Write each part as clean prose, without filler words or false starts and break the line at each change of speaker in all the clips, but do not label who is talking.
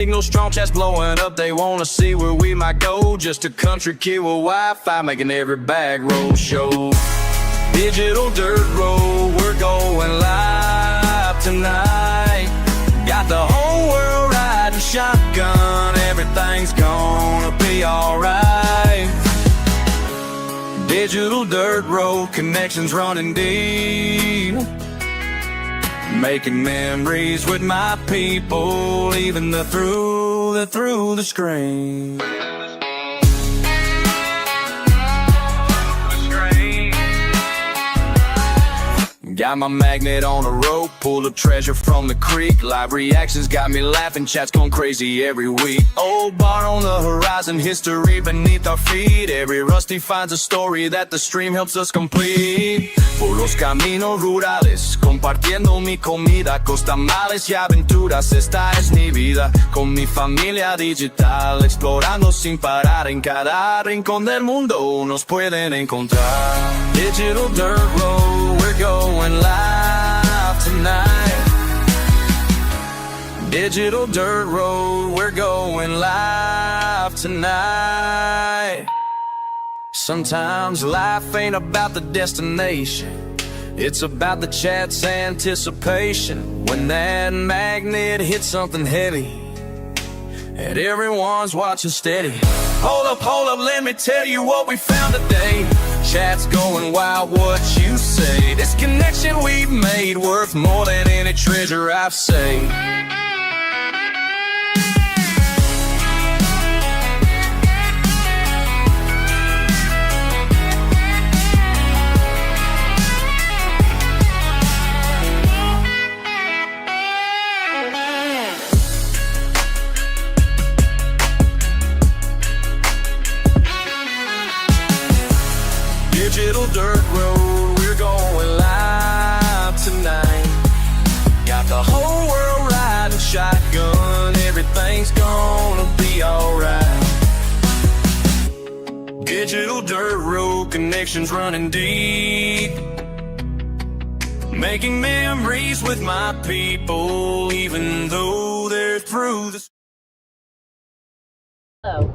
Signal strong, chats blowing up, they wanna see where we might go. Just a country kid with Wi-Fi making every bag roll show. Digital dirt road, we're going live tonight. Got the whole world riding shotgun, everything's gonna be alright. Digital dirt road, connections running deep. Making memories with my people, even through the screen. Got my magnet on a rope, pulled up treasure from the creek. Live reactions got me laughing, chats going crazy every week. Old bar on the horizon, history beneath our feet. Every rusty finds a story that the stream helps us complete. Por los caminos rurales, compartiendo mi comida, con tamales y aventuras, esta es mi vida. Con mi familia digital, explorando sin parar. En cada rincón del mundo nos pueden encontrar. Digital dirt road, we're going live tonight. Digital dirt road, we're going live tonight. Sometimes life ain't about the destination, it's about the chat's anticipation. When that magnet hits something heavy and everyone's watching steady. Hold up, let me tell you what we found today. Chat's going wild, what you say? This connection we've made worth more than any treasure I've saved. Digital dirt road, we're going live tonight. Got the whole world riding shotgun, everything's gonna be alright. Digital dirt road, connections running deep. Making memories with my people, even though they're through the...
Hello.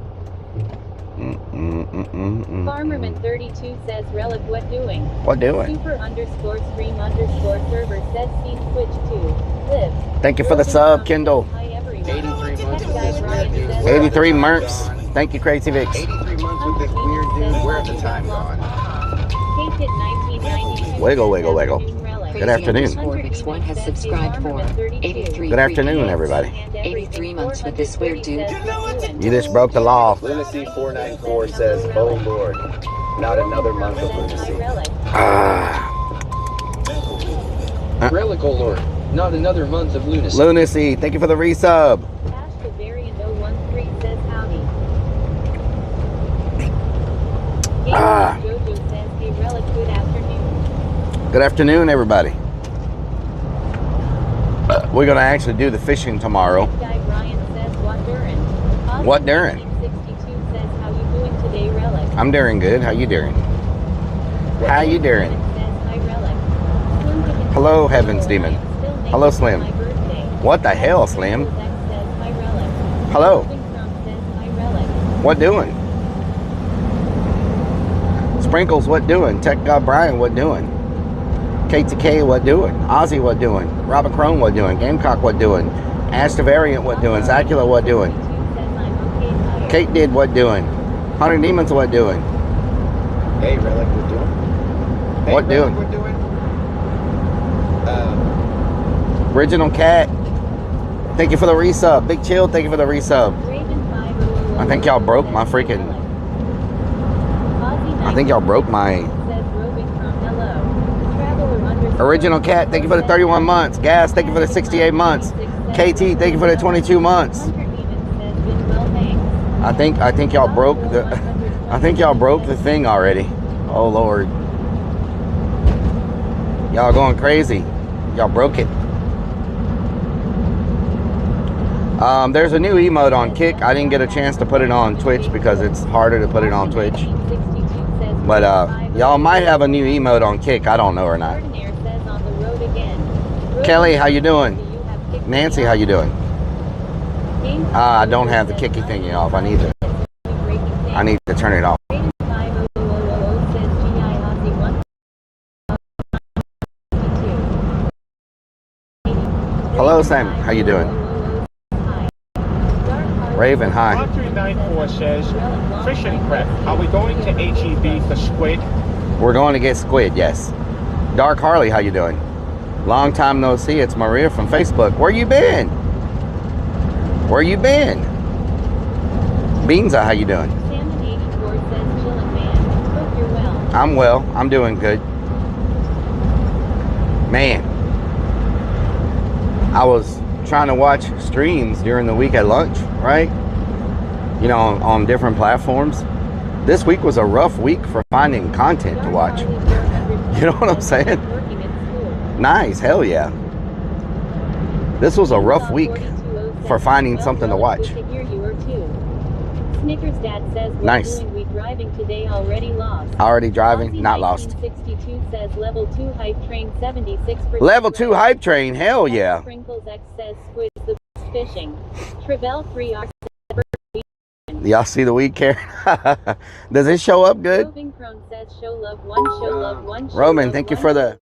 Farmerman 32 says, Rellik, what doing?
What doing?
Super_stream_server says, see Twitch 2. Live.
Thank you for the sub, Kindle.
Hi, everyone.
83 months with this weird dude.
83 mercs. Thank you, Crazy Vix.
83 months with this weird dude. Where's the time gone?
Kate did 1992.
Wiggle, wiggle, wiggle. Good afternoon.
X1 has subscribed for 83.
Good afternoon, everybody.
83 months with this weird dude.
You just broke the law.
Lunacy 494 says, oh Lord, not another month of lunacy. Rellik, oh Lord, not another month of lunacy.
Lunacy, thank you for the resub.
Variant 013 says, howdy. Jojo says, hey Rellik, good afternoon.
Good afternoon, everybody. We're going to actually do the fishing tomorrow. What during?
62 says, how you doing today, Rellik?
I'm doing good. How you doing? How you doing? Hello, Heavens Demon. Hello, Slim. What the hell, Slim? Hello. What doing? Sprinkles, what doing? Tech God Brian, what doing? K2K, what doing? Ozzy, what doing? Robin Crone, what doing? Gamecock, what doing? Ash the Variant, what doing? Zacula, what doing? Kate did, what doing? Hunter Demons, what doing?
Hey, Rellik, what doing? Hey,
What
Rellik,
doing?
What doing?
Original Cat, thank you for the resub. Big Chill, thank you for the resub. I think y'all broke my freaking... I think y'all broke my... Original Cat, thank you for the 31 months. Gas, thank you for the 68 months. KT, thank you for the 22 months. I think y'all broke the thing already. Oh Lord. Y'all going crazy. Y'all broke it. There's a new emote on Kick. I didn't get a chance to put it on Twitch because it's harder to put it on Twitch. But y'all might have a new emote on Kick. I don't know or not. Kelly, how you doing? Nancy, how you doing? I don't have the kicky thingy off. I need to turn it off. Hello, Sam. How you doing? Raven, hi.
1394 says, fishing prep. Are we going to HEB for squid?
We're going to get squid, yes. Dark Harley, how you doing? Long time no see. It's Maria from Facebook. Where you been? Where you been? Beanza, how you doing?
Salmon84 says, chillin' man. Hope you're well.
I'm well. I'm doing good. Man, I was trying to watch streams during the week at lunch, right? You know, on different platforms. This week was a rough week for finding content to watch. You know what I'm saying? Nice, hell yeah. This was a rough week for finding something to watch.
Snickers Dad says,
nice.
We driving today already lost.
Already driving, not lost.
1962 says level 2 hype train 76%.
Level 2 hype train, hell yeah.
Sprinkles X says squid's the best fishing. Travell 3R.
Y'all see the weed, Karen? Does it show up good?
Roving Crone says show love one, show love one.
Roman, thank you for the...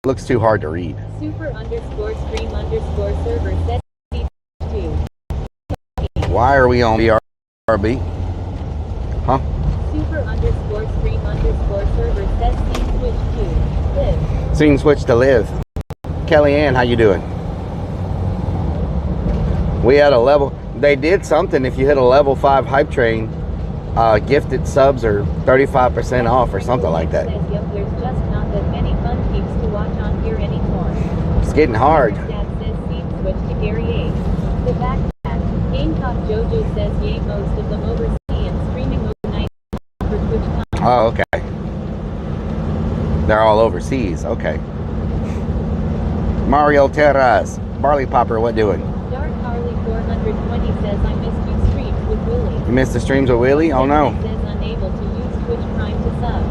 Looks too hard to read.
Super underscore stream underscore server says C2.
Why are we on BRB? Huh?
Super underscore stream underscore server says C switch to live.
Scene switch to live. Kellyanne, how you doing? We had a level... They did something if you hit a level 5 hype train. Gifted subs are 35% off or something like that.
Says, yep, there's just not that many fun peeps to watch on here anymore.
It's getting hard.
Dad says scene switch to Gary A. The backpack. Gamecock Jojo says yay, most of them oversee and streaming overnight for Twitch content.
Oh, okay. They're all overseas. Okay. Mario Terras. Barley Popper, what doing?
Dark Harley 420 says I missed you streams with Willie.
You missed the streams with Willie? Oh no.
Says unable to use Twitch Prime to sub.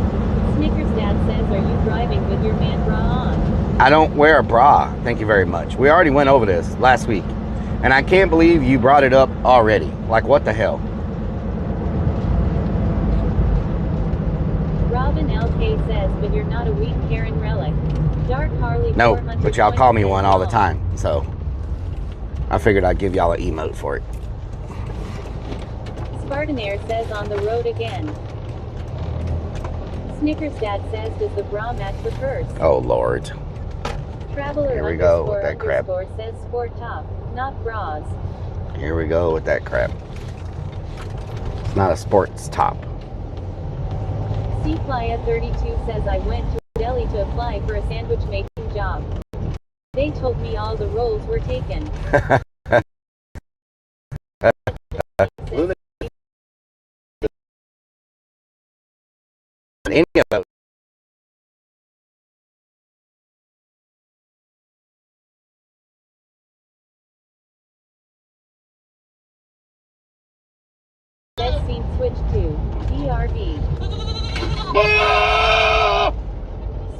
Snickers Dad says, are you driving with your man bra on?
I don't wear a bra. Thank you very much. We already went over this last week. And I can't believe you brought it up already. Like, what the hell?
Robin LK says, but you're not a weak Karen Rellik. Dark Harley.
No, but y'all call me one all the time. So, I figured I'd give y'all an emote for it.
Spartanair says on the road again. Snickers Dad says, does the bra match the purse?
Oh, Lord.
Traveler
Here we go with that crap.
Says sport top, not bras.
Here we go with that crap. It's not a sports top.
Playa 32 says I went to Delhi to apply for a sandwich making job. They told me all the roles were taken.
Any of those.
Let's scene switch to DRB.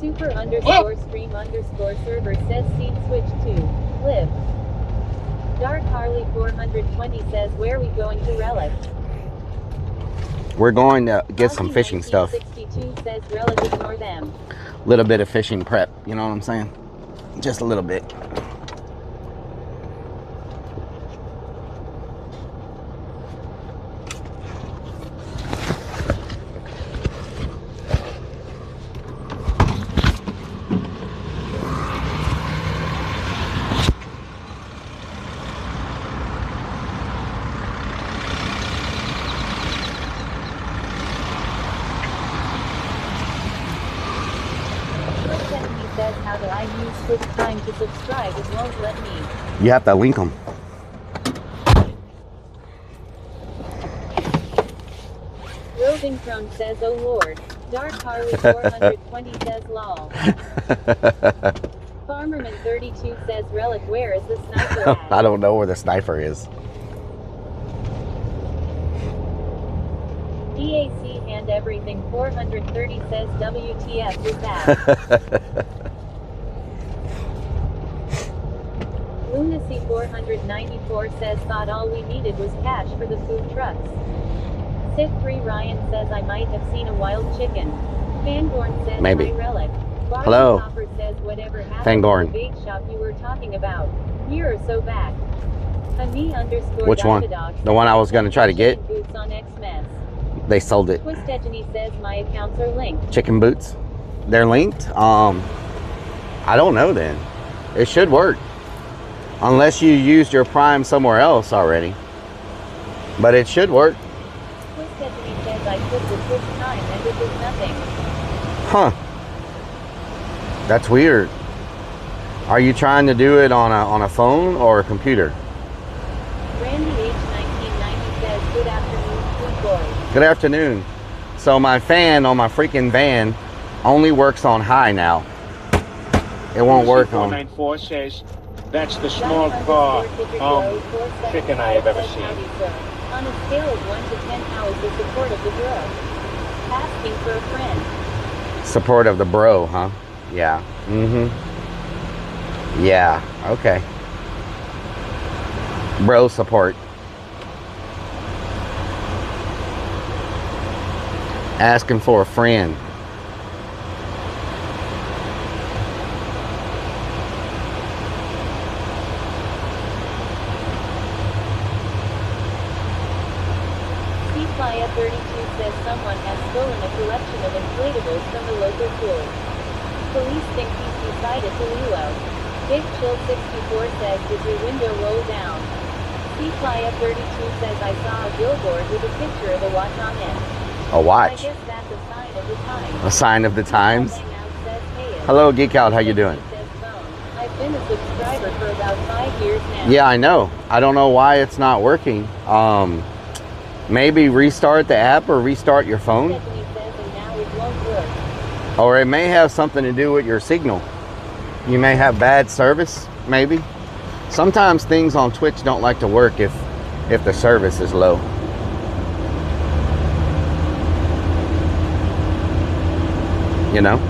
Super underscore stream underscore server says scene switch to live. Dark Harley 420 says where are we going to Rellik?
We're going to get some fishing stuff.
62 says Rellik, ignore them.
Little bit of fishing prep, you know what I'm saying? Just a little bit.
Says how do I use Twitch Prime to subscribe? It won't let me.
You have to link them.
Roving Crone says oh lord. Dark Harley 420 says lol. Farmerman 32 says Rellik, where is the sniper at?
I don't know where the sniper is.
DAC and everything 430 says WTF is that? 494 says thought all we needed was cash for the food trucks. Sith3 Ryan says I might have seen a wild chicken. Fangorn says
Maybe.
my relic. Barley
Hello.
Hopper says whatever happened
Fangorn.
to the bait shop you were talking about. You're so back.
Which one? The one I was going to try to get?
Boots on Xmas.
They sold it.
Twistedgeny says my accounts are linked.
Chicken boots. They're linked. I don't know then. It should work. Unless you used your Prime somewhere else already. But it should work.
Twistedgeny says I took the Twitch time and it was nothing.
Huh. That's weird. Are you trying to do it on a phone or a computer?
Randy H1990 says good afternoon, food boys.
Good afternoon. So my fan on my freaking van only works on high now. It won't work on.
494 says that's the small car chicken I have ever seen.
On a scale of 1 to 10, how is the support of the bro? Asking for a friend.
Support of the bro, huh? Yeah. Yeah. Okay. Bro support. Asking for a friend.
Playa 32 says someone has stolen a collection of inflatables from the local pool. Police think he's decided to Lilo. Big Chill 64 says, did your window roll down? Playa 32 says I saw a billboard with a picture of a watch on it.
A watch?
I guess that's a sign of the times.
A sign of the times?
Says, hey,
hello, Geek Out. How you doing?
I've been a subscriber for about 5 years now.
Yeah, I know. I don't know why it's not working. Maybe restart the app or restart your phone. Or it may have something to do with your signal. You may have bad service, maybe. Sometimes things on Twitch don't like to work if the service is low. You know?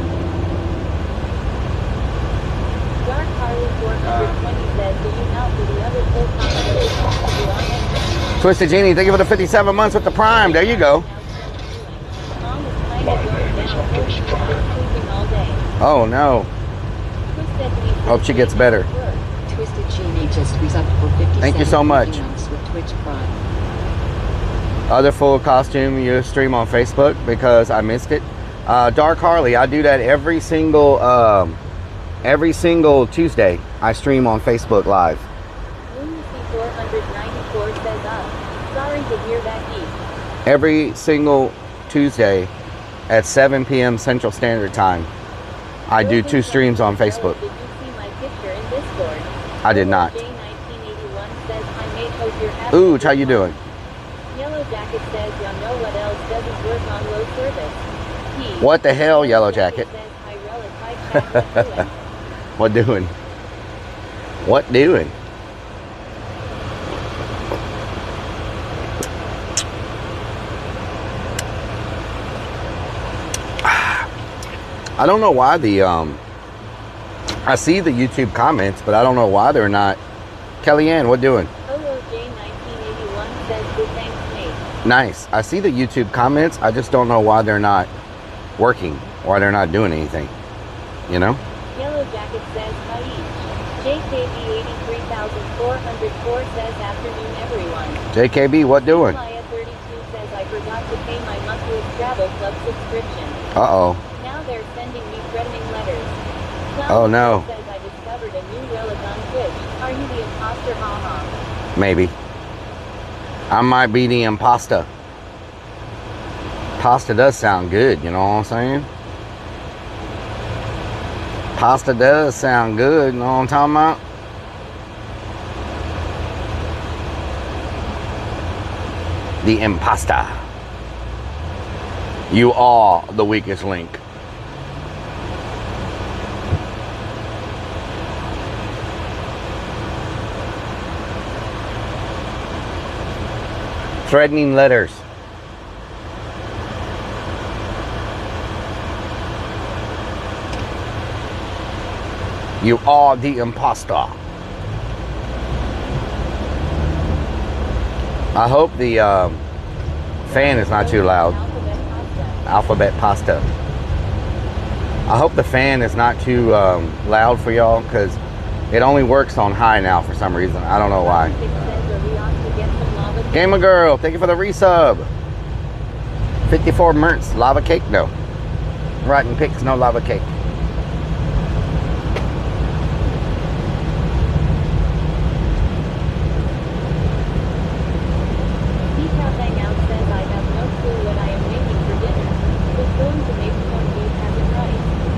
Dark Harley 420 says, do you know for the other full
Twisted Genie, thank you for the 57 months with the Prime. There you go. Oh no. Hope she gets better.
Twisted Genie just resubbed for 57
Thank you so much.
months with Twitch Prime.
Other full costume you stream on Facebook because I missed it. Dark Harley, I do that every single Tuesday. I stream on Facebook Live.
Sorry to hear that, Heath.
Every single Tuesday at 7 p.m. Central Standard Time. I do 2 streams on Facebook.
Did you see my picture in Discord?
I did not.
J1981 says, hi mate, hope you're happy.
Ooh, how you doing?
Yellow Jacket says, y'all know what else doesn't work on low service. Heath.
What the hell, Yellow Jacket?
Says, hi Relic, hi chat,
What doing? What doing? I don't know why I see the YouTube comments, but I don't know why they're not. Kellyanne, what doing?
Hello, J1981 says, good thanks, mate.
Nice. I see the YouTube comments. I just don't know why they're not working, why they're not doing anything. You know?
Yellow Jacket says, hi each. JKB83404 says, afternoon, everyone.
JKB, what doing?
Playa 32 says, I forgot to pay my monthly Scrabble Club subscription.
Uh-oh.
Now they're sending me threatening letters. Clown
Oh, no.
says I discovered a new relic on Twitch. Are you the imposter, haha?
Maybe. I might be the imposter. Pasta does sound good, you know what I'm saying? Pasta does sound good, you know what I'm talking about? The imposter. You are the weakest link. Threatening letters. You are the imposter. I hope the fan is not too loud. Alphabet pasta. I hope the fan is not too loud for y'all, because it only works on high now for some reason. I don't know why. Gamer Girl, thank you for the resub. 54 merts, lava cake, no. Rotten Picks, no lava cake.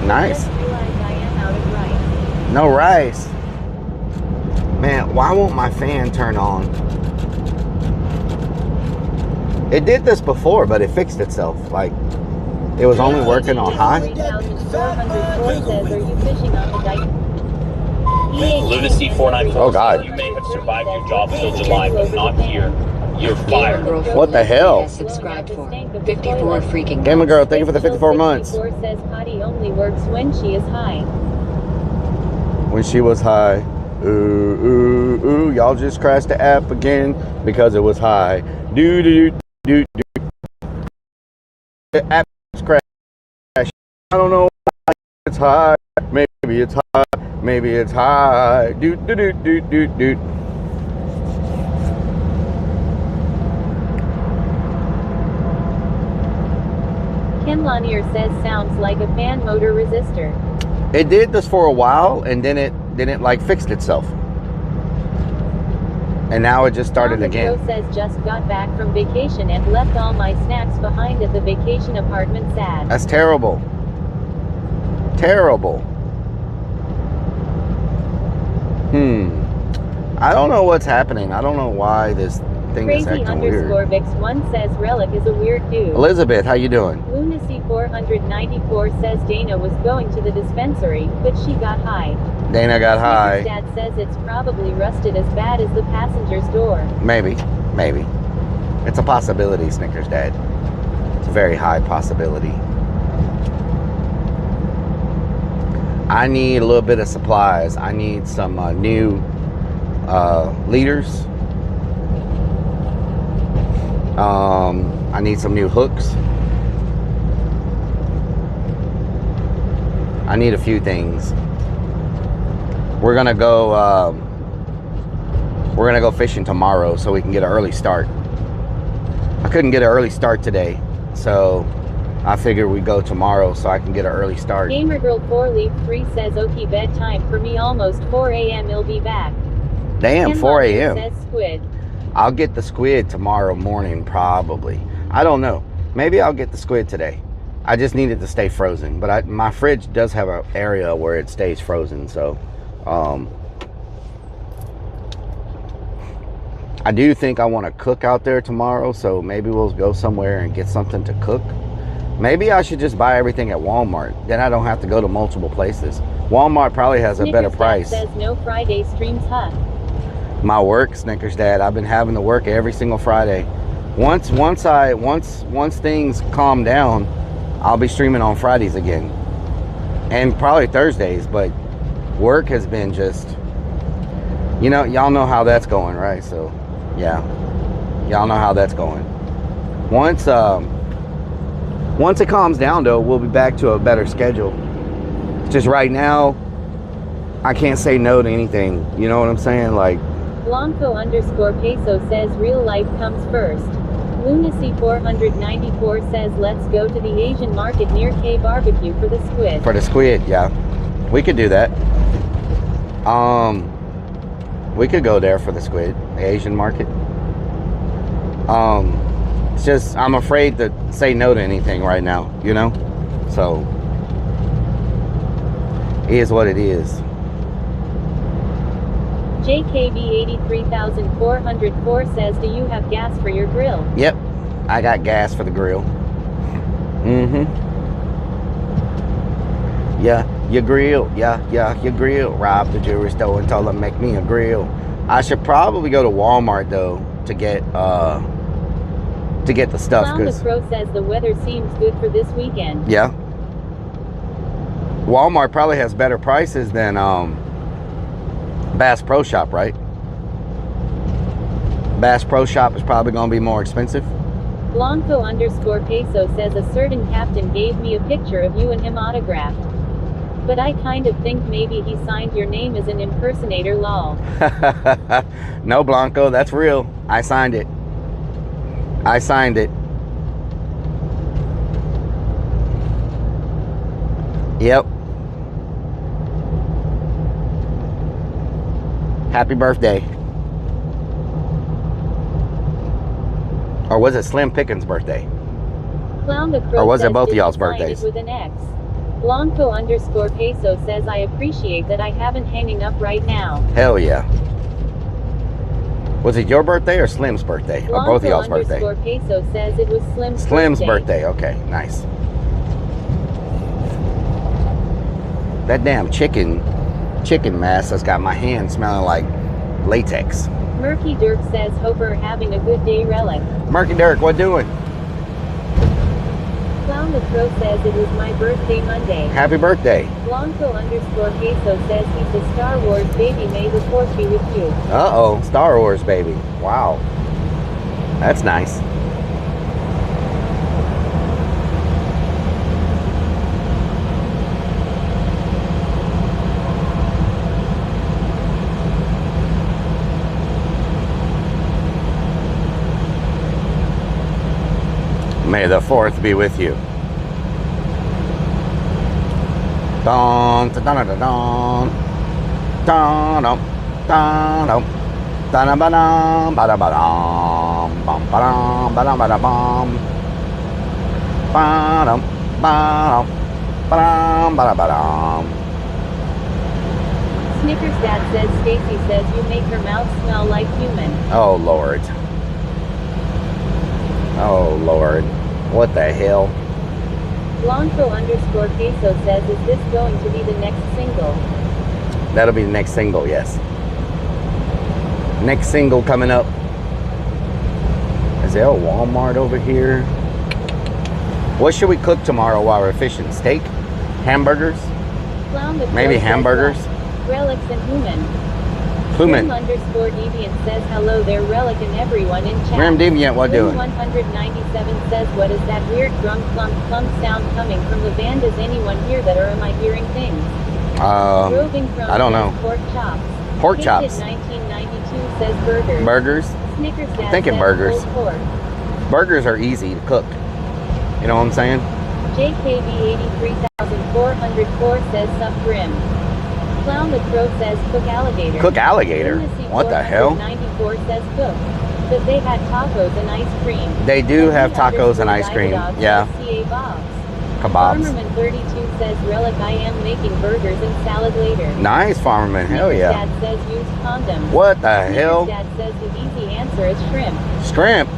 Nice. No rice. Man, why won't my fan turn on? It did this before, but it fixed itself. Like, it was only working on high.
Lunacy 494.
Oh God.
You may have survived your job till July, but not here. You're fired.
What the hell?
Subscribed for 54 freaking
Gamer
months.
Girl, thank you for the 54 months.
Says potty only works when she is high.
When she was high. Ooh, ooh, ooh. Y'all just crashed the app again because it was high. Do, do, do, do. The app crashed. I don't know why it's high. Maybe it's high. Maybe it's high. Do, do, do, do, do, do.
Ken Lanier says sounds like a fan motor resistor.
It did this for a while, and then it like fixed itself, and now it just started again.
Pro says just got back from vacation and left all my snacks behind at the vacation apartment. Sad.
That's terrible. Terrible. I don't know what's happening. I don't know why this thing is
Crazy
acting weird.
underscore Vix1 says Rellik is a weird dude.
Elizabeth, how you doing?
Lunacy 494 says Dana was going to the dispensary, but she got high.
Dana got high.
Dad says it's probably rusted as bad as the passenger's door.
Maybe. It's a possibility, Snickers Dad. It's a very high possibility. I need a little bit of supplies. I need some new leaders. I need some new hooks. I need a few things. We're gonna go fishing tomorrow so we can get an early start. I couldn't get an early start today, so I figured we'd go tomorrow so I can get an early start.
Gamer Girl 4Leaf3 says okay, bedtime for me almost 4 a.m. He'll be back.
Damn, 4 a.m.
Says squid.
I'll get the squid tomorrow morning, probably. I don't know. Maybe I'll get the squid today. I just need it to stay frozen. But my fridge does have an area where it stays frozen. So, I do think I want to cook out there tomorrow. So maybe we'll go somewhere and get something to cook. Maybe I should just buy everything at Walmart. Then I don't have to go to multiple places. Walmart probably has a better price.
Says no Friday streams, huh?
My work, Snickers Dad. I've been having to work every single Friday. Once things calm down, I'll be streaming on Fridays again, and probably Thursdays. But work has been just, y'all know how that's going, right? So, yeah, y'all know how that's going. Once it calms down, though, we'll be back to a better schedule. Just right now, I can't say no to anything. You know what I'm saying? Like.
Blanco underscore peso says real life comes first. Lunacy 494 says let's go to the Asian market near K Barbecue for the squid.
For the squid, yeah. We could do that. We could go there for the squid, the Asian market. It's just, I'm afraid to say no to anything right now, So, it is what it is.
JKB 83404 says, do you have gas for your grill?
Yep, I got gas for the grill. Yeah, your grill. Yeah, your grill. Robbed the jewelry store and told them make me a grill. I should probably go to Walmart though to get the stuff.
Clown the Crow says the weather seems good for this weekend.
Yeah. Walmart probably has better prices than Bass Pro Shop, right? Bass Pro Shop is probably going to be more expensive.
Blanco _ peso says a certain captain gave me a picture of you and him autographed. But I kind of think maybe he signed your name as an impersonator, lol.
No, Blanco, that's real. I signed it. I signed it. Yep. Happy birthday. Or was it Slim Pickens' birthday?
Clown the Crow
Or was it
says,
both of
"Did
y'all's
you sign it
birthdays?"
with an X? Blanco _ peso says, I appreciate that I haven't hanging up right now.
Hell yeah. Was it your birthday or Slim's birthday? Or both of y'all's birthday?
Blanco _ peso says it was
Slim's birthday. Okay, nice. That damn chicken mass has got my hand smelling like latex.
Murky Dirk says, hope are having a good day, Rellik.
Murky Dirk, what doing?
Clown the Crow says it was my birthday Monday.
Happy birthday.
Blanco _ peso says he's a Star Wars baby. May the force be with you.
Uh-oh, Star Wars baby. Wow. That's nice. May the 4th be with you. Don, da, da, da, don. Don, don, don, don. Da-da-ba-dum, ba-da-ba-dum, bum, ba-dum, ba-dum, ba-da-bum. Ba-dum, ba-dum, ba-dum, ba-da-ba-dum.
Snickers Dad says, Stacy says you make her mouth smell like human.
Oh, Lord. Oh, Lord. What the hell?
Blanco _ peso says, is this going to be the next single?
That'll be the next single, yes. Next single coming up. Is there a Walmart over here? What should we cook tomorrow while we're fishing? Steak? Hamburgers?
Clown the Crow
Maybe
says,
hamburgers?
Relics and human.
Human.
Rim _ Deviant says, hello there, Rellik and everyone in chat.
Rim Deviant, what doing?
197 says, what is that weird drum clunk clunk sound coming from the band? Is anyone here that, or am I hearing things? Roving from
I don't know.
Pork chops.
Pork
Kid
chops.
1992 says burgers.
Burgers?
Snickers Dad
Thinking
says
burgers.
pulled pork.
Burgers are easy to cook. You know what I'm saying?
JKB 83404 says sub Grim. Clown the Crow says cook alligator.
Cook alligator? What the hell?
94 says cook. But they had tacos and ice cream.
They do have tacos and ice cream. Yeah.
CA Bobs.
Kebabs.
Farmerman 32 says, Rellik, I am making burgers and salad later.
Nice, Farmerman. Hell
Snickers
yeah.
Dad says use condoms.
What the
Snickers
hell?
Dad says the easy answer is shrimp.
Shrimp.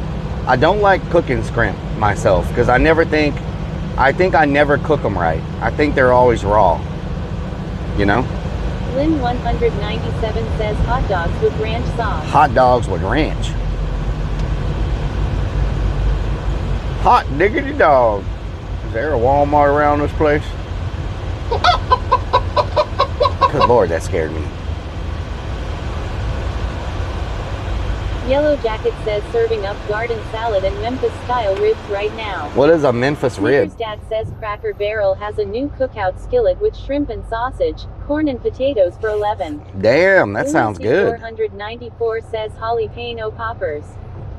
I don't like cooking shrimp myself because I think I never cook them right. I think they're always raw. You know?
Lynn 197 says hot dogs with ranch sauce.
Hot dogs with ranch. Hot diggity dog. Is there a Walmart around this place? Good Lord, that scared me.
Yellow Jacket says serving up garden salad and Memphis style ribs right now.
What is a Memphis rib?
Snickers Dad says Cracker Barrel has a new cookout skillet with shrimp and sausage, corn and potatoes for 11.
Damn, that sounds good.
494 says jalapeno poppers.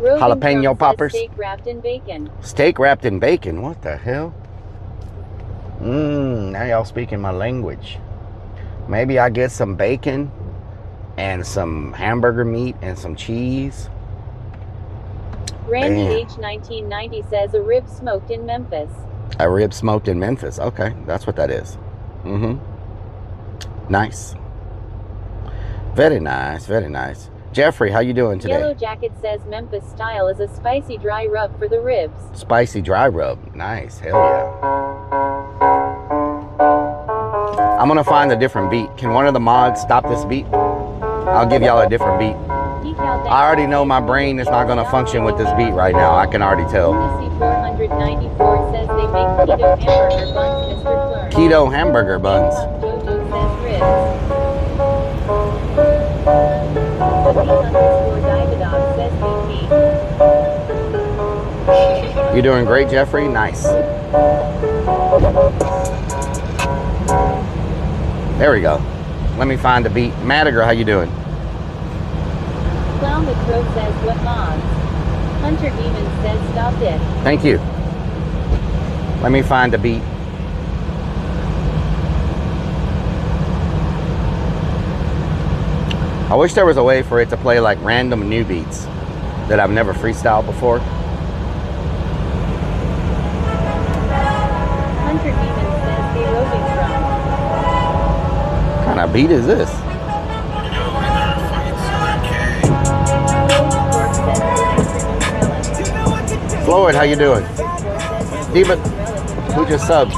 Jalapeno poppers?
Steak wrapped in bacon.
Steak wrapped in bacon. What the hell? Now y'all speaking my language. Maybe I get some bacon and some hamburger meat and some cheese.
Randy
Damn.
H 1990 says a rib smoked in Memphis.
A rib smoked in Memphis. Okay, that's what that is. Nice. Very nice, very nice. Jeffrey, how you doing today?
Yellow Jacket says Memphis style is a spicy dry rub for the ribs.
Spicy dry rub. Nice. Hell yeah. I'm gonna find a different beat. Can one of the mods stop this beat? I'll give y'all a different beat. I already know my brain is not gonna function with this beat right now. I can already tell.
494 says they make keto hamburger buns, Mr. Fleur.
Keto hamburger buns.
Jojo says ribs. The B _ Dividog says beef
You doing great, Jeffrey? Nice. There we go. Let me find the beat. Madiger, how you doing?
Clown the Crow says what mods. Hunter Demon says stop it.
Thank you. Let me find the beat. I wish there was a way for it to play like random new beats that I've never freestyled before.
Hunter Demon says the roving drum.
What kind of beat is this? Floyd, how you doing? Diva, who just subbed?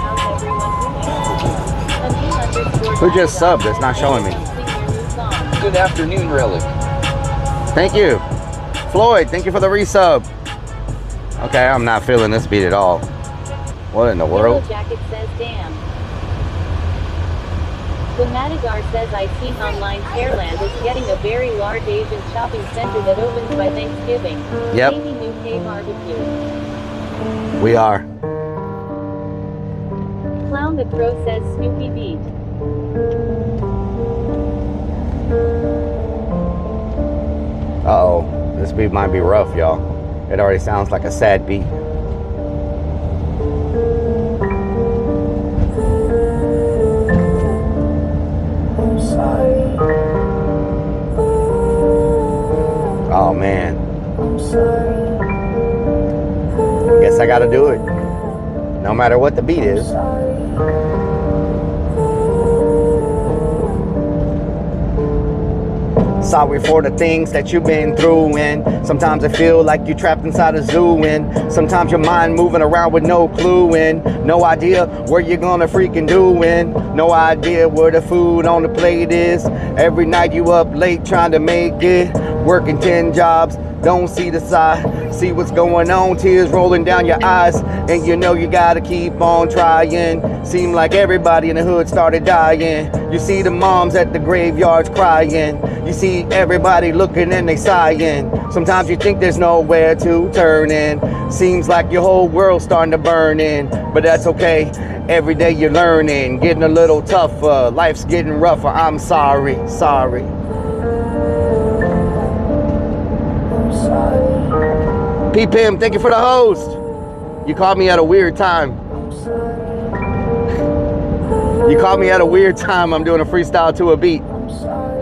Who just subbed? It's not showing me.
Good afternoon, Rellik.
Thank you. Floyd, thank you for the resub. Okay, I'm not feeling this beat at all. What in the world?
Yellow Jacket says damn. The Madigar says I seen online Pearland is getting a very large Asian shopping center that opens by Thanksgiving.
Yep.
Maybe new K barbecue.
We are.
Clown the Crow says Snoopy beat.
Uh-oh. This beat might be rough, y'all. It already sounds like a sad beat.
I'm sorry.
Oh, man.
I'm sorry.
Guess I gotta do it. No matter what the beat is.
Sorry.
Sorry for the things that you've been through, and sometimes I feel like you're trapped inside a zoo, and sometimes your mind moving around with no clue, and no idea where you're gonna freaking do, and no idea where the food on the plate is. Every night you up late trying to make it, working 10 jobs, don't see the side, see what's going on, tears rolling down your eyes, and you know you gotta keep on trying. Seem like everybody in the hood started dying. You see the moms at the graveyards crying. You see everybody looking and they sighing. Sometimes you think there's nowhere to turn in. Seems like your whole world's starting to burn in, but that's okay. Every day you're learning, getting a little tougher. Life's getting rougher. I'm sorry, sorry.
I'm sorry.
P-Pim, thank you for the host. You caught me at a weird time.
I'm sorry.
You caught me at a weird time. I'm doing a freestyle to a beat.
I'm sorry.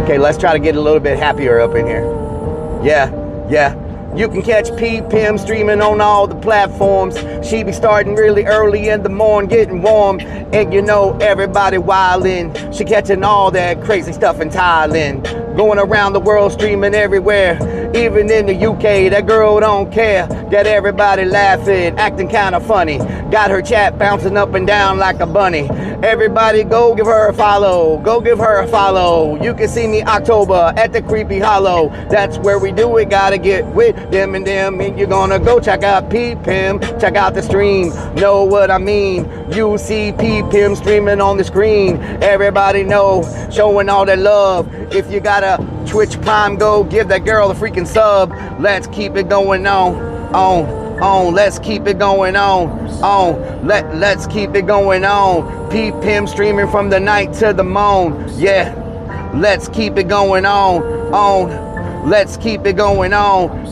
Okay, let's try to get a little bit happier up in here. Yeah. You can catch P-Pim streaming on all the platforms. She be starting really early in the morning, getting warm. And you know everybody wildin'. She catching all that crazy stuff in Thailand. Going around the world streaming everywhere. Even in the UK, that girl don't care. Got everybody laughing, acting kinda funny. Got her chat bouncing up and down like a bunny. Everybody go give her a follow. Go give her a follow. You can see me October at the Creepy Hollow. That's where we do it. Gotta get with them and them. And you're gonna go check out P-Pim. Check out the stream. Know what I mean? You see P-Pim streaming on the screen. Everybody know. Showing all that love. If you got a Twitch Prime, go give that girl a freaking sub. Let's keep it going on. Let's keep it going on. Let's keep it going on. P-Pim streaming from the night to the moon. Yeah, let's keep it going on. Let's keep it going on.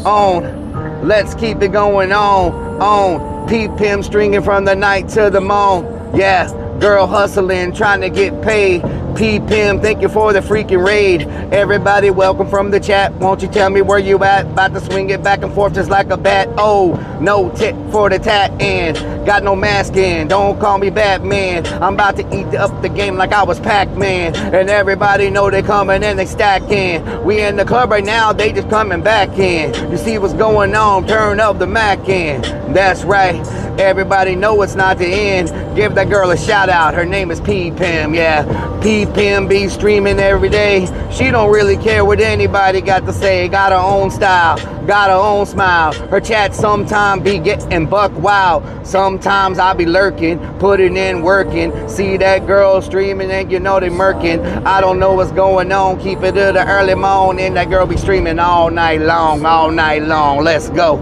Let's keep it going on. P-Pim streaming from the night to the moon. Yeah, girl hustling, trying to get paid. P-Pim, thank you for the freaking raid. Everybody welcome from the chat. Won't you tell me where you at? About to swing it back and forth just like a bat. Oh, no tit for the tat and got no mask in. Don't call me Batman. I'm about to eat up the game like I was Pac-Man. And everybody know they coming and they stacking. We in the club right now, they just coming back in. You see what's going on, turn up the Mac in. That's right, everybody know it's not the end. Give that girl a shout out, her name is P-Pim, yeah. P-Pim be streaming every day. She don't really care what anybody got to say. Got her own style, got her own smile. Her chat sometime be getting buck wild. Sometimes I be lurking, putting in working. See that girl streaming and you know they murking. I don't know what's going on, keep it to the early morning. That girl be streaming all night long, all night long. Let's go,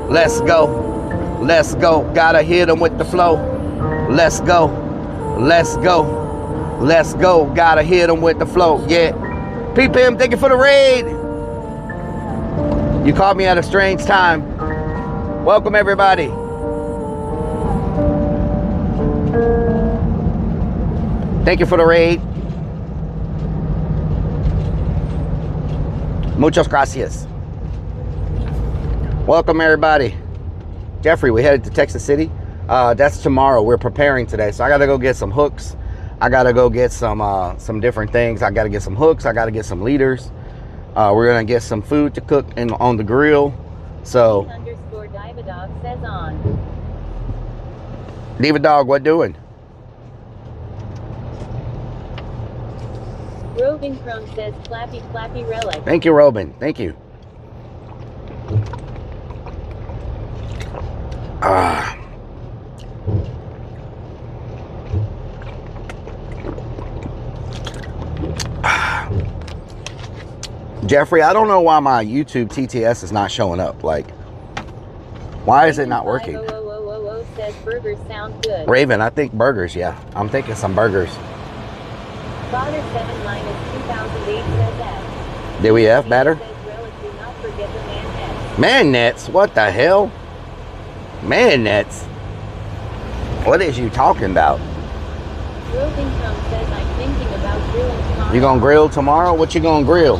let's go. Let's go. Gotta hit them with the flow. Let's go. Let's go. Let's go. Gotta hit them with the flow. Yeah. PPM, thank you for the raid. You caught me at a strange time. Welcome, everybody. Thank you for the raid. Muchas gracias. Welcome, everybody. Jeffrey, we headed to Texas City. That's tomorrow. We're preparing today, so I gotta go get some hooks. I gotta go get some different things. I gotta get some hooks. I gotta get some leaders. We're gonna get some food to cook on the grill. So
_Divadog says on.
Diva Dog, what doing?
Robin Crone says clappy clappy relic.
Thank you, Robin. Thank you. Jeffrey, I don't know why my YouTube TTS is not showing up. Like, why is it not working?
Says burgers sound good.
Raven, I think burgers, yeah. I'm thinking some burgers.
Father 7 -2008 says F.
Did we F batter?
Says relic, do not forget the man nets.
Man nets? What the hell? Man nets? What is you talking about?
Robin Crumb says I'm thinking about grilling tomorrow.
You gonna grill tomorrow? What you gonna grill?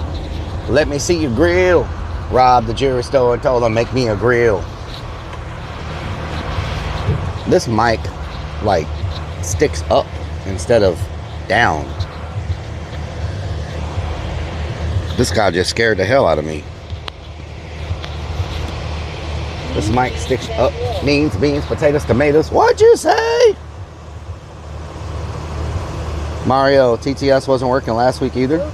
Let me see you grill. Robbed the jewelry store and told him make me a grill. This mic like sticks up instead of down. This guy just scared the hell out of me. This mic sticks up. Beans, potatoes, tomatoes. What'd you say? Mario, TTS wasn't working last week either.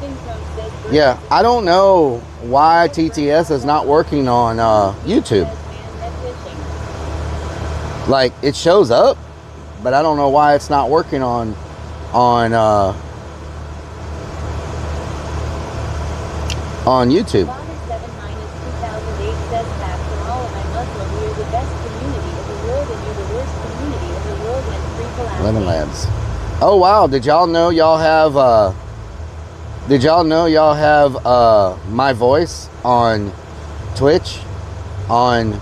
Yeah, I don't know why TTS is not working on YouTube. Like, it shows up, but I don't know why it's not working on YouTube. Lemon Labs. Oh wow! Did y'all know y'all have? Did y'all know y'all have my voice on Twitch, on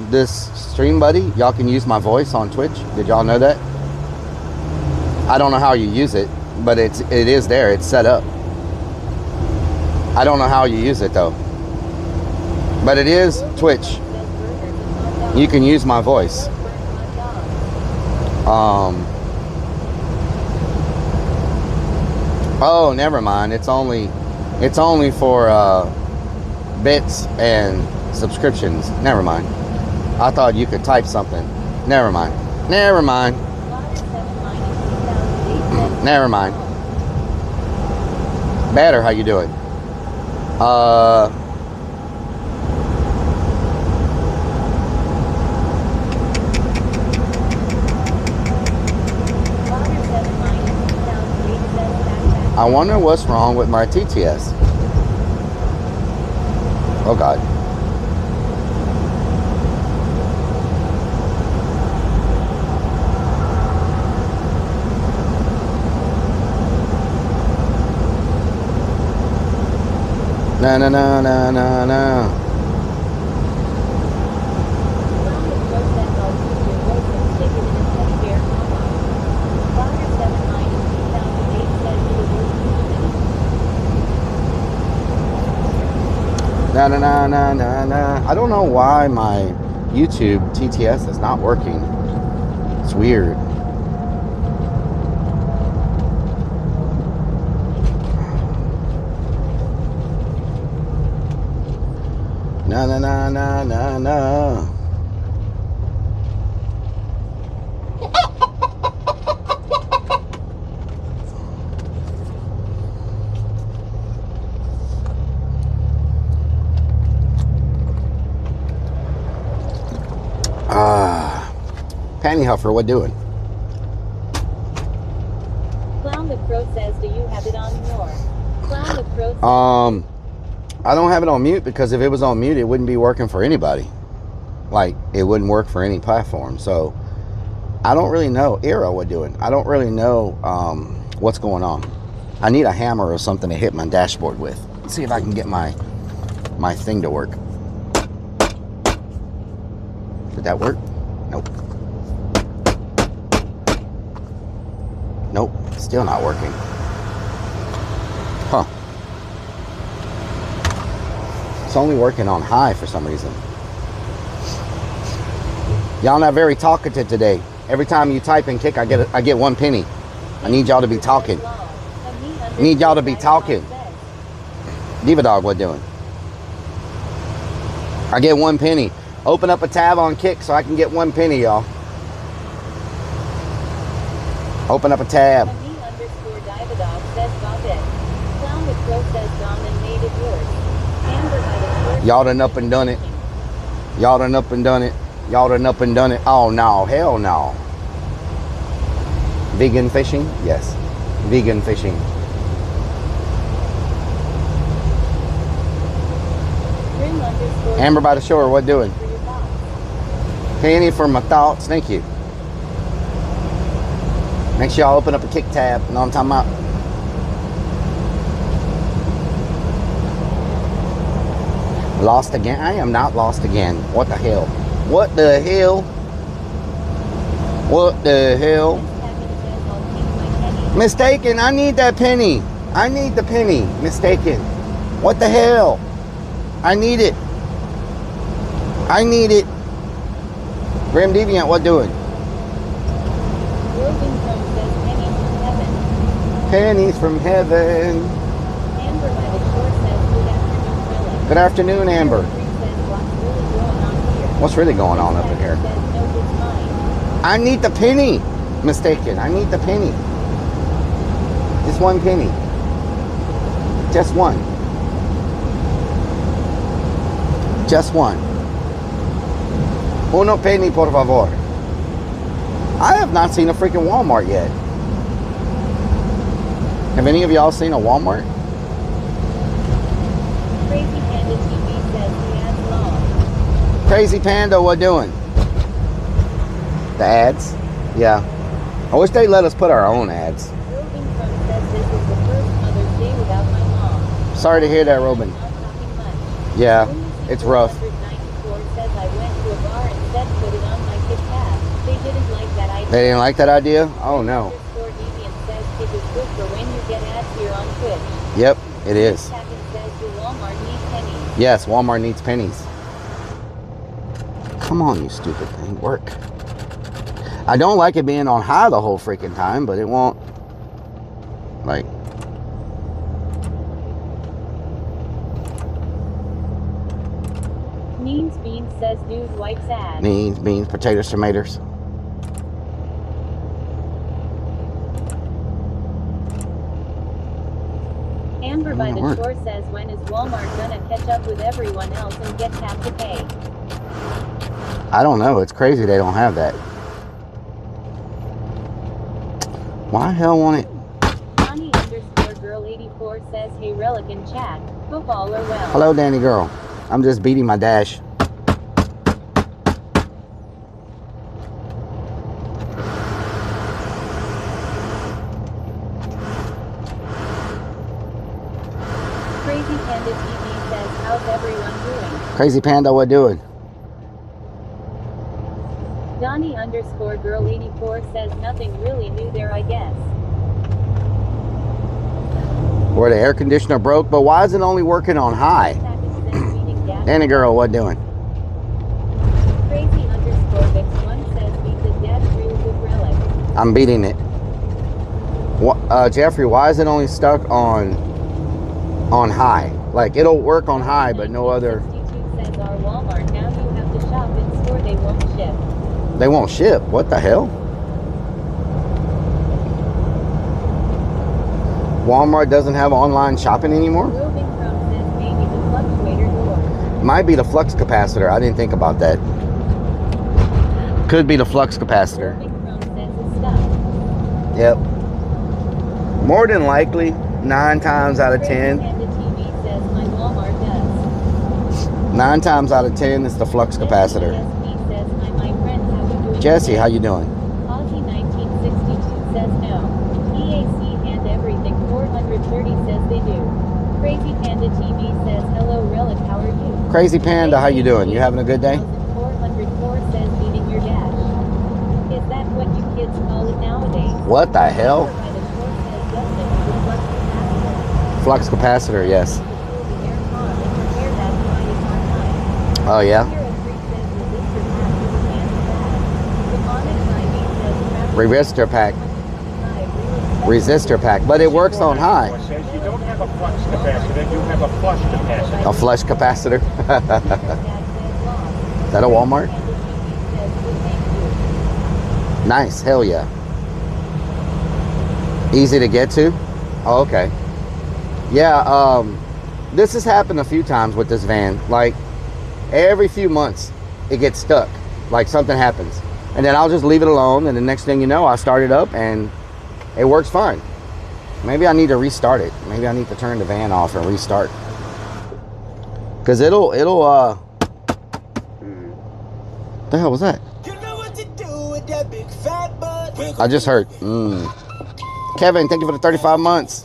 this stream, buddy? Y'all can use my voice on Twitch. Did y'all know that? I don't know how you use it, but it is there. It's set up. I don't know how you use it though, but it is Twitch. You can use my voice. Oh, never mind. It's only for bits and subscriptions. Never mind. I thought you could type something. Never mind. Never mind. Never mind. Better, how you doing? I wonder what's wrong with my TTS. Oh God. No, no, no, no, no, no. No, no, no, no, no, no. I don't know why my YouTube TTS is not working. It's weird. No, no, no, no, no, no. Panty Huffer, what doing?
Clown the Crow says, do you have it on your? Clown the Crow says,
I don't have it on mute because if it was on mute, it wouldn't be working for anybody. Like, it wouldn't work for any platform. So, I don't really know. IRL, what doing? I don't really know what's going on. I need a hammer or something to hit my dashboard with. Let's see if I can get my thing to work. Did that work? Nope. Nope. Still not working. Huh. It's only working on high for some reason. Y'all not very talkative today. Every time you type and kick, I get 1 penny. I need y'all to be talking. I need y'all to be talking. Diva Dog, what doing? I get 1 penny. Open up a tab on Kick so I can get 1 penny, y'all. Open up a tab. Y'all done up and done it. Y'all done up and done it. Y'all done up and done it. Oh no, hell no. Vegan fishing? Yes. Vegan fishing. Amber by the shore, what doing? Penny for my thoughts, thank you. Make sure y'all open up a Kick tab. You know what I'm talking about? Lost again? I am not lost again. What the hell? What the hell? What the hell? Mistaken, I need that penny. I need the penny. Mistaken. What the hell? I need it. I need it. Grim Deviant, what doing? Pennies from heaven.
Amber by the shore says,
Good afternoon, Amber. What's really going on up in here? I need the penny. Mistaken. I need the penny. Just 1 penny. Just 1. Just 1. Uno penny, por favor. I have not seen a freaking Walmart yet. Have any of y'all seen a Walmart?
Crazy Panda TV says the ads long.
Crazy Panda, what doing? The ads? Yeah. I wish they let us put our own ads.
Robin Crumb says this is the first Mother's Day without my mom.
Sorry to hear that, Robin.
Not talking much.
Yeah, it's rough.
194 says I went to a bar and said put it on my Kit Kat. They didn't like that idea.
They didn't like that idea? Oh no.
Underscore Deviant says Kit is good for when you get ads here on Twitch.
Yep, it is.
Captain says do Walmart need pennies.
Yes, Walmart needs pennies. Come on, you stupid thing. Work. I don't like it being on high the whole freaking time, but it won't. Like.
Means Beans says dude wipes ads.
Beans, potatoes, tomatoes.
Amber by the shore says when is Walmart gonna catch up with everyone else and get tap to pay?
I don't know. It's crazy they don't have that. Why the hell won't it?
Johnny underscore girl 84 says hey Rellik in chat. Hope all are well.
Hello, Danny girl. I'm just beating my dash.
Crazy Panda TV says how's everyone doing?
Crazy Panda, what doing?
Donnie underscore girl 84 says nothing really new there I guess.
Where the air conditioner broke, but why is it only working on high? Danny girl, what doing?
Crazy underscore Vix1 says beat the death through with Rellik.
I'm beating it. What, Jeffrey, why is it only stuck on high? Like, it'll work on high, but no other.
62 says our Walmart now you have to shop in store they won't ship.
They won't ship. What the hell? Walmart doesn't have online shopping anymore?
Roving Crumb says maybe the fluctuator door.
Might be the flux capacitor. I didn't think about that. Could be the flux capacitor.
Roving Crumb says it's stuck.
Yep. More than likely, 9 times out of 10.
Panda TV says my Walmart does.
9 times out of 10, it's the flux capacitor.
SB says, hi, my friend, how you doing?
Jesse, how you doing?
Aussie 1962 says no. EAC and everything 430 says they do. Crazy Panda TV says hello Rellik, how are you?
Crazy Panda, how you doing? You having a good day?
404 says meeting your dash. Is that what you kids call it nowadays?
What the hell?
By the short says yes, it is a flux capacitor.
Flux capacitor, yes.
To cool the air con and repair that why it's on high.
Oh yeah.
Hero 3 says resistor pack with a can of that. Demonic 90 says traffic
Resistor pack.
25
Resistor pack, but it works on high.
It says you don't have a flux capacitor, you have a flush capacitor.
A flush capacitor. Is that a Walmart? Nice, hell yeah. Easy to get to? Oh, okay. Yeah, this has happened a few times with this van. Like, every few months, it gets stuck. Like, something happens. And then I'll just leave it alone, and the next thing you know, I start it up, and it works fine. Maybe I need to restart it. Maybe I need to turn the van off and restart. Because it'll, what the hell was that? I just heard. Kevin, thank you for the 35 months.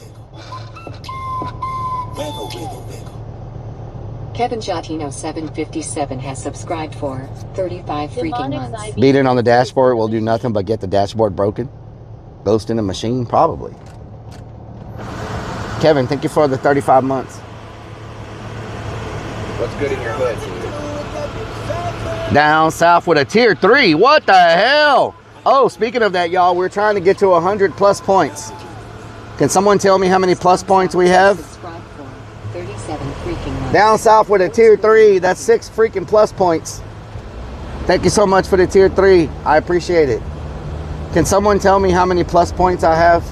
Kevin Jotino 757 has subscribed for 35 freaking months.
Beating on the dashboard will do nothing but get the dashboard broken. Ghost in the machine, probably. Kevin, thank you for the 35 months.
What's good in your hood?
Down south with a tier 3. What the hell? Oh, speaking of that, y'all, we're trying to get to 100 plus points. Can someone tell me how many plus points we have?
Subscribed for 37 freaking months.
Down south with a tier 3. That's 6 freaking plus points. Thank you so much for the tier 3. I appreciate it. Can someone tell me how many plus points I have?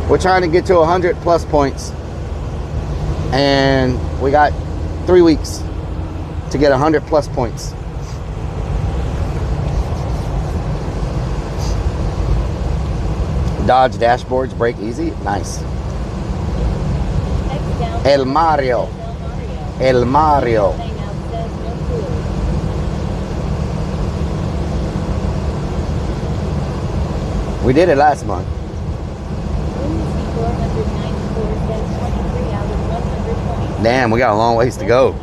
We're trying to get to 100 plus points. And we got 3 weeks to get 100 plus points. Dodge dashboards break easy. Nice. El Mario. El Mario. We did it last month. Damn, we got a long ways to go.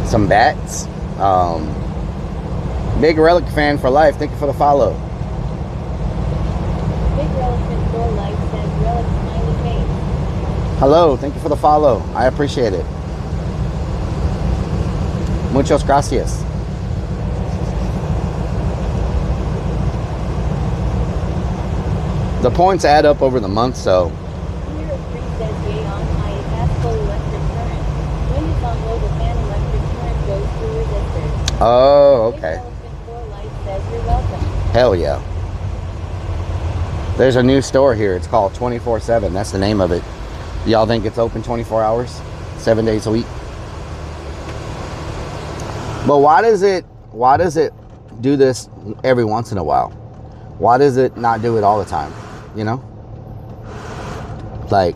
Some bats. Big Rellik fan for life. Thank you for the follow.
Big Rellik for life says Rellik smiley face.
Hello, thank you for the follow. I appreciate it. Muchas gracias. The points add up over the month, so.
Hero 3 says yay on high, it has full electric current. When it's on low, the fan electric current goes through resistors.
Oh, okay.
Big Rellik for life says you're welcome.
Hell yeah. There's a new store here. It's called 24/7. That's the name of it. Y'all think it's open 24 hours? 7 days a week? But why does it do this every once in a while? Why does it not do it all the time? You know? Like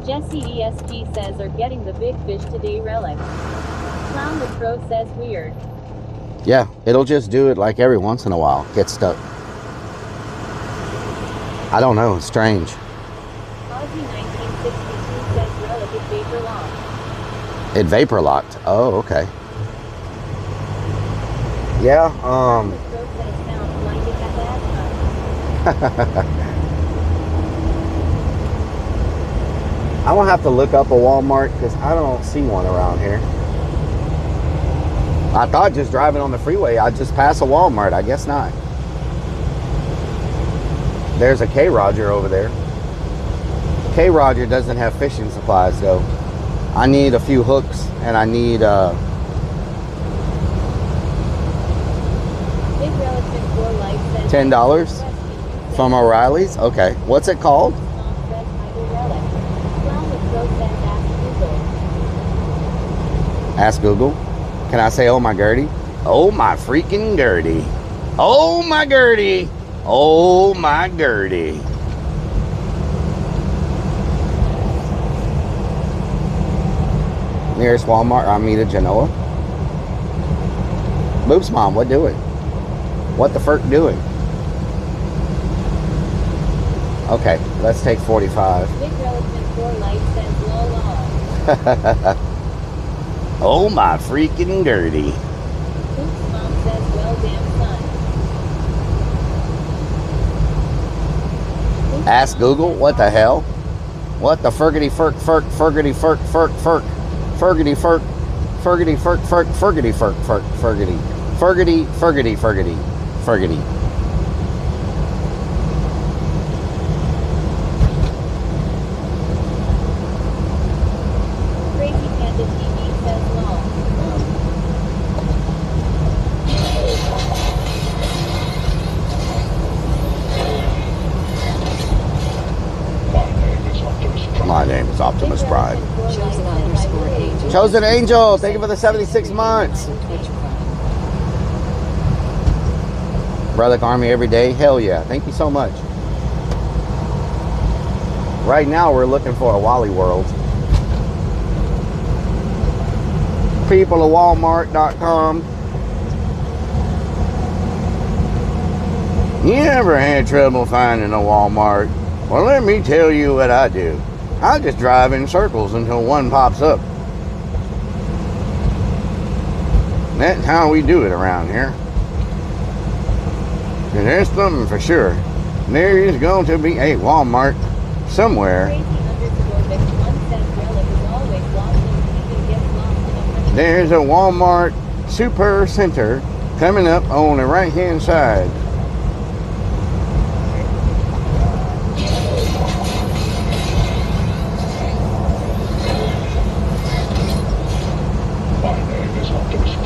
Jesse ESG says are getting the big fish today Rellik. Clown the Crow says weird.
yeah, it'll just do it like every once in a while. Get stuck. I don't know. It's strange.
Aussie 1962 says Rellik is vapor locked.
It vapor locked. Oh, okay. Yeah.
The Crow says sounds like it has asthma.
I'm gonna have to look up a Walmart because I don't see one around here. I thought just driving on the freeway I'd just pass a Walmart. I guess not. There's a K Roger over there. K Roger doesn't have fishing supplies though. I need a few hooks and I need
Big Rellik for life says
$10 From O'Reilly's? Okay. What's it called?
Mom says hi to Rellik. Clown with Pro says ask Google.
Ask Google. Can I say, oh my Gertie? Oh my freaking Gertie. Oh my Gertie. Oh my Gertie. Nearest Walmart, Armida, Genoa. Boobs mom, what doing? What the frick doing? Okay, let's take 45.
Big Rellik 4 light says lol.
Oh my freaking Gertie.
Oops, Mom says well damn son.
Ask Google? What the hell? What the fergity ferk ferk fergity ferk ferk ferk fergity ferk fergity ferk ferk fergity ferk ferk fergity fergity fergity fergity fergity.
Crazy Panda TV says lol.
My name is Optimus Prime.
Chosen_angel.
Chosen Angel, thank you for the 76 months. Relic Army every day. Hell yeah. Thank you so much. Right now we're looking for a Wally World. People of Walmart.com. You ever had trouble finding a Walmart? Well, let me tell you what I do. I just drive in circles until one pops up. That's how we do it around here. And there's something for sure. There is going to be a Walmart somewhere. There's a Walmart Super Center coming up on the right hand side.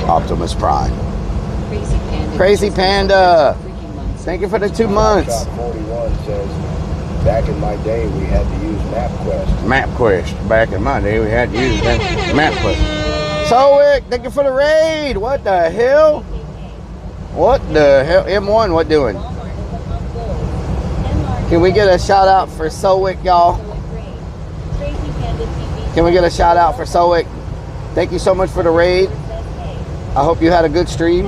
Optimus Prime.
Crazy Panda.
Crazy Panda.
Freaking months.
Thank you for the 2 months.
Shop 41 says, back in my day, we had to use MapQuest.
MapQuest. Back in my day, we had to use MapQuest. Soic, thank you for the raid. What the hell? What the hell? M1, what doing? Can we get a shout out for Soic, y'all? Can we get a shout out for Soic? Thank you so much for the raid. I hope you had a good stream.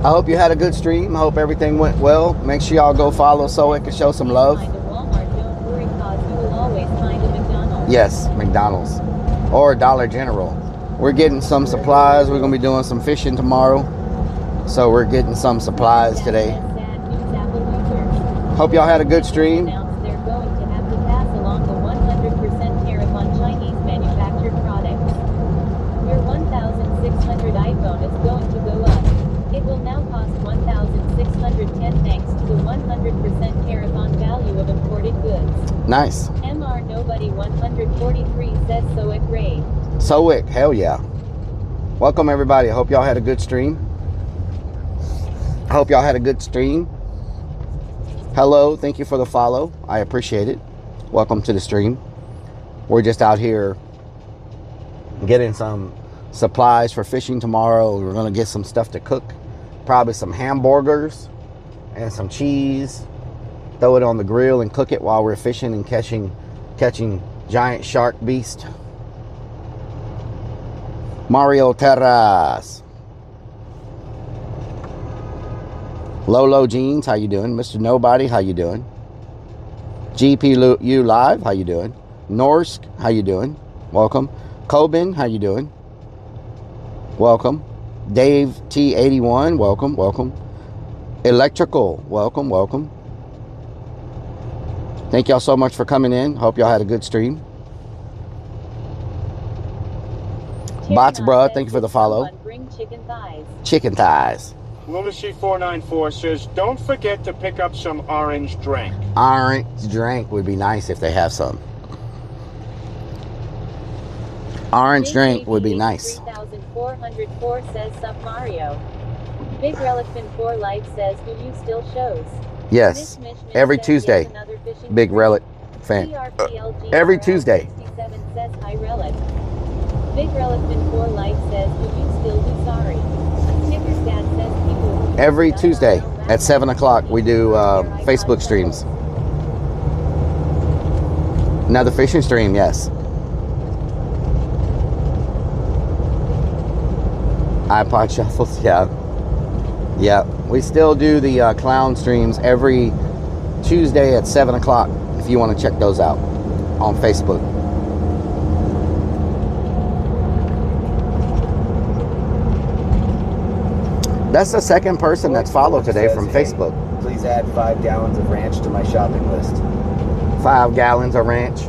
I hope you had a good stream. I hope everything went well. Make sure y'all go follow Soic and show some love. Yes, McDonald's or Dollar General. We're getting some supplies. We're going to be doing some fishing tomorrow. So we're getting some supplies today. Hope y'all had a good stream.
They're going to have to pass along the 100% tariff on Chinese manufactured products. Your 1,600 iPhone is going to go up. It will now cost 1,610 thanks to the 100% tariff on value of imported goods.
Nice.
MR Nobody 143 says Soic raid.
Soic, hell yeah. Welcome everybody. I hope y'all had a good stream. I hope y'all had a good stream. Hello, thank you for the follow. I appreciate it. Welcome to the stream. We're just out here getting some supplies for fishing tomorrow. We're gonna get some stuff to cook. Probably some hamburgers and some cheese. Throw it on the grill and cook it while we're fishing and catching giant shark beast. Mario Terras. Lolo Jeans, how you doing? Mr. Nobody, how you doing? GPU Live, how you doing? Norsk, how you doing? Welcome. Coben, how you doing? Welcome. Dave T81, welcome, welcome. Electrical, welcome, welcome. Thank y'all so much for coming in. Hope y'all had a good stream. Bots, bruh, thank you for the follow.
Bring chicken thighs.
Chicken thighs.
Lunacy 494 says, don't forget to pick up some orange drink.
Orange drink would be nice if they have some. Orange drink would be nice.
3404 says Sub Mario. Big Rellik 4 Life says, do you still shows?
Yes,
Mish Mish Mish
every
says,
Tuesday.
yes, another fishing
Big
stream.
Relic fan.
CRPLG
Every
RL
Tuesday.
67 says, hi Rellik. Big Rellik 4 Life says, do you still do sorry? Snickers Dad says, people.
Every Tuesday at 7 o'clock we do Facebook streams. Another fishing stream, yes. iPod shuffles, yeah. Yeah, we still do the clown streams every Tuesday at 7 o'clock if you want to check those out on Facebook. That's the second person that's followed today from Facebook.
Please add 5 gallons of ranch to my shopping list.
5 gallons of ranch.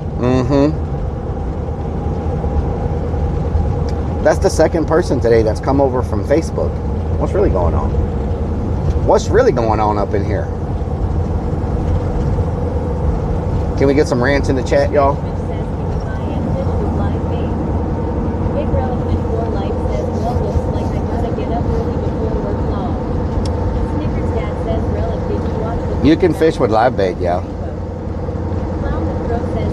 That's the second person today that's come over from Facebook. What's really going on? What's really going on up in here? Can we get some ranch in the chat, y'all? You can fish with live bait, yeah.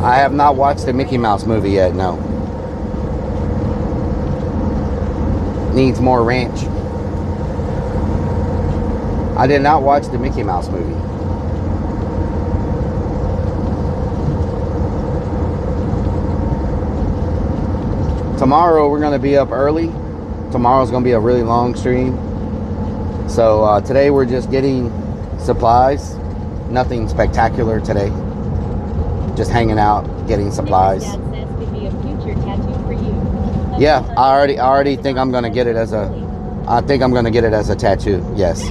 I have not watched the Mickey Mouse movie yet, no. Needs more ranch. I did not watch the Mickey Mouse movie. Tomorrow we're going to be up early. Tomorrow's going to be a really long stream. So today we're just getting supplies. Nothing spectacular today. Just hanging out, getting supplies. Yeah, I already think I'm gonna get it as a. I think I'm gonna get it as a tattoo. Yes.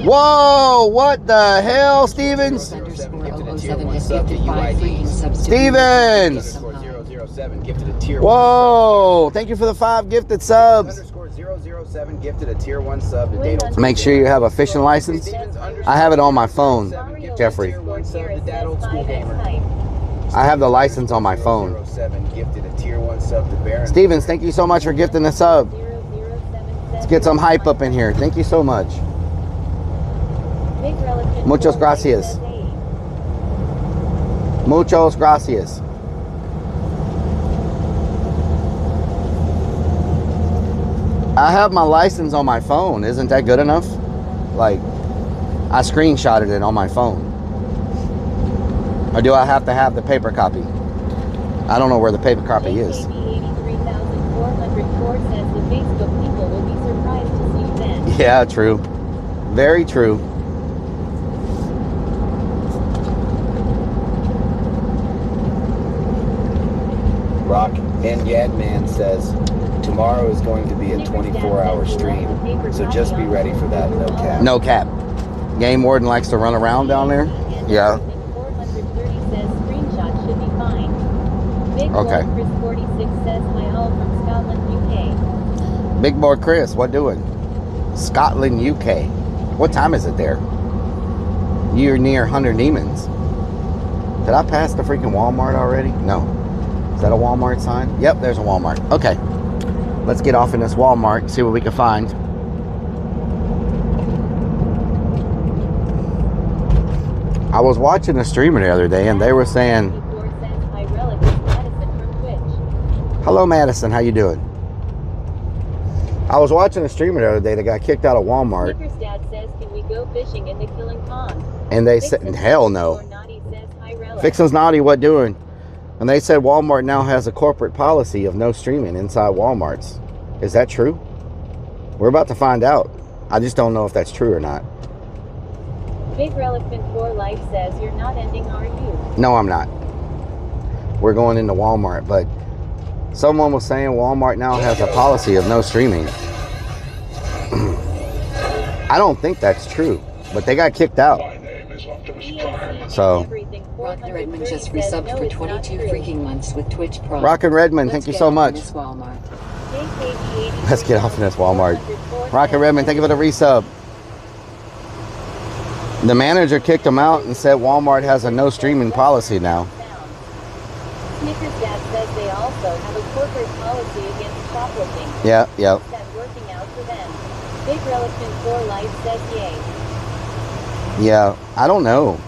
Whoa! What the hell, Stevens? Stevens! Whoa! Thank you for the 5 gifted subs.
007 gifted a tier 1 sub to Date Old
Make sure you have a fishing license. I have it on my phone, Jeffrey. I have the license on my phone. Stevens, thank you so much for gifting the sub. Let's get some hype up in here. Thank you so much. Muchas gracias. Muchos gracias. I have my license on my phone. Isn't that good enough? Like, I screenshotted it on my phone. Or do I have to have the paper copy? I don't know where the paper copy is. Yeah, true. Very true.
Rock and Yadman says, tomorrow is going to be a 24-hour stream, so just be ready for that, no cap.
No cap. Game warden likes to run around down there? Yeah. Okay. Big boy Chris, what doing? Scotland, UK. What time is it there? You're near Hunter Neiman's. Did I pass the freaking Walmart already? No. Is that a Walmart sign? Yep, there's a Walmart. Okay. Let's get off in this Walmart and see what we can find. I was watching a streamer the other day and they were saying, hello Madison, how you doing? I was watching a streamer the other day that got kicked out of Walmart.
Dad says, can we go fishing in the Killing Pond?
And they said, hell no. Fixin's naughty, what doing? And they said Walmart now has a corporate policy of no streaming inside Walmarts. Is that true? We're about to find out. I just don't know if that's true or not.
Big Rellik 4 Life says, you're not ending, are you?
No, I'm not. We're going into Walmart, but someone was saying Walmart now has a policy of no streaming. I don't think that's true, but they got kicked out. So,
Rock and Redmond just resubbed for 22 freaking months with Twitch Pro.
Rock and Redmond, thank you so much. Let's get off in this Walmart. Rock and Redmond, thank you for the resub. The manager kicked him out and said Walmart has a no streaming policy now.
Snickers Dad says they also have a corporate policy against shoplifting.
Yeah.
That's working out for them. Big Relation 4 Life says yay.
Yeah, I don't know.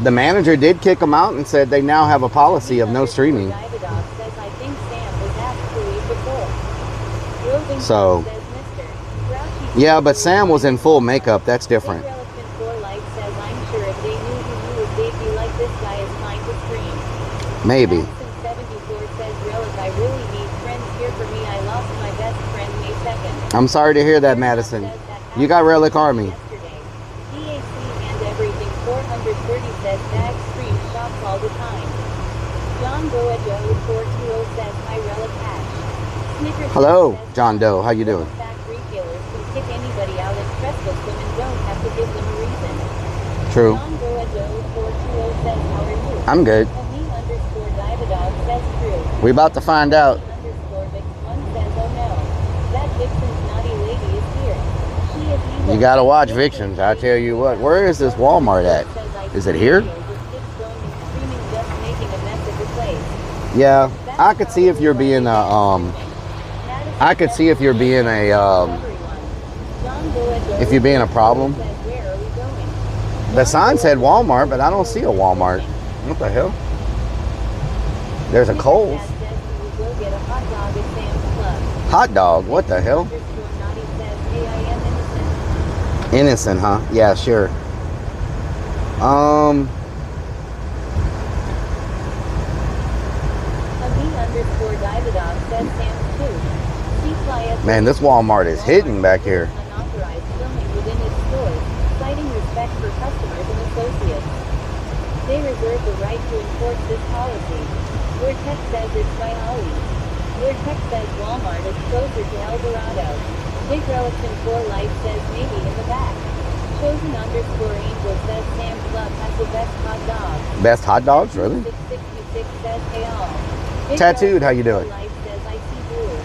The manager did kick them out and said they now have a policy of no streaming.
Dividog says I think Sam was asked to leave before. Roving
So,
says Mr. Grouchy
yeah, but Sam was in full makeup. That's different.
Big Relation 4 Life says I'm sure if they knew who you would, they'd be like this guy is fine to stream.
Maybe.
Madison 74 says Rellik I really need friends here for me. I lost my best friend May 2nd.
I'm sorry to hear that, Madison. You got Rellik Army.
Yesterday. DAC and everything 430 says bag stream shops all the time. John Doe Joe 420 says hi Rellik Hash. Snickers
Hello,
says,
John Doe. How you doing?
Fact retailers can kick anybody out and trespass them and don't have to give them a reason.
True.
John Doe Joe 420 says how are you?
I'm good.
Me_Dividog says true.
We about to find out.
_Vix1 says oh no. That Vixen's naughty lady is here. She is evil.
You gotta watch Vixens. I tell you what. Where is this Walmart at? Is it here? Yeah, I could see if you're being a I could see if you're being a if you're being a problem. The sign said Walmart, but I don't see a Walmart. What the hell? There's a Kohl's. Hot dog? What the hell? Innocent, huh? Yeah, sure. Man, this Walmart is hitting back here.
Unauthorized filming within its stores, citing respect for customers and associates. They reserve the right to enforce this policy. Where Tech says it's by Ollie's. Where Tech says Walmart is closer to El Dorado. Big Relation 4 Life says maybe in the back. Chosen_Angel says Sam Club has the best hot dogs.
Best hot dogs, really?
666 says hey all. Big
Tattooed, how you
Relation 4
doing?
Life says I see blue.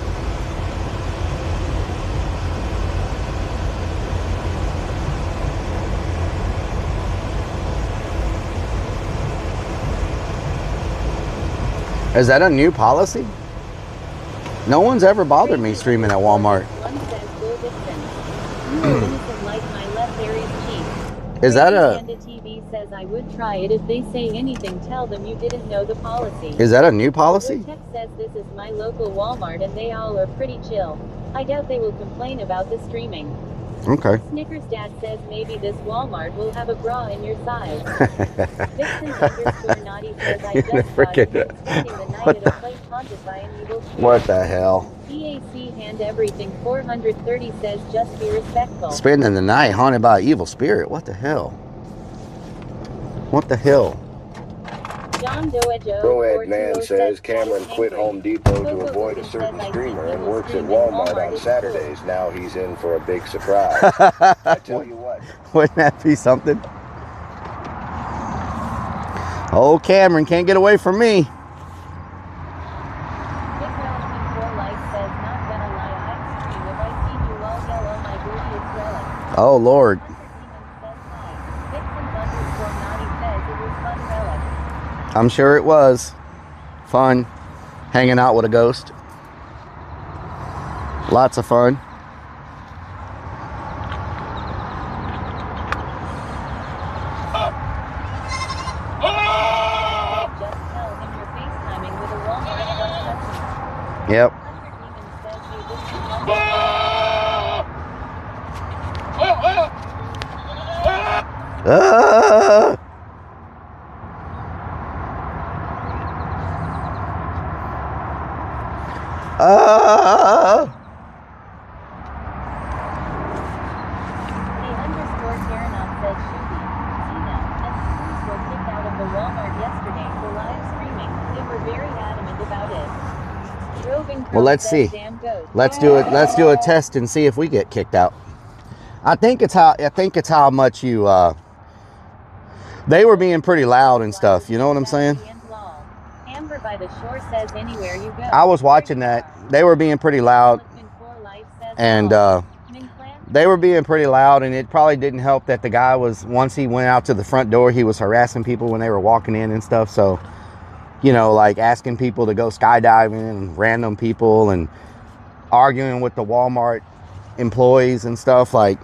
Is that a new policy? No one's ever bothered me streaming at Walmart.
One says go distance. You are innocent like my left Aries cheek.
Is that a
Panda TV says I would try it if they say anything. Tell them you didn't know the policy.
is that a new policy?
Tech says this is my local Walmart and they all are pretty chill. I doubt they will complain about the streaming.
Okay.
Snickers Dad says maybe this Walmart will have a bra in your size. Vixen_Naughty says I just
Freaking-
spending the night
what
at
the-
a place haunted by an evil spirit.
What the hell?
DAC and everything 430 says just be respectful.
Spending the night haunted by an evil spirit. What the hell? What the hell?
John Doe Joe
Pro-Ed
420
man says Cameron
"Stop
quit
angry."
Home Depot to
Coco
avoid a
Cookie
certain
says, "I
streamer
see
and
people
works at
streaming
Walmart
Walmart
on
is
Saturdays. Now he's in for a big surprise. I tell you what.
Wouldn't that be something? Oh, Cameron can't get away from me.
Big Relation 4 Life says not gonna lie I'd stream if I see you all yell oh my goodie it's Rellik.
Oh, Lord.
Hunter Demon says hi. Vixen_Naughty says it was fun Rellik.
I'm sure it was fun hanging out with a ghost. Lots of fun.
Just tell him you're FaceTiming with a Walmart plus customer.
Yep.
Hunter Demon says hey this is
Ah! Ah!
_Karanon says Shuby, Tina, and Cruz were kicked out of the Walmart yesterday for live streaming. They were very adamant about it. Roving
Well, let's
says
see.
damn ghost.
Let's do it. Let's do a test and see if we get kicked out. I think it's how much you they were being pretty loud and stuff, you know what I'm saying?
Amber by the shore says anywhere you go.
I was watching that. They were being pretty loud and they were being pretty loud, and it probably didn't help that the guy was, once he went out to the front door, he was harassing people when they were walking in and stuff. So, you know, like asking people to go skydiving and random people and arguing with the Walmart employees and stuff, like,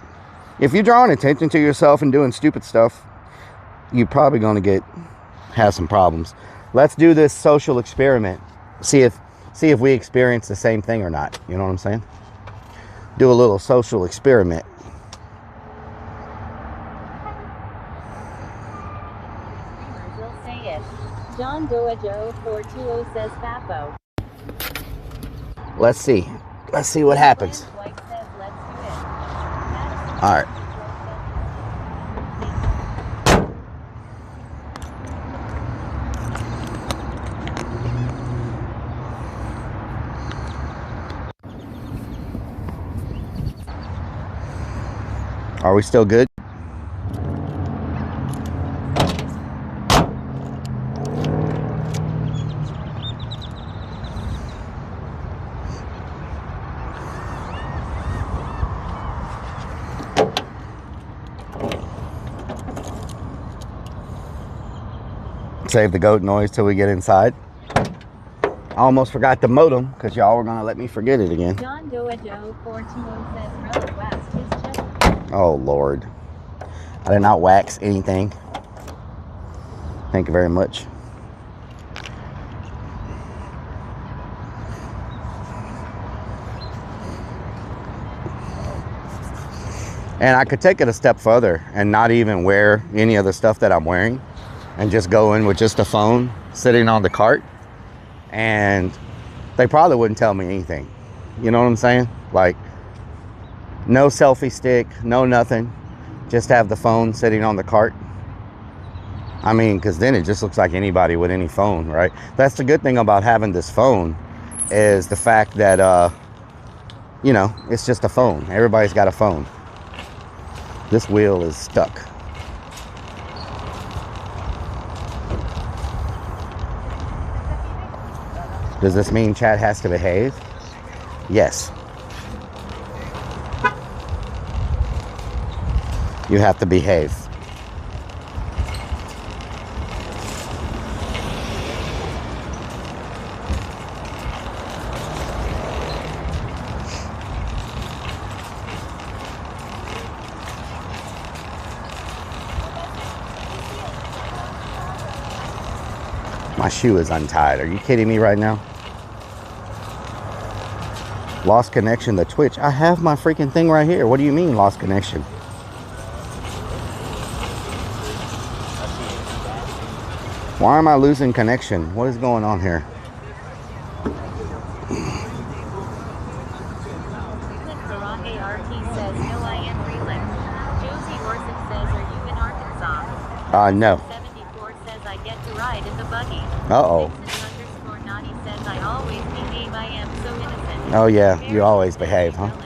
if you're drawing attention to yourself and doing stupid stuff, you're probably going to have some problems. Let's do this social experiment. See if we experience the same thing or not. You know what I'm saying? Do a little social experiment.
Will say it. John Doe Joe 420 says Papo.
Let's see. Let's see what happens.
White says let's do it.
All right. Are we still good? Save the goat noise till we get inside. I almost forgot the modem because y'all were going to let me forget it again.
John Doe Joe 420 says Rellik West is just.
Oh, Lord. I did not wax anything. Thank you very much. And I could take it a step further and not even wear any of the stuff that I'm wearing and just go in with just a phone sitting on the cart. And they probably wouldn't tell me anything. You know what I'm saying? Like, no selfie stick, no nothing. Just have the phone sitting on the cart. I mean, because then it just looks like anybody with any phone, right? That's the good thing about having this phone, is the fact that, you know, it's just a phone. Everybody's got a phone. This wheel is stuck. Does this mean chat has to behave? Yes. You have to behave. My shoe is untied. Are you kidding me right now? Lost connection to Twitch. I have my freaking thing right here. What do you mean lost connection? Why am I losing connection? What is going on here? No.
74 says I get to ride in the buggy.
Uh-oh.
Says I always behave. I am so innocent.
Oh yeah, you always behave, huh?
What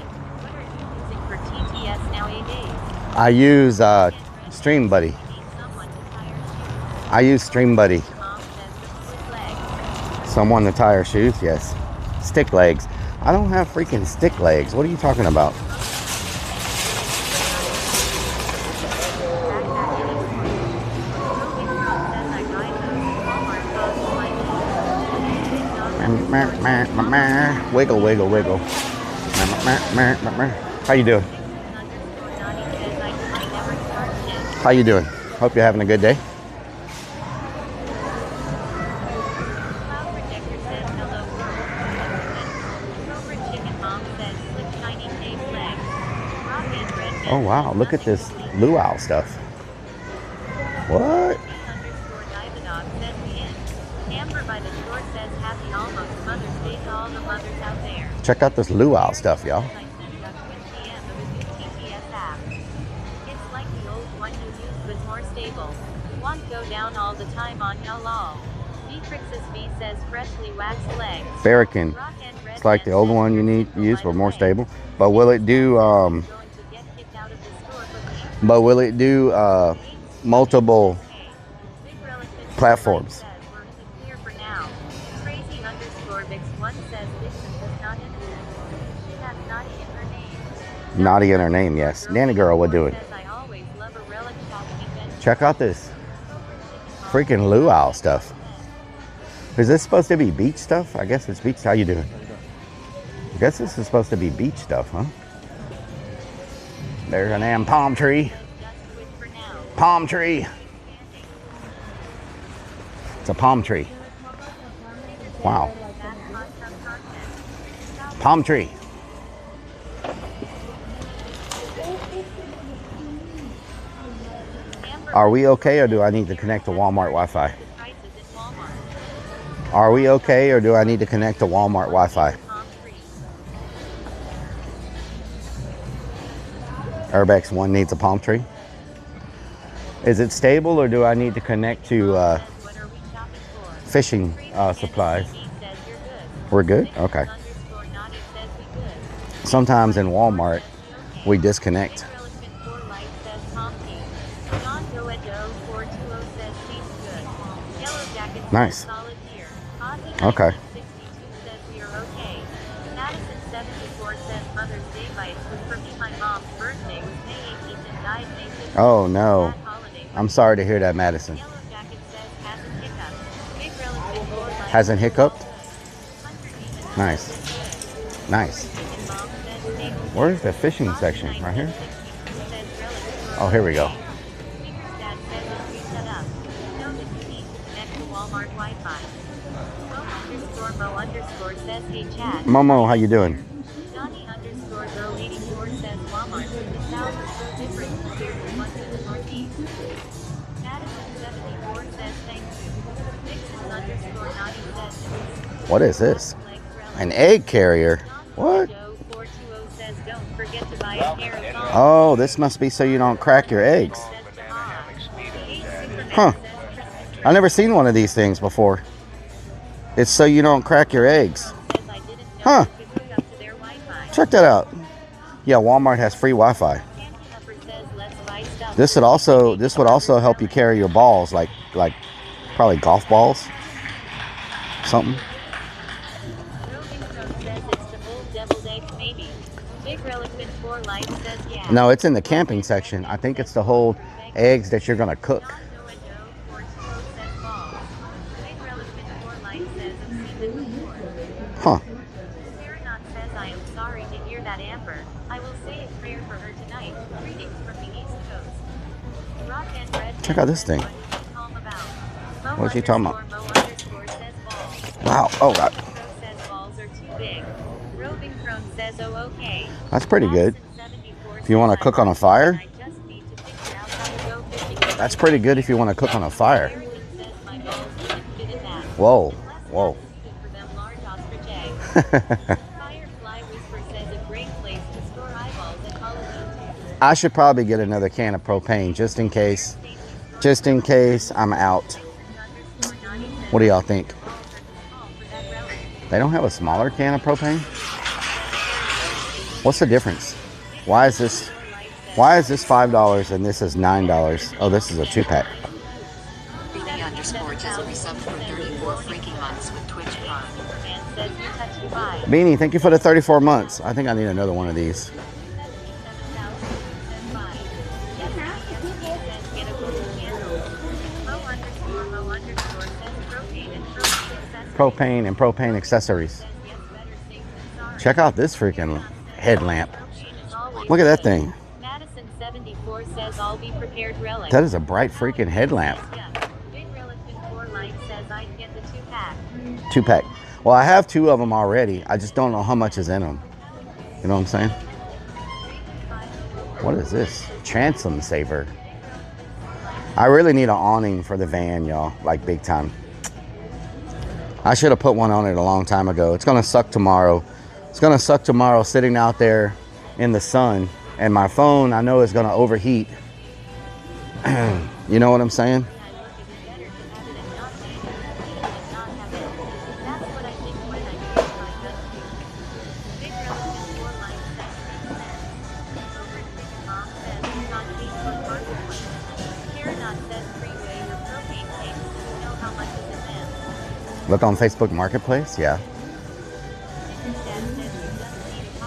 are you using for TTS nowadays?
I use Stream Buddy. I use Stream Buddy. Someone to tie her shoes? Yes. Stick legs. I don't have freaking stick legs. What are you talking about? Wiggle, wiggle, wiggle. How you doing? How you doing? Hope you're having a good day. Oh wow, look at this luau stuff. What? Check out this luau stuff, y'all.
It's like the old one you used but more stable. Won't go down all the time on y'all. Beatrix's V says freshly waxed legs.
Barracan. It's like the old one you need to use but more stable. But will it do multiple platforms? Naughty in her name, yes. Nanny girl, what doing? Check out this freaking luau stuff. Is this supposed to be beach stuff? I guess it's beach. How you doing? I guess this is supposed to be beach stuff, huh? There's an damn palm tree. Palm tree. It's a palm tree. Wow. Palm tree. Are we okay, or do I need to connect to Walmart Wi-Fi? Are we okay, or do I need to connect to Walmart Wi-Fi? Urbex 1 needs a palm tree. Is it stable, or do I need to connect to fishing supplies? We're good? Okay. Sometimes in Walmart, we disconnect. Nice. Okay. Oh no. I'm sorry to hear that, Madison. Hasn't hiccuped? Nice. Nice. Where's the fishing section? Right here? Oh, here we go. Momo, how you doing? What is this? An egg carrier? What? Oh, this must be so you don't crack your eggs. Huh. I've never seen one of these things before. It's so you don't crack your eggs. Huh. Check that out. Yeah, Walmart has free Wi-Fi. This would also help you carry your balls, like probably golf balls. Something. No, it's in the camping section. I think it's to hold eggs that you're gonna cook. Huh. Check out this thing. What's he talking about? Wow. Oh God. That's pretty good. If you want to cook on a fire. That's pretty good if you want to cook on a fire. Whoa. Whoa. I should probably get another can of propane just in case. Just in case I'm out. What do y'all think? They don't have a smaller can of propane? What's the difference? Why is this $5 and this is $9? Oh, this is a 2-pack. Beanie, thank you for the 34 months. I think I need another one of these. Propane and propane accessories. Check out this freaking headlamp. Look at that thing. That is a bright freaking headlamp. 2-pack. Well, I have 2 of them already. I just don't know how much is in them. You know what I'm saying? What is this? Transom saver. I really need an awning for the van, y'all. Like big time. I should have put one on it a long time ago. It's gonna suck tomorrow. It's gonna suck tomorrow sitting out there in the sun, and my phone I know is gonna overheat. You know what I'm saying? Look on Facebook Marketplace, yeah.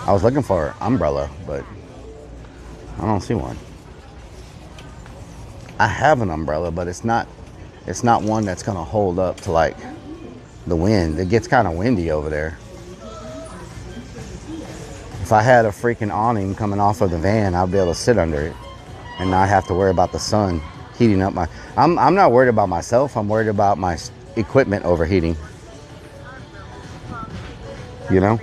I was looking for an umbrella, but I don't see one. I have an umbrella, but it's not one that's gonna hold up to like the wind. It gets kind of windy over there. If I had a freaking awning coming off of the van, I'd be able to sit under it and not have to worry about the sun heating up my... I'm not worried about myself. I'm worried about my equipment overheating. You know?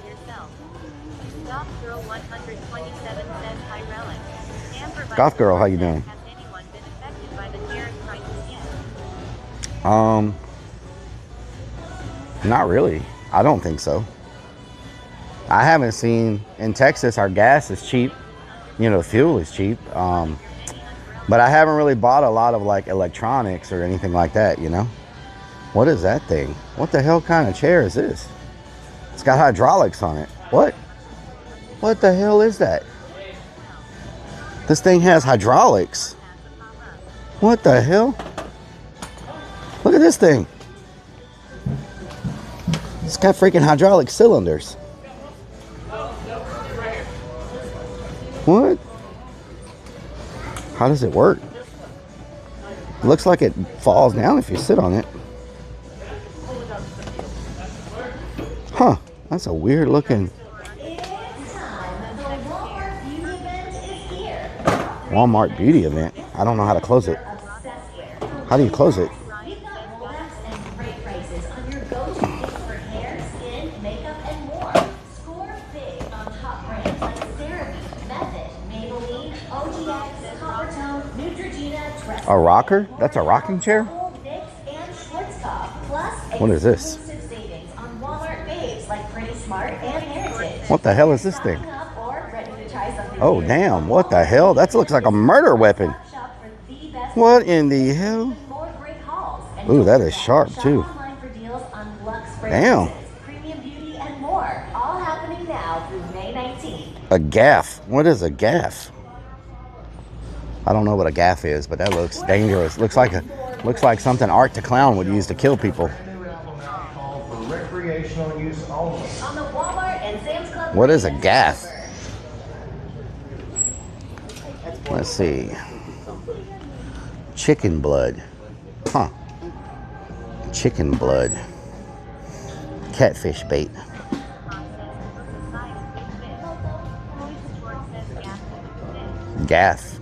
Golf girl, how you doing? Not really. I don't think so. I haven't seen, in Texas, our gas is cheap. You know, fuel is cheap. But I haven't really bought a lot of like electronics or anything like that, you know? What is that thing? What the hell kind of chair is this? It's got hydraulics on it. What? What the hell is that? This thing has hydraulics. What the hell? Look at this thing. It's got freaking hydraulic cylinders. What? How does it work? It looks like it falls down if you sit on it. Huh. That's a weird looking... Walmart beauty event. I don't know how to close it. How do you close it? A rocker? That's a rocking chair? What is this? What the hell is this thing? Oh, damn. What the hell? That looks like a murder weapon. What in the hell? Ooh, that is sharp, too. Damn. A gaff. What is a gaff? I don't know what a gaff is, but that looks dangerous. Looks like something Art the Clown would use to kill people. What is a gaff? Let's see. Chicken blood. Huh. Chicken blood. Catfish bait. Gaff.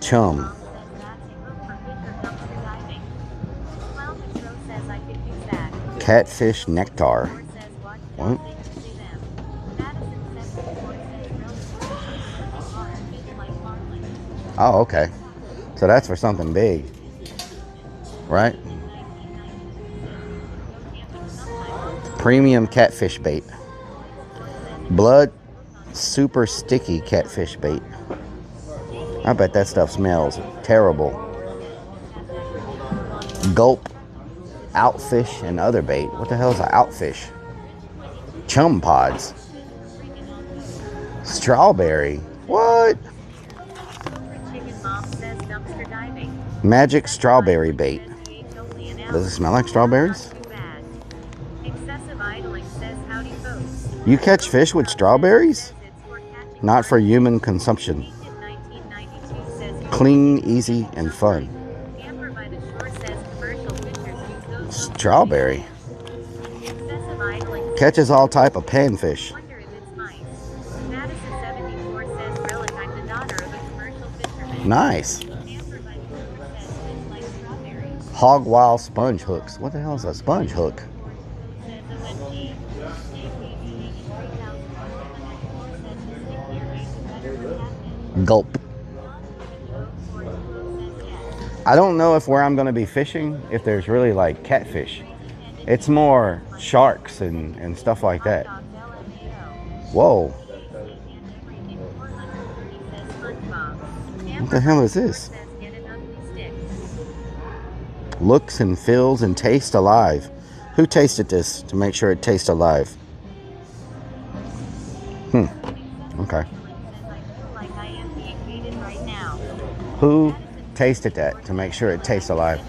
Chum. Catfish nectar. What? Oh, okay. So that's for something big, right? Premium catfish bait. Blood super sticky catfish bait. I bet that stuff smells terrible. Gulp outfish and other bait. What the hell is an outfish? Chum pods. Strawberry. What? Magic strawberry bait. Does it smell like strawberries? You catch fish with strawberries? Not for human consumption. Clean, easy, and fun. Strawberry. Catches all type of panfish. Nice. Hog wild sponge hooks. What the hell is a sponge hook? Gulp. I don't know if where I'm going to be fishing, if there's really like catfish. It's more sharks and stuff like that. Whoa. What the hell is this? Looks and feels and tastes alive. Who tasted this to make sure it tastes alive? Okay. Who tasted that to make sure it tastes alive?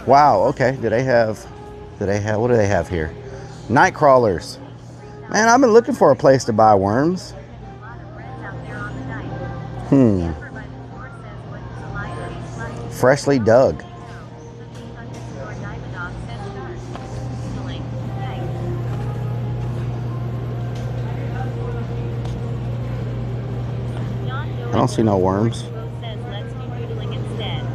Wow, okay. What do they have here? Night crawlers. Man, I've been looking for a place to buy worms. Freshly dug. don't see no worms.
Says let's do noodling instead.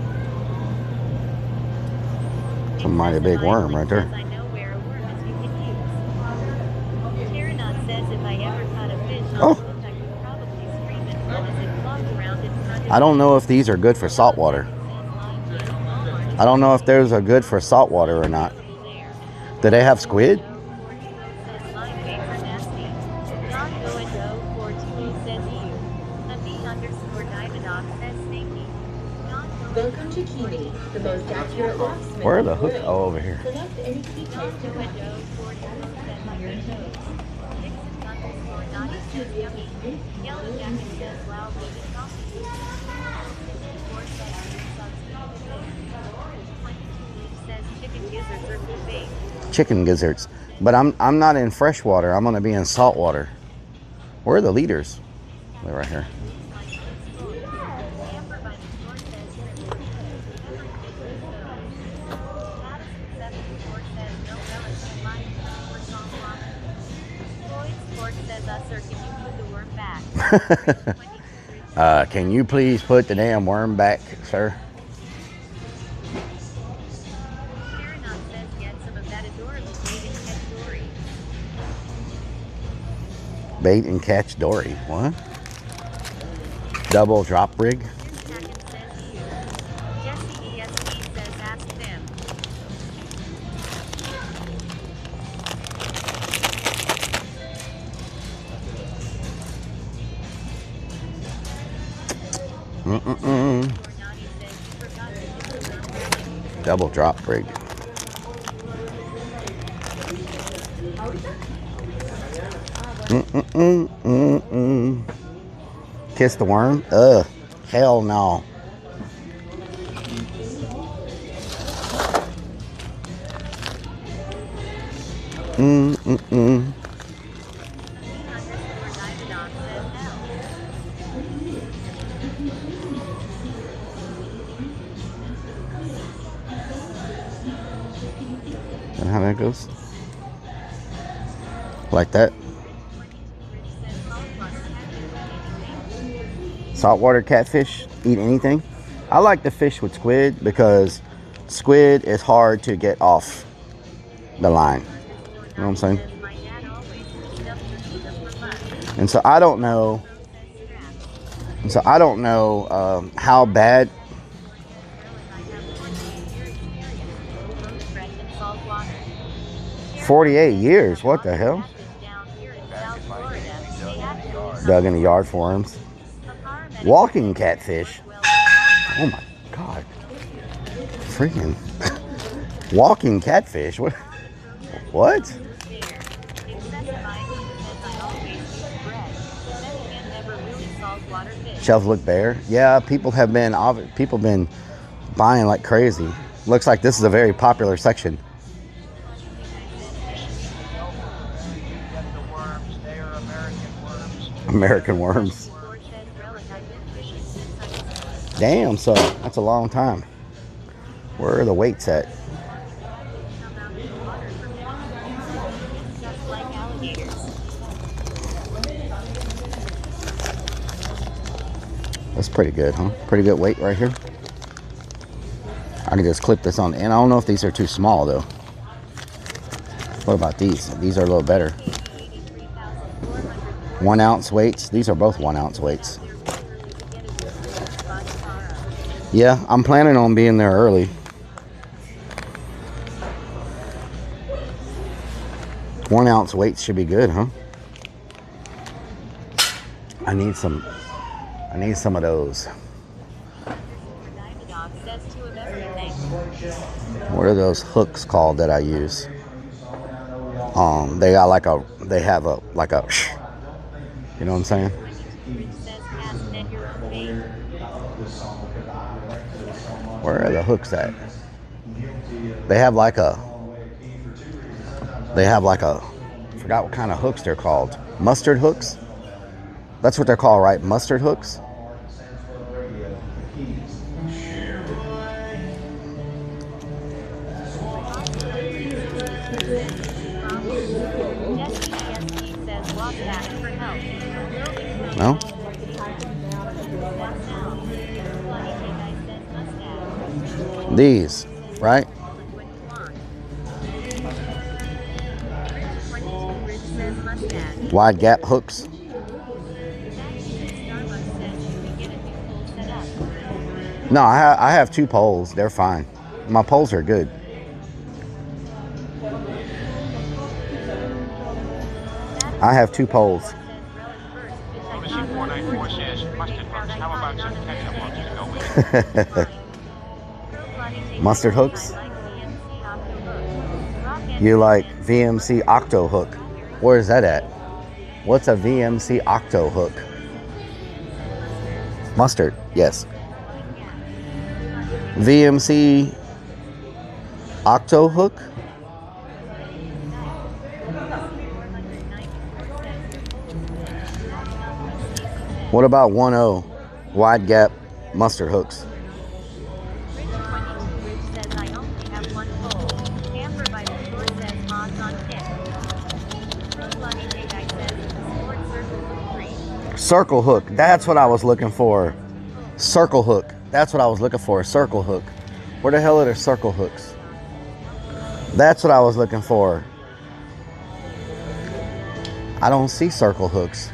It's a mighty big worm right there.
I know where a worm is you can use. Tyrannon says if I ever caught a fish on
Oh.
the hook, I could probably scream and run as it flopped around in front of
I don't know if these are good for saltwater. I don't know if those are good for saltwater or not. Do they have squid?
Welcome to Kiwi, the most accurate locksmith.
Where are the hooks? Oh, over here.
Select any key type to cut
Chicken gizzards. But I'm not in freshwater. I'm gonna be in saltwater. Where are the leaders? They're right here. Can you please put the damn worm back, sir? Bait and catch dory. What? Double drop rig. Double drop rig. Kiss the worm? Ugh. Hell no. And how that goes? Like that. Saltwater catfish, eat anything. I like to fish with squid because squid is hard to get off the line. You know what I'm saying? And so I don't know. How bad. 48 years. What the hell? Dug in the yard for worms. Walking catfish. Oh my God. Freaking. Walking catfish. What? What? Shelves look bare. Yeah, people been buying like crazy. Looks like this is a very popular section. American worms. Damn, so that's a long time. Where are the weights at? That's pretty good, huh? Pretty good weight right here. I can just clip this on, and I don't know if these are too small though. What about these? These are a little better. 1 ounce weights. These are both 1 ounce weights. Yeah, I'm planning on being there early. One ounce weights should be good, huh? I need some of those. What are those hooks called that I use? They have a, you know what I'm saying? Where are the hooks at? They have like a, I forgot what kind of hooks they're called. Mustard hooks? That's what they're called, right? Mustard hooks? No? These, right? Wide gap hooks. No, I have 2 poles. They're fine. My poles are good. I have 2 poles.
Machine 494 says mustard hooks. How about some ketchup hooks to go with it?
Mustard hooks? You like VMC Octo hook. Where is that at? What's a VMC Octo hook? Mustard, yes. VMC Octo hook? What about 1.0 wide gap mustard hooks? Circle hook, that's what I was looking for. Circle hook, that's what I was looking for. Circle hook. Where the hell are the circle hooks? That's what I was looking for. I don't see circle hooks.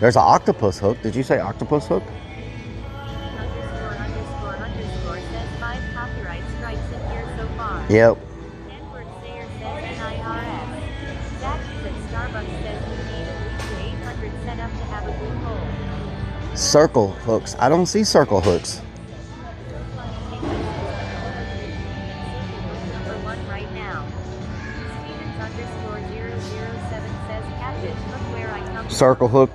There's an octopus hook. Did you say octopus hook? Yep. Circle hooks. I don't see circle hooks. Circle hook.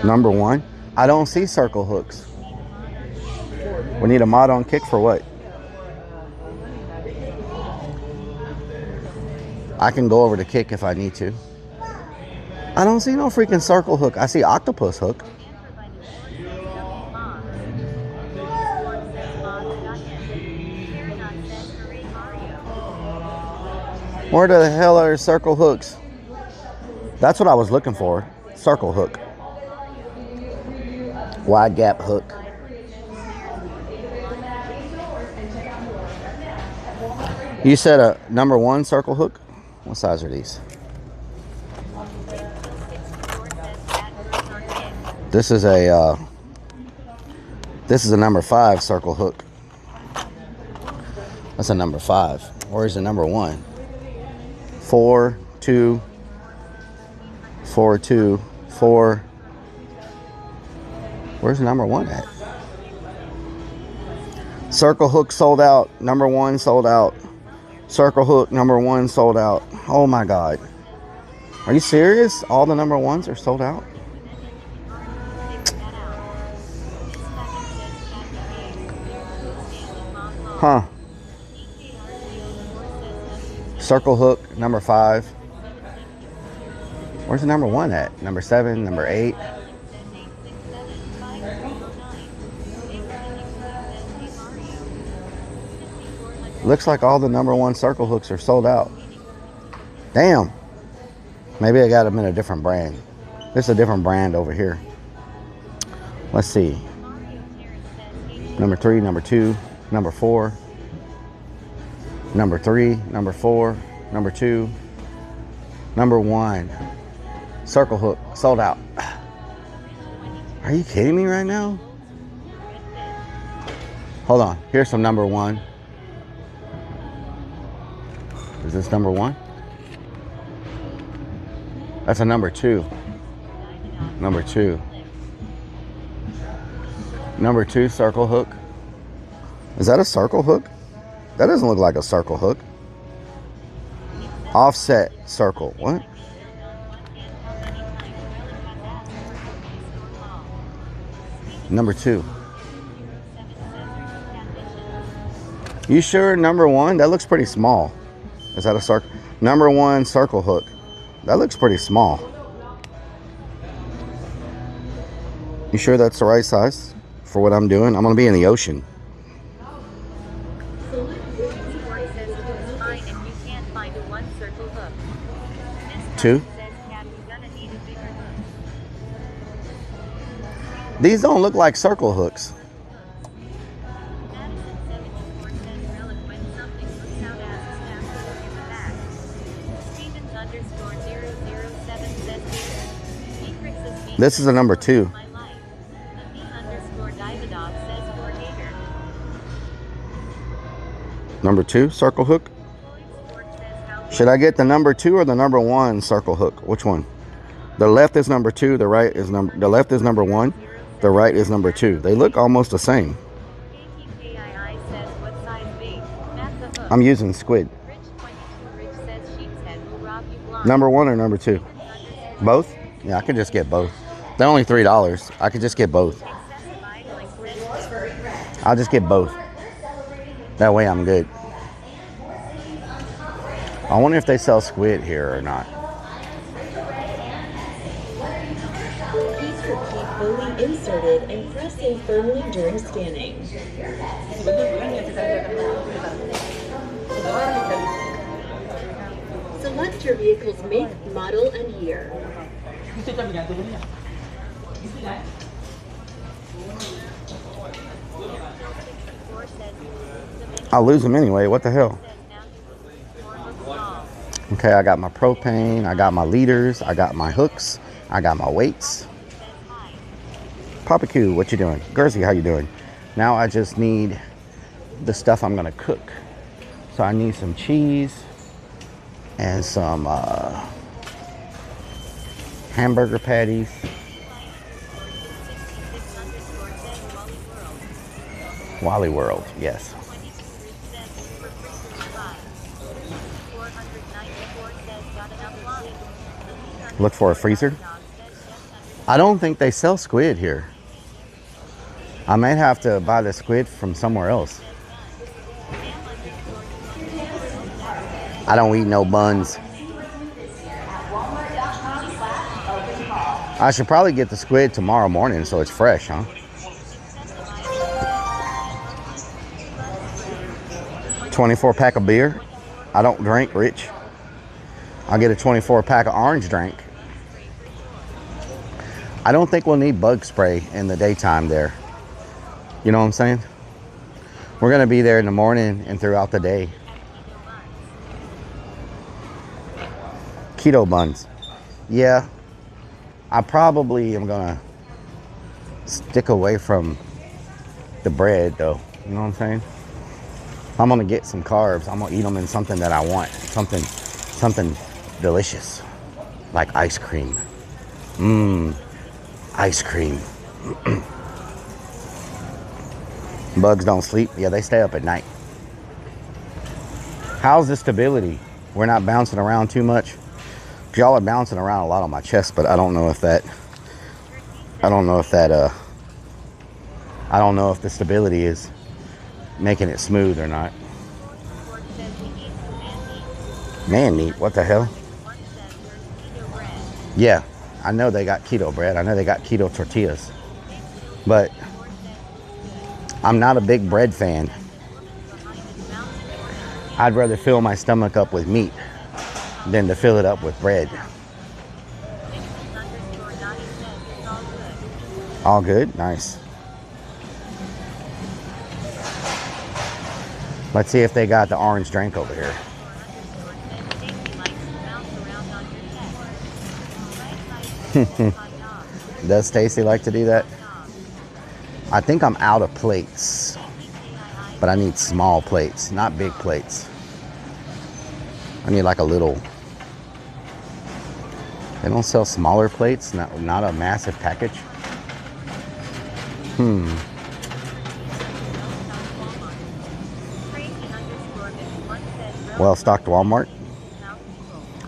Number 1. I don't see circle hooks. We need a mod on kick for what? I can go over to kick if I need to. I don't see no freaking circle hook. I see octopus hook. Where the hell are circle hooks? That's what I was looking for. Circle hook. Wide gap hook. You said a number 1 circle hook? What size are these? This is a number 5 circle hook. That's a number 5. Where's the number 1? 4, 2, 4, 2, 4. Where's number 1 at? Circle hook sold out. Number 1 sold out. Circle hook number 1 sold out. Oh my God. Are you serious? All the number 1s are sold out? Huh. Circle hook number 5. Where's the number 1 at? Number 7, number 8. Looks like all the number 1 circle hooks are sold out. Damn. Maybe I got them in a different brand. There's a different brand over here. Let's see. Number 3, number 2, number 4. Number 3, number 4, number 2, number 1. Circle hook, sold out. Are you kidding me right now? Hold on, here's some number 1. Is this number 1? That's a number 2. Number 2. Number 2 circle hook. Is that a circle hook? That doesn't look like a circle hook. Offset circle. What? Number 2. You sure number 1? That looks pretty small. Is that a circle? Number 1 circle hook. That looks pretty small. You sure that's the right size for what I'm doing? I'm going to be in the ocean. Two. These don't look like circle hooks.
Casey_007 says Secrets is me.
This is a number 2.
My life. The B_Dividog says for hater.
Number 2 circle hook.
Floyd Sport says how
Should I get the number 2 or the number 1 circle hook? Which one? The left is number 2, the right is the left is number 1, the right is number 2. They look almost the same.
KPKII says what size bait? Matt the hook.
I'm using squid.
Rich 22 Rich says sheep's head will rob you blind.
Number 1 or number 2? Both? Yeah, I could just get both. They're only $3. I could just get both.
Excessive idling says
I'll just get both. That way I'm good. I wonder if they sell squid here or not.
Keep your key fully inserted and press in firmly during scanning. Select your vehicle's make, model, and year.
I'll lose them anyway. What the hell? Okay, I got my propane, I got my leaders, I got my hooks, I got my weights. Papa Q, what you doing? Gersey, how you doing? Now I just need the stuff I'm gonna cook. So I need some cheese and some hamburger patties. Wally World, yes. Look for a freezer. I don't think they sell squid here. I might have to buy the squid from somewhere else. I don't eat no buns. I should probably get the squid tomorrow morning so it's fresh, huh? $24 pack of beer. I don't drink, Rich. I'll get a 24 pack of orange drink. I don't think we'll need bug spray in the daytime there. You know what I'm saying? We're gonna be there in the morning and throughout the day. Keto buns. Yeah, I probably am gonna stick away from the bread though. You know what I'm saying? I'm gonna get some carbs. I'm gonna eat them in something that I want. Something delicious. Like ice cream. Ice cream. Bugs don't sleep. Yeah, they stay up at night. How's the stability? We're not bouncing around too much. Y'all are bouncing around a lot on my chest, but I don't know if the stability is making it smooth or not. Man meat, what the hell? Yeah, I know they got keto bread. I know they got keto tortillas. But I'm not a big bread fan. I'd rather fill my stomach up with meat than to fill it up with bread. All good? Nice. Let's see if they got the orange drink over here. Does Stacy like to do that? I think I'm out of plates, but I need small plates, not big plates. I need like a little. They don't sell smaller plates, not a massive package. Well stocked Walmart.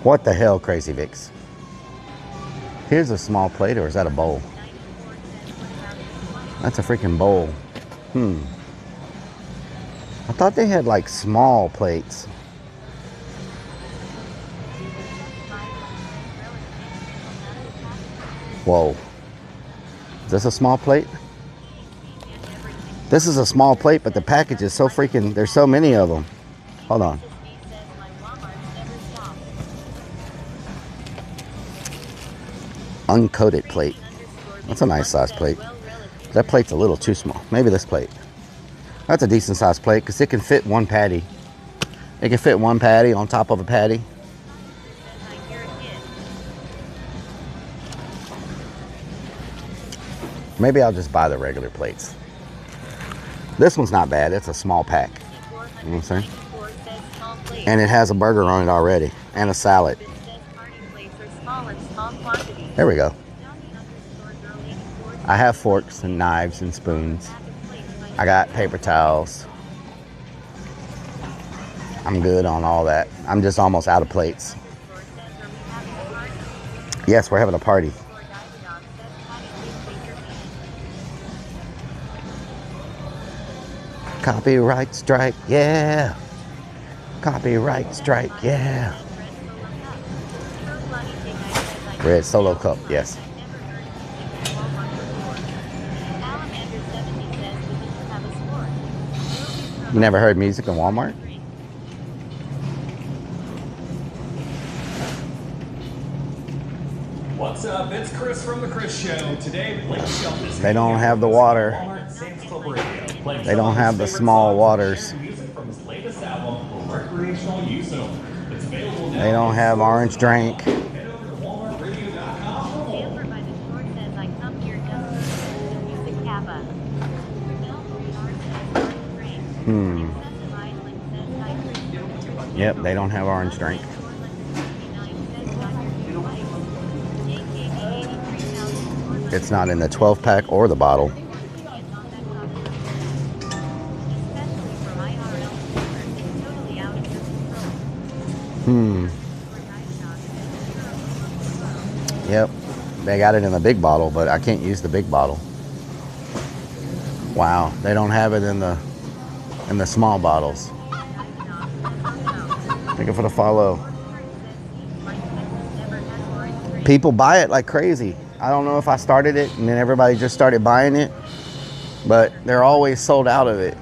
What the hell, Crazy Vix? Here's a small plate, or is that a bowl? That's a freaking bowl. I thought they had like small plates. Whoa. Is this a small plate? This is a small plate, but the package is so freaking, there's so many of them. Hold on. Uncoated plate. That's a nice size plate. That plate's a little too small. Maybe this plate. That's a decent size plate because it can fit one patty. It can fit one patty on top of a patty. Maybe I'll just buy the regular plates. This one's not bad. It's a small pack. You know what I'm saying? And it has a burger on it already and a salad. There we go. I have forks and knives and spoons. I got paper towels. I'm good on all that. I'm just almost out of plates. Yes, we're having a party. Copyright strike, yeah. Copyright strike, yeah. Red Solo Cup, yes. You never heard music in Walmart?
What's up? It's Chris from the Chris Show. Today, Blake Shelf is
They don't have the water. They don't have the small waters. They don't have orange drink. Yep, they don't have orange drink. It's not in the 12 pack or the bottle. Yep, they got it in the big bottle, but I can't use the big bottle. Wow, they don't have it in the small bottles. Thank you for the follow. People buy it like crazy. I don't know if I started it and then everybody just started buying it, but they're always sold out of it.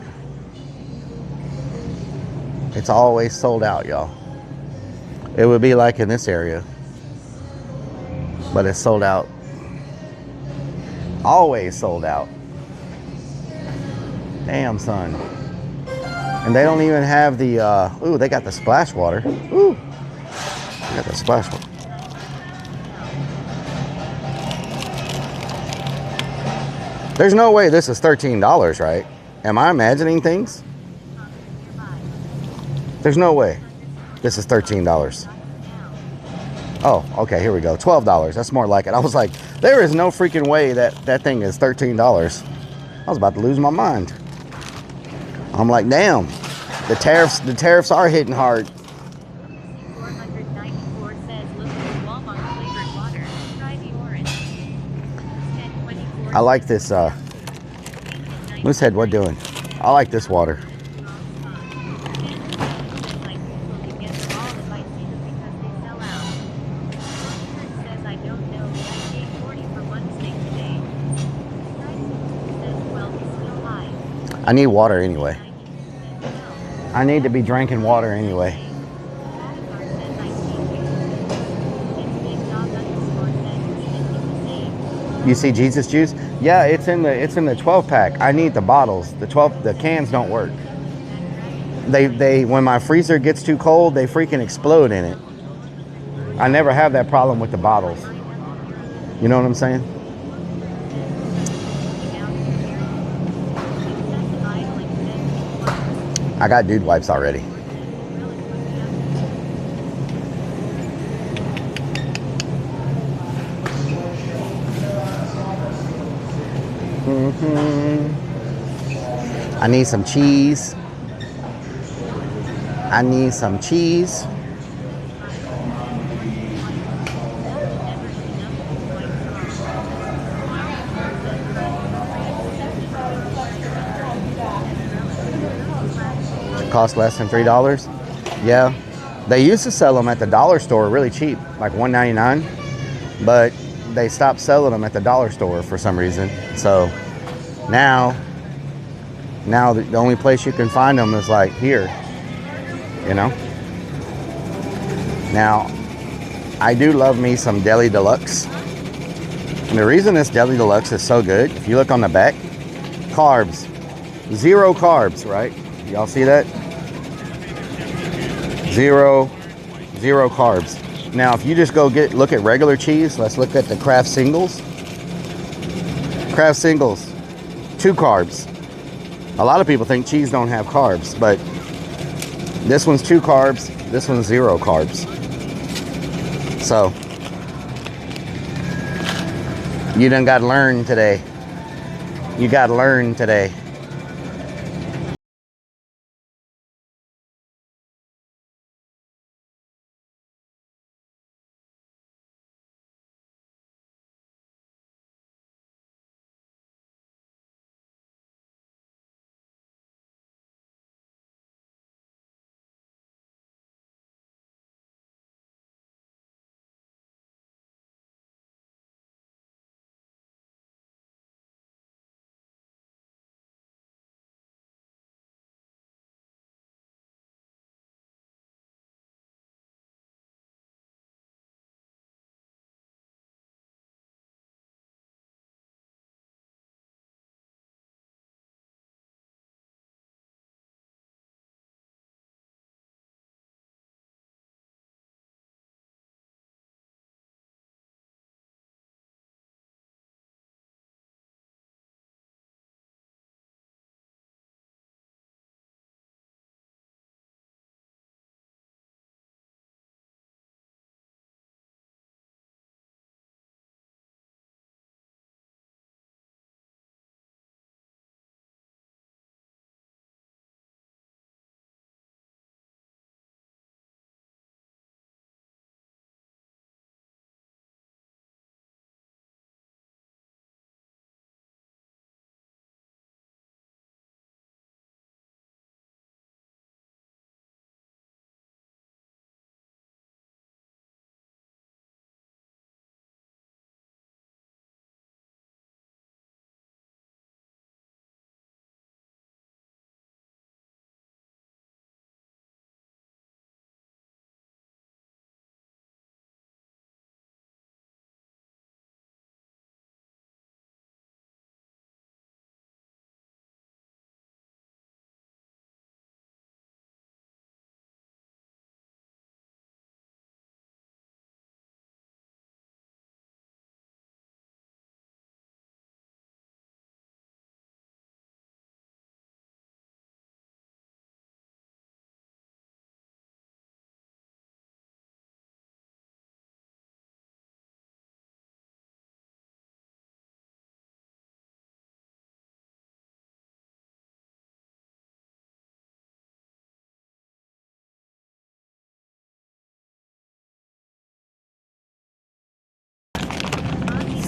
It's always sold out, y'all. It would be like in this area, but it's sold out. Always sold out. Damn, son. And they don't even have the, ooh, they got the splash water. Ooh, they got the splash water. There's no way this is $13, right? Am I imagining things? There's no way this is $13. Oh, okay, here we go. $12. That's more like it. I was like, there is no freaking way that that thing is $13. I was about to lose my mind. I'm like, damn, the tariffs are hitting hard. I like this, Moosehead, what doing? I like this water. I need water anyway. I need to be drinking water anyway. You see Jesus juice? Yeah, it's in the 12 pack. I need the bottles. The cans don't work. They when my freezer gets too cold, they freaking explode in it. I never have that problem with the bottles. You know what I'm saying? I got dude wipes already. I need some cheese. I need some cheese. It costs less than $3. Yeah, they used to sell them at the dollar store really cheap, like $1.99, but they stopped selling them at the dollar store for some reason. So now the only place you can find them is like here, you know. Now I do love me some Deli Deluxe, and the reason this Deli Deluxe is so good, if you look on the back, carbs, 0 carbs, right? Y'all see that? Zero carbs. Now if you just go look at regular cheese, let's look at the Kraft singles. Kraft singles, 2 carbs. A lot of people think cheese don't have carbs, but this one's 2 carbs, this one's 0 carbs. So, you done got to learn today. You got to learn today.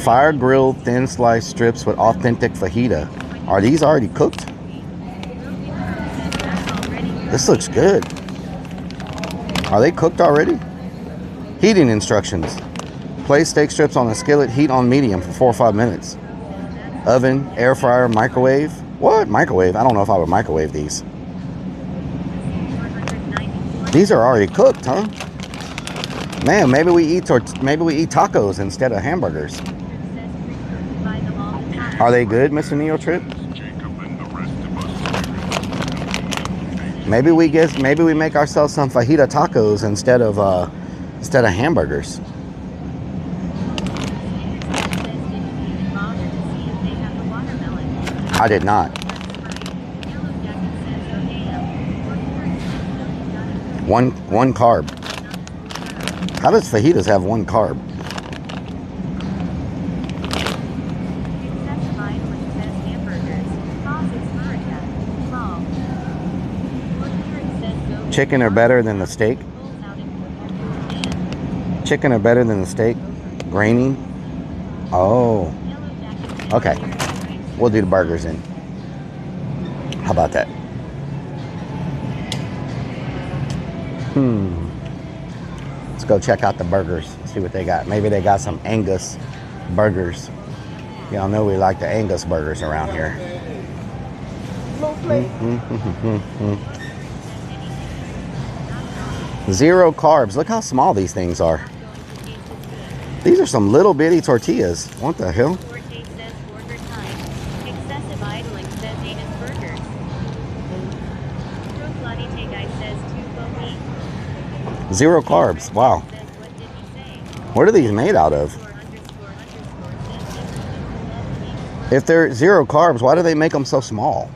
Fire grilled thin sliced strips with authentic fajita. Are these already cooked? This looks good. Are they cooked already? Heating instructions. Place steak strips on a skillet, heat on medium for 4 or 5 minutes. Oven, air fryer, microwave. What? Microwave? I don't know if I would microwave these. These are already cooked, huh? Man, maybe we eat tacos instead of hamburgers. Are they good, Mr. Neo Trip? Maybe we make ourselves some fajita tacos instead of hamburgers. I did not. One carb. How does fajitas have 1 carb? Chicken are better than the steak. Chicken are better than the steak. Grainy. Oh. Okay. We'll do the burgers in. How about that? Let's go check out the burgers. See what they got. Maybe they got some Angus burgers. Y'all know we like the Angus burgers around here. 0 carbs. Look how small these things are. These are some little bitty tortillas. What the hell? 0 carbs. Wow. What are these made out of? If they're 0 carbs, why do they make them so small?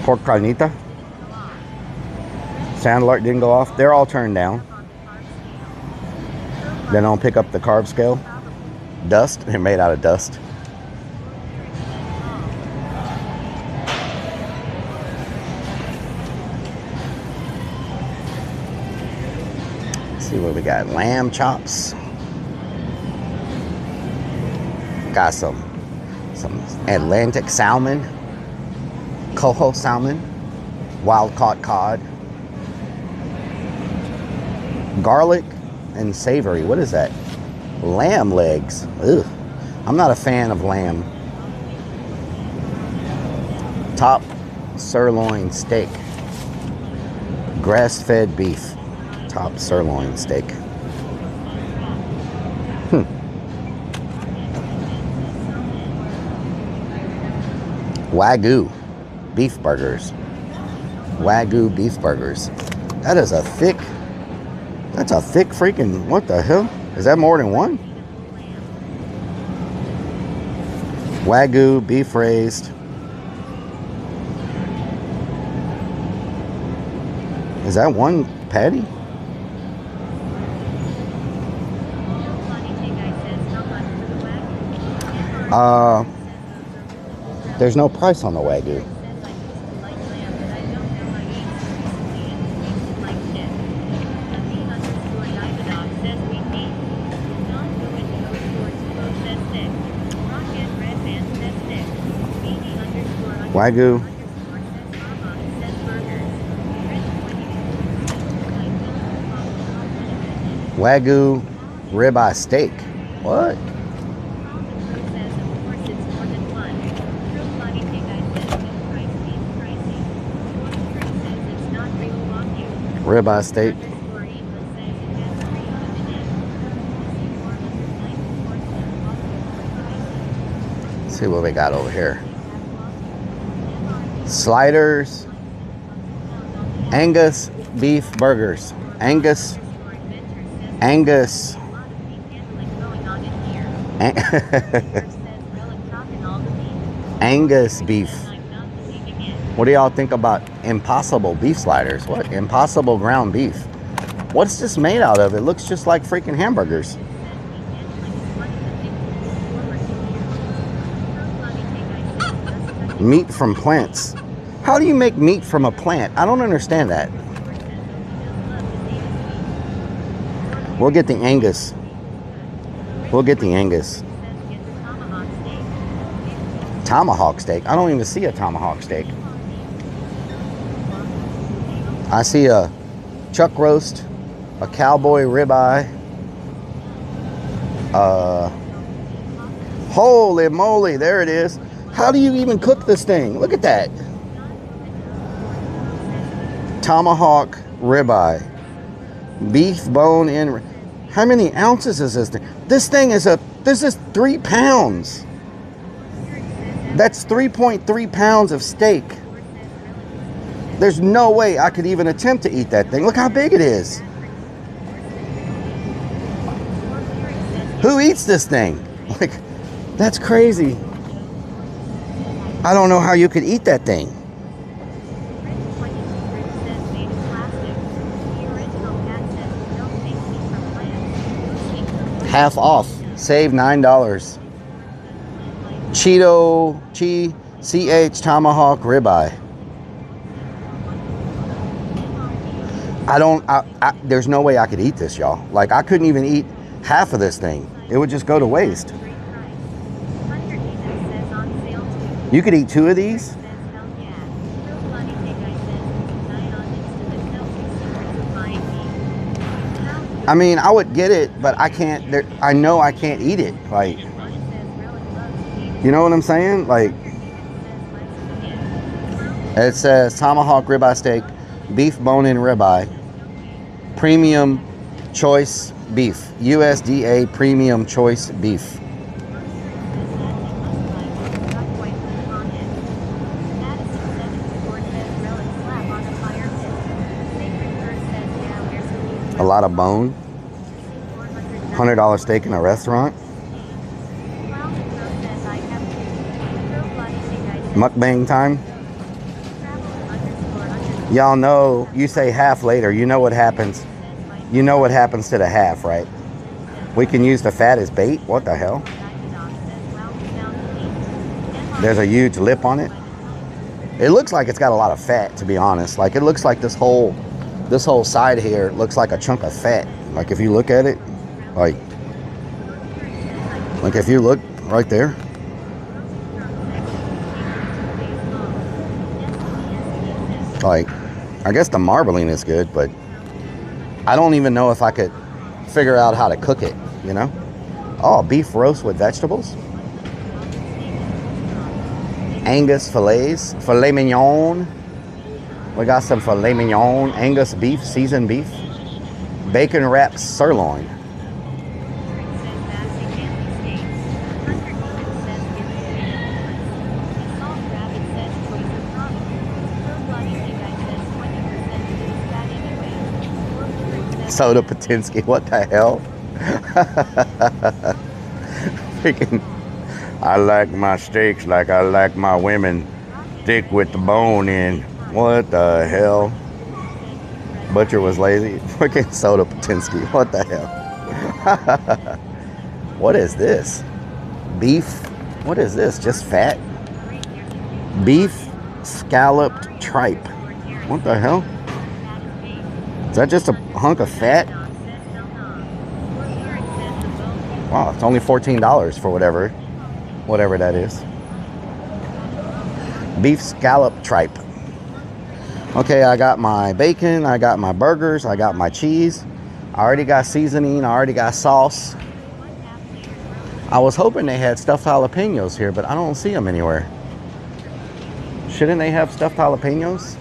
Pork carnita. Sound alert didn't go off. They're all turned down. They don't pick up the carb scale. Dust. They're made out of dust. Let's see what we got. Lamb chops. Got some Atlantic salmon. Coho salmon. Wild caught cod. Garlic and savory. What is that? Lamb legs. Ugh. I'm not a fan of lamb. Top sirloin steak. Grass-fed beef. Top sirloin steak. Wagyu beef burgers. Wagyu beef burgers. That is a thick. That's a thick freaking. What the hell? Is that more than one? Wagyu beef raised. Is that one patty? There's no price on the Wagyu. Wagyu. Wagyu ribeye steak. What? Ribeye steak. Let's see what we got over here. Sliders. Angus beef burgers. Angus Angus beef. What do y'all think about Impossible beef sliders? What? Impossible ground beef. What's this made out of? It looks just like freaking hamburgers. Meat from plants. How do you make meat from a plant? I don't understand that. We'll get the Angus. We'll get the Angus. Tomahawk steak. I don't even see a tomahawk steak. I see a chuck roast, a cowboy ribeye. Holy moly, there it is. How do you even cook this thing? Look at that. Tomahawk ribeye. Beef bone in. How many ounces is this thing? This is 3 pounds. That's 3.3 pounds of steak. There's no way I could even attempt to eat that thing. Look how big it is. Who eats this thing? Like, that's crazy. I don't know how you could eat that thing. Half off. Save $9. Cheeto CH Tomahawk ribeye. There's no way I could eat this, y'all. Like, I couldn't even eat half of this thing. It would just go to waste. You could eat 2 of these. I mean, I would get it, but I can't. I know I can't eat it. Like, you know what I'm saying? Like, it says tomahawk ribeye steak, beef bone-in ribeye, premium choice beef, USDA premium choice beef. A lot of bone. $100 steak in a restaurant. Mukbang time. Y'all know, you say half later, you know what happens. You know what happens to the half, right? We can use the fat as bait. What the hell? There's a huge lip on it. It looks like it's got a lot of fat, to be honest. Like, it looks like this whole side here looks like a chunk of fat. Like, if you look at it, like if you look right there. Like, I guess the marbling is good, but I don't even know if I could figure out how to cook it, you know? Oh, beef roast with vegetables. Angus fillets, filet mignon. We got some filet mignon, Angus beef, seasoned beef. Bacon wrapped sirloin. Soda Patinsky, what the hell? Freaking, I like my steaks like I like my women, thick with the bone in. What the hell? Butcher was lazy. Freaking Soda Patinsky, what the hell? What is this? Beef? What is this? Just fat? Beef scalloped tripe. What the hell? Is that just a hunk of fat? Wow, it's only $14 for whatever that is. Beef scallop tripe. Okay, I got my bacon, I got my burgers, I got my cheese. I already got seasoning, I already got sauce. I was hoping they had stuffed jalapenos here, but I don't see them anywhere. Shouldn't they have stuffed jalapenos?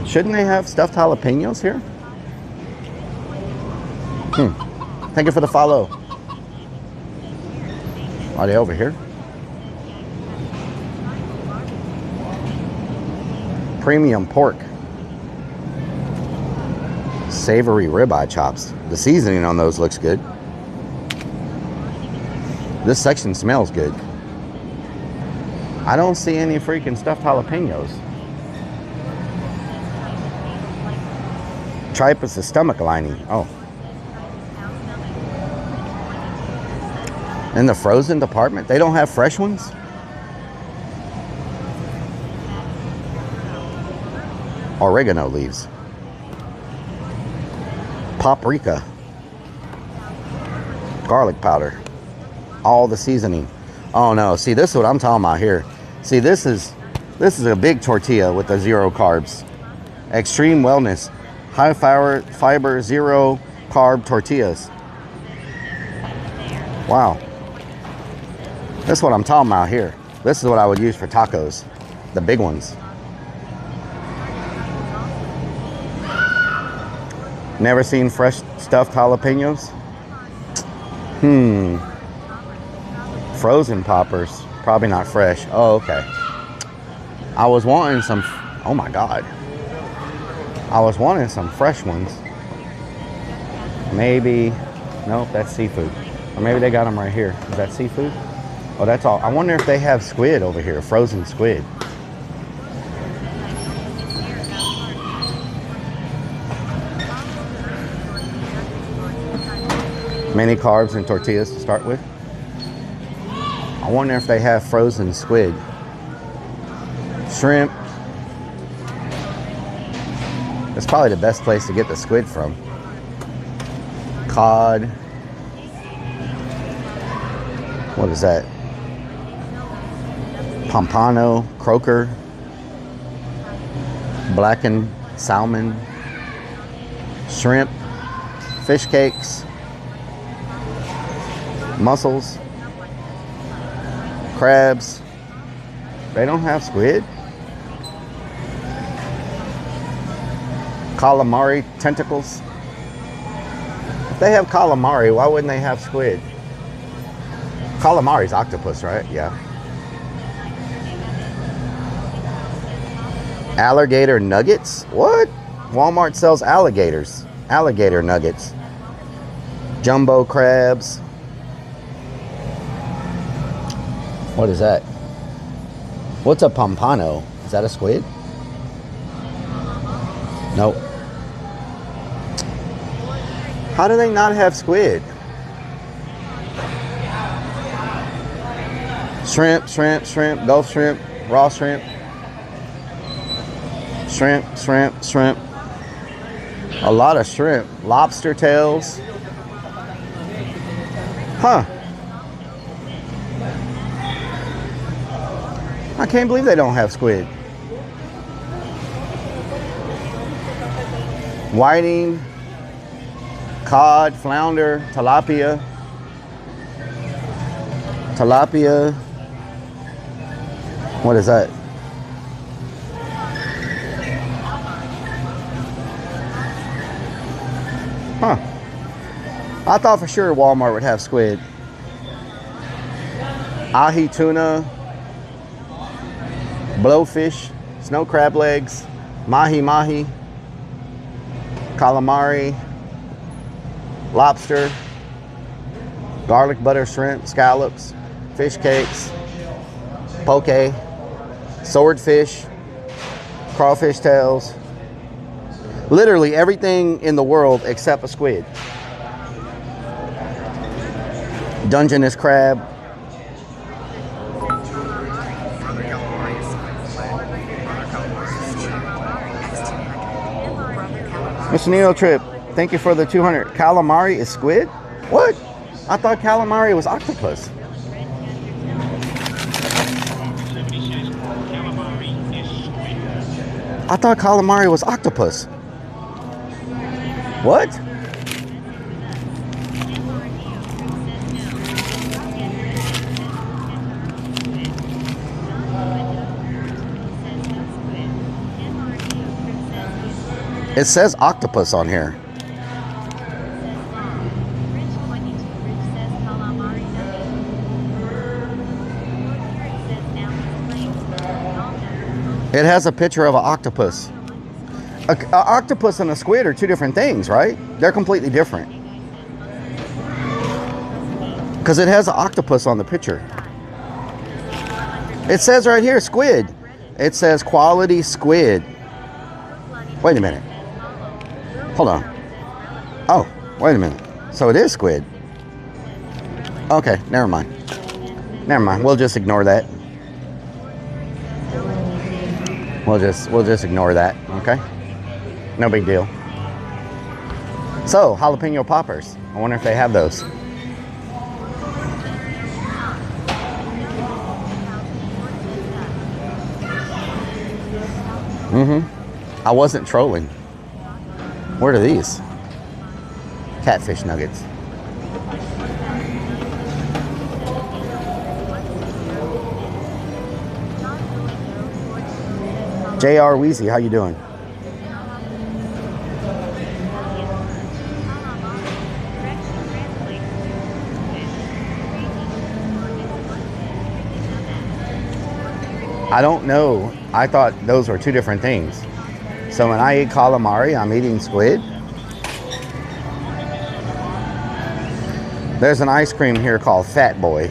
Shouldn't they have stuffed jalapenos here? Thank you for the follow. Are they over here? Premium pork. Savory ribeye chops. The seasoning on those looks good. This section smells good. I don't see any freaking stuffed jalapenos. Tripe is the stomach lining. Oh. In the frozen department, they don't have fresh ones? Oregano leaves. Paprika. Garlic powder. All the seasoning. Oh no, see, this is what I'm talking about here. See, this is a big tortilla with the 0 carbs. Extreme wellness. High fiber, 0 carb tortillas. Wow. That's what I'm talking about here. This is what I would use for tacos. The big ones. Never seen fresh stuffed jalapenos? Frozen poppers. Probably not fresh. Oh, okay. I was wanting some... Oh my God. I was wanting some fresh ones. Maybe... Nope, that's seafood. Or maybe they got them right here. Is that seafood? Oh, that's all. I wonder if they have squid over here. Frozen squid. Many carbs and tortillas to start with. I wonder if they have frozen squid. Shrimp. That's probably the best place to get the squid from. Cod. What is that? Pompano, croaker, blackened salmon, shrimp, fish cakes, mussels, crabs. They don't have squid. Calamari tentacles. If they have calamari, why wouldn't they have squid? Calamari's octopus, right? Yeah. Alligator nuggets? What? Walmart sells alligators. Alligator nuggets. Jumbo crabs. What is that? What's a pompano? Is that a squid? Nope. How do they not have squid? Shrimp, shrimp, shrimp, Gulf shrimp, raw shrimp. Shrimp, shrimp, shrimp. A lot of shrimp. Lobster tails. Huh. I can't believe they don't have squid. Whiting, cod, flounder, tilapia. Tilapia. What is that? Huh. I thought for sure Walmart would have squid. Ahi tuna, blowfish, snow crab legs, mahi mahi, calamari, lobster, garlic butter shrimp, scallops, fish cakes, poke, swordfish, crawfish tails. Literally everything in the world except a squid. Dungeness crab. Mr. Neo Trip, thank you for the 200. Calamari is squid? What? I thought calamari was octopus. I thought calamari was octopus. What? It says octopus on here. It has a picture of an octopus. An octopus and a squid are two different things, right? They're completely different. Because it has an octopus on the picture. It says right here, squid. It says quality squid. Wait a minute. Hold on. Oh, wait a minute. So it is squid. Okay, never mind. Never mind. We'll just ignore that. We'll just ignore that, okay? No big deal. So, jalapeno poppers. I wonder if they have those. I wasn't trolling. What are these? Catfish nuggets. JR Weezy, how you doing? I don't know. I thought those were two different things. So when I eat calamari, I'm eating squid. There's an ice cream here called Fat Boy.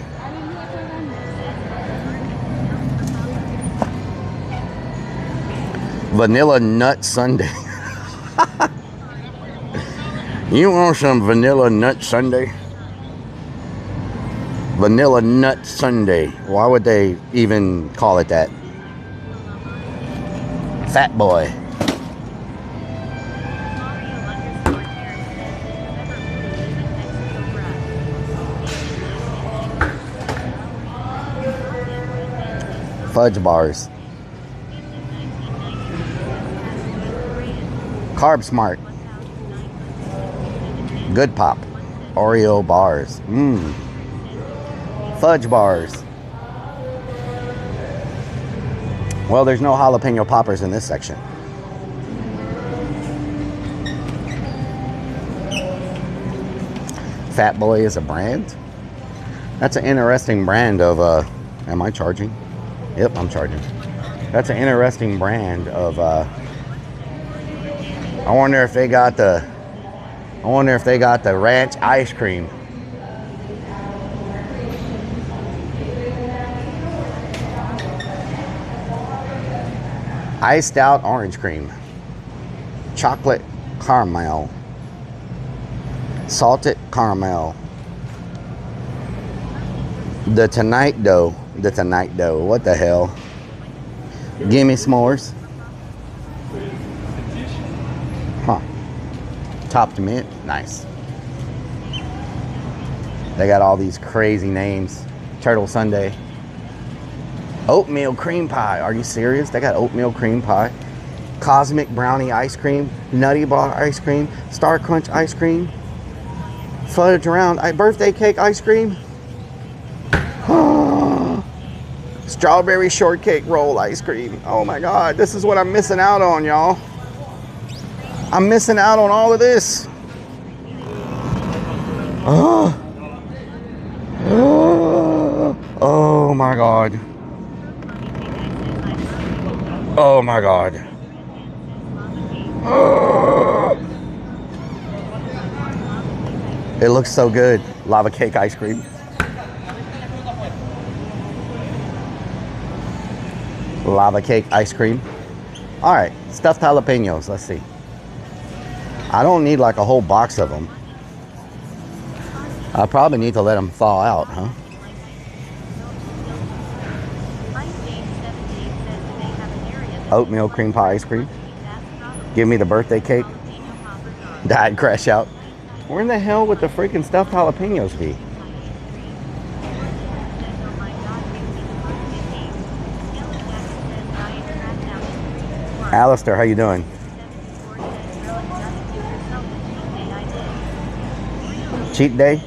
Vanilla nut sundae. You want some vanilla nut sundae? Vanilla nut sundae. Why would they even call it that? Fat Boy. Fudge bars. Carb Smart. Good Pop. Oreo bars. Fudge bars. Well, there's no jalapeno poppers in this section. Fat Boy is a brand? That's an interesting brand of, am I charging? Yep, I'm charging. That's an interesting brand of I wonder if they got the ranch ice cream. Iced out orange cream, chocolate caramel, salted caramel, the tonight dough, what the hell? Gimme s'mores. Huh. Topped mint, nice. They got all these crazy names. Turtle Sundae. Oatmeal cream pie. Are you serious? They got oatmeal cream pie. Cosmic brownie ice cream. Nutty bar ice cream. Star Crunch ice cream. Fudge around birthday cake ice cream. Strawberry shortcake roll ice cream. Oh my God, this is what I'm missing out on, y'all. I'm missing out on all of this. Oh my God. Oh my God. It looks so good. Lava cake ice cream. Lava cake ice cream. All right, stuffed jalapenos. Let's see. I don't need like a whole box of them. I probably need to let them thaw out, huh? Oatmeal cream pie ice cream. Give me the birthday cake. Diet crash out. Where in the hell would the freaking stuffed jalapenos be? Alistair, how you doing? Cheat day?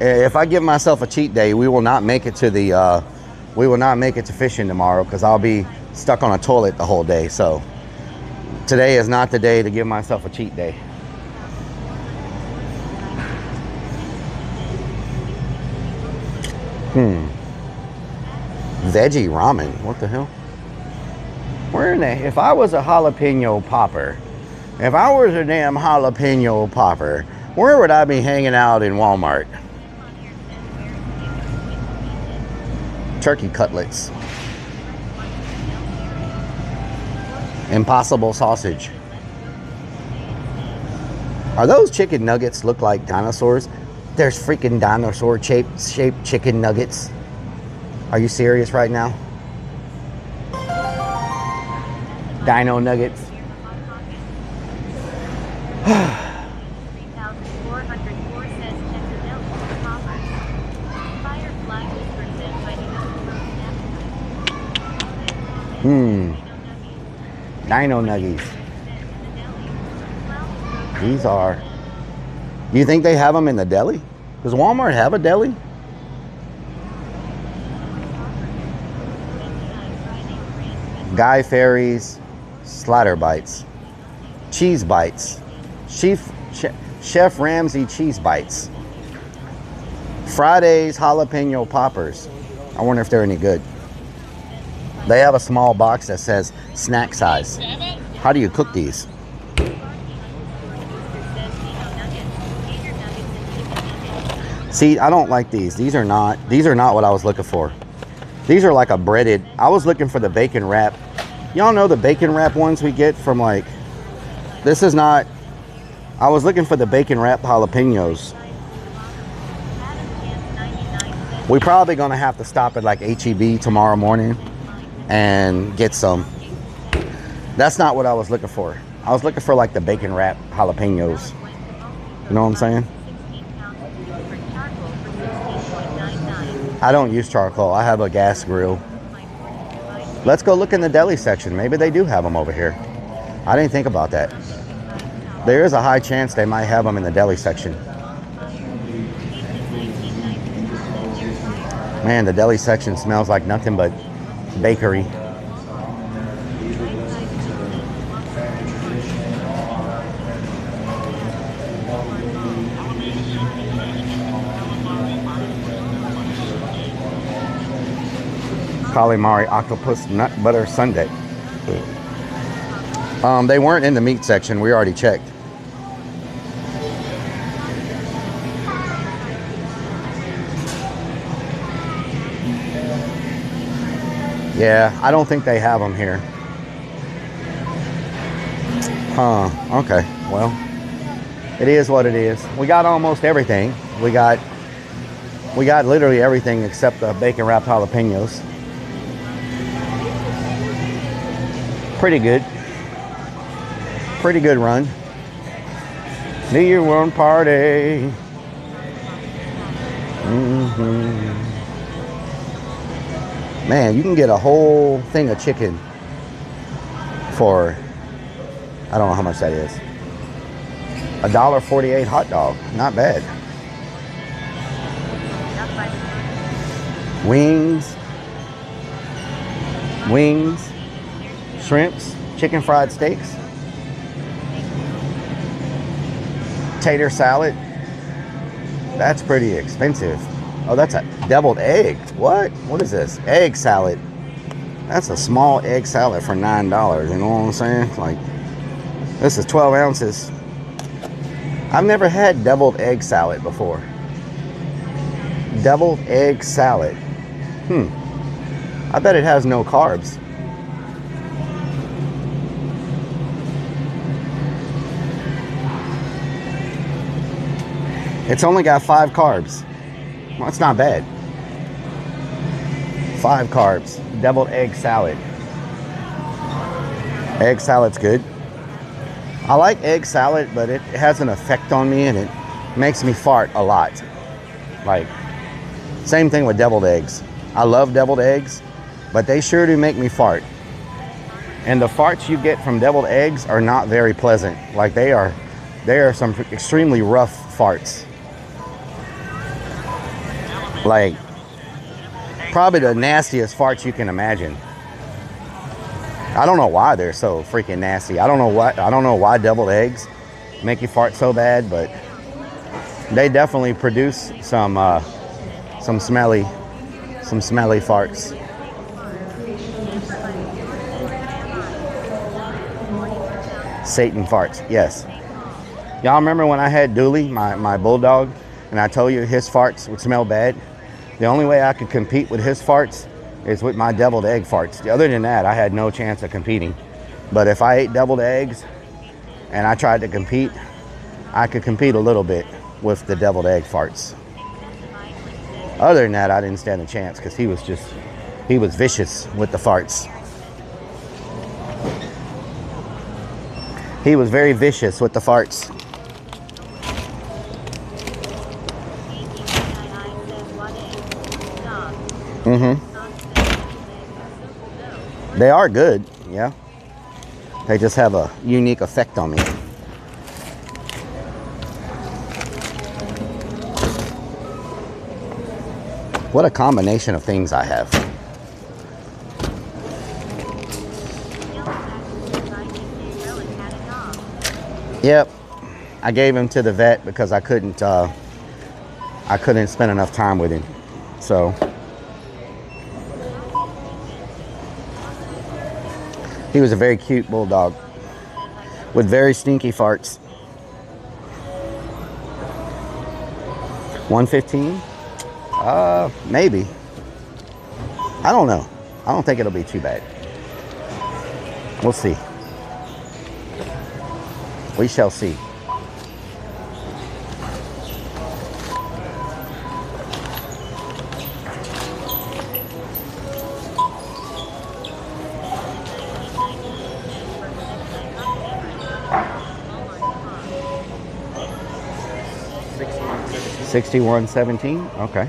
If I give myself a cheat day, we will not make it to the we will not make it to fishing tomorrow because I'll be stuck on a toilet the whole day. So today is not the day to give myself a cheat day. Veggie ramen. What the hell? Where in the, if I was a jalapeno popper, if I was a damn jalapeno popper, where would I be hanging out in Walmart? Turkey cutlets. Impossible sausage. Are those chicken nuggets look like dinosaurs? There's freaking dinosaur shaped chicken nuggets. Are you serious right now? Dino nuggets. Dino nuggies. These are. Do you think they have them in the deli? Does Walmart have a deli? Guy Fieri's slider bites, cheese bites, Chef Ramsay cheese bites, Friday's jalapeno poppers. I wonder if they're any good. They have a small box that says snack size. How do you cook these? See, I don't like these. These are not what I was looking for. These are like a breaded. I was looking for the bacon wrap. Y'all know the bacon wrap ones we get from like, this is not, I was looking for the bacon wrap jalapenos. We're probably gonna have to stop at like HEB tomorrow morning and get some. That's not what I was looking for. I was looking for like the bacon wrap jalapenos. You know what I'm saying? I don't use charcoal. I have a gas grill. Let's go look in the deli section. Maybe they do have them over here. I didn't think about that. There is a high chance they might have them in the deli section. Man, the deli section smells like nothing but bakery. Calamari octopus nut butter sundae. They weren't in the meat section. We already checked. Yeah, I don't think they have them here. Huh, okay, well, it is what it is. We got almost everything. We got literally everything except the bacon wrapped jalapenos. Pretty good. Pretty good run. New Year one party. Man, you can get a whole thing of chicken for, I don't know how much that is. $1.48 hot dog. Not bad. Wings, shrimps, chicken fried steaks, tater salad. That's pretty expensive. Oh, that's a deviled egg. What? What is this? Egg salad. That's a small egg salad for $9. You know what I'm saying? Like, this is 12 ounces. I've never had deviled egg salad before. Deviled egg salad. I bet it has no carbs. It's only got 5 carbs. Well, that's not bad. 5 carbs. Deviled egg salad. Egg salad's good. I like egg salad, but it has an effect on me and it makes me fart a lot. Like, same thing with deviled eggs. I love deviled eggs, but they sure do make me fart. And the farts you get from deviled eggs are not very pleasant. Like, they are some extremely rough farts. Like, probably the nastiest farts you can imagine. I don't know why they're so freaking nasty. I don't know why deviled eggs make you fart so bad, but they definitely produce some smelly farts. Satan farts, yes. Y'all remember when I had Dooley, my bulldog, and I told you his farts would smell bad? The only way I could compete with his farts is with my deviled egg farts. Other than that, I had no chance of competing. But if I ate deviled eggs and I tried to compete, I could compete a little bit with the deviled egg farts. Other than that, I didn't stand a chance because he was vicious with the farts. He was very vicious with the farts. They are good, yeah. They just have a unique effect on me. What a combination of things I have. Yep, I gave him to the vet because I couldn't spend enough time with him. So he was a very cute bulldog with very stinky farts. 115? Maybe. I don't know. I don't think it'll be too bad. We'll see. We shall see. $61.17. Okay.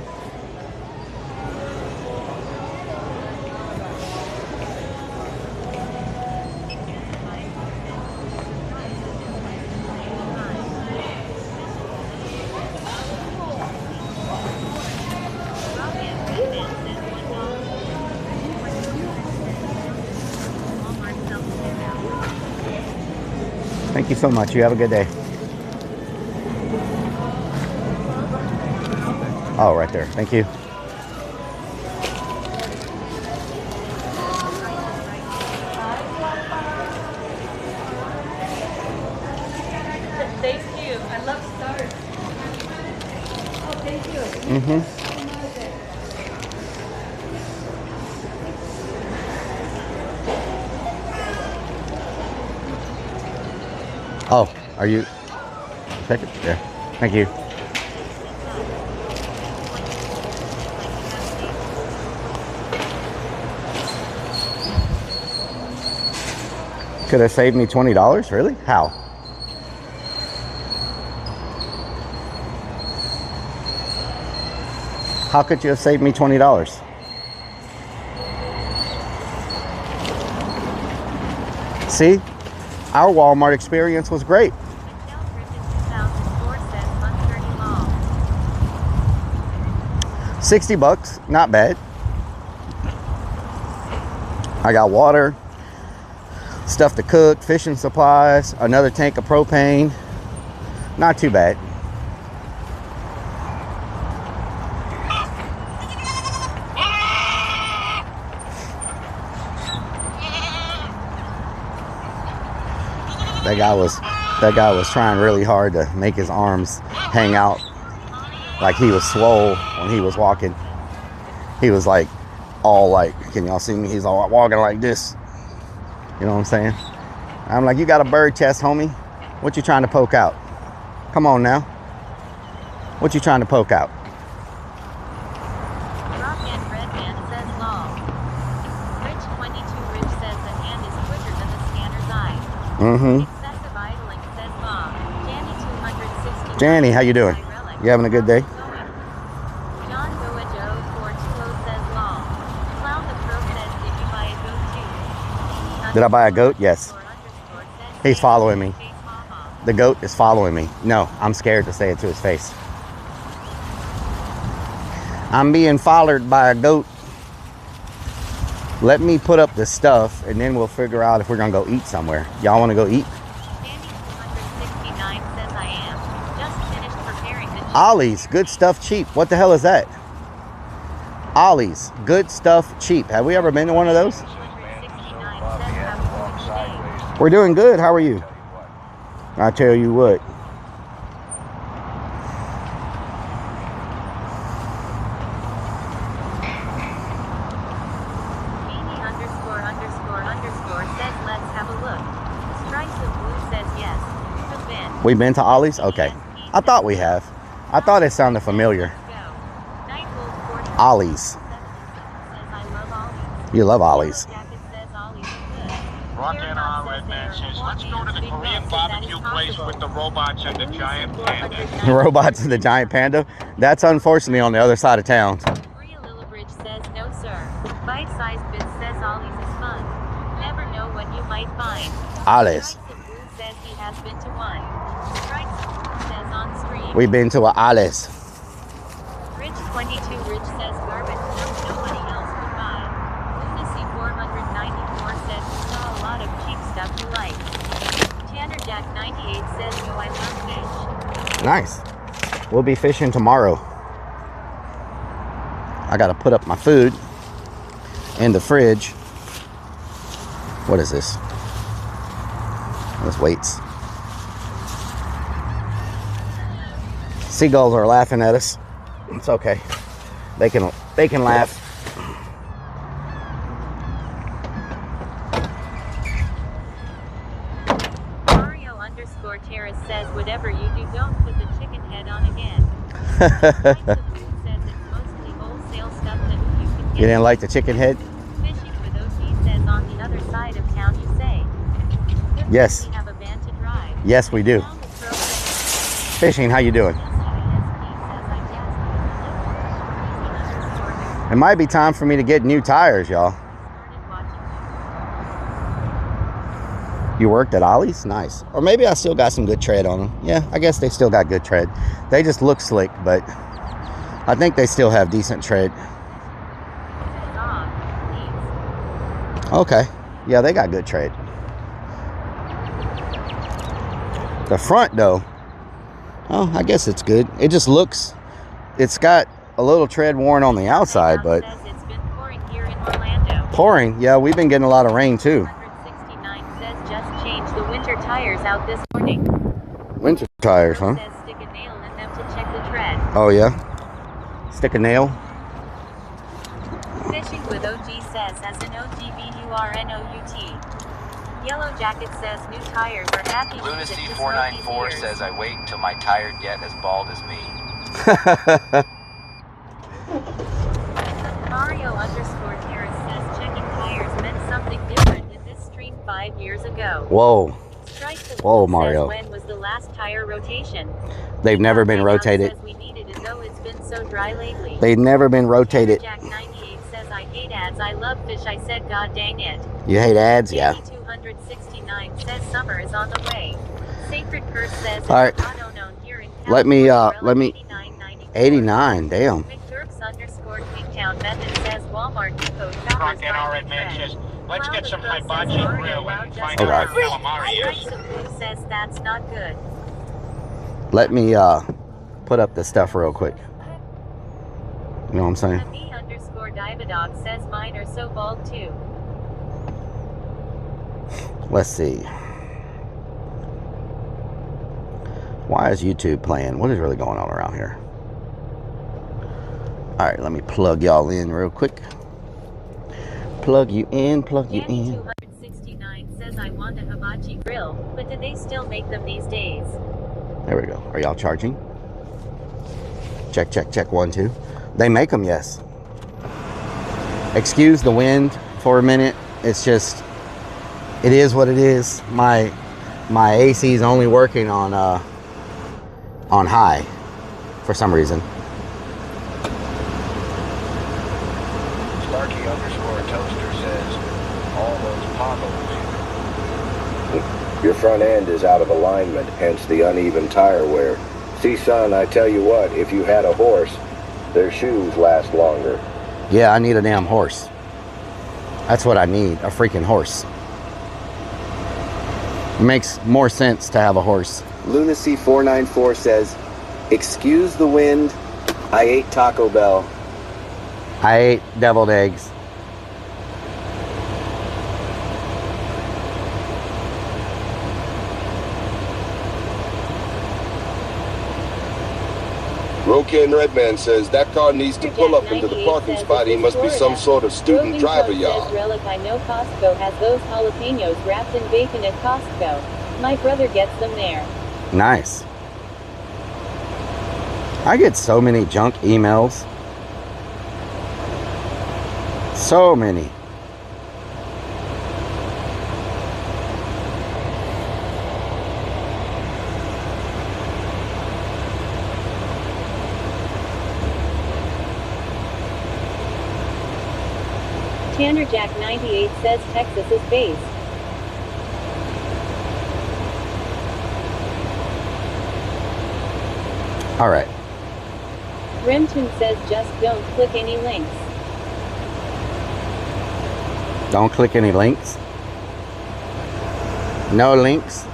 Thank you so much. You have a good day. Oh, right there. Thank you. Oh, are you? Take it. Yeah. Thank you. Could have saved me $20? Really? How? How could you have saved me $20? See? Our Walmart experience was great. 60 bucks, not bad. I got water, stuff to cook, fishing supplies, another tank of propane. Not too bad. That guy was trying really hard to make his arms hang out like he was swole when he was walking. He was like all like, can y'all see me? He's all walking like this. You know what I'm saying? I'm like, you got a bird chest, homie. What you trying to poke out? Come on now. What you trying to poke out?
Rock and Red Man says long. Rich 22 Rich says the hand is quicker than the scanner's eye. Excessive idling says long. Janny 260.
Janny, how you doing? You having a good day?
John Goa Joe 420 says long. Clown the Pro says, did you buy a goat too?
Did I buy a goat? Yes. He's following me. The goat is following me. No, I'm scared to say it to his face. I'm being followed by a goat. Let me put up the stuff and then we'll figure out if we're gonna go eat somewhere. Y'all wanna go eat? Ollie's, good stuff cheap. What the hell is that? Ollie's, good stuff cheap. Have we ever been to one of those? We're doing good. How are you? I tell you what.
Says let's have a look. Stripes of Blue says yes. We've been.
We've been to Ollie's? Okay. I thought we have. I thought it sounded familiar. Ollie's. You love Ollie's.
Rock and Red Man says, let's go to the Korean barbecue place with the robots and the giant panda.
Robots and the giant panda? That's unfortunately on the other side of town.
Maria Lillibridge says no sir. Bite-sized bits says Ollie's is fun. Never know what you might find.
Ollie's.
Stripes of Blue says he has been to one. Stripes of Blue says on stream.
We've been to a Ollie's.
Rich 22 Rich says garbage nobody else would buy. Lunacy 494 says we saw a lot of cheap stuff you like. Tanner Jack 98 says no I love fish.
Nice. We'll be fishing tomorrow. I gotta put up my food in the fridge. What is this? This weights. Seagulls are laughing at us. It's okay. They can laugh.
Mario _ Terrace says whatever you do, don't put the chicken head on again. Stripes of Blue says it's mostly wholesale stuff that you can get.
You didn't like the chicken head?
Fishing with OT says on the other side of town you say.
Yes.
We have a van to drive.
Yes, we do. Fishing, how you doing? It might be time for me to get new tires, y'all. You worked at Ollie's? Nice. Or maybe I still got some good tread on them. Yeah, I guess they still got good tread. They just look slick, but I think they still have decent tread. Okay. Yeah, they got good tread. The front, though, oh, I guess it's good. It just looks, it's got a little tread worn on the outside, but
it's been pouring here in Orlando.
Pouring? Yeah, we've been getting a lot of rain, too.
169 says just changed the winter tires out this morning.
Winter tires, huh?
Says stick a nail in them to check the tread.
Oh, yeah? Stick a nail.
Fishing with OG says as an OGBURNOUT. Yellow Jacket says new tires are happy.
Lunacy 494 says I wait till my tired get as bald as me.
Mario _ Harris says checking tires meant something different in this stream 5 years ago.
Whoa.
Strike the
Whoa,
Bull
Mario.
says when was the last tire rotation?
They've never been rotated.
Says we need it as though it's been so dry lately.
They've never been rotated.
Jack 98 says I hate ads. I love fish. I said god dang it.
You hate ads? Yeah.
269 says summer is on the way. Sacred Curse says
All right.
not known here in
Let me
89.94.
89, damn.
McDurks _ Tweaktown Method says Walmart Depot
Rock
shoppers
and
buy
Red Man
bread.
says, let's get some
Cloud
hibachi
says
grill
Mario
and find
Loud
out
just
where
loud.
calamari is.
Strikes of Blue says that's not good.
Let me put up the stuff real quick. You know what I'm saying?
Me _ Dividog says mine are so bald too.
Let's see. Why is YouTube playing? What is really going on around here? All right, let me plug y'all in real quick. Plug you in, plug you
Danny
in.
269 says I want a hibachi grill, but do they still make them these days?
There we go. Are y'all charging? Check, check, check. 1, 2. They make them, yes. Excuse the wind for a minute. It's just, it is what it is. My AC is only working on high for some reason.
Starkey _ Toaster says all those potholes. Your front end is out of alignment, hence the uneven tire wear. See, son, I tell you what, if you had a horse, their shoes last longer.
Yeah, I need a damn horse. That's what I need, a freaking horse. It makes more sense to have a horse.
Lunacy 494 says, excuse the wind, I ate Taco Bell.
I ate deviled eggs.
Rokan Redman says that car needs to pull up into the parking spot. He must be some sort of student driver, y'all.
Rellik I know Costco has those jalapenos wrapped in bacon at Costco. My brother gets them there.
Nice. I get so many junk emails. So many.
Tanner Jack 98 says Texas is based.
All right.
Remton says just don't click any links.
Don't click any links. No links.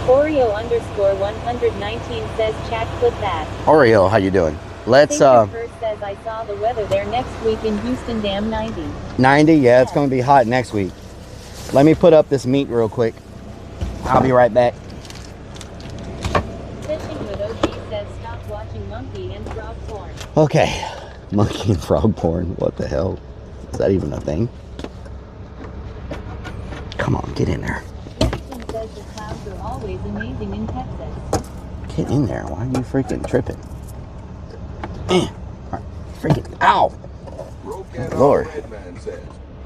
Oreo _ 119 says chat clip that.
Oreo, how you doing? Let's
First says I saw the weather there next week in Houston, damn 90.
90, yeah, it's going to be hot next week. Let me put up this meat real quick. I'll be right back.
Fishing with OG says stop watching monkey and frog porn.
Okay. Monkey and frog porn. What the hell? Is that even a thing? Come on, get in there.
Jackson says the clouds are always amazing in Texas.
Get in there. Why are you freaking tripping? Freaking ow! Lord.
Redman says,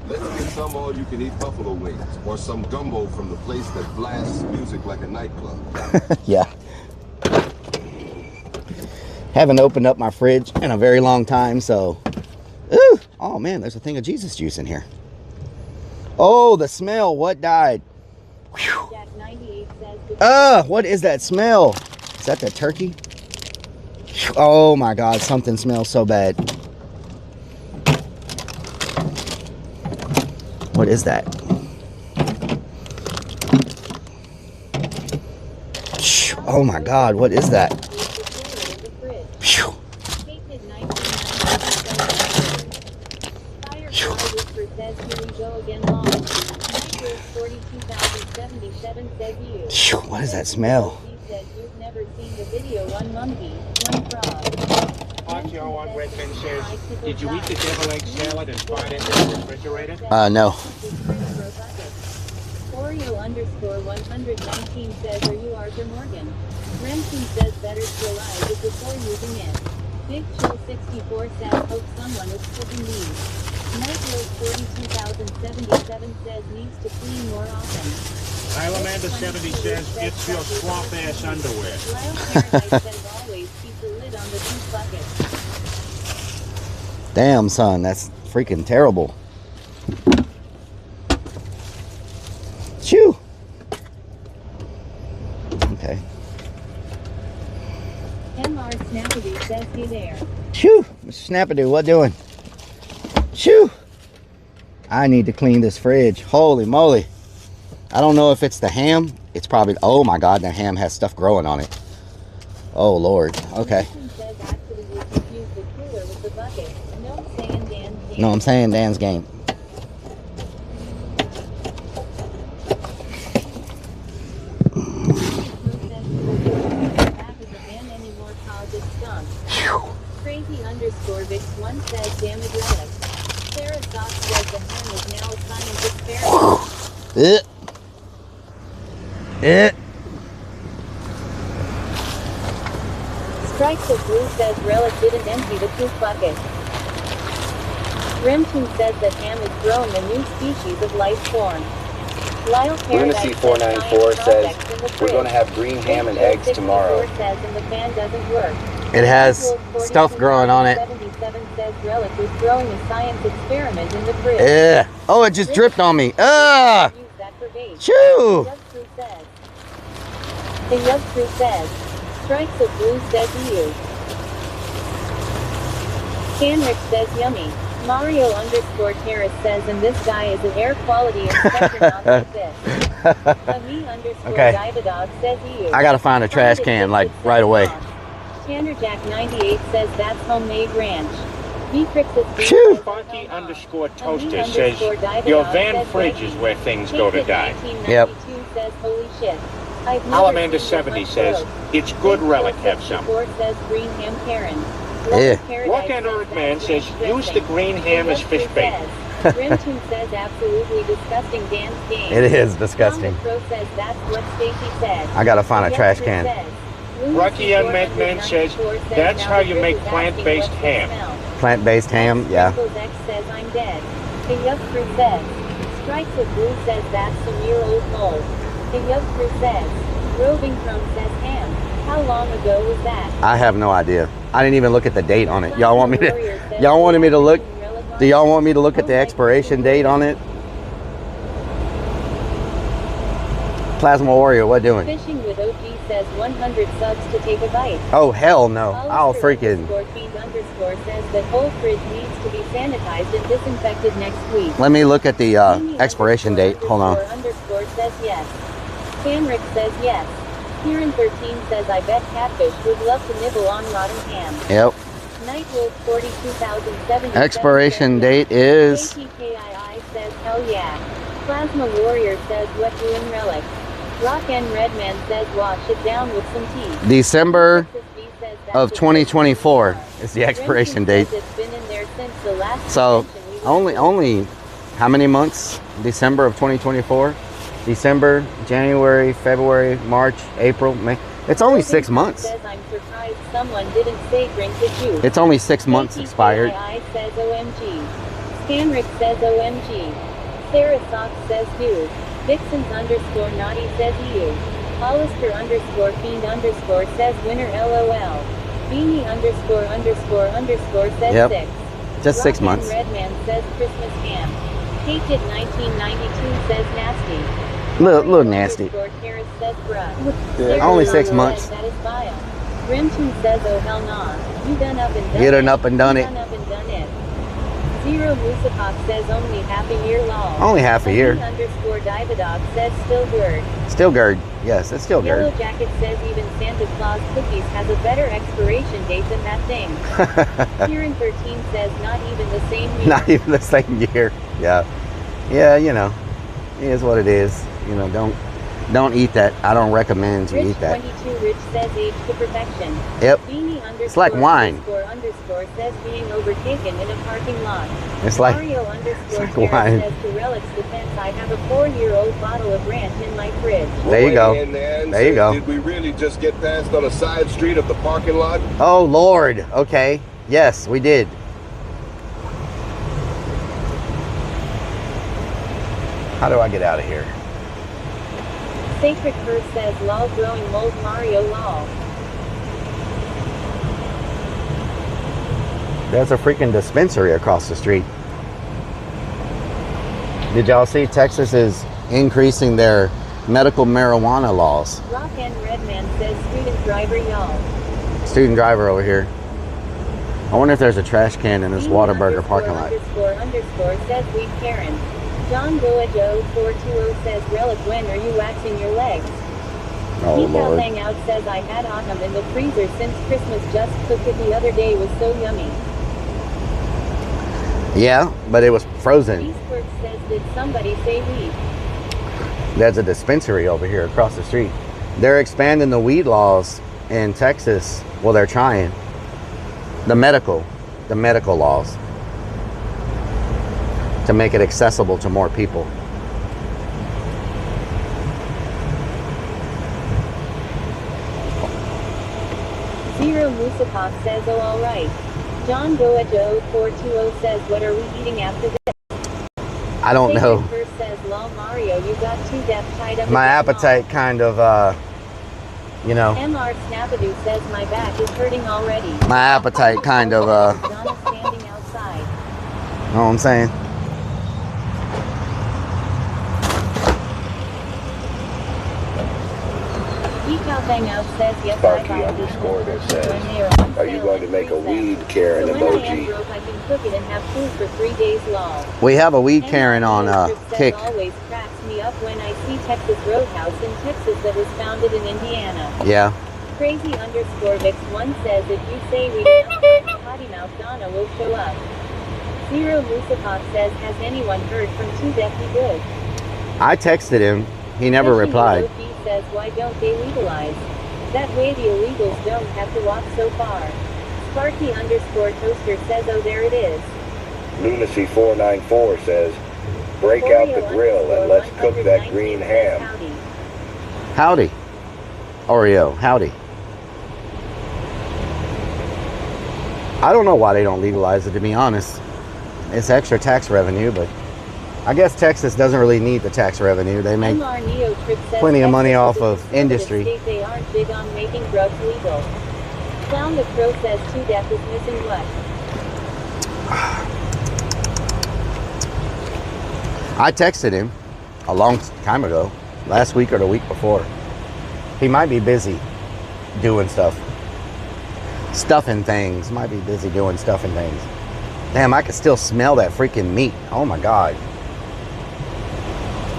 let's get some all-you-can-eat buffalo wings or some gumbo from the place that blasts music like a nightclub.
Yeah. Haven't opened up my fridge in a very long time, so. Ooh. Oh man, there's a thing of Jesus juice in here. Oh, the smell. What died? Whew. What is that smell? Is that the turkey? Oh my God, something smells so bad. What is that? Oh my God, what is that? What is that smell?
He said you've never seen the video, one monkey, one frog.
Joe on Redmond says, did you eat the devil egg salad and find it in the refrigerator?
No.
Oreo_119 says, are you Arthur Morgan? Remsen says, better still eyes it before using it. Big Chill 64 says, hope someone is cooking these. Nightload 42077 says, needs to clean more often.
Islander 70 says, it's your swamp ass underwear.
Lyle Paradise says, always keep the lid on the juice bucket.
Damn, son, that's freaking terrible. Chew. Okay.
MR Snappity says, hey there.
Chew. Mr. Snappadoo, what doing? Chew. I need to clean this fridge. Holy moly. I don't know if it's the ham. It's probably, oh my God, the ham has stuff growing on it. Oh Lord. Okay. No, I'm saying Dan's game.
Crazy_Vix1 says, damn it, Rellik. Sarah Sock says the ham is now a science experiment. Strikes of Blue says Rellik didn't empty the poop bucket. Remtune says that ham is growing a new species of life form. Lyle
Lunacy 494 says we're going to have green ham and eggs tomorrow.
Says, and the fan doesn't work.
It has stuff growing on it.
77 says Rellik was growing a science experiment in the fridge.
Yeah. Oh, it just dripped on me. Ah. Chew.
The Yug Crew says, Strikes of Blue says you. Canrick says yummy. Mario_Terrace says, and this guy is an air quality inspector, not like this. Ami_Dividog says you.
I gotta find a trash can like right away.
Tannerjack98 says that's homemade ranch.
Funky_Toaster says, your van fridge is where things go to die.
Yep.
Says, holy shit.
Salamander 70 says, it's good Rellik have some.
Says green ham Karen.
Yeah.
Walk and Man says, use the green ham as fish bait.
Remtune says, absolutely disgusting Dan's game.
It is disgusting.
Pro says, that's what Stacy said.
I gotta find a trash can.
Rocky Young Man says, that's how you make plant-based ham.
Plant-based ham, yeah.
X says, I'm dead. The Yug Crew says, Strikes of Blue says, that's some year-old mold. The Yug Crew says, Roving Chrome says, ham. How long ago was that?
I have no idea. I didn't even look at the date on it. Y'all want me to? Y'all wanted me to look? Do y'all want me to look at the expiration date on it? Plasma Warrior, what doing?
Fishing with OG says 100 subs to take a bite.
Oh hell no! I'll freaking.
Says that whole fridge needs to be sanitized and disinfected next week.
Let me look at the expiration date. Hold on.
Says yes. Canrick says yes. Kieran 13 says, I bet Catfish would love to nibble on rotten ham.
Yep.
Nightwolf 42,070.
Expiration date is.
KTKII says, hell yeah. Plasma Warrior says, what doing Rellik? Rock and Redman says, wash it down with some tea.
December of 2024 is the expiration date.
It's been in there since the last
so only how many months? December of 2024. December, January, February, March, April, May. It's only 6 months.
Says, I'm surprised someone didn't say drink the juice.
It's only 6 months expired.
Says OMG. Scanrick says OMG. Sarah Sox says dude. Vixens_Naughty says EU. Hollister_Fiend_ says winner LOL. Beanie___ says 6.
Just 6 months.
Redman says Christmas ham. Hated 1992 says nasty.
Little nasty. Only 6 months.
That is vile. Remtune says, oh hell nah. You done up and done
You done up and done it.
Done up and done it. Zero Musakok says only half a year long.
Only half a year.
_Dividog says still good.
Still good. Yes, it's still
Yellow
good.
Jacket says even Santa Claus cookies has a better expiration date than that thing. Kieran 13 says not even the same year.
Not even the same year. Yeah. Yeah, you know. It is what it is. You know, Don't eat that. I don't recommend you
Rich
eat that.
22 Rich says age to perfection.
Yep.
Beanie
It's like wine.
underscore says being overtaken in a parking lot.
It's like,
Mario underscore
it's like
Jared
wine.
says to Rellik's defense, I have a 4-year-old bottle of ranch in my fridge.
There you go.
There
you go.
Did we really just get passed on a side street of the parking lot?
Oh, Lord. Okay. Yes, we did. How do I get out of here?
Sacred Curse says lol growing mold Mario lol.
There's a freaking dispensary across the street. Did y'all see Texas is increasing their medical marijuana laws?
Rock and Redman says student driver y'all.
Student driver over here. I wonder if there's a trash can in this Whataburger parking lot.
Underscore says weed Karen. John Goa 420 says Rellik, when are you waxing your legs?
Oh, Lord.
Hangout says I had autumn in the freezer since Christmas, just cooked it the other day, was so yummy.
Yeah, but it was frozen.
Eastwork says did somebody say weed?
There's a dispensary over here across the street. They're expanding the weed laws in Texas. Well, they're trying. The medical laws, to make it accessible to more people.
Zero Musakov says oh alright. John Goa 420 says what are we eating after this?
I don't know.
First says lol Mario, you got 2 death tied up.
My appetite kind of, you know.
MR Snappadoo says my back is hurting already.
My appetite kind of,
Donna standing outside.
know what I'm saying?
Hangout says yes,
Sparky underscore that says, are you going to make a weed Karen emoji?
I can cook it and have food for 3 days long.
We have a weed Karen on Kick.
Always cracks me up when I see Texas Roadhouse in Texas that was founded in Indiana.
Yeah.
Crazy underscore Vix 1 says if you say we potty mouth Donna will show up. Zero Musakov says has anyone heard from 2 Deathly Good?
I texted him. He never replied.
Says why don't they legalize? That way the illegals don't have to walk so far. Sparky underscore Toaster says oh there it is.
Lunacy 494 says, break out the grill and let's cook that green ham.
Howdy. Oreo, howdy. I don't know why they don't legalize it, to be honest. It's extra tax revenue, but I guess Texas doesn't really need the tax revenue. They make plenty of money off of industry.
They aren't big on making drugs legal. Clown the Crow says 2 Death is missing what?
I texted him a long time ago, last week or the week before. He might be busy doing stuff. Stuffing things. Might be busy doing stuffing things. Damn, I can still smell that freaking meat. Oh my God.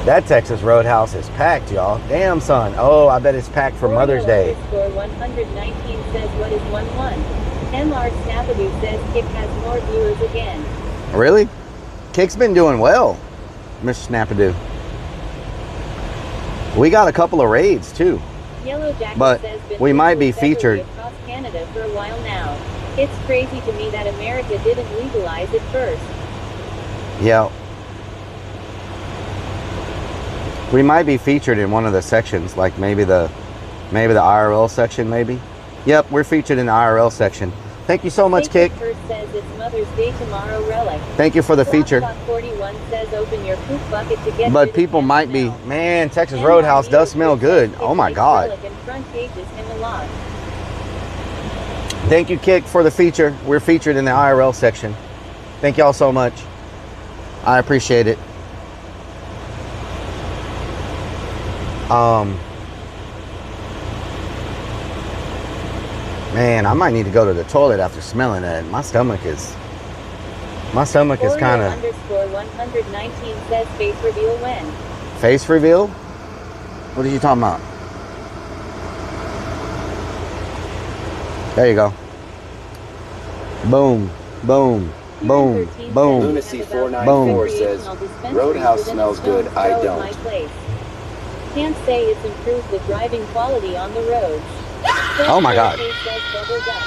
That Texas Roadhouse is packed, y'all. Damn, son. Oh, I bet it's packed for Mother's Day.
119 says what is 11? MR Snappadoo says Kick has more viewers again.
Really? Kick's been doing well, Mr. Snappadoo. We got a couple of raids too.
Yellow Jacket
but
says been
we might be featured
across Canada for a while now. It's crazy to me that America didn't legalize it first.
Yeah. We might be featured in one of the sections, like maybe the IRL section, maybe. Yep, we're featured in the IRL section. Thank you so much, Kick.
First says it's Mother's Day tomorrow, Rellik.
Thank you for the feature.
41 says open your poop bucket to get
but people might be, man, Texas Roadhouse does smell good. Oh my God. Thank you, Kick, for the feature. We're featured in the IRL section. Thank y'all so much. I appreciate it. Man, I might need to go to the toilet after smelling that. My stomach is kind of.
Underscore 119 says face reveal when.
Face reveal? What are you talking about? There you go. Boom, boom, boom, boom.
Lunacy 494 says, Roadhouse smells good, I don't.
Can't say it's improved the driving quality on the roads.
Oh my God.
Says Bubble Gut.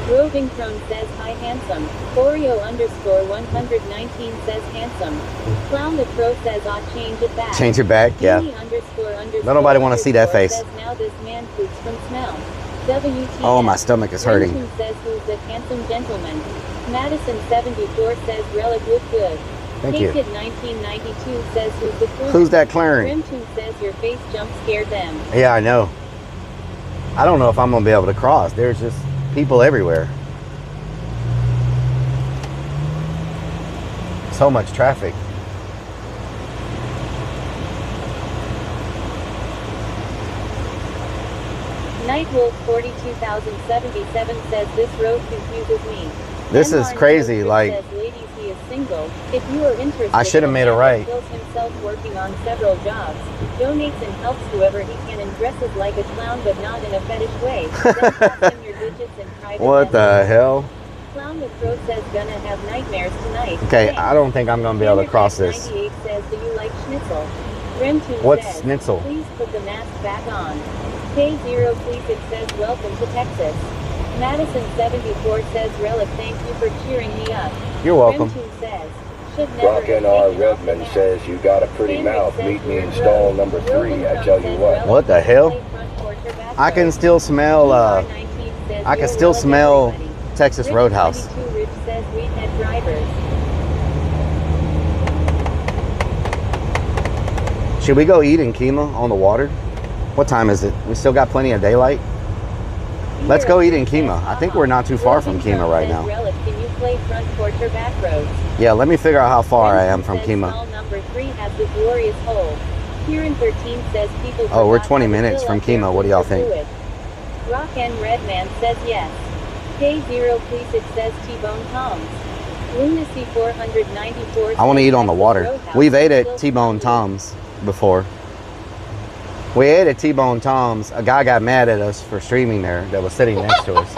Roving Crone says hi handsome. Oreo_119 says handsome. Clown the Crow says I'll change it back.
Change it back, yeah. Don't nobody want to see that face.
Says now this man poops from smell. WTF.
Oh, my stomach is hurting.
Remington says who's that handsome gentleman. Madison 74 says Rellik look good.
Thank you.
Kid 1992 says who's the cool.
Who's that clearing?
Rimtoon says your face jump scared them.
Yeah, I know. I don't know if I'm gonna be able to cross. There's just people everywhere. So much traffic.
Nightwolf 42077 says this road confuses me.
This is crazy. Like,
says, ladies, he is single. If you are interested,
I should have made it right.
Kills himself working on several jobs. Donates and helps whoever he can and dresses like a clown, but not in a fetish way. Then pass him your digits in private.
What the hell?
Clown the Crow says gonna have nightmares tonight.
Okay,
Thanks.
I don't think I'm gonna be able to cross this.
98 says, do you like schnitzel? Remtoon
What's
says,
schnitzel?
please put the mask back on. K0 please it says welcome to Texas. Madison 74 says Rellik thank you for cheering me up.
You're welcome.
Remtoon says, should never
Rockin'
have
R.
taken off the
Redmond
mask.
says you got a pretty
Sanders
mouth.
says
Meet me
you're
in stall number
gross.
3. I tell you what.
Rellik
What the hell?
play front porch or back
I can
road.
still smell,
TR19 says,
I can
you're
still
Rellik
smell
everybody.
Texas
Rich
Roadhouse.
22 Rich says we had drivers.
Should we go eat in Kima on the water? What time is it? We still got plenty of daylight. Let's go eat in Kima. I think we're not too far from Kima right now.
Rellik, can you play front porch or back roads?
Yeah, let me figure out how far I am from
Says
Kima.
stall number 3 has the glorious hole. Kieran 13 says people.
Oh, we're
forgot
20
how to
minutes
fill
from
up their
Kima. What do y'all
filter
think?
fluid. Rock and Redman says yes. K0 please it says T-Bone Tom's. Lunacy 494.
I want to
says
eat on the
Texas
water.
Roadhouse
We've ate
is
at
still
T-Bone
funky.
Tom's before. We ate at T-Bone Tom's. A guy got mad at us for streaming there that was sitting next to us.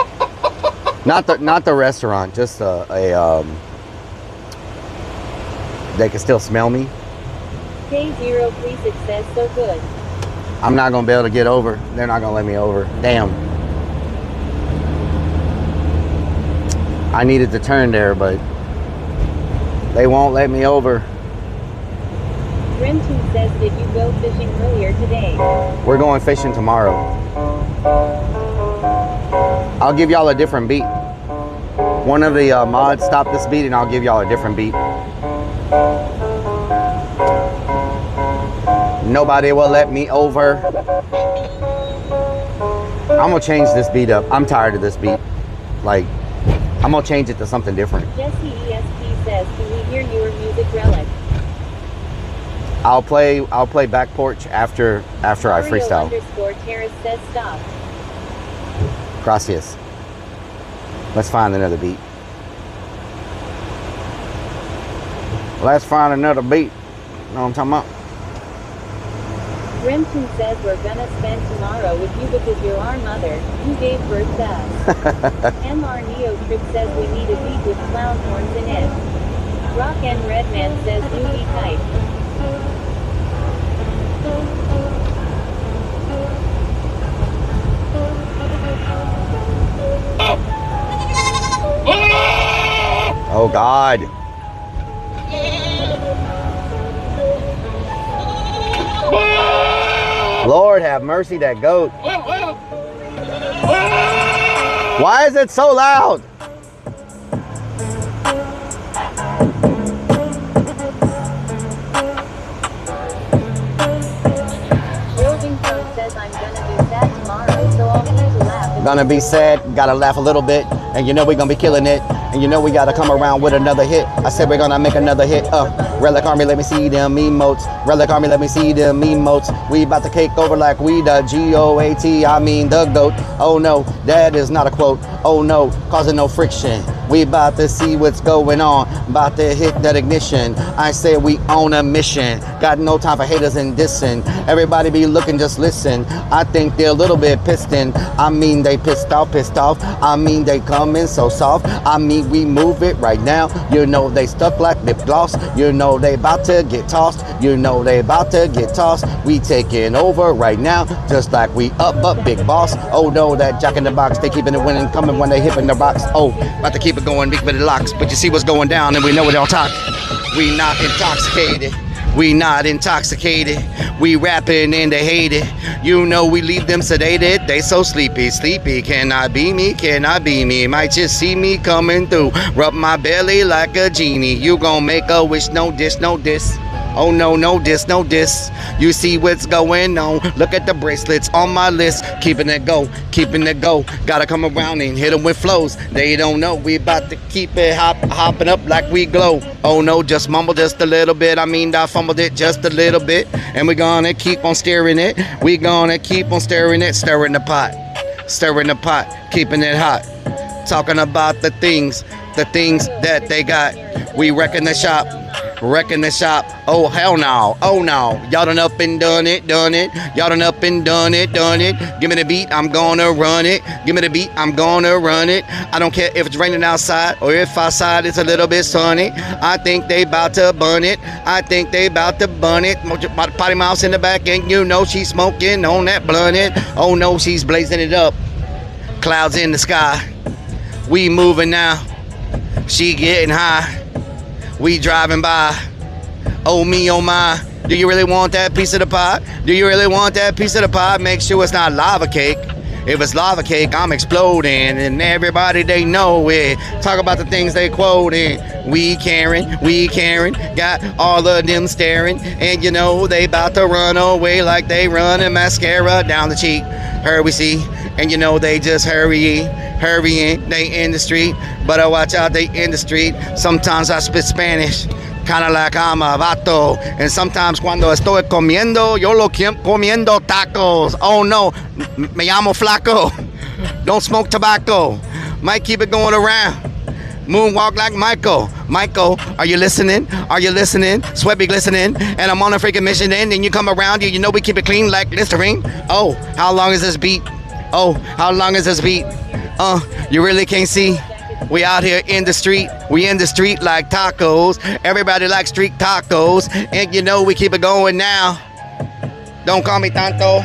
Not the restaurant, just they can still smell me.
K0 please it says so good.
I'm not gonna be able to get over. They're not gonna let me over. Damn. I needed to turn there, but they won't let me over.
Remtoon says did you go fishing earlier today?
We're going fishing tomorrow. I'll give y'all a different beat. One of the mods stop this beat and I'll give y'all a different beat. Nobody will let me over. I'm gonna change this beat up. I'm tired of this beat. Like, I'm gonna change it to something different.
Jesse ESP says, can we hear your music, Rellik?
I'll play back porch after I freestyle.
_Terrace says stop.
Gracias. Let's find another beat. Let's find another beat. Know what I'm talking about?
Remtoon says we're gonna spend tomorrow with you because you're our mother. You gave birth to us. MR Neo Trip says we need a beat with clown horns in it. Rock and Redman says you be tight.
Oh God. Lord have mercy, that goat. Why is it so loud?
Roving Crow says I'm gonna be sad tomorrow, so I'll need to laugh.
Gonna be sad, gotta laugh a little bit, and you know we're gonna be killing it, and you know we gotta come around with another hit. I said we're gonna make another hit. Rellik Army, let me see them emotes. Rellik Army, let me see them emotes. We about to cake over like we the GOAT, I mean the goat. Oh no, that is not a quote. Oh no, causing no friction. We about to see what's going on. About to hit that ignition. I say we on a mission. Got no time for haters and dissing. Everybody be looking, just listen. I think they're a little bit pissed in. I mean they pissed off. I mean they coming so soft. I mean we move it right now. You know they stuck like lip gloss. You know they about to get tossed. You know they about to get tossed. We taking over right now, just like we up big boss. Oh no, that jack in the box, they keeping it winning, coming when they hip in the box. Oh, about to keep it going, big bitty locks. But you see what's going down, and we know it all talk. We not intoxicated. We not intoxicated. We rapping and they hate it. You know we leave them sedated. They so sleepy. Can I be me? Can I be me? Might just see me coming through. Rub my belly like a genie. You gon' make a wish. No diss, no diss. Oh no, no diss, no diss. You see what's going on. Look at the bracelets on my list. Keeping it go, keeping it go. Gotta come around and hit them with flows. They don't know we about to keep it hopping up like we glow. Oh no, just mumble just a little bit. I mean I fumbled it just a little bit. And we're gonna keep on stirring it. We gonna keep on stirring it. Stirring the pot, stirring the pot, keeping it hot. Talking about the things that they got. We wrecking the shop. Wrecking the shop. Oh hell no, oh no. Y'all done up and done it. Y'all done up and done it. Give me the beat, I'm gonna run it. Give me the beat, I'm gonna run it. I don't care if it's raining outside or if outside it's a little bit sunny. I think they about to bun it. I think they about to bun it. Potty mouse in the back and you know she's smoking on that blunted. Oh no, she's blazing it up. Clouds in the sky. We moving now. She getting high. We driving by. Oh me, oh my. Do you really want that piece of the pie? Do you really want that piece of the pie? Make sure it's not lava cake. If it's lava cake, I'm exploding. And everybody, they know it. Talk about the things they quoting. We Karen. Got all of them staring. And you know they about to run away like they running mascara down the cheek. Her we see. And you know they just hurrying, they in the street. But I watch out, they in the street. Sometimes I spit Spanish, kinda like I'm a vato. And sometimes cuando estoy comiendo, yo lo comiendo tacos. Oh no, me llamo flaco. Don't smoke tobacco. Might keep it going around. Moonwalk like Michael. Michael, are you listening? Are you listening? Sweat be glistening. And I'm on a freaking mission and then you come around, you know we keep it clean like Listerine. Oh, how long is this beat? Oh, how long is this beat? You really can't see. We out here in the street. We in the street like tacos. Everybody likes street tacos. And you know we keep it going now. Don't call me tanto.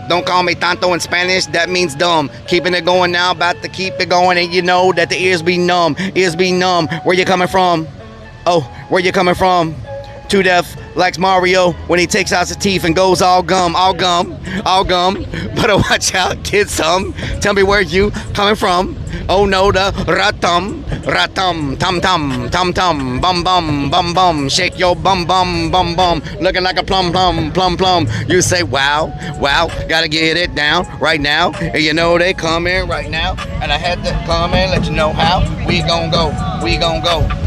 Don't call me tanto in Spanish. That means dumb. Keeping it going now. About to keep it going. And you know that the ears be numb. Ears be numb. Where you coming from? Oh, where you coming from? Too deaf likes Mario when he takes out his teeth and goes all gum. Better watch out, get some. Tell me where you coming from. Oh no, the ratum, tum, bum bum. Shake your bum bum. Looking like a plum. You say wow, gotta get it down right now. And you know they coming right now. And I had to come and let you know how we gon' go.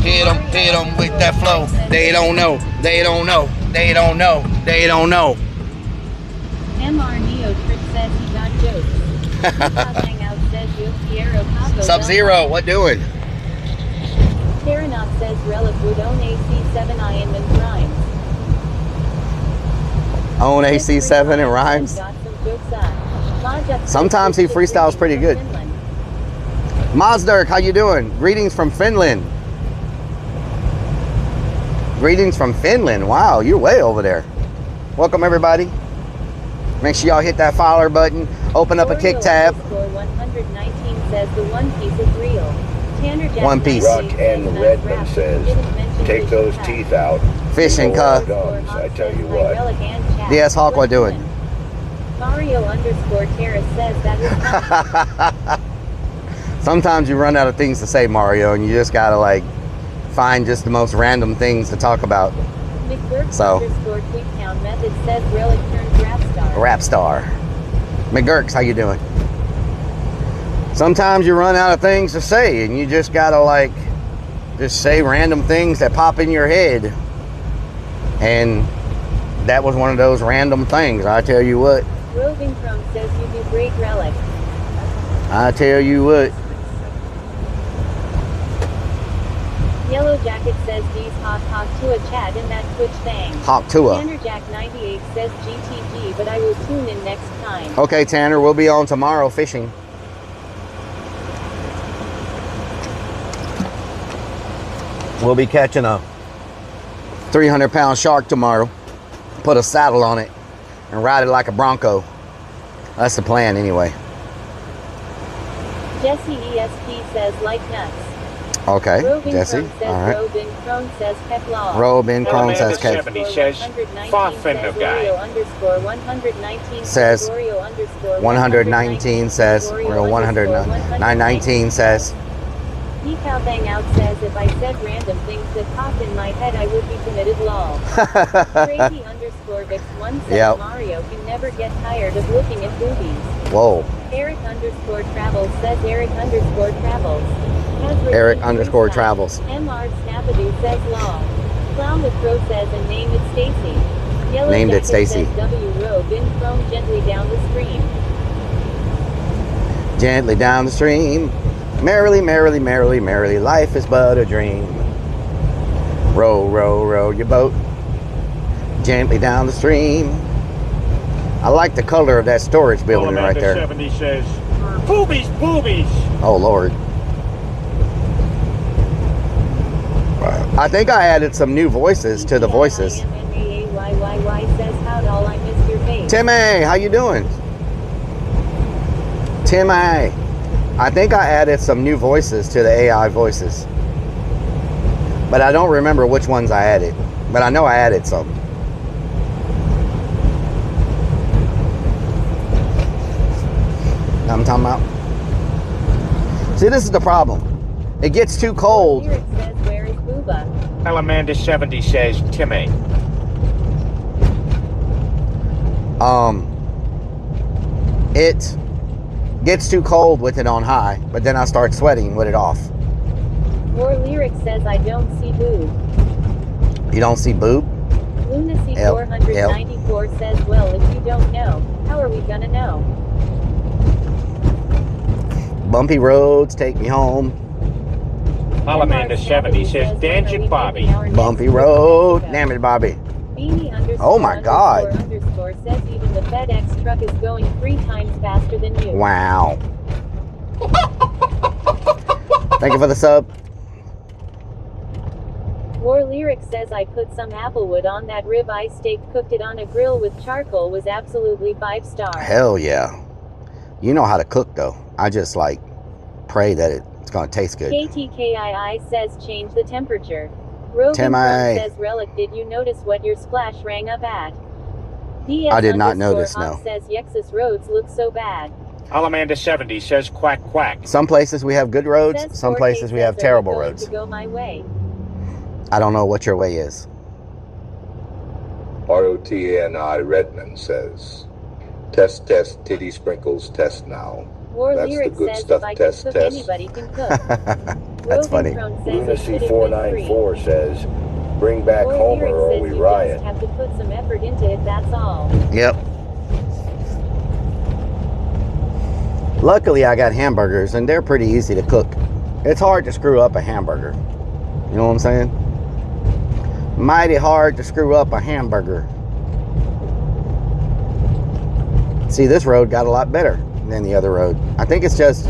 Hit them with that flow. They don't know.
MR Neo Trick says he got jokes. Hangout says
Sub-Zero, what doing?
Terranot says Rellik would own AC7 Ironman rhymes.
Own AC7 and rhymes? Sometimes he freestyles pretty good. Mazdirk, how you doing? Greetings from Finland. Greetings from Finland. Wow, you're way over there. Welcome everybody. Make sure y'all hit that follower button. Open up a kick tab.
119 says the One Piece is real.
One Piece.
Rock and Redmond says, take those teeth out.
Fishing,
guns, I tell you what.
DS Hawk, what doing?
Mario_Terrace says that is
Sometimes you run out of things to say, Mario, and you just gotta like find just the most random things to talk about. So
Method says Rellik turned rap star.
McGurks, how you doing? Sometimes you run out of things to say and you just gotta like just say random things that pop in your head. And that was one of those random things, I tell you what.
Roving Chrome says you do great, Rellik.
I tell you what.
Yellow Jacket says D's hot to a chat in that Twitch thing.
Hawk Tua.
Tanner Jack 98 says GTG, but I will tune in next time.
Okay, Tanner, we'll be on tomorrow fishing. We'll be catching a 300-pound shark tomorrow. Put a saddle on it and ride it like a bronco. That's the plan anyway.
Jesse ESP says like nuts.
Okay,
Robin
Jesse.
Crone says,
All right.
Robin Crone says Pep Law.
Robin Crone says
Amanda
Kev.
70 says, far from the guy.
Oreo 119
Says
Oreo underscore
119 says,
Oreo
or 119 says.
Decal Bang Out says, if I said random things that popped in my head, I would be committed lol. Crazy underscore Vix 1 says,
Yep.
Mario can never get tired of looking at boobies.
Whoa.
Eric underscore Travels says Eric underscore Travels. Hazard
Eric
says
underscore
freestyle.
Travels.
MR Snapadoo says law. Clown with Crow says and name it Stacy. Yellow
Named it
Jacket
Stacy.
says W Row been thrown gently down the stream.
Gently down the stream. Merrily, merrily, merrily, merrily, life is but a dream. Row, row, row your boat gently down the stream. I like the color of that storage building right there.
70 says, boobies, boobies.
Oh, Lord. I think I added some new voices to the voices.
IMMAAYYY says how'd all I missed your face.
Timmy, how you doing? Timmy. I think I added some new voices to the AI voices. But I don't remember which ones I added. But I know I added some. Know what I'm talking about? See, this is the problem. It gets too cold.
Here it says, where is Booba?
Amanda 70 says, Timmy.
It gets too cold with it on high, but then I start sweating with it off.
More Lyric says I don't see boob.
You don't see boob?
Lunacy
L,
494 says, well, if you don't know, how are we gonna know?
Bumpy roads take me home.
Amanda 70 says, Danger Bobby.
Bumpy road. Damn it, Bobby.
Beanie underscore
Oh my God.
underscore says even the FedEx truck is going 3 times faster than you.
Wow. Thank you for the sub.
War Lyric says I put some applewood on that ribeye steak, cooked it on a grill with charcoal, was absolutely 5-star.
Hell yeah. You know how to cook though. I just like pray that it's gonna taste good.
KTKII says change the temperature. Rogan
Timmy.
says Relic, did you notice what your splash rang up at?
I did not notice,
Hawk
no.
says Yexus roads look so bad.
Amanda 70 says, quack, quack.
Some places we have good roads,
Says
some
4K
places we have
says,
terrible
"Are we going
roads.
to go my way?"
I don't know what your way is.
ROTNI Redmond says, test, test, titty sprinkles, test now.
War
That's
Lyric
the good
says
stuff,
if I can
test,
cook,
test.
anybody can cook.
That's funny.
Rogan says it
Lunacy
should have been free.
494 says, bring back
War
Homer
Lyric
or
says
we
you
riot.
just have to put some effort into it, that's all.
Yep. Luckily, I got hamburgers, and they're pretty easy to cook. It's hard to screw up a hamburger. You know what I'm saying? Mighty hard to screw up a hamburger. See, this road got a lot better than the other road. I think it's just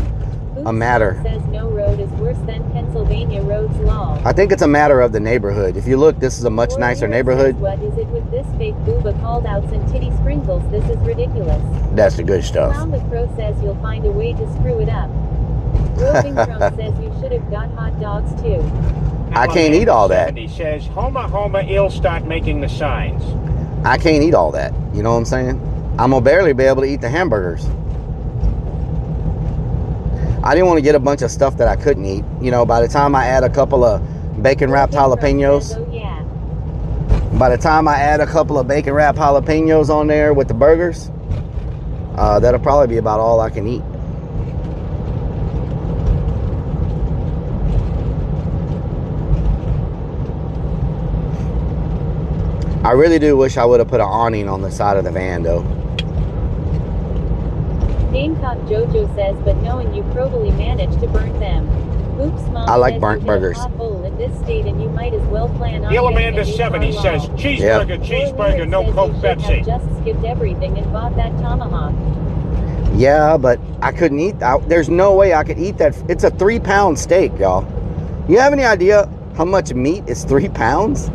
a matter.
Says no road is worse than Pennsylvania roads law.
I think it's a matter of the neighborhood. If you look, this is a much
War
nicer
Lyric
neighborhood.
says, what is it with this fake booba called outs and titty sprinkles? This is ridiculous.
That's the good stuff.
Clown the Crow says you'll find a way to screw it up. Roving Trump says you should have got hot dogs too.
I can't eat all that.
70 says, Homer, he'll start making the signs.
I can't eat all that. You know what I'm saying? I'm gonna barely be able to eat the hamburgers. I didn't want to get a bunch of stuff that I couldn't eat. You know, by the time I add a couple of bacon wrapped jalapenos,
Oh, yeah.
by the time I add a couple of bacon wrapped jalapenos on there with the burgers, that'll probably be about all I can eat. I really do wish I would have put an awning on the side of the van though.
Gamecock Jojo says, but knowing you probably managed to burn them. Oops, Mom
I like
says
burnt
you hit a
burgers.
pothole in in this state and you might as well plan on
Neil
getting
Amanda
a new
70
car
says
law.
cheeseburger, cheeseburger, no Coke,
You should
Pepsi.
have just skipped everything and bought that tomahawk.
Yeah, but I couldn't eat. There's no way I could eat that. It's a 3-pound steak, y'all. You have any idea how much meat is 3 pounds?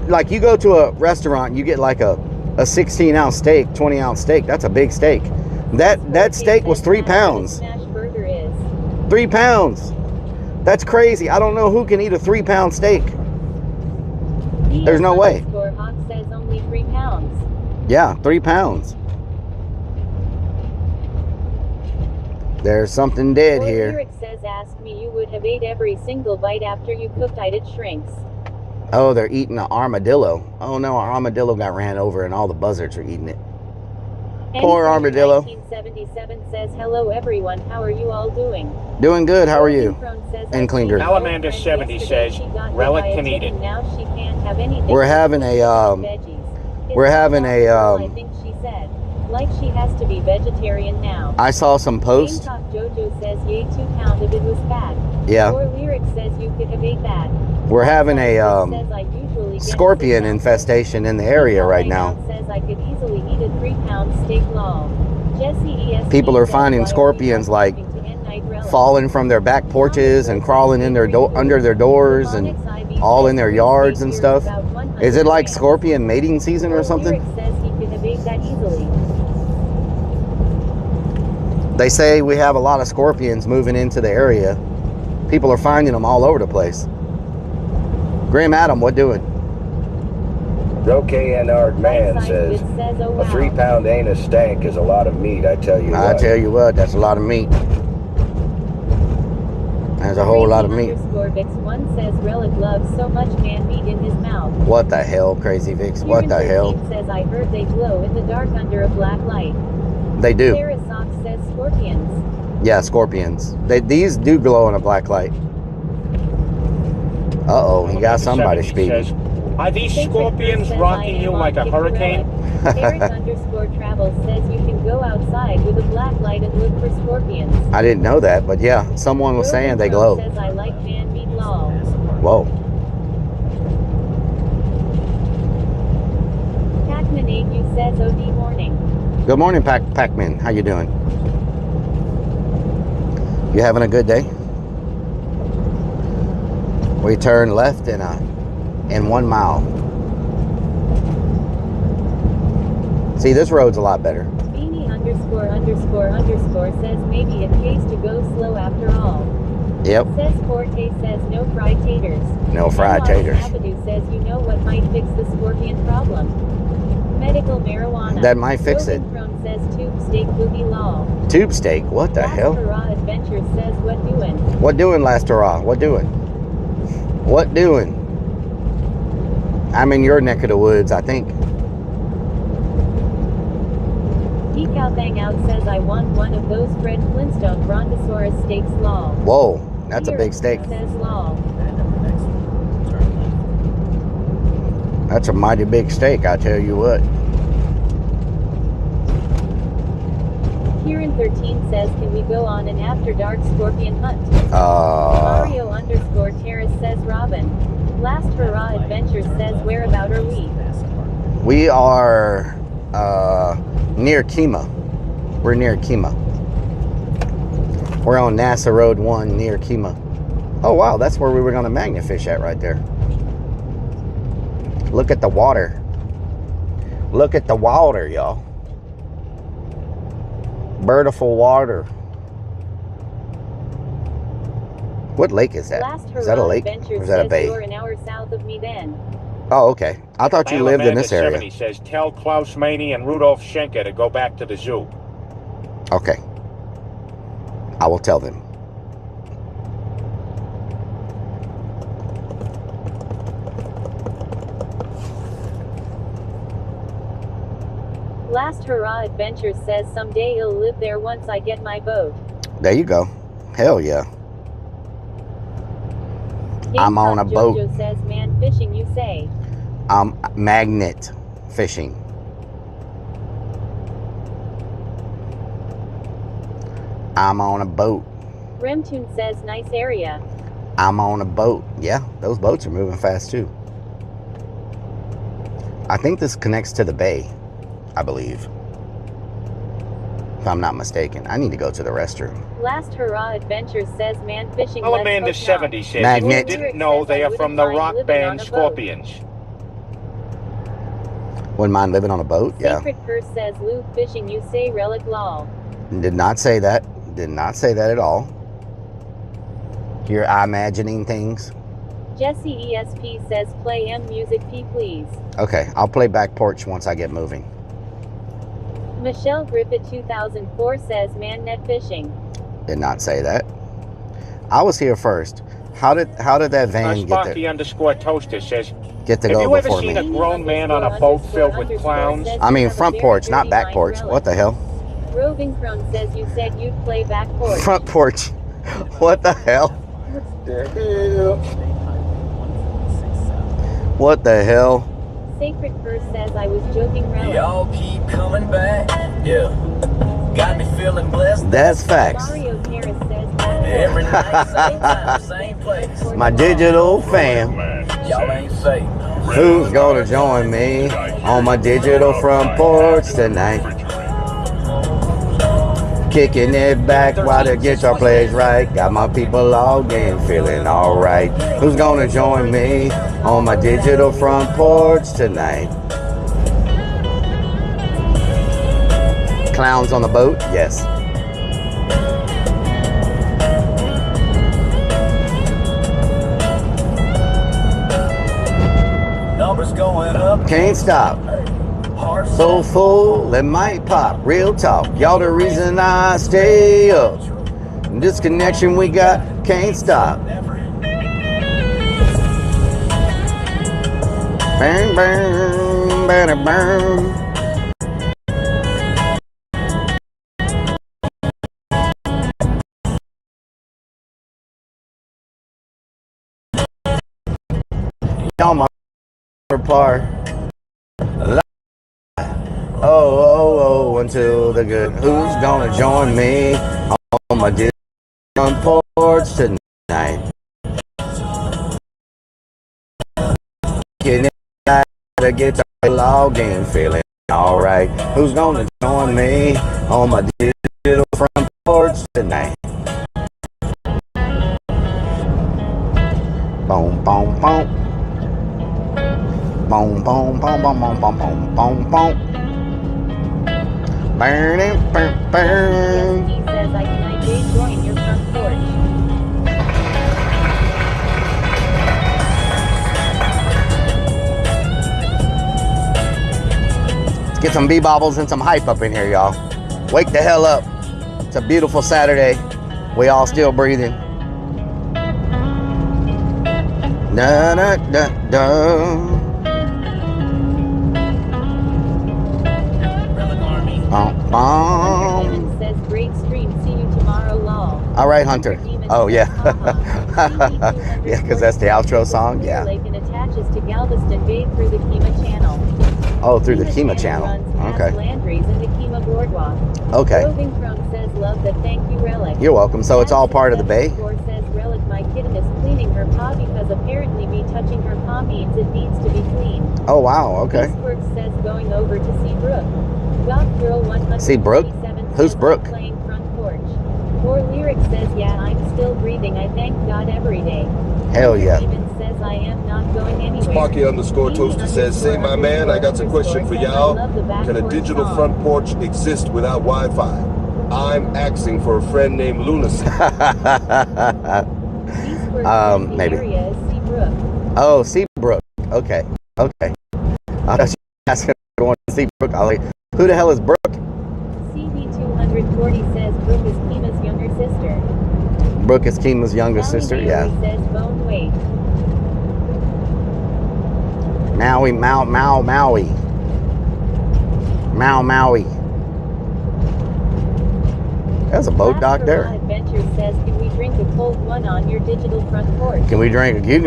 Like you go to a restaurant, you get like a 16-ounce steak, 20-ounce steak. That's a big steak. That steak was 3 pounds. 3 pounds. That's crazy. I don't know who can eat a 3-pound steak. There's no way.
Hawk says only 3 pounds.
Yeah, 3 pounds. There's something dead here.
Lyric says, ask me, you would have ate every single bite after you cooked it. It shrinks.
Oh, they're eating an armadillo. Oh no, our armadillo got ran over and all the buzzards are eating it. Poor armadillo.
1977 says, hello everyone, how are you all doing?
Doing good, how are you? And Klinger.
Salamander 70 says, Rellik can eat it.
Now she can't have anything.
We're having a
I think she said, like she has to be vegetarian now.
I saw some posts.
Jojo says, yay, 2 pound if it was fat.
Yeah.
Or Lyric says you could have ate that.
We're having a scorpion infestation in the area right now.
Says I could easily eat a 3-pound steak law. Jesse
People are finding scorpions like falling from their back porches and crawling in their under their doors and all in their yards and stuff. Is it like scorpion mating season or something? They say we have a lot of scorpions moving into the area. People are finding them all over the place. Grim Adam, what doing?
Roke-Anard Man says, a 3-pound anus stank is a lot of meat, I tell you what.
I tell you what, that's a lot of meat. That's a whole lot of meat.
_Vix1 says Rellik loves so much man meat in his mouth.
What the hell, Crazy Vix? What the hell?
Says I heard they glow in the dark under a black light.
They do.
Sarah Sox says scorpions.
Yeah, scorpions. These do glow in a black light. Uh-oh, he got somebody speeding.
Are these scorpions rocking you like a hurricane?
Eric _Travel says you can go outside with a black light and look for scorpions.
I didn't know that, but yeah, someone was saying they glow.
Says I like man meat law.
Whoa.
Pac-Man 8 you says OD morning.
Good morning, Pac-Man. How you doing? You having a good day? We turn left in 1 mile. See, this road's a lot better.
Beanie ___ says maybe it pays to go slow after all.
Yep.
Says Forte says no fried taters.
No fried taters.
Avenue says you know what might fix the scorpion problem. Medical marijuana.
That might fix it.
Crone says tube steak booby law.
Tube steak? What the hell?
Hurrah Adventure says what doing?
What doing, Last Hurrah? What doing? What doing? I'm in your neck of the woods, I think.
Decal Bang Out says I want one of those Fred Flintstone Brontosaurus steaks law.
Whoa, that's a big steak.
Says law.
That's a mighty big steak, I tell you what.
Kieran 13 says, can we go on an after dark scorpion hunt? Mario _Terrace says Robin. Last Hurrah Adventure says whereabout are we?
We are near Kima. We're near Kima. We're on NASA Road 1 near Kima. Oh wow, that's where we were going to magnet fish at right there. Look at the water. Look at the water, y'all. Birdiful water. What lake is that? Is that a lake or is that a bay?
You're an hour south of me then.
Oh, okay. I thought you lived in this area.
70 says tell Klaus Maney and Rudolf Schenker to go back to the zoo.
Okay. I will tell them.
Last Hurrah Adventure says someday he'll live there once I get my boat.
There you go. Hell yeah. I'm on a boat.
Jojo says man fishing you say.
I'm magnet fishing. I'm on a boat.
Remtune says nice area.
I'm on a boat. Yeah, those boats are moving fast too. I think this connects to the bay, I believe. If I'm not mistaken. I need to go to the restroom.
Last Hurrah Adventure says man fishing.
Amanda
let's hope not.
70 says
Magnet.
you didn't know they are from the rock band Scorpions.
Wouldn't mind living on a boat? Yeah.
Sacred Purse says Luke fishing. You say Rellik lol.
Did not say that. Did not say that at all. You're imagining things.
Jesse ESP says play M music P please.
Okay, I'll play back porch once I get moving.
Michelle Griffith 2004 says man net fishing.
Did not say that. I was here first. How did that van get
Sparky
there?
underscore toaster says,
Get to
have
go
you ever
before
seen
me?
a grown man on a boat filled with clowns?
I mean front porch, not back porch. What the hell?
Roving Crone says you said you'd play back porch.
Front porch. What the hell? What the hell?
Sacred Purse says I was joking Rellik.
Y'all keep coming back. Yeah. Got me feeling blessed.
That's facts.
Mario Harris says back
Every night, same time, same place.
My digital fam.
Y'all ain't safe.
Who's gonna join me on my digital front porch tonight? Kicking it back while the guitar plays right. Got my people logged in, feeling alright. Who's gonna join me on my digital front porch tonight? Clowns on the boat? Yes.
Numbers going up.
Can't stop. So full, it might pop. Real talk. Y'all the reason I stay up. This connection we got can't stop. Burn, burn, burn, burn. On my par. Oh, until the good. Who's gonna join me on my front porch tonight? Getting it to get the log in, feeling alright. Who's gonna join me on my digital front porch tonight? Boom, boom, boom. Boom, boom, boom, boom, boom, boom, boom, boom, boom. Burn it, burn, burn.
He says I can join your front porch.
Let's get some bee-bobbles and some hype up in here, y'all. Wake the hell up. It's a beautiful Saturday. We all still breathing. Da da da da.
Hunter says great stream. See you tomorrow, lol.
All right, Hunter. Oh yeah, yeah, because that's the outro song. Yeah.
Lake and attaches to Galveston Bay through the Kima Channel.
Oh, through the Kima Channel. Okay.
Landry's and the Kima Boardwalk.
Okay.
Roving Crone says love that. Thank you, Rellik.
You're welcome. So it's all part of the bay.
Says Rellik, my kitten is cleaning her paw because apparently me touching her paw means it needs to be cleaned.
Oh wow. Okay.
Beastwork says going over to see Brooke. Goth Girl 100.
See Brooke? Who's Brooke?
Playing front porch. Or Lyric says, yeah, I'm still breathing. I thank God every day.
Hell yeah.
Even says I am not going anywhere.
Sparky underscore toaster says, say my man, I got a question for y'all. Can a digital front porch exist without Wi-Fi? I'm asking for a friend named Lunacy.
Maybe. Oh, Seabrook. Okay. Okay. I thought you were asking going to Seabrook. I was like, who the hell is Brooke?
CB240 says Brooke is Kima's younger sister.
Brooke is Kima's younger sister, yeah.
Says bone weight.
Maui, Maui. Maui. There's a boat dock there.
Adventure says, can we drink a cold one on your digital front porch?
You can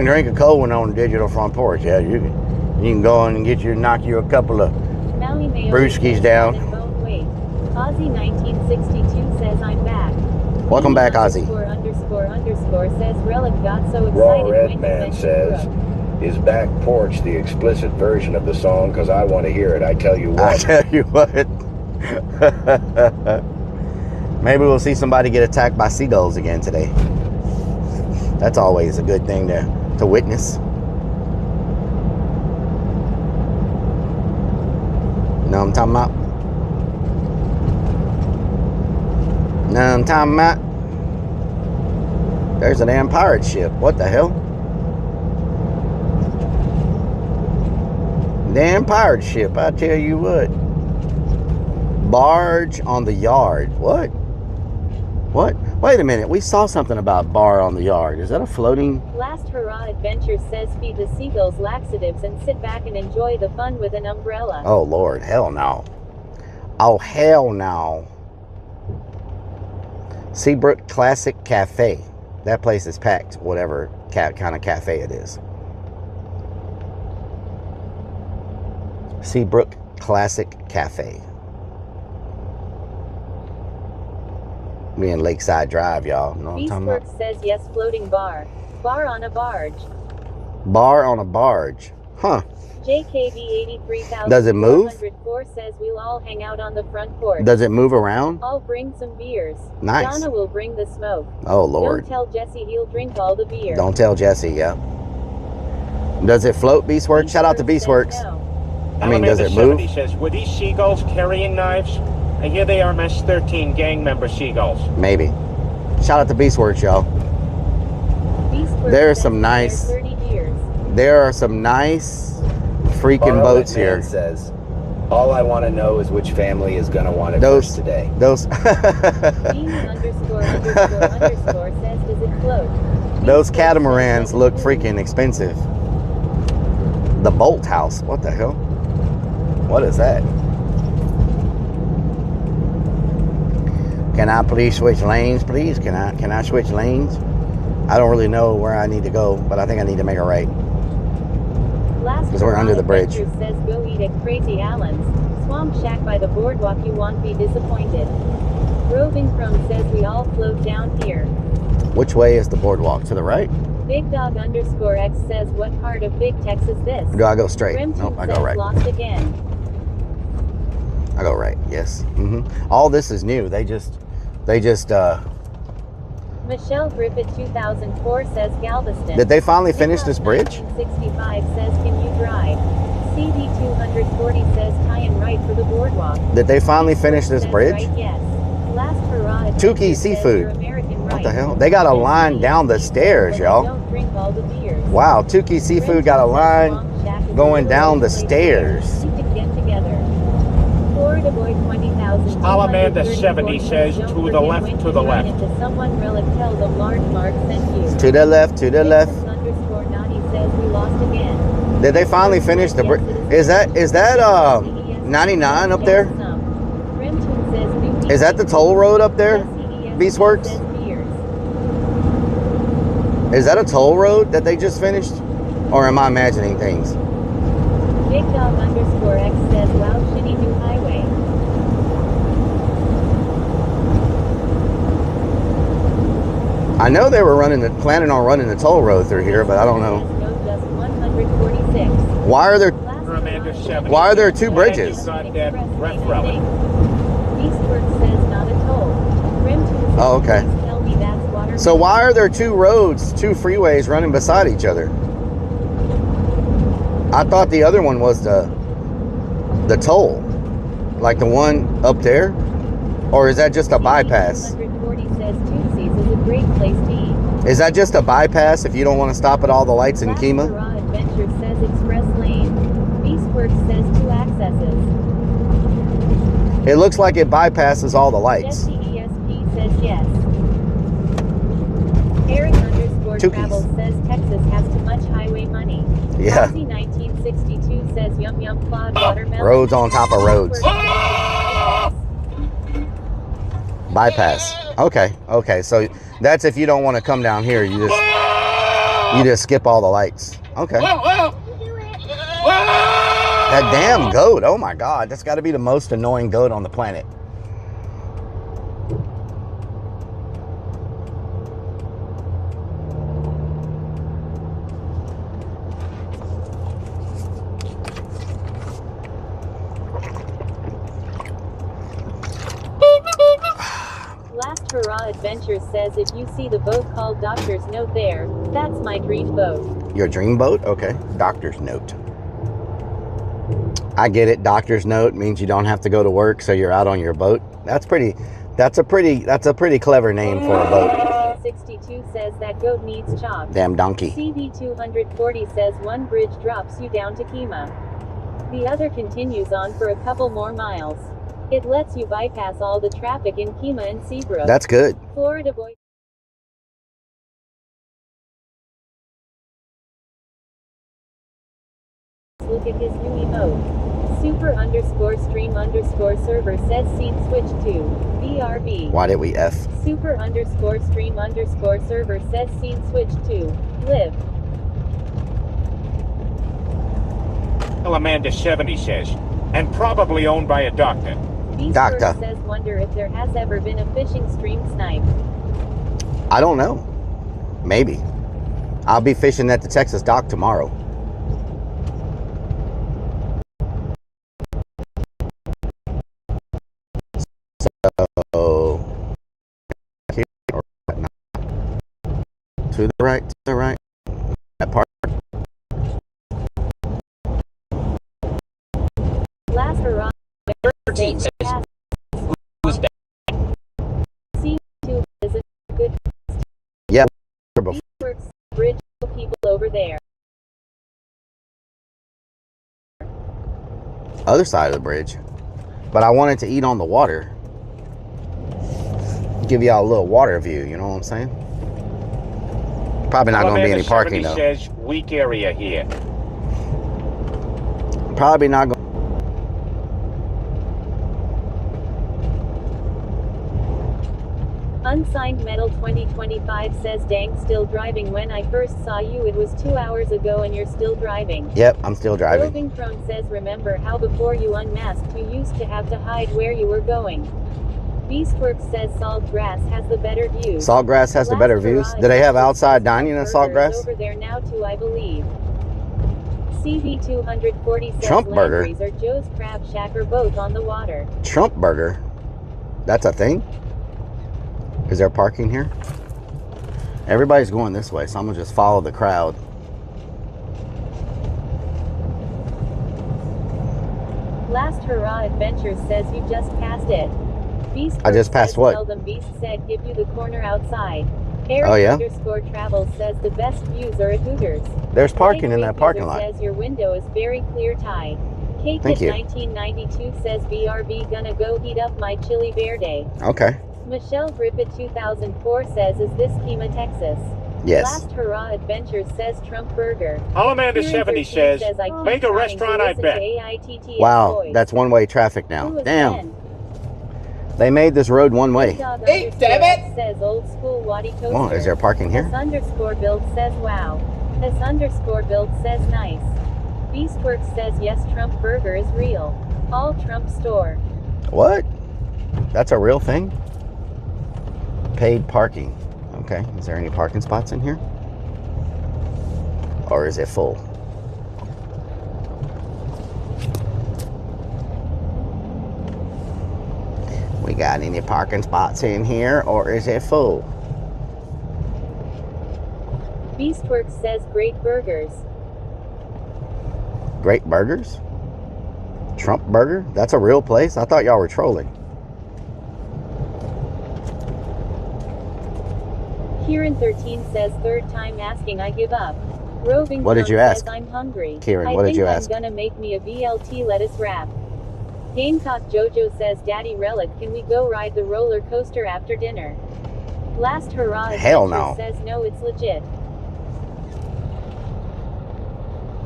drink a cold one on the digital front porch, yeah. You can go in and knock you a couple of brewskis down.
Ozzy 1962 says I'm back.
Welcome back, Ozzy.
says Rellik got so
Raw
excited
Red
when you
Man
mentioned
says,
Brooke.
is Back Porch the explicit version of the song? Because I want to hear it. I tell you
I
what.
tell you what. Maybe we'll see somebody get attacked by seagulls again today. That's always a good thing to witness. Know what I'm talking about? Know what I'm talking about? There's a damn pirate ship. What the hell? Damn pirate ship, I tell you what. Barge on the yard. What? What? Wait a minute. We saw something about bar on the yard. Is that a floating?
Last Hurrah Adventures says feed the seagulls laxatives and sit back and enjoy the fun with an umbrella.
Oh, Lord. Hell no. Oh, hell no. Seabrook Classic Cafe. That place is packed, whatever kind of cafe it is. Seabrook Classic Cafe. Me and Lakeside Drive, y'all. Know what I'm talking about?
Beastworks says yes, floating bar. Bar on a barge.
Bar on a barge. Huh.
JKV 83,404
Does it move?
says we'll all hang out on the front porch.
Does it move around?
I'll bring some beers.
Nice.
Donna will bring the smoke.
Oh, Lord.
Don't tell Jesse he'll drink all the beer.
Don't tell Jesse, yeah. Does it float, Beastworks? Shout out to Beastworks.
No.
I mean, does it move?
Says, were these seagulls carrying knives? And here they are, MS-13 gang member seagulls.
Maybe. Shout out to Beastworks, y'all.
Beastworks
There are
says
some nice.
30 years.
There are some nice freaking
Borrow
boats
Red Man
here.
says, all I want to know is which family is going to want it
Those
first today.
Those
____ says does it float?
those
Beastworks
catamarans
says,
look freaking expensive. The Bolt House. What the hell? What is that? Can I please switch lanes, please? Can I switch lanes? I don't really know where I need to go, but I think I need to make a right. Because we're under the bridge.
Says go eat at Crazy Allen's Swamp Shack by the boardwalk. You won't be disappointed. Roving Chrome says we all float down here.
Which way is the boardwalk? To the right?
Big Dog _X says what part of Big Tex is this?
Do I go straight?
Remington
Nope, I go
says
right.
lost again.
I go right. Yes. All this is new. They just
Michelle Griffith 2004 says Galveston.
Did they finally finish this bridge?
65 says can you drive? CD 240 says tie and right for the boardwalk.
Did they finally finish this
Says
bridge?
Right, yes. Last Hurrah
Tukey
says
Seafood.
you're American
What
right.
the hell? They got a line down the stairs, y'all.
Don't drink all the beers.
Wow, Tukey Seafood got a line going down the stairs.
You can get together. Florida Boy 20,000.
Salamander 70 says to the left, to the left.
Into someone Rellik tell them large Mark sent you.
To the left, to the left.
_Naughty says we lost again.
Did they finally finish the bridge? Is that 99 up there? Is that the toll road up there? Beastworks? Is that a toll road that they just finished? Or am I imagining things?
Big Dog _X says wow shitty new highway.
I know they were planning on running the toll road through here, but I don't know.
Just 146.
Why are there
Salamander 70.
Why are there two bridges?
Goddamn ref relic.
Beastworks says not a toll. Remington says,
Oh, okay.
please tell me that's water.
So why are there two roads, two freeways running beside each other? I thought the other one was the toll, like the one up there, or is that just a bypass?
140 says Tootsie's is a great place to eat.
Is that just a bypass if you don't want to stop at all the lights in Kima?
Raw Adventure says Express Lane. Beastworks says 2 accesses.
It looks like it bypasses all the lights.
Jesse ESP says yes. Eric _Travel says Texas has too much highway money.
Yeah.
Aussie 1962 says yum yum plod watermelon.
Roads on top of roads. Bypass. Okay. So that's if you don't want to come down here, you just skip all the lights. Okay. That damn goat. Oh my God. That's got to be the most annoying goat on the planet.
Adventures says if you see the boat called Doctor's Note there, that's my dream boat.
Your dream boat? Okay. Doctor's Note. I get it. Doctor's Note means you don't have to go to work, so you're out on your boat. That's a pretty clever name for a boat.
62 says that goat needs chops.
Damn donkey.
CB240 says one bridge drops you down to Kima. The other continues on for a couple more miles. It lets you bypass all the traffic in Kima and Seabrook.
That's good.
Florida boy. Look at his new emote. Super_stream_server says scene switch to BRB.
Why did we F?
Super_stream_server says scene switch to live.
Amanda 70 says, and probably owned by a doctor.
Doctor
says wonder if there has ever been a fishing stream snipe.
I don't know. Maybe. I'll be fishing at the Texas dock tomorrow. So, to the right. That part.
Last hurrah.
13 says, who's that?
C2 is a good.
Yeah.
Works bridge people over there.
Other side of the bridge. But I wanted to eat on the water. Give y'all a little water view, you know what I'm saying? Probably not going to be any parking though.
Says weak area here.
Probably not going.
Unsigned Metal 2025 says dang still driving. When I first saw you it was 2 hours ago and you're still driving.
Yep, I'm still driving.
Roving Prone says remember how before you unmasked you used to have to hide where you were going. Beastworks says Saltgrass has the better views.
Saltgrass has the better views? Do they have outside dining at Saltgrass?
Over there now too, I believe. CB240 says
Trump Burger.
Landry's or Joe's Crab Shack are both on the water.
Trump Burger? That's a thing? Is there parking here? Everybody's going this way, so I'm gonna just follow the crowd.
Last Hurrah Adventures says you just passed it. Beast
I just passed what?
Tell them Beast said give you the corner outside.
Oh yeah?
_travels says the best views are at Hooters.
There's parking in that parking lot.
Says your window is very clear, Ty.
Thank you.
1992 says BRB gonna go heat up my chili verde.
Okay.
Michelle Griffith 2004 says is this Kima, Texas?
Yes.
Last Hurrah Adventures says Trump Burger.
Amanda 70 says, make a restaurant I bet.
Wow, that's one-way traffic now. Damn. They made this road one way.
Hey, damn it! Says old school Waddy Coaster.
Oh, is there parking here?
S_build says wow. S_build says nice. Beastworks says yes, Trump Burger is real. All Trump store.
What? That's a real thing? Paid parking. Okay, is there any parking spots in here? Or is it full? We got any parking spots in here, or is it full?
Beastworks says great burgers.
Great burgers? Trump Burger? That's a real place? I thought y'all were trolling.
Kieran 13 says third time asking I give up. Roving
what did you ask?
Says, I'm hungry.
Kieran, what did you ask?
I'm gonna make me a BLT lettuce wrap. Gamecock Jojo says Daddy Rellik, can we go ride the roller coaster after dinner? Last Hurrah
Hell no.
Says no, it's legit.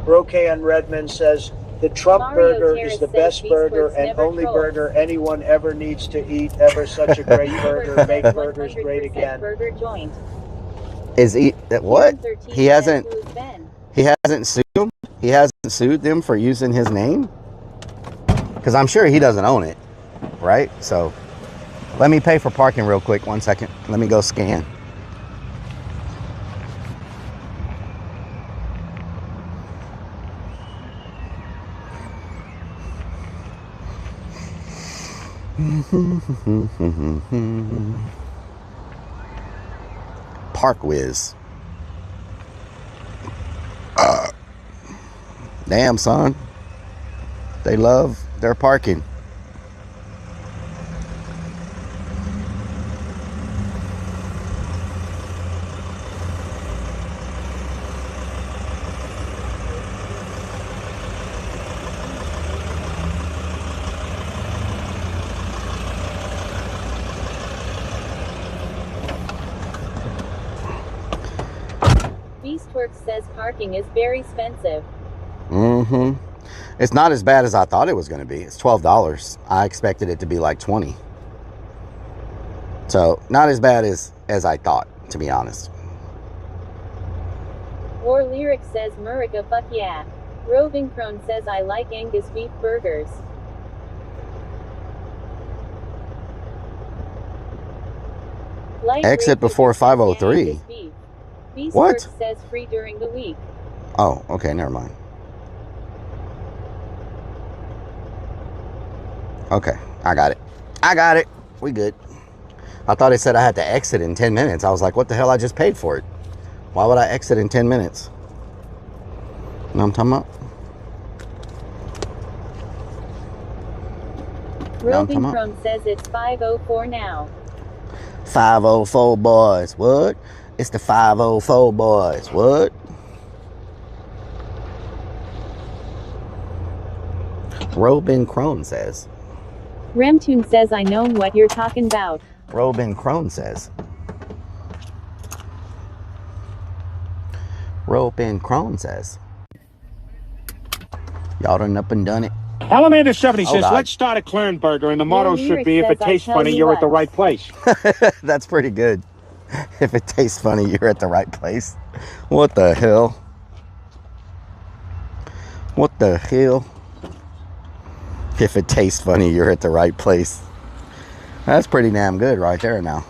Rokean Redmond says the Trump
Mario
Burger
Terrace
is the
says
best burger
Beastworks
and
never
only
troll.
burger anyone ever needs to eat. Ever such a great burger. Make burgers great again.
Burger joint.
Is he what? He hasn't sued them? He hasn't sued them for using his name? Because I'm sure he doesn't own it, right? So let me pay for parking real quick. 1 second. Let me go scan. Park Whiz. Damn, son. They love their parking.
Beastworks says parking is very expensive.
Mm-hmm. It's not as bad as I thought it was going to be. It's $12. I expected it to be like 20. So not as bad as I thought, to be honest.
War Lyric says Murica fuck yeah. Roving Crone says I like Angus beef burgers. Light
Exit
Ray
before
Fisher says
5:03.
Angus beef. Beastworks
What?
says free during the week.
Oh, okay, never mind. Okay, I got it. I got it. We good. I thought it said I had to exit in 10 minutes. I was like, what the hell? I just paid for it. Why would I exit in 10 minutes? You know what I'm talking about?
Roving Crone says it's 5:04 now.
504 boys. What? It's the 504 boys. What? Robin Crone says.
Remtune says I know what you're talking about.
Robin Crone says. Robin Crone says. Y'all done up and done it.
Alamander 70 says,
God.
let's start a Clern burger, and the
War
motto should
Lyric
be, if
says,
it tastes
I tell
funny,
you
you're at the
what.
right place.
That's pretty good. If it tastes funny, you're at the right place. What the hell? What the hell? If it tastes funny, you're at the right place. That's pretty damn good right there now.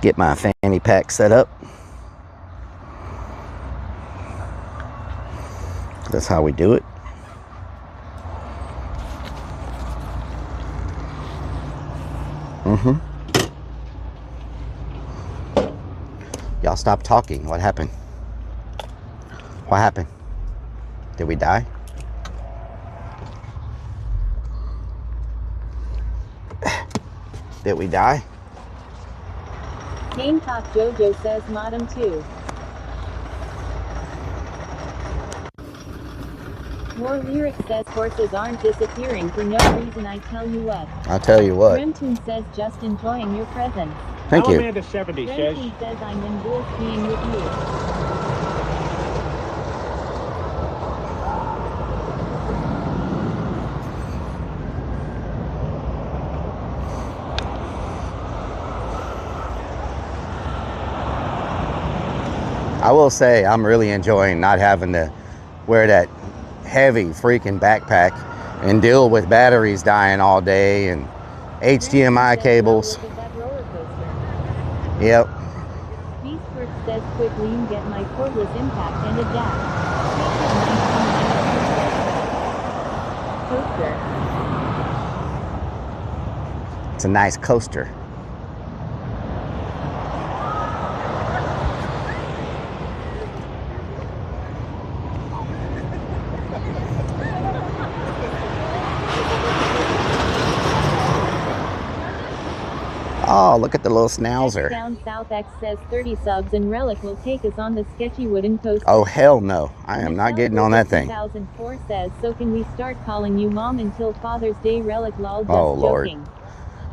Get my fanny pack set up. That's how we do it. Mm-hmm. Y'all stop talking. What happened? What happened? Did we die? Did we die?
Gamecock Jojo says Modem 2. War Lyric says horses aren't disappearing for no reason, I tell you what.
I'll tell you what.
Remtune says just enjoying your presence.
Thank you.
Alamander 70 says,
Remtune says I'm in bliss being with you.
I will say I'm really enjoying not having to wear that heavy freaking backpack and deal with batteries dying all day and HDMI cables. Yep.
Beastworks says quick lean get my cordless impact and adapt. Coaster.
It's a nice coaster. Oh, look at the little schnauzer.
Down South X says 30 subs and Rellik will take us on the sketchy wooden coaster.
Oh, hell no. I am not getting on that thing.
2004 says, so can we start calling you mom until Father's Day? Rellik lol, just
Oh, Lord.
joking.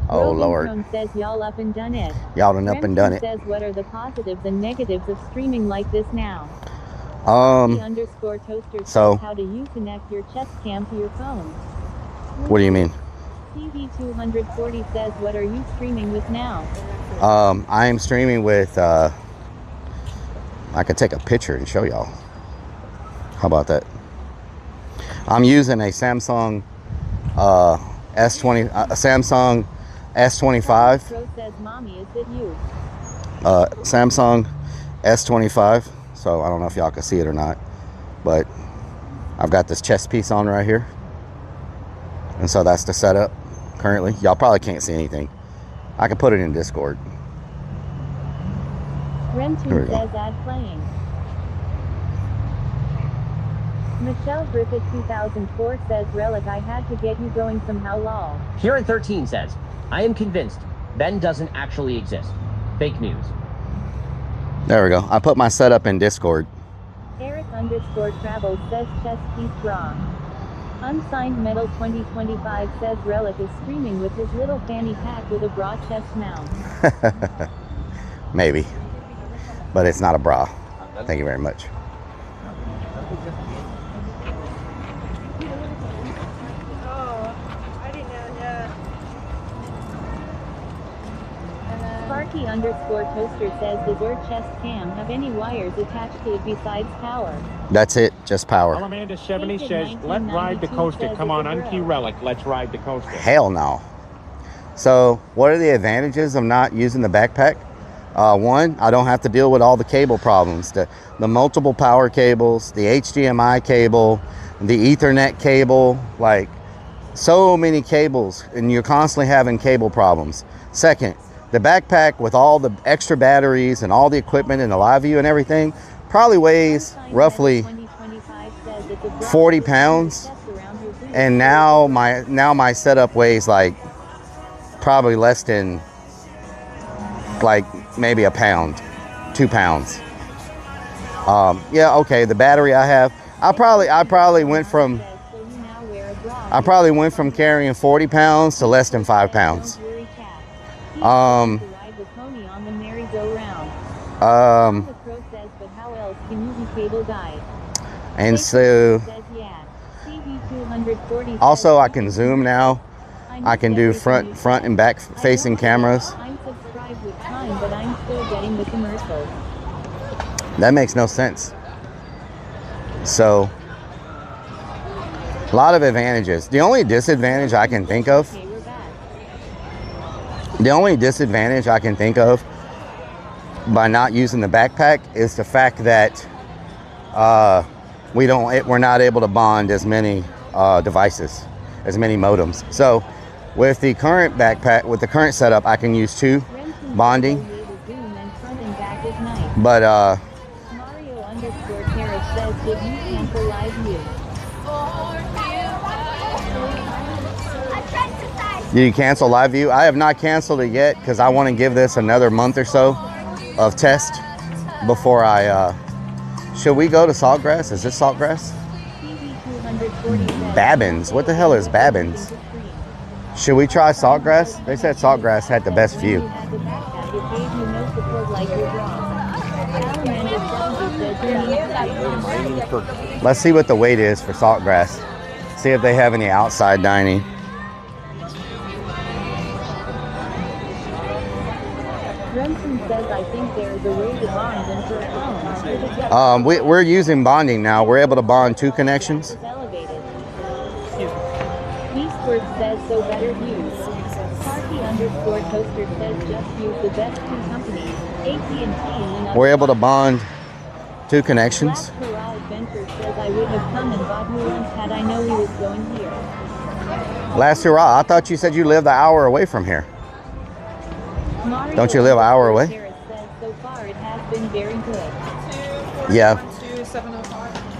Oh,
Roving
Lord.
Crone says y'all up and done it.
Y'all done up and done it.
says what are the positives and negatives of streaming like this now? _toaster
so
says, how do you connect your chest cam to your phone?
What do you mean?
CV240 says, what are you streaming with now?
I am streaming with, I could take a picture and show y'all. How about that? I'm using a Samsung Samsung S25.
Pro says, mommy, is it you?
Samsung S25. So I don't know if y'all can see it or not, but I've got this chest piece on right here. And so that's the setup currently. Y'all probably can't see anything. I can put it in Discord.
Renton says add playing. Michelle Griffith 2004 says Rellik I had to get you going somehow lol.
Kieran 13 says, I am convinced Ben doesn't actually exist. Fake news.
There we go. I put my setup in Discord.
Eric_travel says chest piece raw. Unsigned Metal 2025 says Rellik is streaming with his little fanny pack with a bra chest mount.
Maybe. But it's not a bra. Thank you very much.
Sparky_toaster says, does your chest cam have any wires attached to it besides power?
That's it, just power.
Amanda 70 says, let ride the coaster. Come on, unkey Rellik. Let's ride the coaster.
Hell no. So what are the advantages of not using the backpack? One, I don't have to deal with all the cable problems. The multiple power cables, the HDMI cable, the Ethernet cable, like so many cables, and you're constantly having cable problems. Second, the backpack with all the extra batteries and all the equipment and the live view and everything probably weighs roughly 40 pounds. And now my setup weighs like probably less than like maybe a pound, 2 pounds. Yeah, okay, the battery I have, I probably went from carrying 40 pounds to less than 5 pounds. And so also I can zoom now. I can do front and back facing cameras. That makes no sense. So a lot of advantages. The only disadvantage I can think of by not using the backpack is the fact that we're not able to bond as many devices, as many modems. So with the current backpack, with the current setup, I can use 2 bonding. But did you cancel live view? I have not canceled it yet because I want to give this another month or so of test before I should we go to Saltgrass? Is this Saltgrass? Babbins. What the hell is Babbins? Should we try Saltgrass? They said Saltgrass had the best view. Let's see what the wait is for Saltgrass. See if they have any outside dining.
Says, I think there is a way to bond into a phone.
We're using bonding now. We're able to bond 2 connections.
Eastward says, so better use. Sparky_toaster says, just use the best 2 companies, AT&T and
we're able to bond 2 connections.
Banter says, I would have come and bought you lunch had I known he was going here.
Last hurrah. I thought you said you lived an hour away from here. Don't you live an hour away?
So far it has been very good.
Yeah.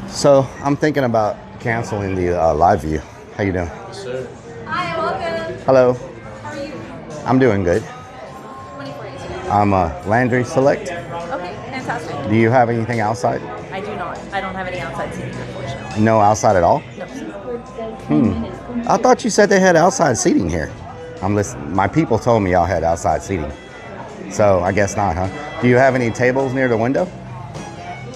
So I'm thinking about canceling the live view. How you doing?
Hi, welcome.
Hello.
How are you?
I'm doing good. I'm Landry Select.
Okay, fantastic.
Do you have anything outside?
I do not. I don't have any outside seating, unfortunately.
No outside at all?
No.
I thought you said they had outside seating here. I'm listening. My people told me y'all had outside seating. So I guess not, huh? Do you have any tables near the window?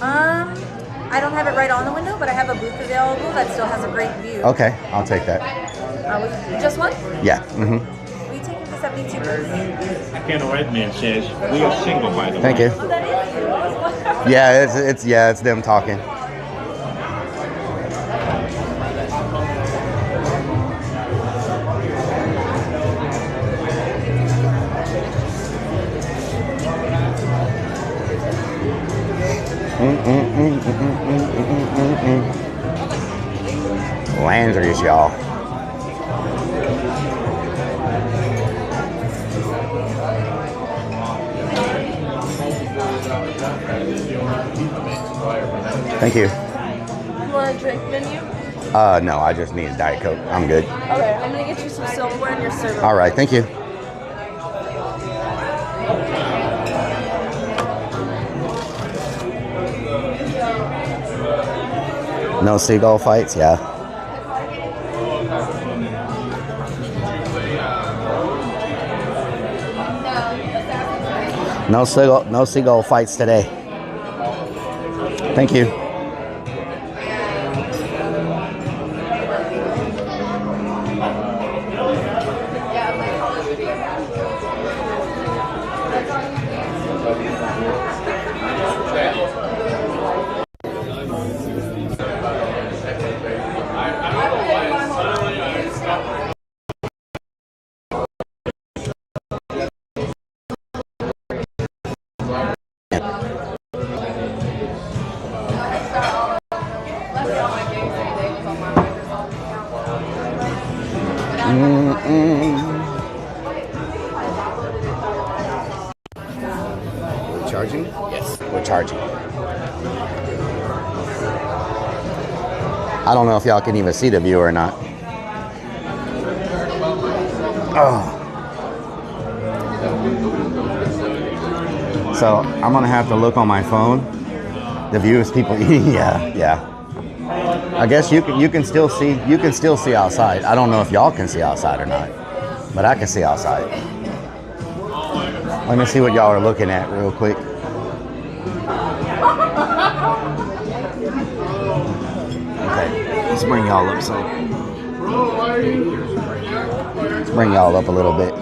I don't have it right on the window, but I have a booth available that still has a great view.
Okay, I'll take that.
Just one?
Yeah.
Will you take it to 72, please?
Ken Redman says, we are single, by the way.
Thank you.
Oh, that is you.
Yeah, it's them talking. Landry's, y'all. Thank you.
You want a drink menu?
No, I just need a Diet Coke. I'm good.
Okay, I'm gonna get you some silverware and your server.
All right, thank you. No seagull fights, yeah. No seagull fights today. Thank you. Charging? Yes, we're charging. I don't know if y'all can even see the view or not. Oh. So I'm gonna have to look on my phone. The view is people eating. Yeah. I guess you can still see outside. I don't know if y'all can see outside or not, but I can see outside. Let me see what y'all are looking at real quick. Okay, let's bring y'all up let's bring y'all up a little bit.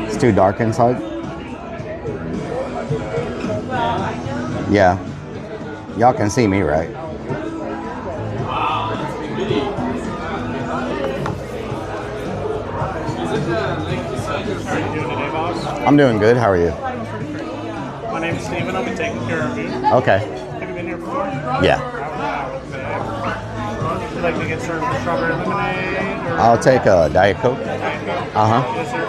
It's too dark inside. Yeah. Y'all can see me, right? I'm doing good. How are you?
My name's Steven. I'll be taking care of you.
Okay.
Have you been here before?
Yeah.
Would you like to get served with strawberry lemonade? Or
I'll take a Diet Coke.
Diet Coke?
Uh-huh.
Yes, sir.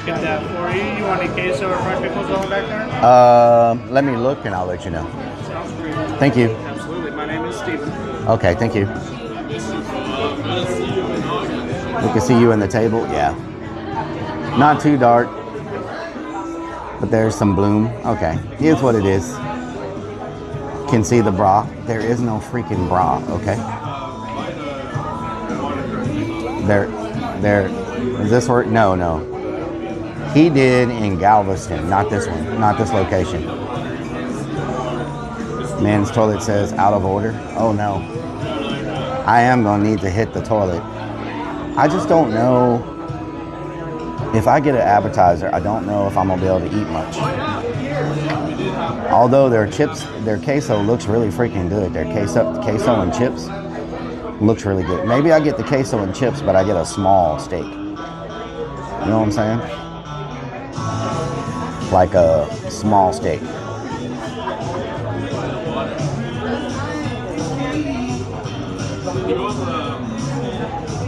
Get that for you. You want any queso or fried pickles going back there?
Let me look and I'll let you know.
Sounds great.
Thank you.
Absolutely. My name is Steven.
Okay, thank you. We can see you in the table. Yeah. Not too dark, but there's some bloom. Okay, here's what it is. Can see the bra. There is no freaking bra, okay? Does this work? No. He did in Galveston, not this one, not this location. Men's toilet says out of order. Oh no. I am gonna need to hit the toilet. I just don't know. If I get an appetizer, I don't know if I'm gonna be able to eat much. Although their chips, their queso looks really freaking good. Their queso and chips looks really good. Maybe I get the queso and chips, but I get a small steak. You know what I'm saying? Like a small steak.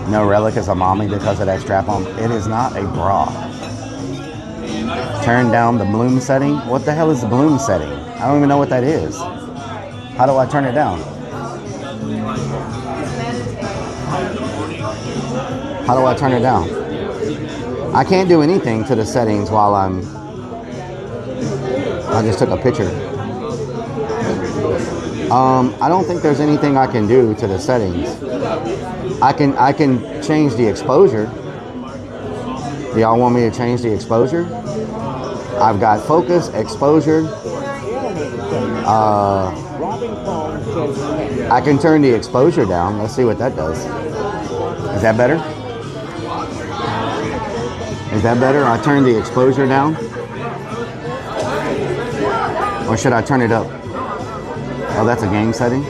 No, Rellik is a mommy because of that strap on. It is not a bra. Turn down the bloom setting. What the hell is the bloom setting? I don't even know what that is. How do I turn it down? How do I turn it down? I can't do anything to the settings while I just took a picture. I don't think there's anything I can do to the settings. I can change the exposure. Do y'all want me to change the exposure? I've got focus, exposure. I can turn the exposure down. Let's see what that does. Is that better? Is that better? I turn the exposure down? Or should I turn it up? Oh, that's a game setting.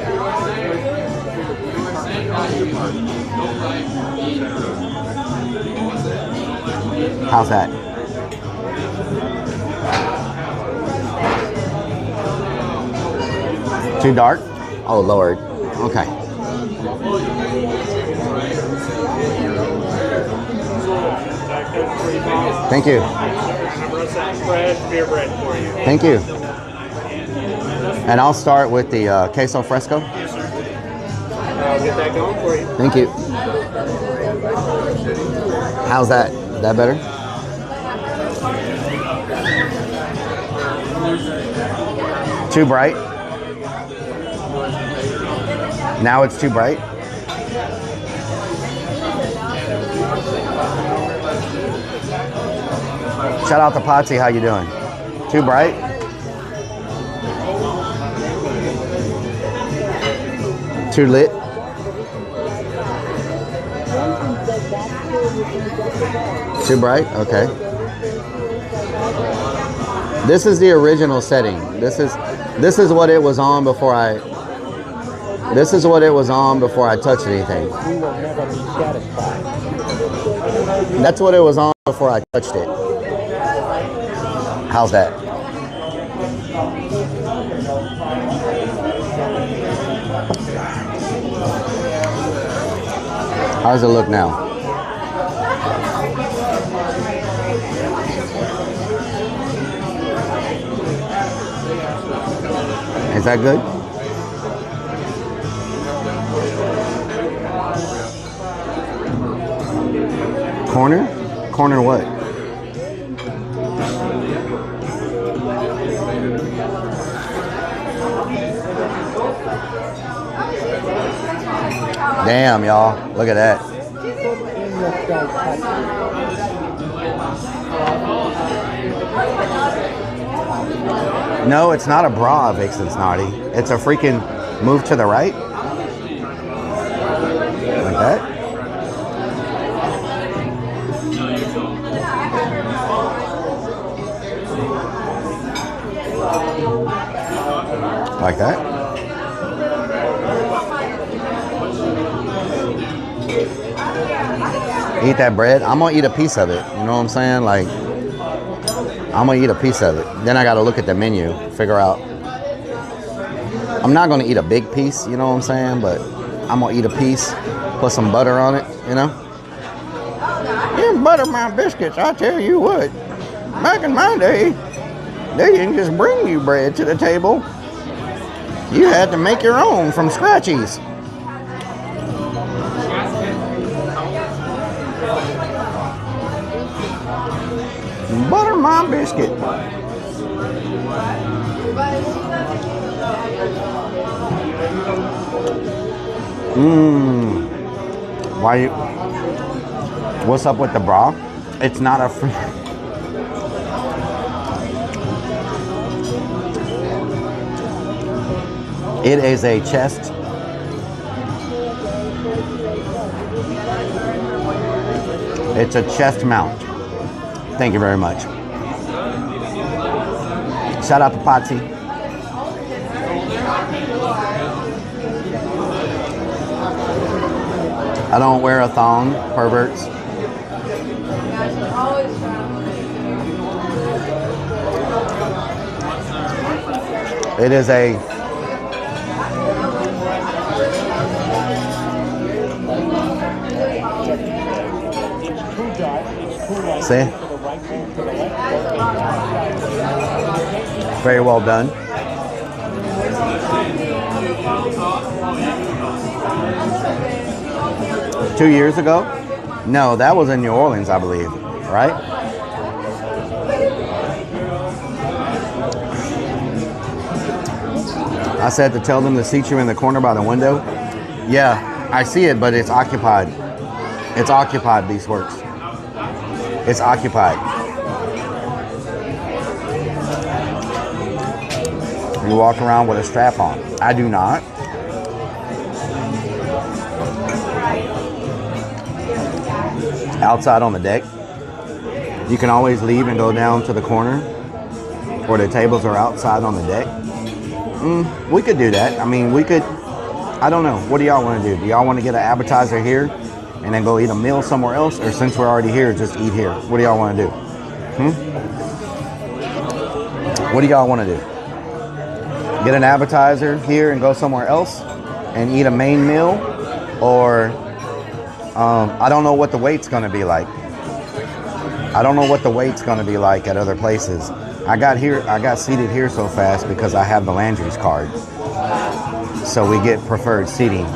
How's that? Too dark? Oh, Lord. Okay. Thank you.
Fresh beer bread for you.
Thank you. And I'll start with the queso fresco.
Yes, sir. I'll get that going for you.
Thank you. How's that? Is that better? Too bright? Now it's too bright? Shout out to Potsy, how you doing? Too bright? Too lit? Too bright? Okay. This is the original setting. This is what it was on before I touched anything.
We will never be satisfied.
That's what it was on before I touched it. How's that? How does it look now? Is that good? Corner? Corner what? Damn, y'all. Look at that. No, it's not a bra, Vixen Snotty. It's a freaking move to the right. Like that. Like that. Eat that bread. I'm gonna eat a piece of it. You know what I'm saying? Like, I'm gonna eat a piece of it. Then I gotta look at the menu, figure out. I'm not gonna eat a big piece, you know what I'm saying? But I'm gonna eat a piece, put some butter on it, you know? You butter my biscuits, I tell you what. Back in my day, they didn't just bring you bread to the table. You had to make your own from scratchies. Butter my biscuit. Why you? What's up with the bra? It's not a free. It is a chest. It's a chest mount. Thank you very much. Shout out to Potsy. I don't wear a thong, perverts. It is a see? Very well done. Two years ago? No, that was in New Orleans, I believe, right? I said to tell them to seat you in the corner by the window. Yeah, I see it, but it's occupied. It's occupied, Beast Works. It's occupied. You walk around with a strap on. I do not. Outside on the deck. You can always leave and go down to the corner where the tables are outside on the deck. We could do that. I mean, we could, I don't know. What do y'all want to do? Do y'all want to get an appetizer here and then go eat a meal somewhere else? Or since we're already here, just eat here? What do y'all want to do? What do y'all want to do? Get an appetizer here and go somewhere else and eat a main meal? or I don't know what the wait's going to be like. I don't know what the wait's going to be like at other places. I got seated here so fast because I have the Landry's card. So we get preferred seating.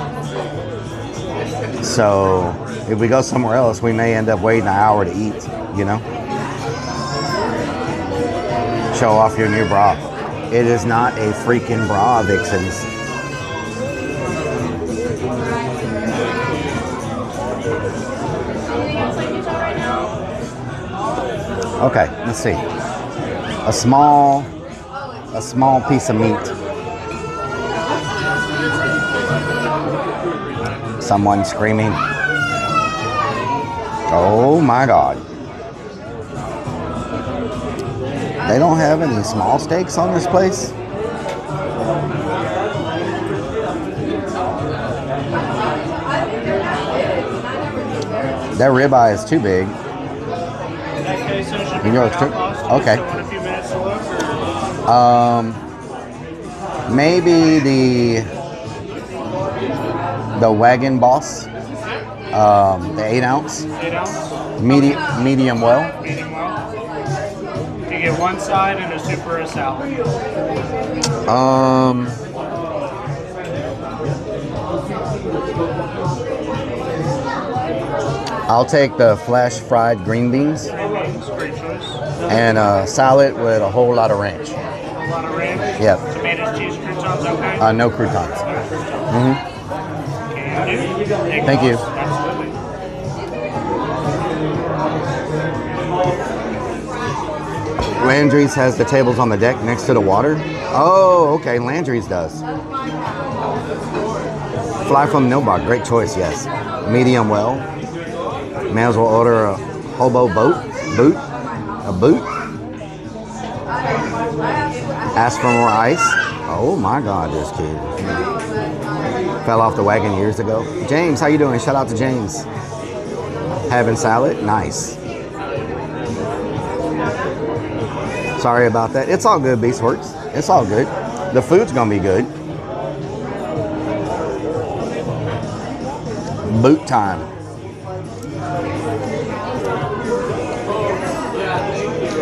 So if we go somewhere else, we may end up waiting an hour to eat, you know? Show off your new bra. It is not a freaking bra, Vixens. Okay, let's see. A small piece of meat. Someone screaming. Oh my God. They don't have any small steaks on this place? That ribeye is too big. You know, okay. Maybe the Wagon Boss, the 8 ounce, medium well.
You get one side and a soup or a salad.
I'll take the flash fried green beans and a salad with a whole lot of ranch.
A lot of ranch?
Yep.
Tomatoes, cheese, croutons, okay?
No croutons.
Can do.
Thank you.
Absolutely.
Landry's has the tables on the deck next to the water. Oh, okay. Landry's does. Fly from Nilbach. Great choice, yes. Medium well. May as well order a hobo boot. A boot. Ask for more ice. Oh my God, this kid. Fell off the wagon years ago. James, how you doing? Shout out to James. Having salad? Nice. Sorry about that. It's all good, Beastworks. It's all good. The food's gonna be good. Boot time.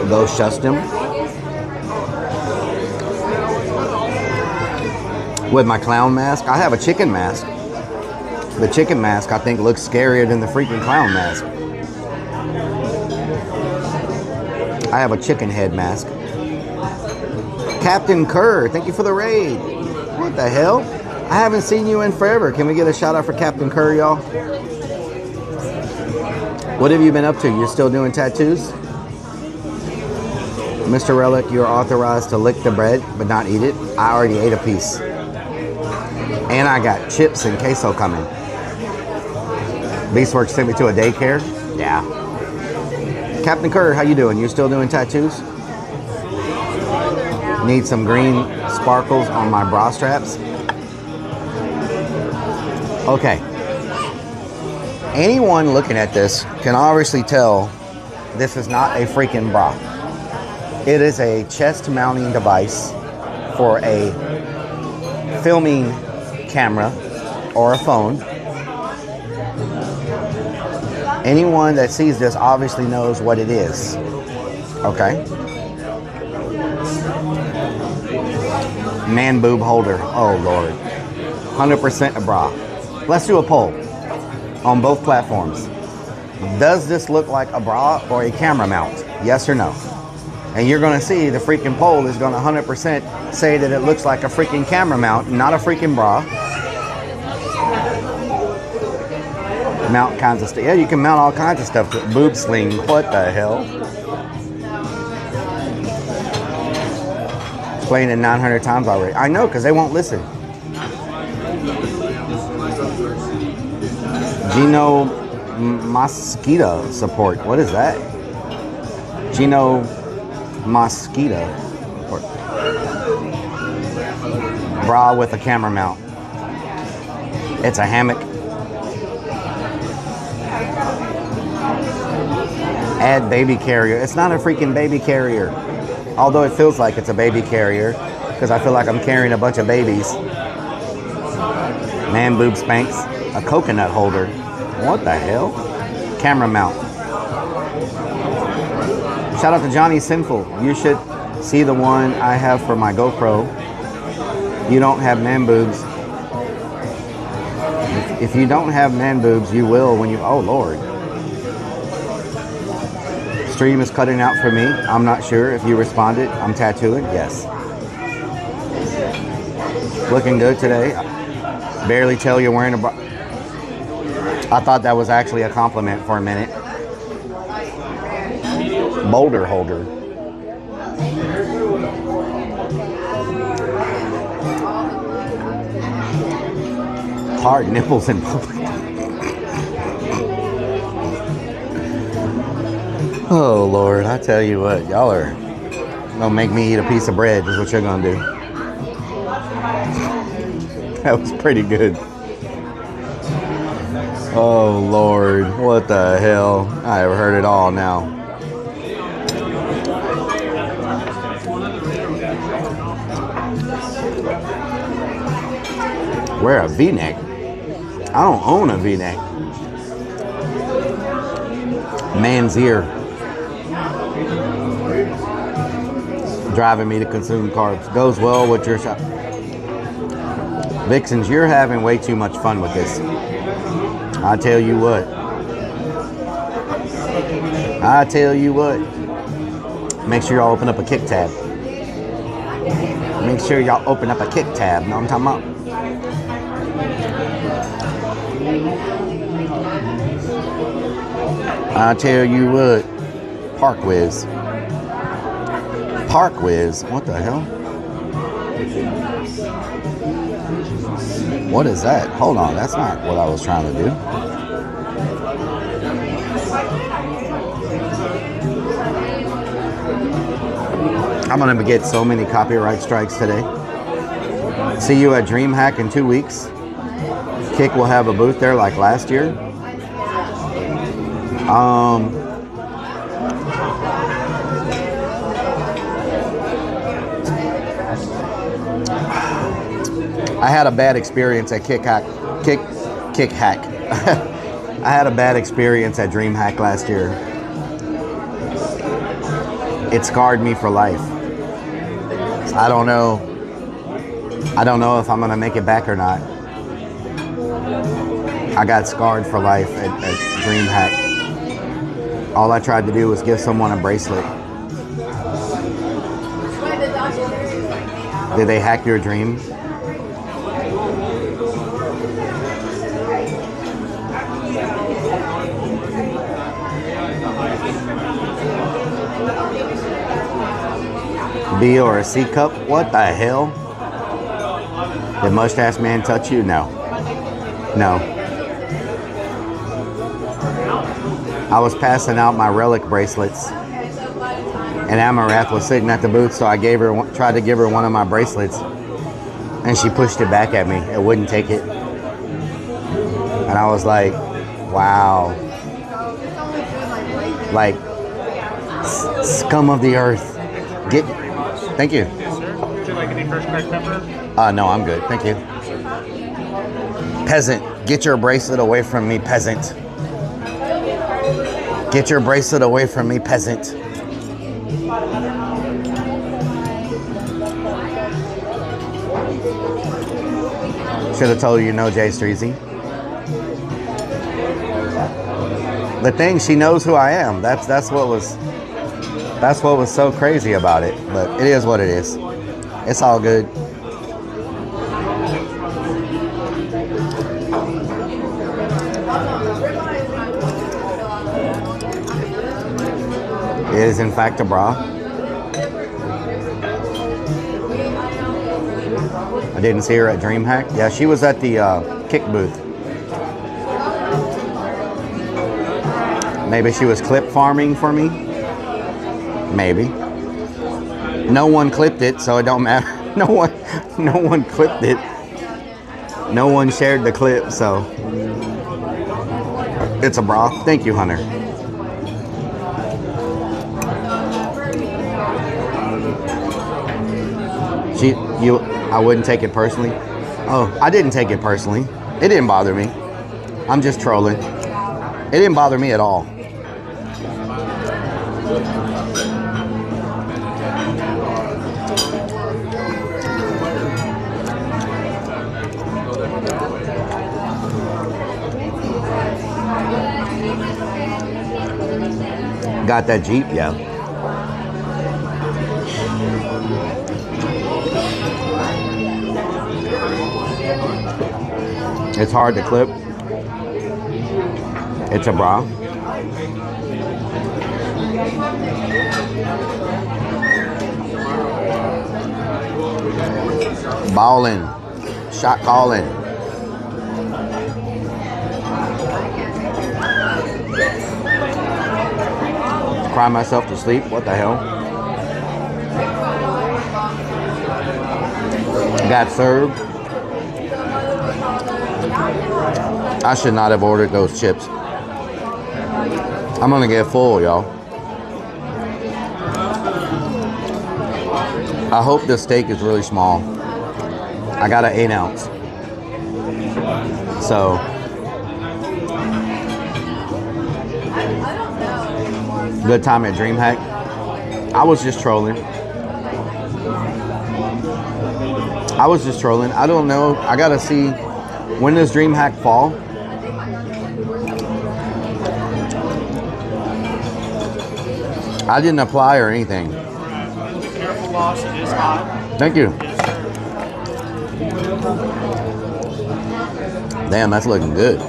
Go Shustim. With my clown mask. I have a chicken mask. The chicken mask I think looks scarier than the freaking clown mask. I have a chicken head mask. Captain Kerr, thank you for the raid. What the hell? I haven't seen you in forever. Can we get a shout out for Captain Kerr, y'all? What have you been up to? You're still doing tattoos? Mr. Rellik, you're authorized to lick the bread, but not eat it. I already ate a piece. And I got chips and queso coming. Beastworks sent me to a daycare. Yeah. Captain Kerr, how you doing? You still doing tattoos? Need some green sparkles on my bra straps. Okay. Anyone looking at this can obviously tell this is not a freaking bra. It is a chest mounting device for a filming camera or a phone. Anyone that sees this obviously knows what it is. Okay. Man boob holder. Oh Lord. 100% a bra. Let's do a poll on both platforms. Does this look like a bra or a camera mount? Yes or no? And you're going to see the freaking poll is going to 100% say that it looks like a freaking camera mount, not a freaking bra. Mount kinds of stuff. Yeah, you can mount all kinds of stuff. Boob sling. What the hell? Explained it 900 times already. I know, because they won't listen. Gino Mosquito support. What is that? Gino Mosquito. Bra with a camera mount. It's a hammock. Add baby carrier. It's not a freaking baby carrier. Although it feels like it's a baby carrier because I feel like I'm carrying a bunch of babies. Man boob spanks. A coconut holder. What the hell? Camera mount. Shout out to Johnny Sinful. You should see the one I have for my GoPro. You don't have man boobs. If you don't have man boobs, you will when you... Oh, Lord. Stream is cutting out for me. I'm not sure if you responded. I'm tattooing. Yes. Looking good today. Barely tell you're wearing a bra. I thought that was actually a compliment for a minute. Boulder holder. Hard nipples in public. Oh Lord, I tell you what, y'all are gonna make me eat a piece of bread is what you're gonna do. That was pretty good. Oh Lord, what the hell? I have heard it all now. Wear a V-neck? I don't own a V-neck. Man's ear. Driving me to consume carbs. Goes well with your shop. Vixens, you're having way too much fun with this. I tell you what. I tell you what. Make sure y'all open up a kick tab. Make sure y'all open up a kick tab. Know what I'm talking about? I tell you what. Park Whiz. Park Whiz? What the hell? What is that? Hold on, that's not what I was trying to do. I'm gonna get so many copyright strikes today. See you at DreamHack in 2 weeks. Kick will have a booth there like last year. I had a bad experience at Kick Hack. I had a bad experience at DreamHack last year. It scarred me for life. I don't know if I'm gonna make it back or not. I got scarred for life at DreamHack. All I tried to do was give someone a bracelet. Did they hack your dream? B or a C cup? What the hell? Did Mustache Man touch you? No. No. I was passing out my Rellik bracelets, and Amarath was sitting at the booth, so I tried to give her one of my bracelets, and she pushed it back at me. It wouldn't take it. And I was like, wow. Like, scum of the earth. Thank you.
Yes, sir. Would you like any fresh cracked pepper?
No, I'm good. Thank you. Peasant, get your bracelet away from me, peasant. Get your bracelet away from me, peasant. Should have told you no, Jay Streezy. The thing, she knows who I am. That's what was so crazy about it. But it is what it is. It's all good. It is in fact a bra. I didn't see her at DreamHack. Yeah, she was at the Kick booth. Maybe she was clip farming for me. Maybe. No one clipped it, so it don't matter. No one clipped it. No one shared the clip, so it's a bra. Thank you, Hunter. I wouldn't take it personally. Oh, I didn't take it personally. It didn't bother me. I'm just trolling. It didn't bother me at all. Got that Jeep, yeah. It's hard to clip. It's a bra. Ballin'. Shot calling. Cry myself to sleep. What the hell? Got served. I should not have ordered those chips. I'm gonna get full, y'all. I hope the steak is really small. I got an 8 ounce. So good time at DreamHack. I was just trolling. I don't know. I gotta see, when does DreamHack fall? I didn't apply or anything.
Be careful, boss. It is hot.
Thank you. Damn, that's looking good.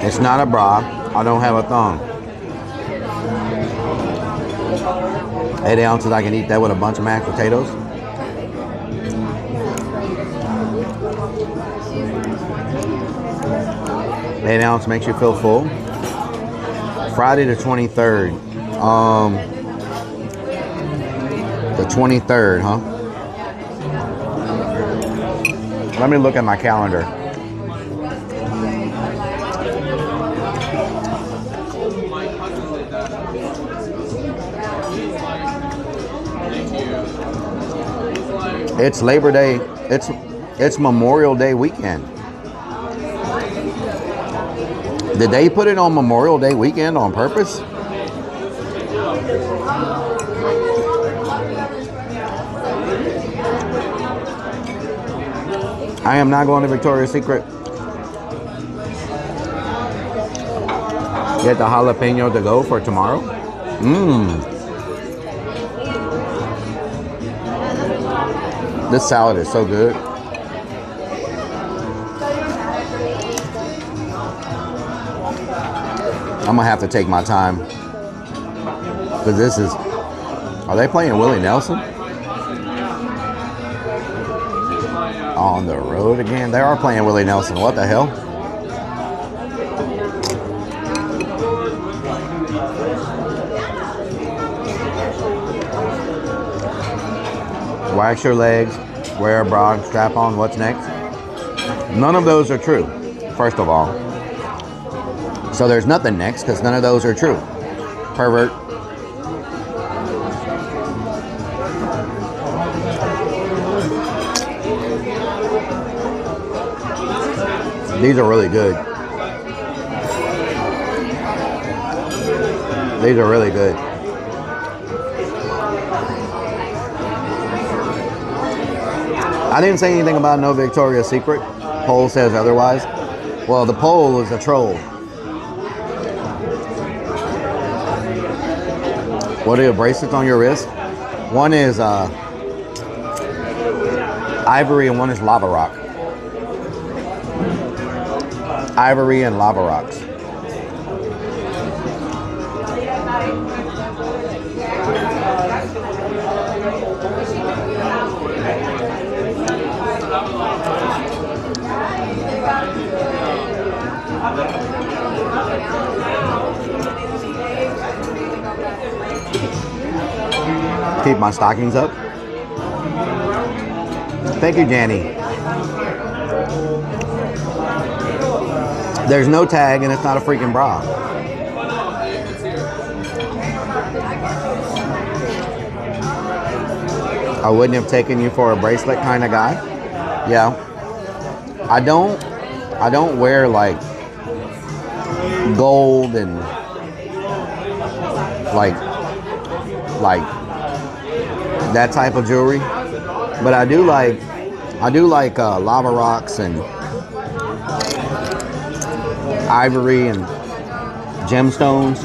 It's not a bra. I don't have a thong. 8 ounces, I can eat that with a bunch of mashed potatoes. Eight ounce makes you feel full. Friday the 23rd. The 23rd, huh? Let me look at my calendar. It's Labor Day. It's Memorial Day weekend. Did they put it on Memorial Day weekend on purpose? I am not going to Victoria's Secret. Get the jalapeno to go for tomorrow. This salad is so good. I'm gonna have to take my time, because this is, are they playing Willie Nelson? On the road again? They are playing Willie Nelson. What the hell? Wax your legs, wear a bra, strap on. What's next? None of those are true, first of all. So there's nothing next, because none of those are true. Pervert. These are really good. These are really good. I didn't say anything about no Victoria's Secret. Poll says otherwise. Well, the poll is a troll. What are your bracelets on your wrist? One is ivory and one is lava rock. Ivory and lava rocks. Keep my stockings up. Thank you, Janny. There's no tag and it's not a freaking bra. I wouldn't have taken you for a bracelet kind of guy. Yeah. I don't wear like gold and like that type of jewelry, but I do like lava rocks and ivory and gemstones.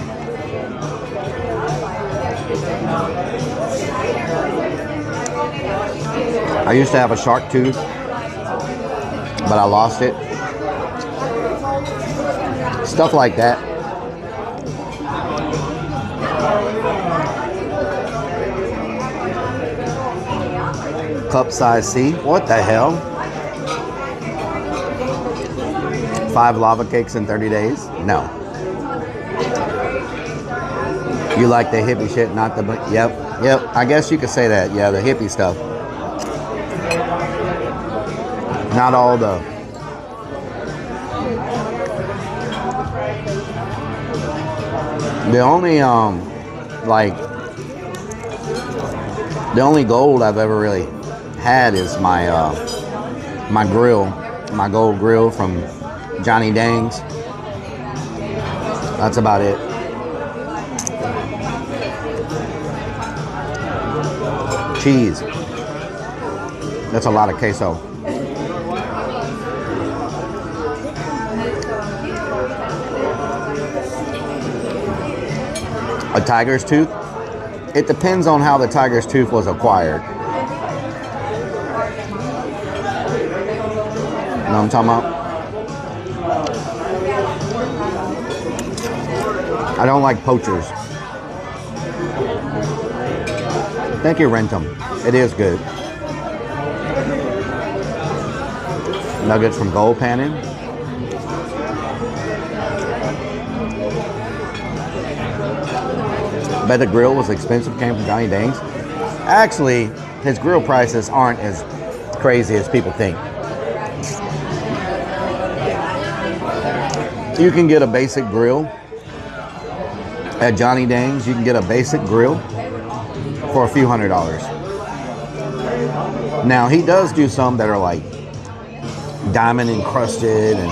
I used to have a shark tooth, but I lost it. Stuff like that. Cup size C. What the hell? 5 lava cakes in 30 days? No. You like the hippie shit, not the... Yep. I guess you could say that. Yeah, the hippie stuff. Not all the... The only, the only gold I've ever really had is my, my grill. My gold grill from Johnny Dang's. That's about it. Cheese. That's a lot of queso. A tiger's tooth? It depends on how the tiger's tooth was acquired. You know what I'm talking about? I don't like poachers. Thank you, Rentum. It is good. Nuggets from Gold Panning. Bet the grill was expensive, came from Johnny Dang's. Actually, his grill prices aren't as crazy as people think. You can get a basic grill at Johnny Dang's. You can get a basic grill for a few $100s. Now, he does do some that are like diamond encrusted and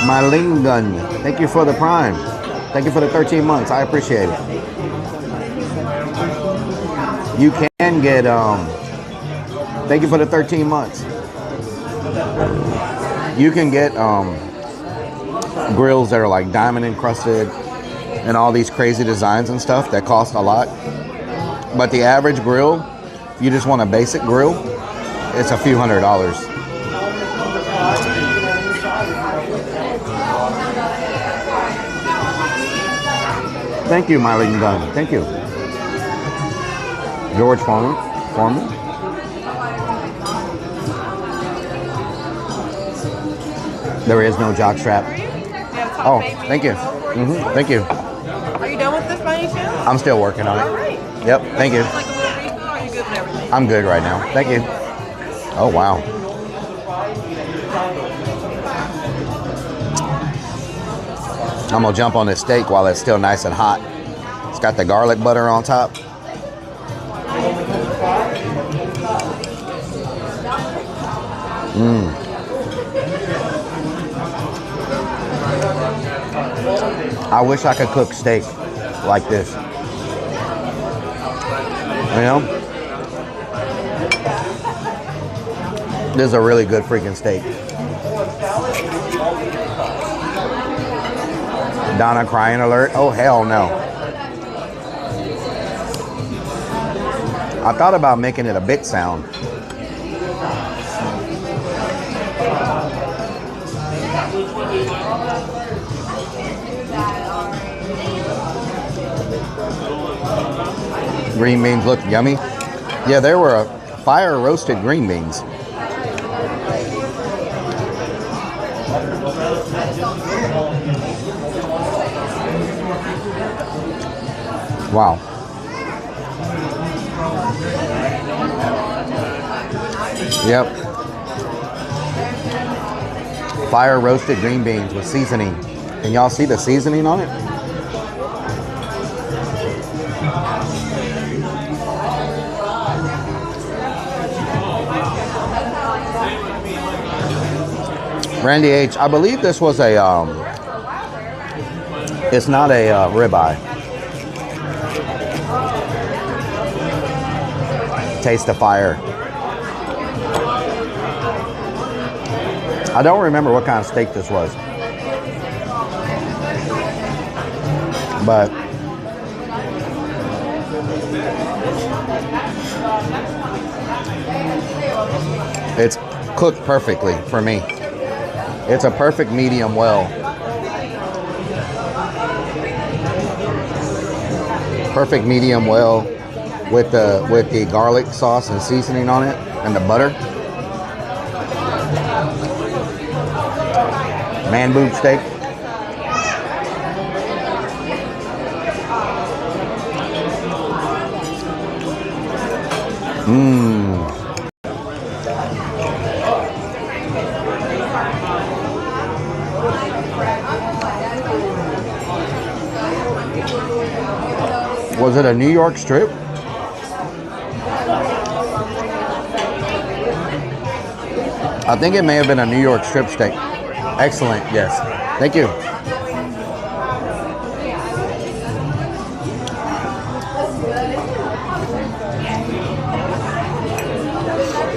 my Ling Gun. Thank you for the Prime. Thank you for the 13 months. I appreciate it. You can get thank you for the 13 months. You can get grills that are like diamond encrusted and all these crazy designs and stuff that cost a lot. But the average grill, if you just want a basic grill, it's a few $100s. Thank you, my Ling Gun. Thank you. George Foreman. There is no jock strap. Oh, thank you. Thank you.
Are you done with this by any chance?
I'm still working on it.
All right.
Yep, thank you.
Like a little refill, or are you good with everything?
I'm good right now. Thank you. Oh, wow. I'm gonna jump on this steak while it's still nice and hot. It's got the garlic butter on top. I wish I could cook steak like this. You know? This is a really good freaking steak. Donna crying alert. Oh, hell no. I thought about making it a bit sound. Green beans look yummy. Yeah, there were fire roasted green beans. Wow. Yep. Fire roasted green beans with seasoning. Can y'all see the seasoning on it? Randy H, I believe this was a, it's not a ribeye. Taste the fire. I don't remember what kind of steak this was. But it's cooked perfectly for me. It's a perfect medium well. Perfect medium well with the garlic sauce and seasoning on it and the butter. Man boob steak. Mmm. Was it a New York strip? I think it may have been a New York strip steak. Excellent, yes. Thank you.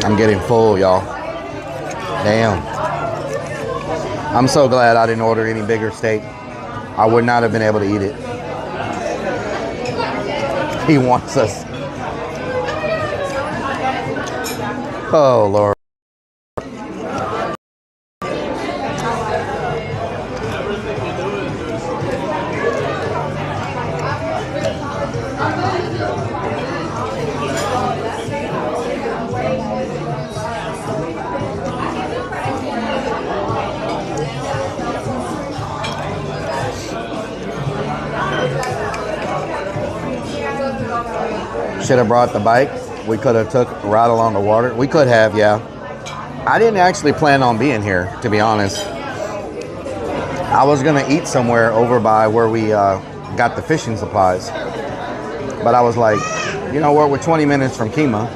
I'm getting full, y'all. Damn. I'm so glad I didn't order any bigger steak. I would not have been able to eat it. He wants us. Oh, Lord. Should have brought the bike. We could have took a ride along the water. We could have, yeah. I didn't actually plan on being here, to be honest. I was gonna eat somewhere over by where we got the fishing supplies. But I was like, you know what, we're 20 minutes from Kima.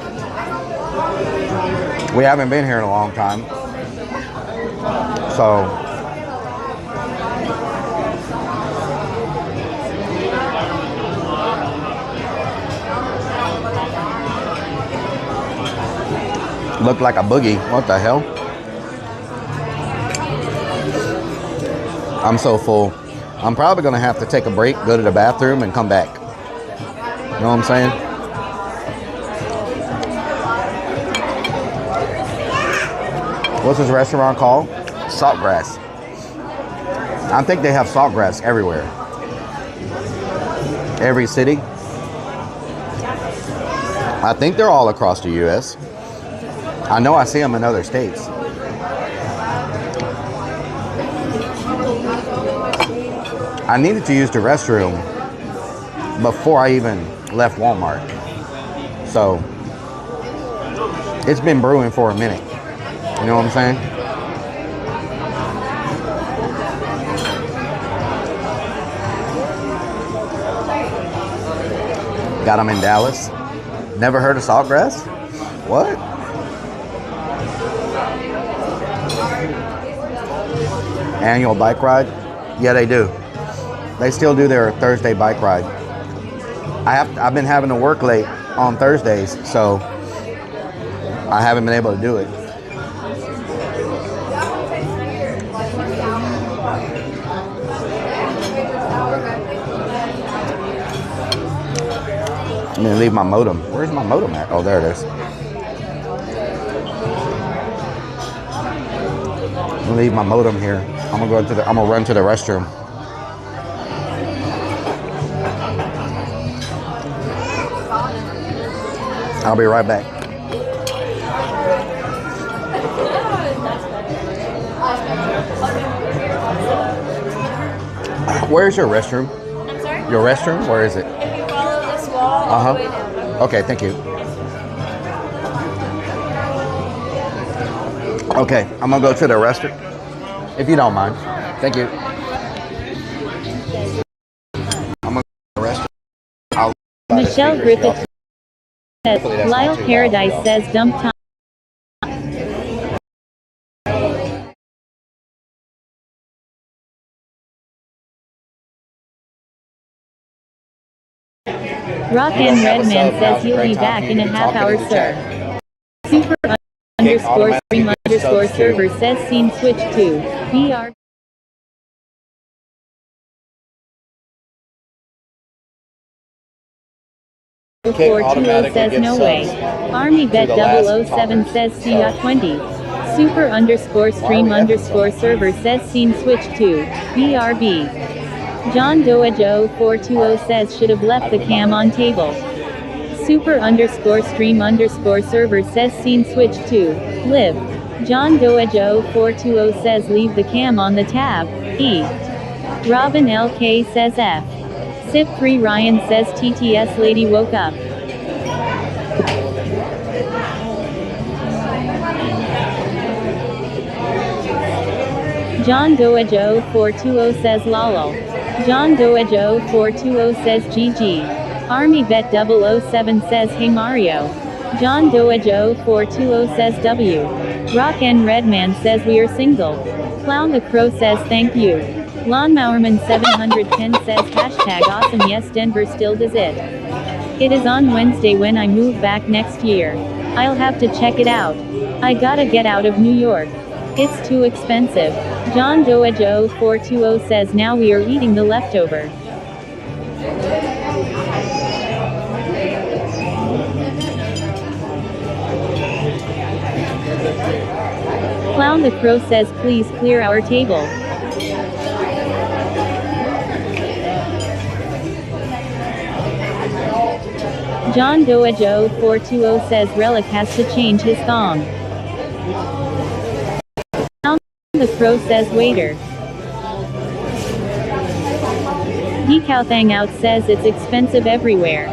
We haven't been here in a long time. So, looked like a boogie. What the hell? I'm so full. I'm probably gonna have to take a break, go to the bathroom, and come back. You know what I'm saying? What's this restaurant called? Saltgrass. I think they have saltgrass everywhere. Every city. I think they're all across the U.S. I know I see them in other states. I needed to use the restroom before I even left Walmart. So, it's been brewing for a minute. You know what I'm saying? Got them in Dallas. Never heard of Saltgrass? What? Annual bike ride? Yeah, they do. They still do their Thursday bike ride. I've been having to work late on Thursdays, so I haven't been able to do it. I'm gonna leave my modem. Where's my modem at? Oh, there it is. I'm gonna leave my modem here. I'm gonna run to the restroom. I'll be right back. Where's your restroom?
I'm sorry?
Your restroom? Where is it?
If you follow this wall, all the way down.
Okay, thank you. Okay, I'm gonna go to the restroom. If you don't mind. Thank you. I'm gonna go to the restroom.
Michelle Griffith says, Lyle Paradise says dump time. Rock and Redman says he'll be back in a half hour, sir. Super underscore stream underscore server says scene switch to BR. 420 says no way. Army Bet 007 says CA20. Super underscore stream underscore server says scene switch to BRB. John Doe 420 says should have left the cam on table. Super underscore stream underscore server says scene switch to live. John Doe 420 says leave the cam on the tab. E. Robin LK says F. Sip 3 Ryan says TTS lady woke up. John Doe 420 says lol. John Doe 420 says GG. Army Bet 007 says hey Mario. John Doe 420 says W. Rock and Redman says we are single. Clown the Crow says thank you. Lawnmowerman 710 says hashtag awesome yes Denver still does it. It is on Wednesday when I move back next year. I'll have to check it out. I gotta get out of New York. It's too expensive. John Doe 420 says now we are eating the leftover. Clown the Crow says please clear our table. John Doe 420 says Rellik has to change his thong. Clown the Crow says waiter. Decal Thang Out says it's expensive everywhere.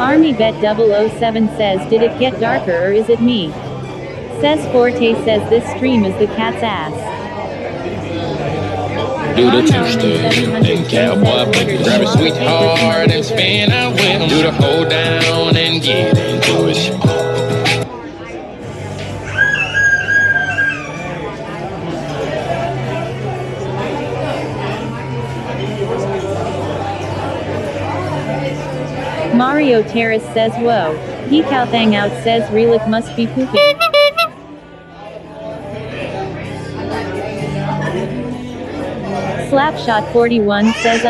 Army Bet 007 says did it get darker or is it me? Says Forte says this stream is the cat's ass.
Do the two-step, then cowboy boogie. Grab a sweetheart and spin out with him. Do the hold down and get into it.
Mario Terrace says whoa. Decal Thang Out says Rellik must be pooping. Slapshot 41 says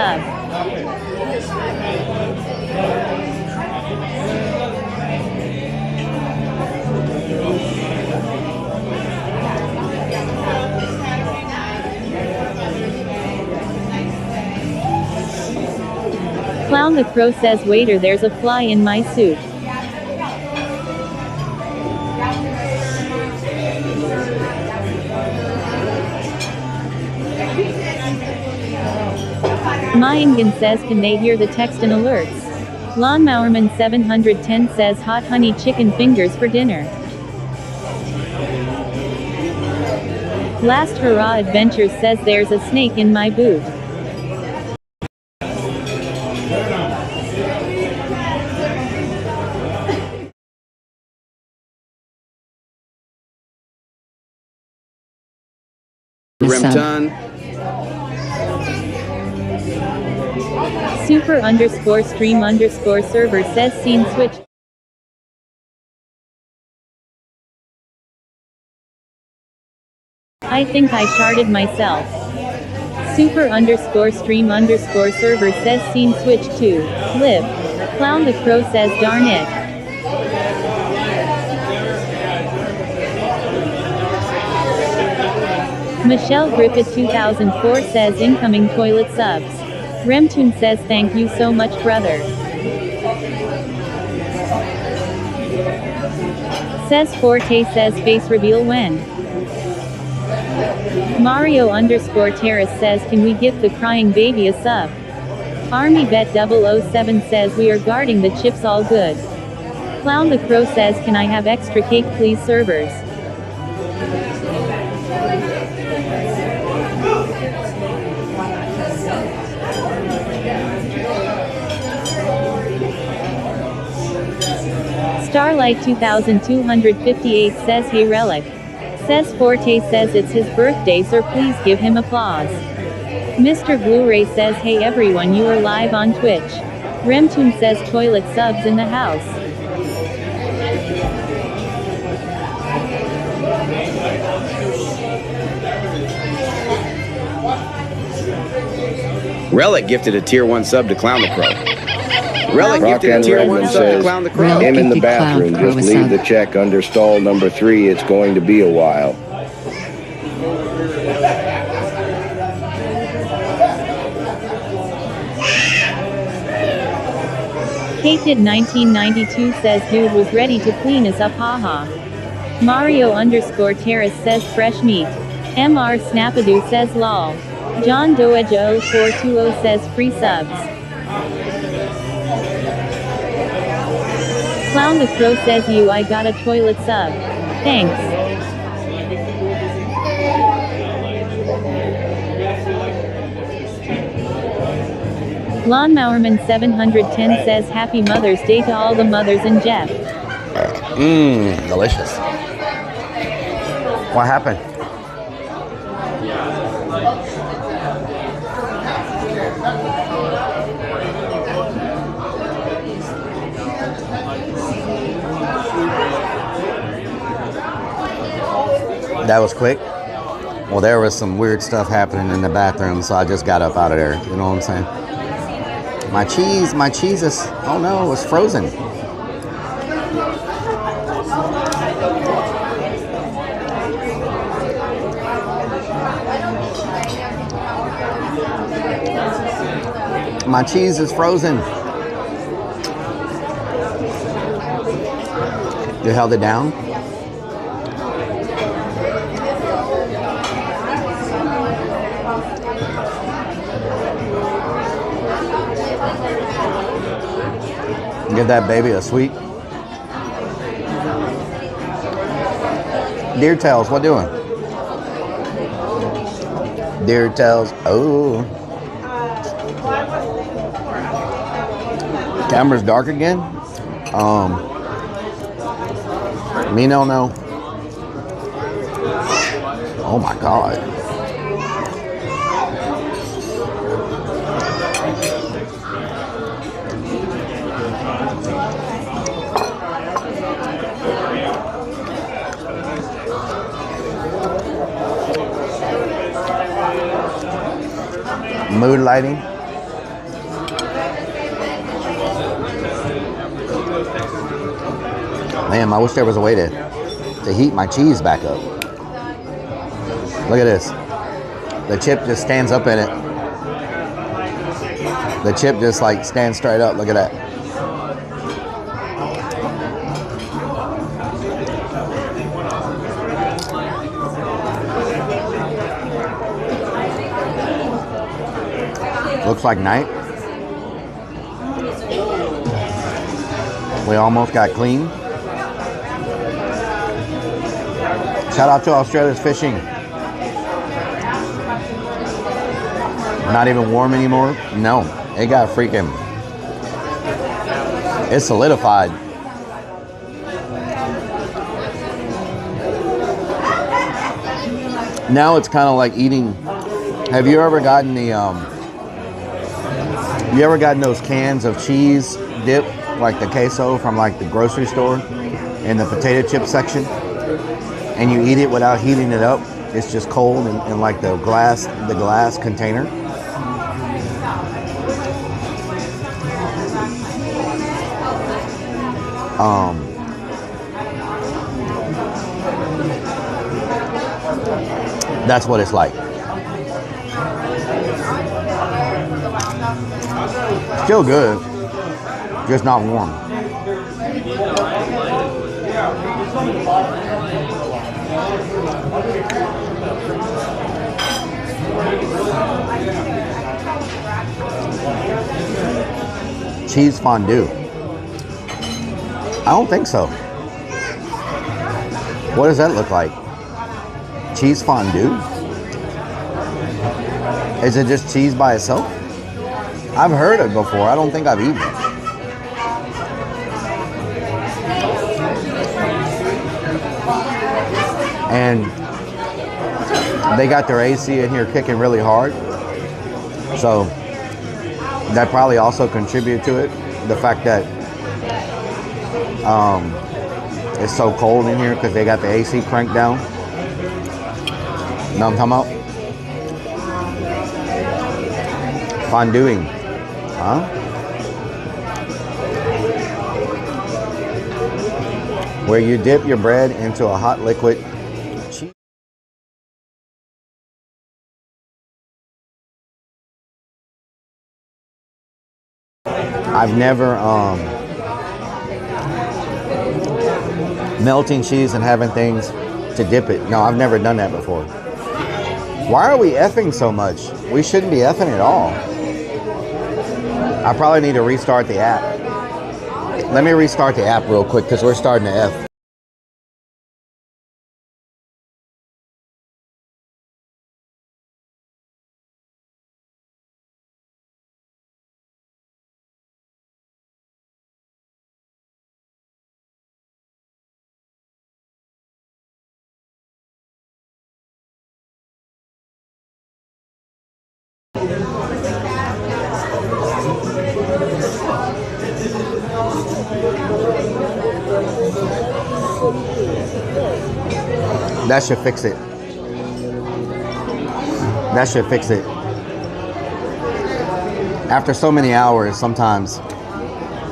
Clown the Crow says waiter there's a fly in my suit. Mayangan says can they hear the text and alerts? Lawnmowerman 710 says hot honey chicken fingers for dinner. Last Hurrah Adventures says there's a snake in my boot.
Rimton.
Super underscore stream underscore server says scene switch. I think I sharded myself. Super underscore stream underscore server says scene switch to live. Clown the Crow says darn it. Michelle Griffith 2004 says incoming toilet subs. Remtoon says thank you so much brother. Says Forte says face reveal when. Mario underscore Terrace says can we give the crying baby a sub. Army Bet 007 says we are guarding the chips all good. Clown the Crow says can I have extra cake please servers. Starlight 2258 says hey Rellik. Says Forte says it's his birthday so please give him applause. Mr. Blu-ray says hey everyone you are live on Twitch. Remtoon says toilet subs in the house.
Rellik gifted a tier 1 sub to Clown the Crow. Rellik gifted a tier 1 sub to Clown the Crow.
Him in the bathroom, just leave the check under stall number 3. It's going to be a while.
Kate1992 says dude was ready to clean us up haha. Mario_Terrace says fresh meat. MR Snapadoo says lol. John Doeja 0420 says free subs. Clown the Crow says I got a toilet sub. Thanks. Lawnmowerman 710 says happy Mother's Day to all the mothers and Jeff.
Delicious. What happened? That was quick. Well, there was some weird stuff happening in the bathroom, so I just got up out of there. You know what I'm saying? My cheese is, oh no, it's frozen. My cheese is frozen. You held it down? Give that baby a sweet. Deer tails, what doing? Deer tails, oh. Camera's dark again? Me no. Oh my God. Mood lighting. Man, I wish there was a way to heat my cheese back up. Look at this. The chip just stands up in it. The chip just like stands straight up. Look at that. Looks like night. We almost got clean. Shout out to Australia's fishing. Not even warm anymore? No, it got freaking, it's solidified. Now it's kind of like eating, have you ever gotten the, you ever gotten those cans of cheese dip, like the queso from like the grocery store in the potato chip section? And you eat it without heating it up. It's just cold in like the glass container. That's what it's like. Still good, just not warm. Cheese fondue. I don't think so. What does that look like? Cheese fondue? Is it just cheese by itself? I've heard it before. I don't think I've eaten it. And they got their AC in here kicking really hard. So that probably also contributed to it. The fact that it's so cold in here because they got the AC cranked down. Know what I'm talking about? Fonduing. Huh? Where you dip your bread into a hot liquid. I've never melting cheese and having things to dip it. No, I've never done that before. Why are we effing so much? We shouldn't be effing at all. I probably need to restart the app. Let me restart the app real quick because we're starting to F. That should fix it. That should fix it. After so many hours, sometimes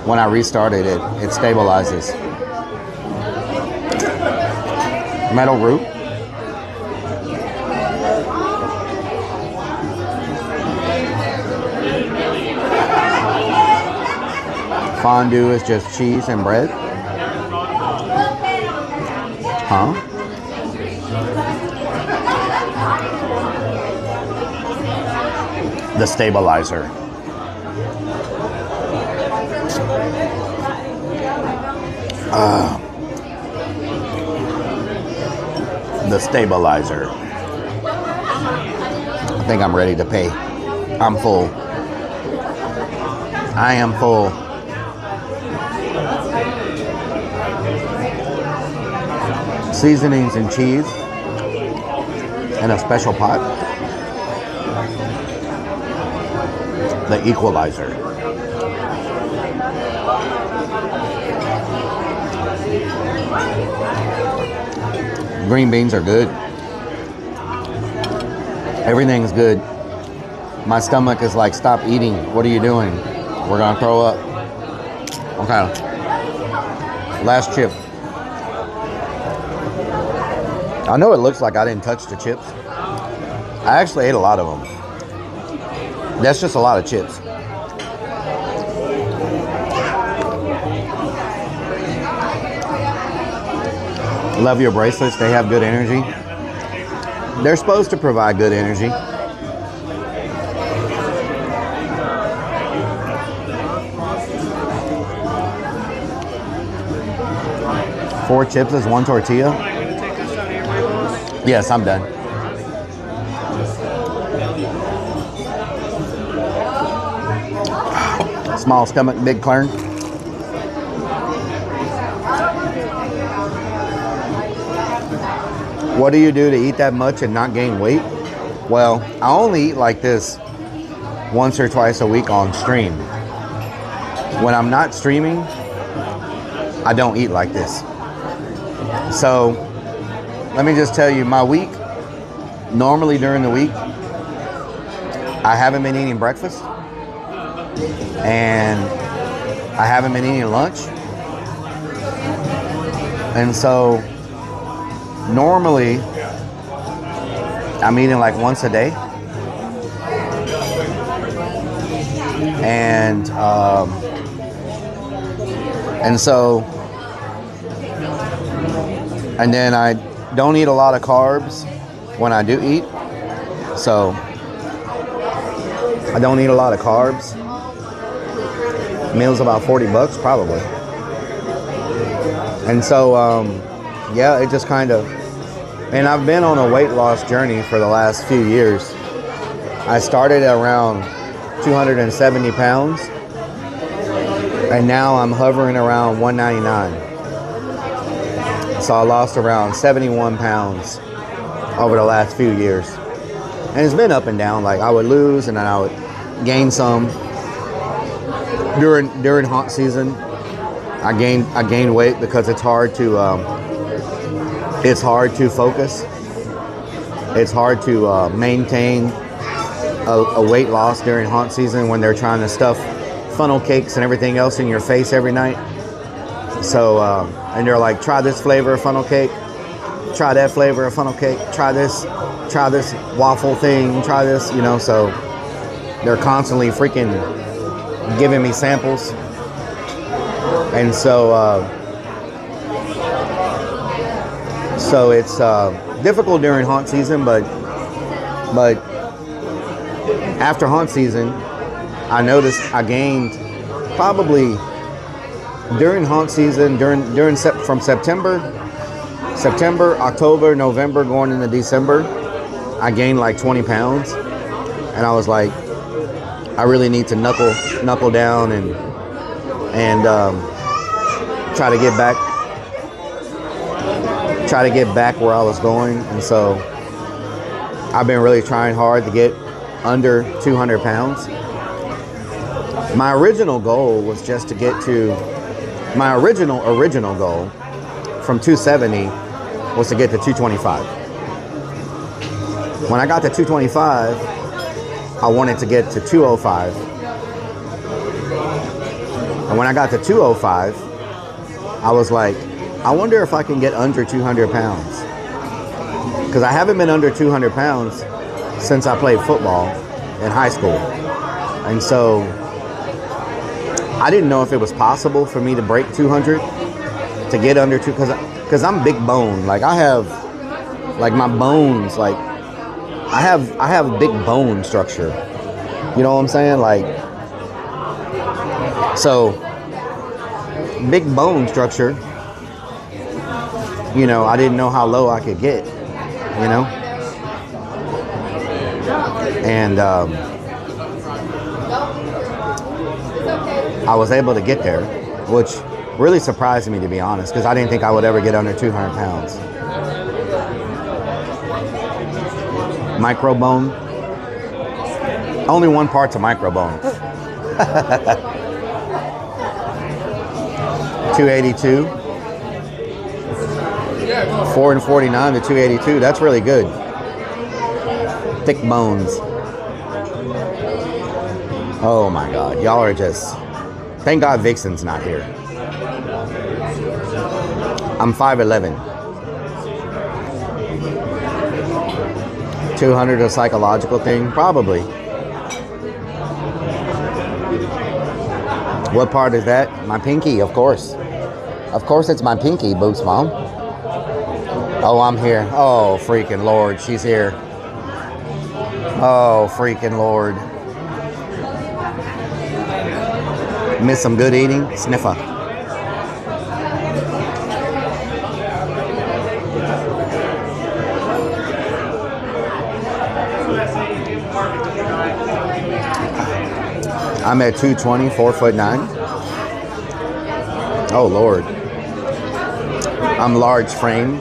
when I restarted it, it stabilizes. Metal root. Fondue is just cheese and bread. Huh? The stabilizer. The stabilizer. I think I'm ready to pay. I'm full. I am full. Seasonings and cheese in a special pot. The equalizer. Green beans are good. Everything's good. My stomach is like, stop eating. What are you doing? We're gonna throw up. Okay. Last chip. I know it looks like I didn't touch the chips. I actually ate a lot of them. That's just a lot of chips. Love your bracelets. They have good energy. They're supposed to provide good energy. Four chips is one tortilla. Yes, I'm done. Small stomach, big clern. What do you do to eat that much and not gain weight? Well, I only eat like this once or twice a week on stream. When I'm not streaming, I don't eat like this. So, let me just tell you, my week, normally during the week, I haven't been eating breakfast. And I haven't been eating lunch. And so normally I'm eating like once a day. And then I don't eat a lot of carbs when I do eat. So I don't eat a lot of carbs. Meal's about 40 bucks probably. And so yeah, it just kind of, and I've been on a weight loss journey for the last few years. I started at around 270 pounds and now I'm hovering around 199. So I lost around 71 pounds over the last few years. And it's been up and down. Like I would lose and then I would gain some. During hunt season, I gained weight because it's hard to focus. It's hard to maintain a weight loss during hunt season when they're trying to stuff funnel cakes and everything else in your face every night. So and they're like, try this flavor of funnel cake, try that flavor of funnel cake, try this waffle thing, try this, you know. So they're constantly freaking giving me samples. And so so it's difficult during hunt season, but after hunt season, I noticed I gained probably during hunt season, from September, October, November, going into December, I gained like 20 pounds, and I was like, I really need to knuckle down and try to get back where I was going. And so I've been really trying hard to get under 200 pounds. My original goal was just to get to my original goal from 270 was to get to 225. When I got to 225, I wanted to get to 205. And when I got to 205, I was like, I wonder if I can get under 200 pounds. Because I haven't been under 200 pounds since I played football in high school. And so I didn't know if it was possible for me to break 200, to get under 2, because I'm big bone. Like I have, like my bones, like I have big bone structure. You know what I'm saying? Like, so big bone structure, you know, I didn't know how low I could get, you know? And I was able to get there, which really surprised me, to be honest, because I didn't think I would ever get under 200 pounds. Microbone. Only one part's a microbone. 282. 449 to 282. That's really good. Thick bones. Oh my God. Y'all are just... Thank God Vixen's not here. I'm 5'11". 200 a psychological thing? Probably. What part is that? My pinky, of course. Of course it's my pinky, Boots Mom. Oh, I'm here. Oh, freaking Lord, she's here. Oh, freaking Lord. Miss some good eating? Sniffer. I'm at 220, 4'9". Oh, Lord. I'm large frame.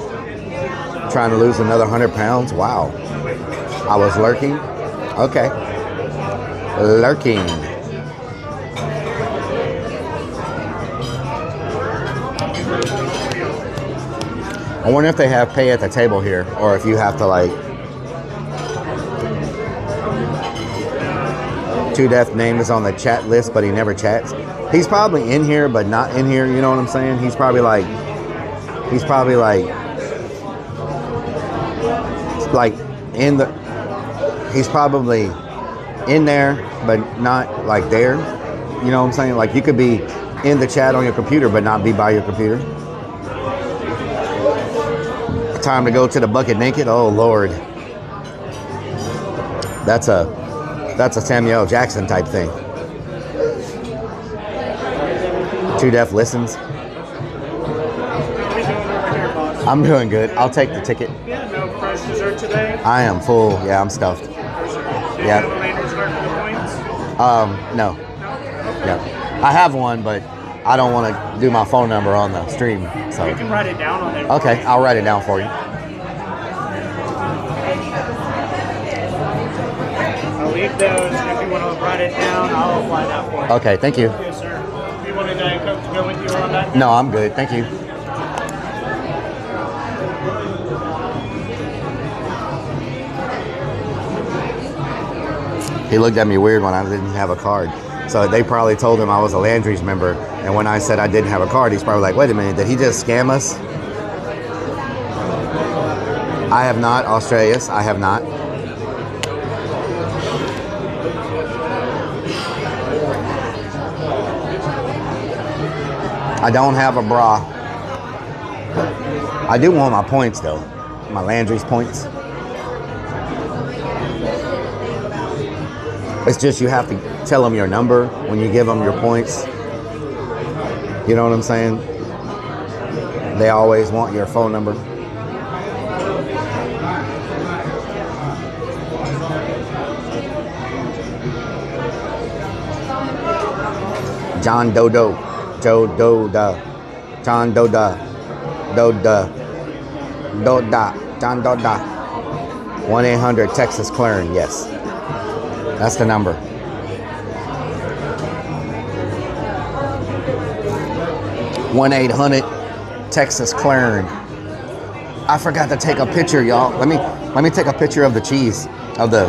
Trying to lose another 100 pounds. Wow. I was lurking. Okay. Lurking. I wonder if they have pay at the table here, or if you have to like... Two Death name is on the chat list, but he never chats. He's probably in here, but not in here. You know what I'm saying? He's probably like in the... He's probably in there, but not like there. You know what I'm saying? Like you could be in the chat on your computer, but not be by your computer. Time to go to the bucket naked. Oh Lord, that's a Samuel Jackson type thing. Two Deaf listens. I'm doing good. I'll take the ticket.
Yeah, no fresh dessert today.
I am full. Yeah, I'm stuffed. Yeah.
Landry start for the points?
No. Yeah. I have one, but I don't want to do my phone number on the stream. So
You can write it down on there.
okay, I'll write it down for you.
I'll leave those. If you want to write it down, I'll apply that for you.
Okay, thank you.
Yes, sir. Do you want a Diet Coke to go with you on that?
No, I'm good. Thank you. He looked at me weird when I didn't have a card. So they probably told him I was a Landry's member. And when I said I didn't have a card, he's probably like, wait a minute, did he just scam us? I have not, Australius. I have not. I don't have a bra. I do want my points though. My Landry's points. It's just you have to tell them your number when you give them your points. You know what I'm saying? They always want your phone number. John Dodo. Joe Doda. John Doda. Doda. Doda. John Doda. 1-800 Texas Clearing. Yes. That's the number. One 800 Texas Clearing. I forgot to take a picture, y'all. Let me take a picture of the cheese of the.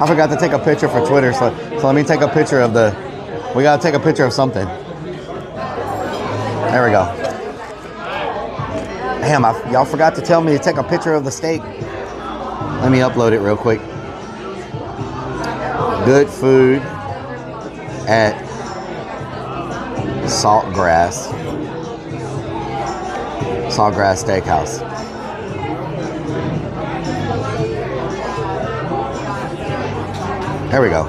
I forgot to take a picture for Twitter, so let me take a picture of the. We gotta take a picture of something. There we go. Damn, y'all forgot to tell me to take a picture of the steak. Let me upload it real quick. Good food at Saltgrass Steakhouse. There we go.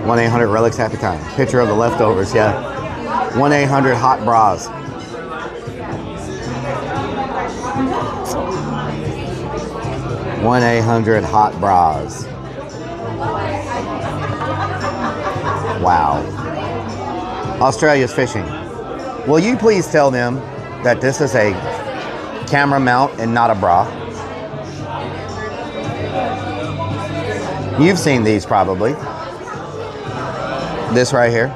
1-800 Relics Happy Time. Picture of the leftovers, yeah. 1-800 Hot Bras. One 1-800 Hot Bras. Wow. Australia's Fishing. Will you please tell them that this is a camera mount and not a bra? You've seen these probably. This right here.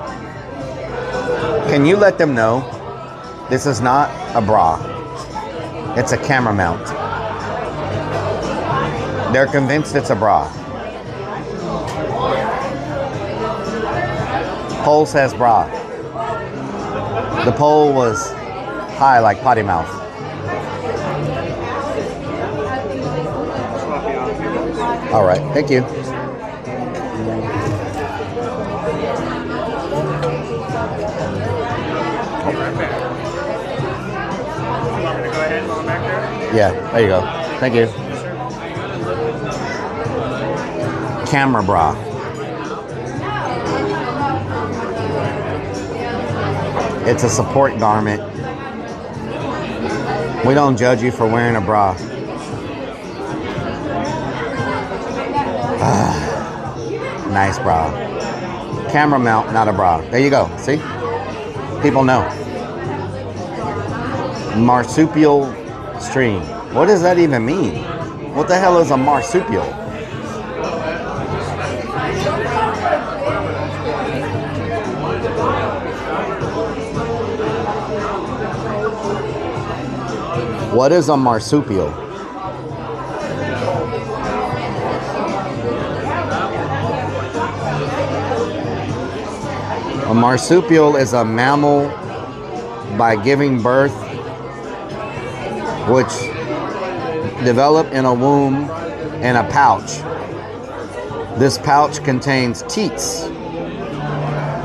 Can you let them know this is not a bra? It's a camera mount. They're convinced it's a bra. Pole says bra. The pole was high like potty mouth. All right, thank you. Yeah, there you go. Thank you. Camera bra. It's a support garment. We don't judge you for wearing a bra. Nice bra. Camera mount, not a bra. There you go. See? People know. Marsupial stream. What does that even mean? What the hell is a marsupial? What is a marsupial? A marsupial is a mammal by giving birth, which develop in a womb and a pouch. This pouch contains teats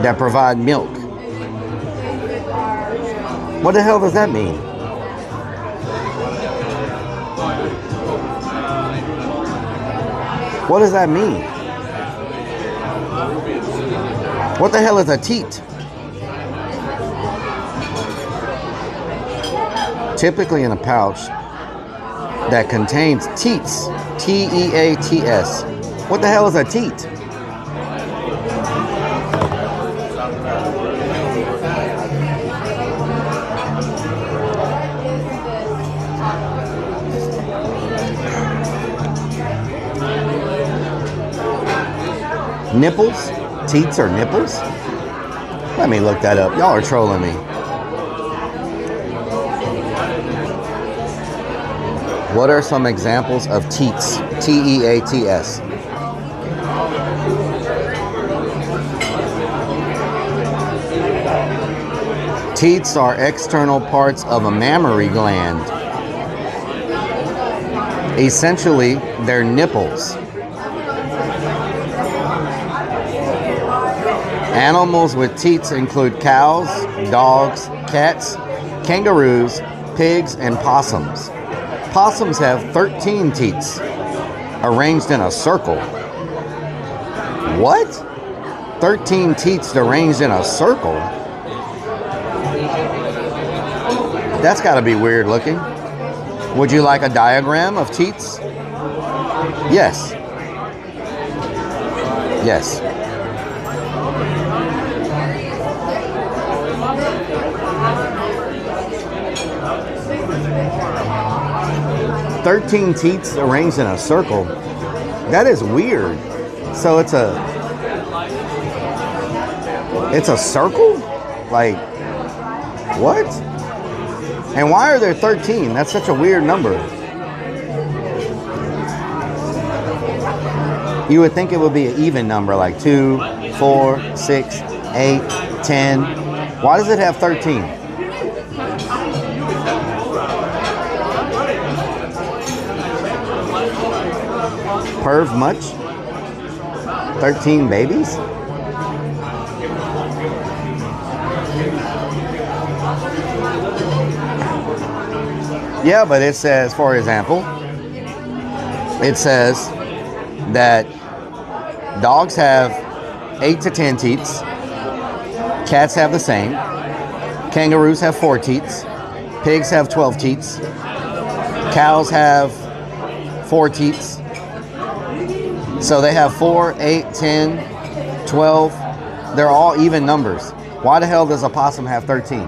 that provide milk. What the hell does that mean? What does that mean? What the hell is a teat? Typically in a pouch that contains teats. T-E-A-T-S. What the hell is a teat? Nipples? Teats are nipples? Let me look that up. Y'all are trolling me. What are some examples of teats? T-E-A-T-S. Teats are external parts of a mammary gland. Essentially, they're nipples. Animals with teats include cows, dogs, cats, kangaroos, pigs, and possums. Possums have 13 teats, arranged in a circle. What? 13 teats arranged in a circle? That's got to be weird looking. Would you like a diagram of teats? Yes. Yes. "13 teats arranged in a circle." That is weird. So it's a circle? Like, what? And why are there 13? That's such a weird number. You would think it would be an even number, like 2, 4, 6, 8, 10. Why does it have 13? Perv much? 13 babies? Yeah, but it says, for example, it says that dogs have 8 to 10 teats, cats have the same, kangaroos have 4 teats, pigs have 12 teats, cows have 4 teats. So they have 4, 8, 10, 12. They're all even numbers. Why the hell does a possum have 13?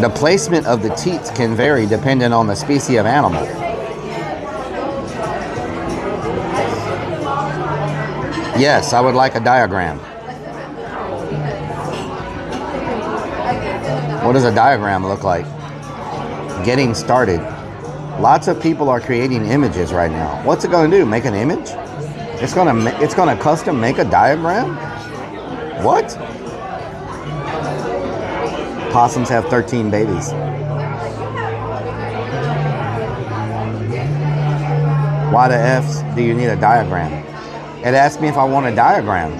The placement of the teats can vary depending on the species of animal. Yes, I would like a diagram. What does a diagram look like? Getting started. Lots of people are creating images right now. What's it going to do? Make an image? It's going to custom make a diagram? What? Possums have 13 babies. Why the F's do you need a diagram? It asked me if I want a diagram.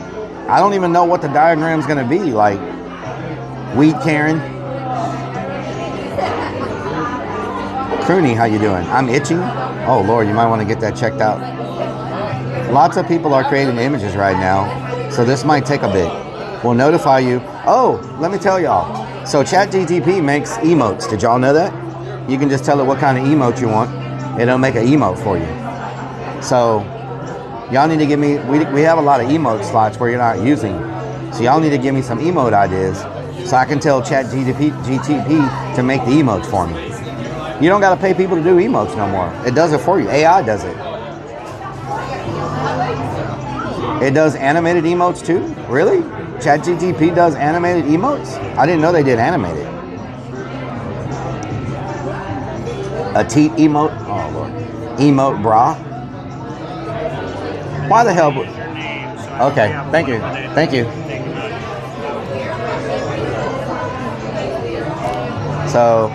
I don't even know what the diagram's going to be. Like, Weed Karen. Crooney, how you doing? I'm itching. Oh Lord, you might want to get that checked out. Lots of people are creating images right now, so this might take a bit. We'll notify you. Oh, let me tell y'all. So ChatGPT makes emotes. Did y'all know that? You can just tell it what kind of emote you want. It'll make an emote for you. So y'all need to give me, we have a lot of emote slots where you're not using. So y'all need to give me some emote ideas so I can tell ChatGPT to make the emotes for me. You don't got to pay people to do emotes no more. It does it for you. AI does it. It does animated emotes too? Really? ChatGPT does animated emotes? I didn't know they did animated. A teat emote? Oh Lord. Emote bra? Why the hell? Okay, thank you. Thank you. So,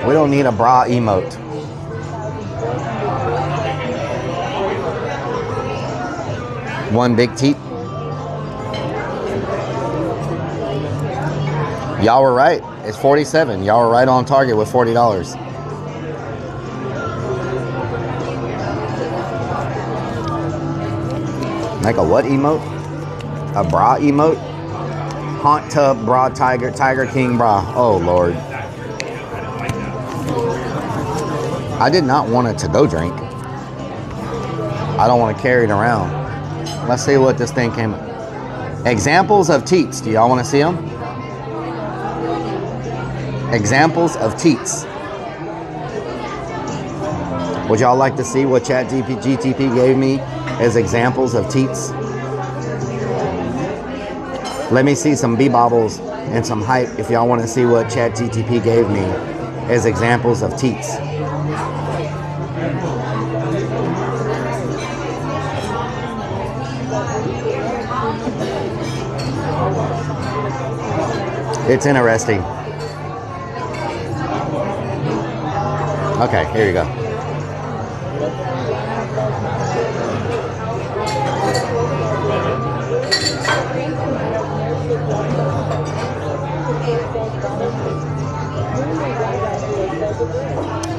we don't need a bra emote. One big teat. Y'all were right. It's 47. Y'all were right on target with $40. Make a what emote? A bra emote? Haunt tub bra tiger, Tiger King bra. Oh Lord. I did not want a to-go drink. I don't want to carry it around. Let's see what this thing came. Examples of teats. Do y'all want to see them? Examples of teats. Would y'all like to see what ChatGPT gave me as examples of teats? Let me see some bobbles and some hype if y'all want to see what ChatGPT gave me as examples of teats. It's interesting. Okay, here you go.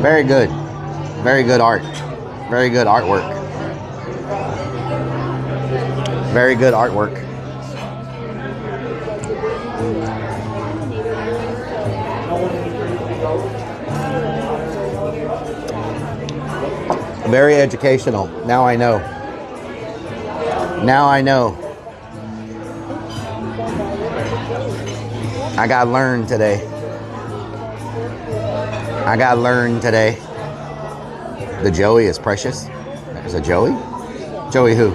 Very good. Very good art. Very good artwork. Very good artwork. Very educational. Now I know. Now I know. I got learned today. I got learned today. The Joey is precious. There's a Joey? Joey who?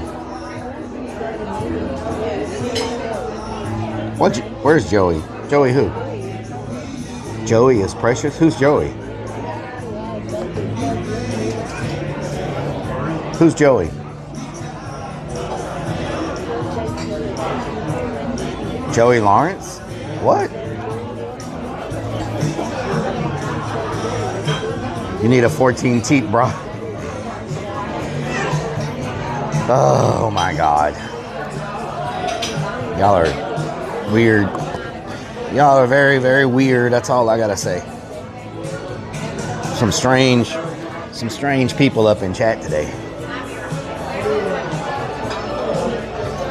What? Where's Joey? Joey who? Joey is precious? Who's Joey? Who's Joey? Joey Lawrence? What? You need a 14 teat, bro. Oh my God. Y'all are weird. Y'all are very, very weird. That's all I gotta say. Some strange people up in chat today.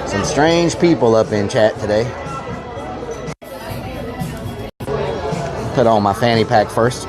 Some strange people up in chat today. Put on my fanny pack first.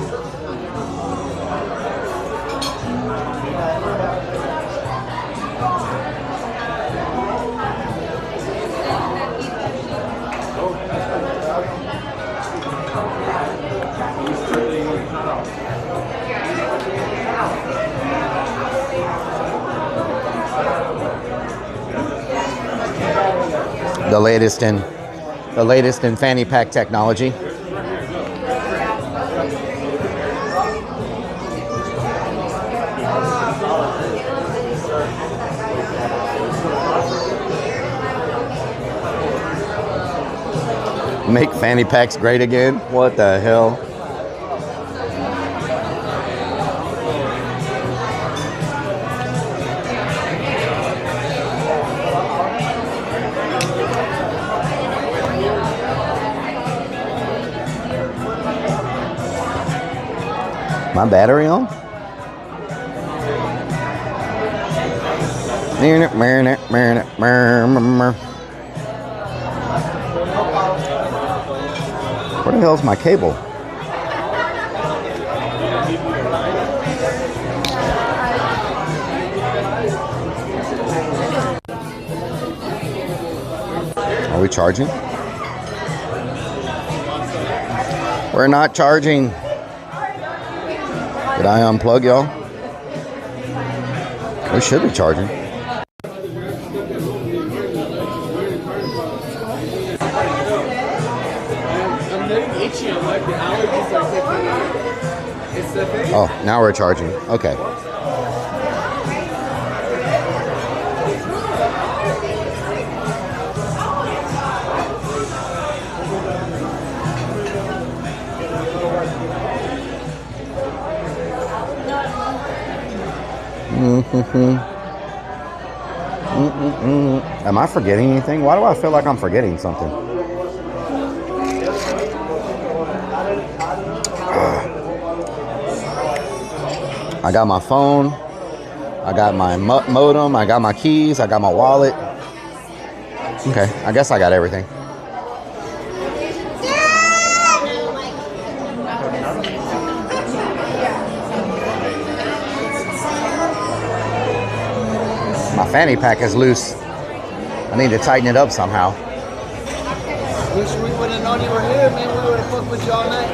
The latest in fanny pack technology. Make fanny packs great again? What the hell? My battery on? Where the hell's my cable? Are we charging? We're not charging. Did I unplug y'all? We should be charging. Oh, now we're charging. Okay. Am I forgetting anything? Why do I feel like I'm forgetting something? I got my phone. I got my modem. I got my keys. I got my wallet. Okay, I guess I got everything. My fanny pack is loose. I need to tighten it up somehow.
Wish we would have known you were here, man. We would have fucked with you all night.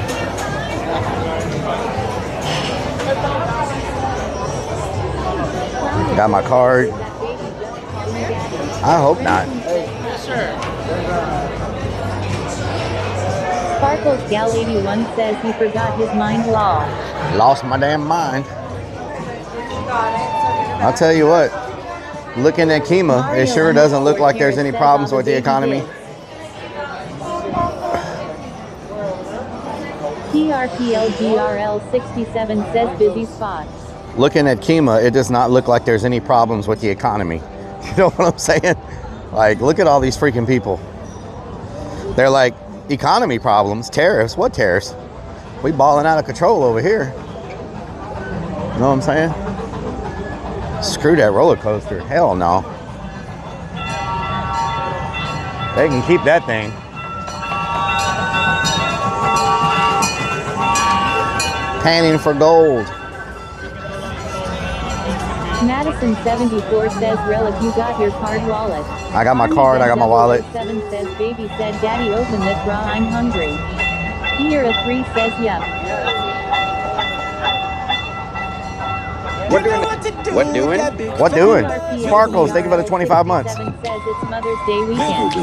Got my card. I hope not.
Yes, sir.
Sparkles Gal 81 says he forgot his mind law.
Lost my damn mind. I'll tell you what. Looking at Kima, it sure doesn't look like there's any problems with the economy.
TRPLGRL 67 says busy spot.
Looking at Kima, it does not look like there's any problems with the economy. You know what I'm saying? Like, look at all these freaking people. They're like, economy problems, tariffs. What tariffs? We balling out of control over here. You know what I'm saying? Screw that roller coaster. Hell no. They can keep that thing. Panning for gold.
Madison 74 says, Rellik, you got your card wallet.
I got my card, I got my wallet.
7 says, baby said, daddy, open this bra, I'm hungry. Here a 3 says, yup.
What doing? What doing? Sparkles, thank you for the 25 months.
7 says it's Mother's Day weekend.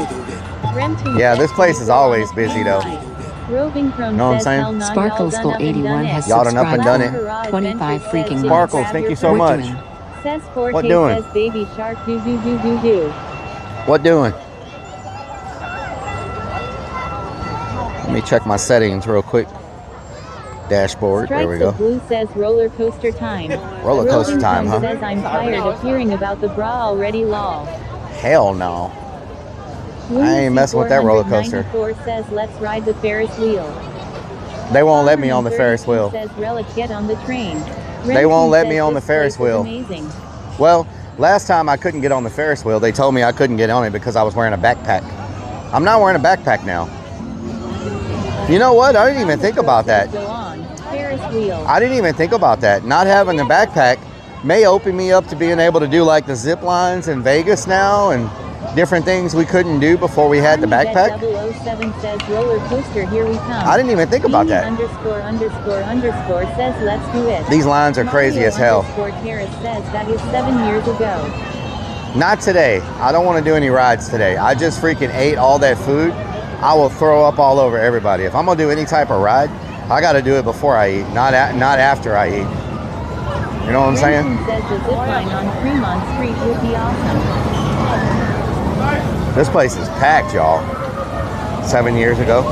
Yeah, this place is always busy though.
Roving Chrome
Know what I'm
says,
saying?
hell nah,
Sparkles
y'all
School
done up and
81
done
has
it.
Y'all done up and done
subscribed
it.
25 freaking
Sparkles,
months.
thank you so much.
Says 4K
What doing?
says baby shark do do do do do.
What doing? Let me check my settings real quick. Dashboard, there we
Stripes
go.
of Blue says roller coaster time.
Roller coaster
Roving
time,
Chrome
huh?
says I'm tired of hearing about the bra already lol.
Hell no. I ain't messing with that roller coaster.
494 says let's ride the Ferris wheel.
They won't let me on the Ferris wheel.
Says Rellik, get on the train.
They won't let
Remington
me
says
on the
this
Ferris
place is
wheel.
Amazing.
Well, last time I couldn't get on the Ferris wheel, they told me I couldn't get on it because I was wearing a backpack. I'm not wearing a backpack now. You know what? I didn't even think about that.
Go on. Ferris wheel.
I didn't even think about that. Not having the backpack may open me up to being able to do like the zip lines in Vegas now and different things we couldn't do before we had the backpack.
007 says roller coaster, here we come.
I didn't even think about that.
___ says let's do it.
These lines are crazy as hell.
Terrace says that is 7 years ago.
Not today. I don't want to do any rides today. I just freaking ate all that food. I will throw up all over everybody. If I'm gonna do any type of ride, I got to do it before I eat, not after I eat. You know what I'm saying?
Says the zip line on Fremont Street would be awesome.
This place is packed, y'all. 7 years ago.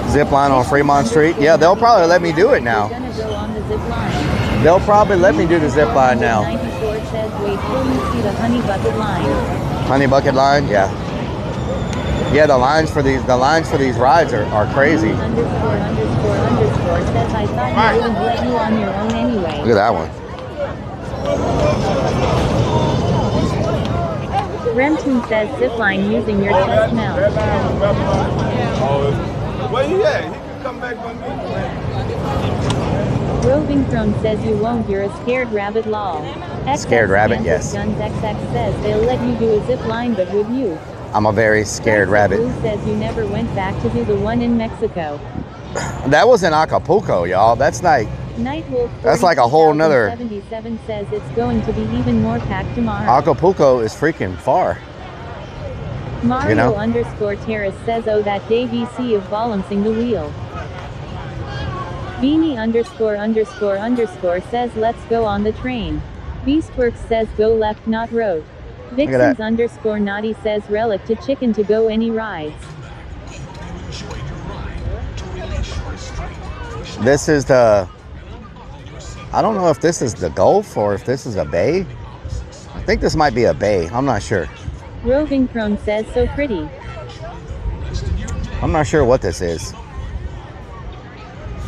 Zip line on Fremont Street. Yeah, they'll probably let me do it now.
Gonna go on the zip line.
They'll probably let me do the zip line now.
94 says wait till you see the honey bucket line.
Honey bucket line, yeah. Yeah, the lines for these rides are crazy.
___ says I thought you wouldn't let you on your own anyway.
Look at that one.
Remtoon says zipline using your chest mount.
Where you at? He can come back with me.
Roving Throne says you won't, you're a scared rabbit lol.
Scared rabbit, yes.
Guns XX says they'll let you do a zip line, but would you?
I'm a very scared rabbit.
Blue says you never went back to do the one in Mexico.
That was in Acapulco, y'all. That's like
Nightwolf
that's like a whole nother.
77 says it's going to be even more packed tomorrow.
Acapulco is freaking far.
Mario
You know?
_Terrace says oh that day VC of balancing the wheel. Beanie ___ says let's go on the train. Beastworks says go left not road. Vixens _naughty says Rellik to chicken to go any rides.
This is the, I don't know if this is the Gulf or if this is a bay. I think this might be a bay. I'm not sure.
Roving Crone says so pretty.
I'm not sure what this is.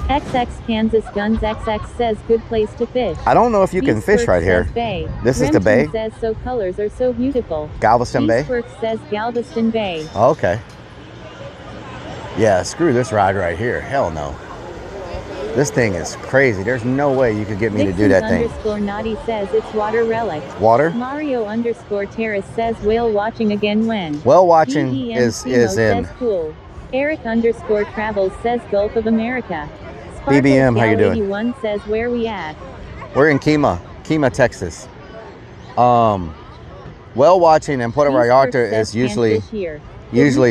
XX Kansas Guns XX says good place to fish.
I don't know if you can fish right here.
Bay.
This is the bay?
says so colors are so beautiful.
Galveston Bay?
Beastworks says Galveston Bay.
Okay. Yeah, screw this ride right here. Hell no. This thing is crazy. There's no way you could get me to do that thing.
_naughty says it's water Rellik.
Water?
Mario _Terrace says whale watching again when.
Whale watching is in.
Says cool. Eric _ Travels says Gulf of America.
BBM, how you doing?
81 says where we at?
We're in Kemah, Texas. Whale watching in Puerto Vallarta is usually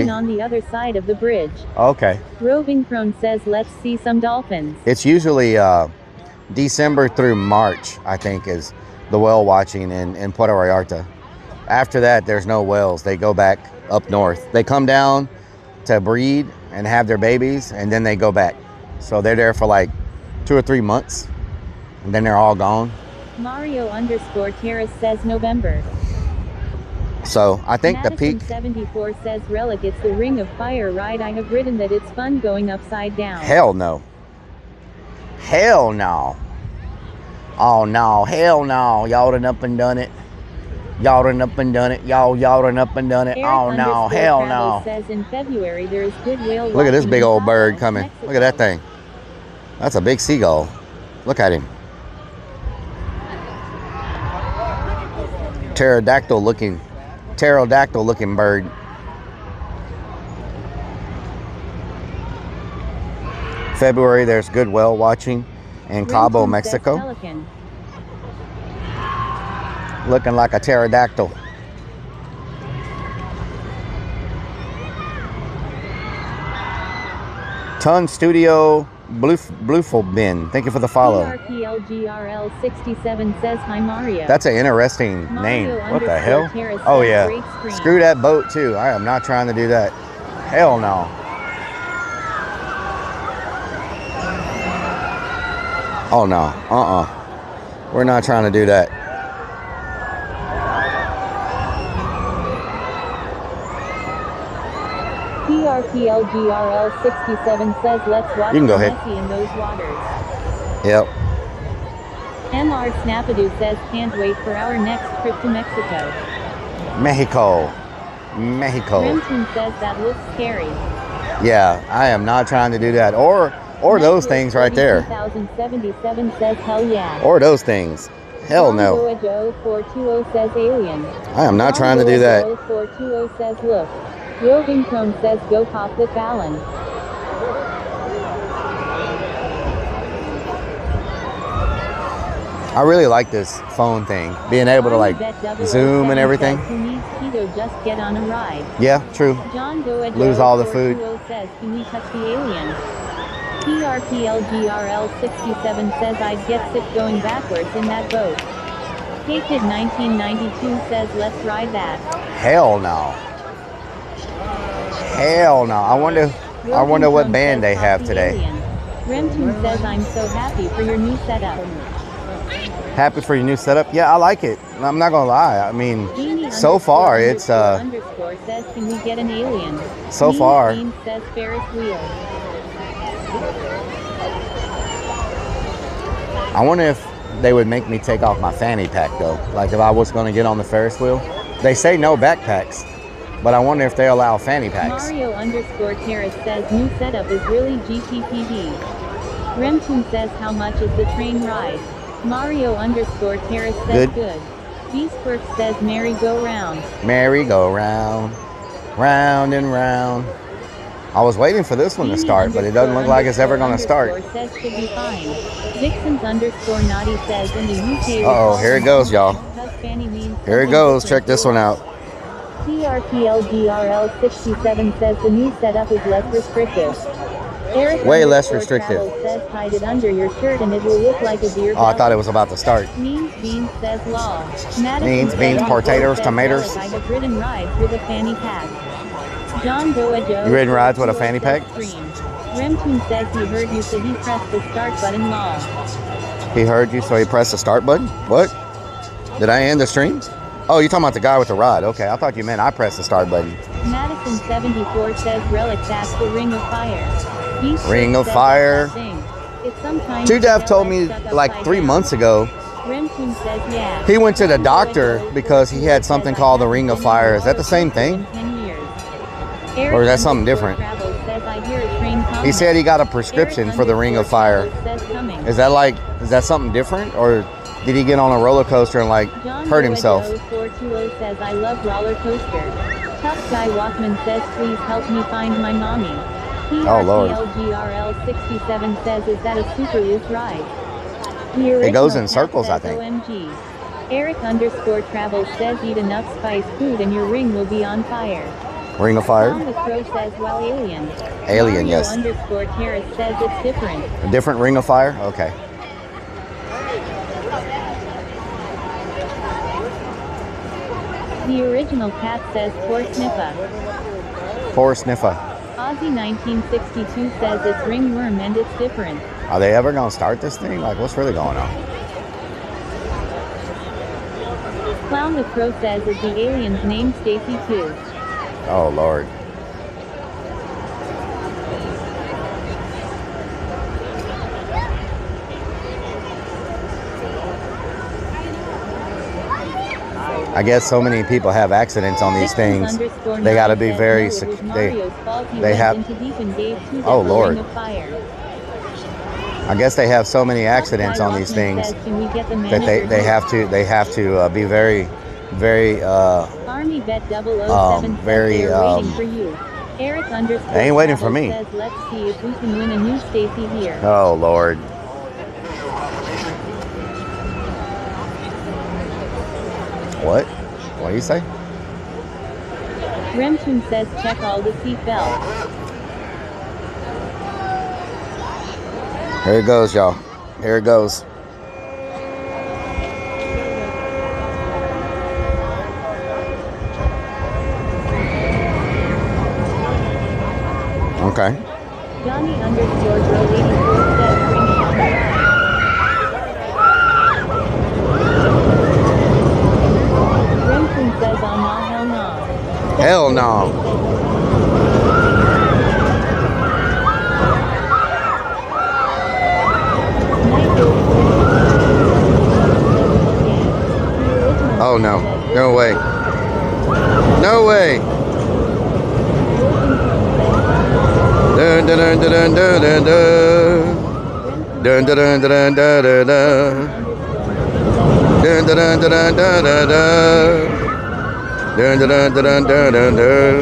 on the other side of the bridge.
Okay.
Roving Crone says let's see some dolphins.
It's usually December through March, I think, is the whale watching in Puerto Vallarta. After that, there's no whales. They go back up north. They come down to breed and have their babies, and then they go back. So they're there for like 2 or 3 months, and then they're all gone.
Mario _ Terrace says November.
So I think
Madison
the peak.
74 says Rellik, it's the Ring of Fire ride. I have ridden that. It's fun going upside down.
Hell no. Hell no. Oh no, hell no. Y'all done up and done it. Y'all done up and done it. Y'all done up and done it.
Eric
Oh no, hell no.
Says in February there is good whale
Look at this
watching
big
in
old bird
Cabo,
coming.
Mexico.
Look at that thing. That's a big seagull. Look at him. Pterodactyl looking bird. February there's good whale watching in Cabo,
Renton
Mexico.
says Pelican.
Looking like a pterodactyl. Ton Studio Blueful Thank you for the follow.
PRPLGRL 67 says hi Mario.
That's an interesting name.
Mario
What the hell?
Terrace
Oh
says
yeah.
great screen.
Screw that boat too. I am not trying to do that. Hell no. Oh no. We're not trying to do that.
PRPLGRL 67 says let's watch
You can go ahead.
Messi in those waters.
Yep.
MR Snapadoo says can't wait for our next trip to Mexico.
Mexico.
Renton says that looks scary.
Yeah, I am not trying to do that. Or those things right there.
2077 says hell yeah.
Or those things. Hell no.
Joe 420 says alien.
I am not trying to do that.
420 says look. Roving Chrome says go pop the Fallon.
I really like this phone thing. Being able to like zoom and everything.
Who needs keto, just get on a ride.
Yeah, true.
John Doe
Lose all the food.
says can we touch the alien? PRPLGRL 67 says I'd get sick going backwards in that boat. Kid 1992 says let's ride that.
Hell no. Hell no. I wonder what band they have today.
Remtoon says I'm so happy for your new setup.
Happy for your new setup? Yeah, I like it. I'm not gonna lie. I mean, so far it's
says can we get an alien?
So far.
Says Ferris wheel.
I wonder if they would make me take off my fanny pack though. Like if I was gonna get on the Ferris wheel. They say no backpacks, but I wonder if they allow fanny packs.
Mario _ Terrace says new setup is really GPPD. Remtoon says how much is the train ride? Mario _ Terrace says good. Beastworks says merry-go-round.
Merry-go-round, round and round. I was waiting for this one to start, but it doesn't look like it's ever going to start.
Says should be fine. Dixon's _ Naughty says in the UK.
Uh-oh, here it goes, y'all. Here it goes. Check this one out.
PRPLGRL 67 says the new setup is less restrictive. Eric
Way less restrictive.
Says hide it under your shirt and it will look like a beer.
Oh, I thought it was about to start.
Means Beans says law.
Means Beans, potatoes, tomatoes.
I have ridden rides with a fanny pack. John Joe.
You ridden rides with a fanny pack?
Remtoon says he heard you say he pressed the start button law.
He heard you, so he pressed the start button? What? Did I end the stream? Oh, you're talking about the guy with the rod. Okay, I thought you meant I pressed the start button.
Madison 74 says Rellik, that's the Ring of Fire.
Ring of Fire. Two Dev told me like 3 months ago.
Remtoon says yeah.
He went to the doctor because he had something called the Ring of Fire. Is that the same thing? Or is that something different? He said he got a prescription for the Ring of Fire. Is that something different? Or did he get on a roller coaster and like hurt himself?
420 says I love roller coaster. Tough Guy Walkman says, please help me find my mommy.
Oh, Lord.
PRTLGRL67 says, is that a super loose ride?
It goes in
Cat
circles, I
says,
think.
OMG. Eric_Travels says, eat enough spice food and your ring will be on fire.
Ring of Fire?
Tom the Crow says, well, alien.
Alien, yes.
Mario_Terrace says it's different.
A different Ring of Fire? Okay.
The original cat says, poor sniffa.
Poor Sniffa.
Aussie 1962 says it's ringworm and it's different.
Are they ever going to start this thing? Like, what's really going on?
Clown the Crow says, is the alien's name Stacy too?
Oh, Lord. I guess so many people have accidents on these things. They got to be very they have. Oh, Lord. I guess they have so many accidents on these things that they have to be very very
Army Bet 007
very
for you. Eric_Travels
they ain't waiting for me.
Says, let's see if we can win a new Stacy here.
Oh, Lord. What? What do you say?
Remtune says, check all the seatbelts.
Here it goes, y'all. Here it goes. Okay.
Johnny_Bro84 says, bring it on the ride. Remtune says, oh no, hell no.
Hell no. Oh no. No way. No way. Dun dun dun dun dun dun dun. Dun dun dun dun dun dun dun. Dun dun dun dun dun dun dun. Dun dun dun dun dun dun dun.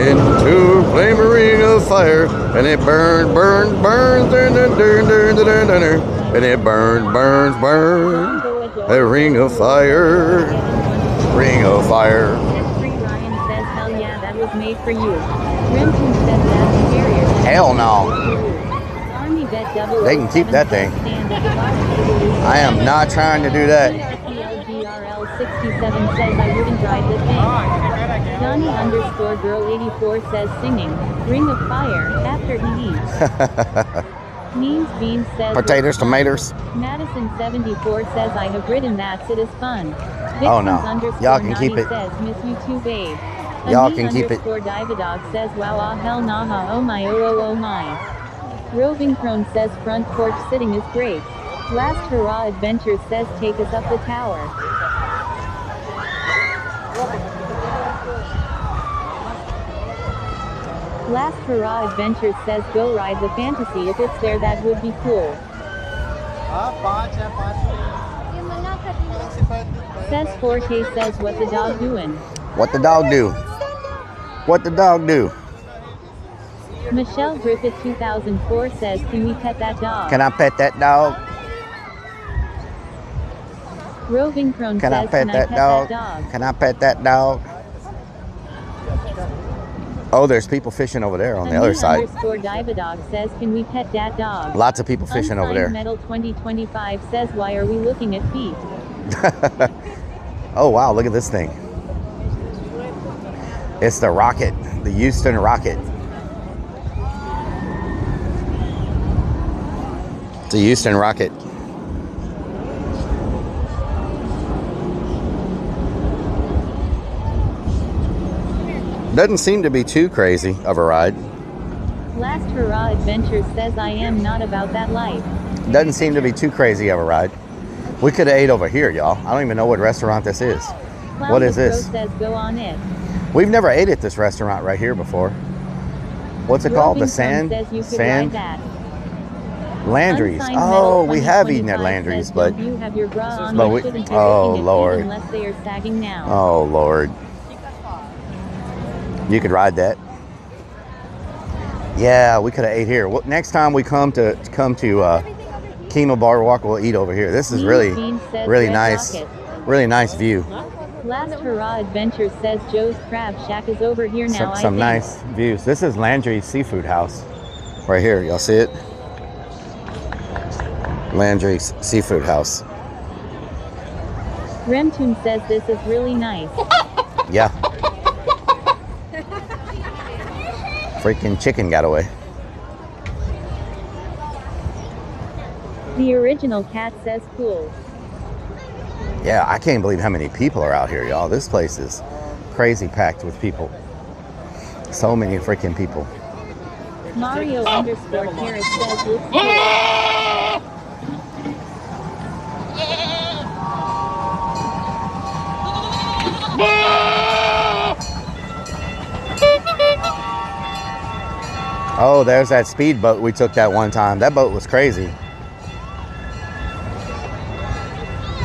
Into a flaming ring of fire, and it burns, burns, burns, dun dun dun dun dun dun dun. And it burns, burns, burns. A ring of fire. Ring of fire.
Ryan says, hell yeah, that was made for you. Remtune says that's scarier.
Hell no.
Army Bet 007
They can keep that thing. I am not trying to do that.
PRTLGRL67 says I wouldn't drive the thing. Johnny_Girl84 says singing, Ring of Fire, after he eats. Means Beans says
Potatoes, tomatoes.
Madison74 says I have ridden that, it is fun.
Oh no. Y'all can keep it.
Says miss you too, babe.
Y'all can keep it.
Dividog says wow, ah hell nah, ha, oh my, oh oh oh my. Roving Crone says front porch sitting is great. Last Hurrah Adventures says take us up the tower. Last Hurrah Adventures says go ride the Fantasy, if it's there that would be cool. Says 4K says what the dog doing.
What the dog do? What the dog do?
Michelle Griffith 2004 says, can we pet that dog?
Can I pet that dog?
Roving Crone
Can
says,
I pet that dog? Can I pet that dog? Oh, there's people fishing over there on the other side.
Dividog says, can we pet that dog?
Lots of people fishing over there.
Metal 2025 says, why are we looking at feet?
Oh wow, look at this thing. It's the Rocket, the Houston Rocket. It's a Houston Rocket. Doesn't seem to be too crazy of a ride.
Last Hurrah Adventures says I am not about that life.
Doesn't seem to be too crazy of a ride. We could have ate over here, y'all. I don't even know what restaurant this is.
Clown
What is
the Crow
this?
says go on it.
We've never ate at this restaurant right here before. What's it called? The Sand?
Says you could
Sand?
ride that.
Landry's.
Unsigned
Oh,
Metal
we have eaten
2025
at Landry's,
says,
but
don't you have your bra on,
but
you
we,
shouldn't be
oh
looking at feet
Lord.
unless they are sagging now.
Oh Lord. You could ride that. Yeah, we could have ate here. Well, next time we come to Kima Boardwalk, we'll eat over here. This is really nice. Really nice view.
Last Hurrah Adventure says Joe's Crab Shack is over here now.
Some nice views. This is Landry's Seafood House. Right here, y'all see it? Landry's Seafood House.
Remtoon says this is really nice.
Yeah. Freaking chicken got away.
The original cat says cool.
Yeah, I can't believe how many people are out here, y'all. This place is crazy packed with people. So many freaking people.
Mario underscore Harris says looks cool.
Oh, there's that speedboat we took that one time. That boat was crazy.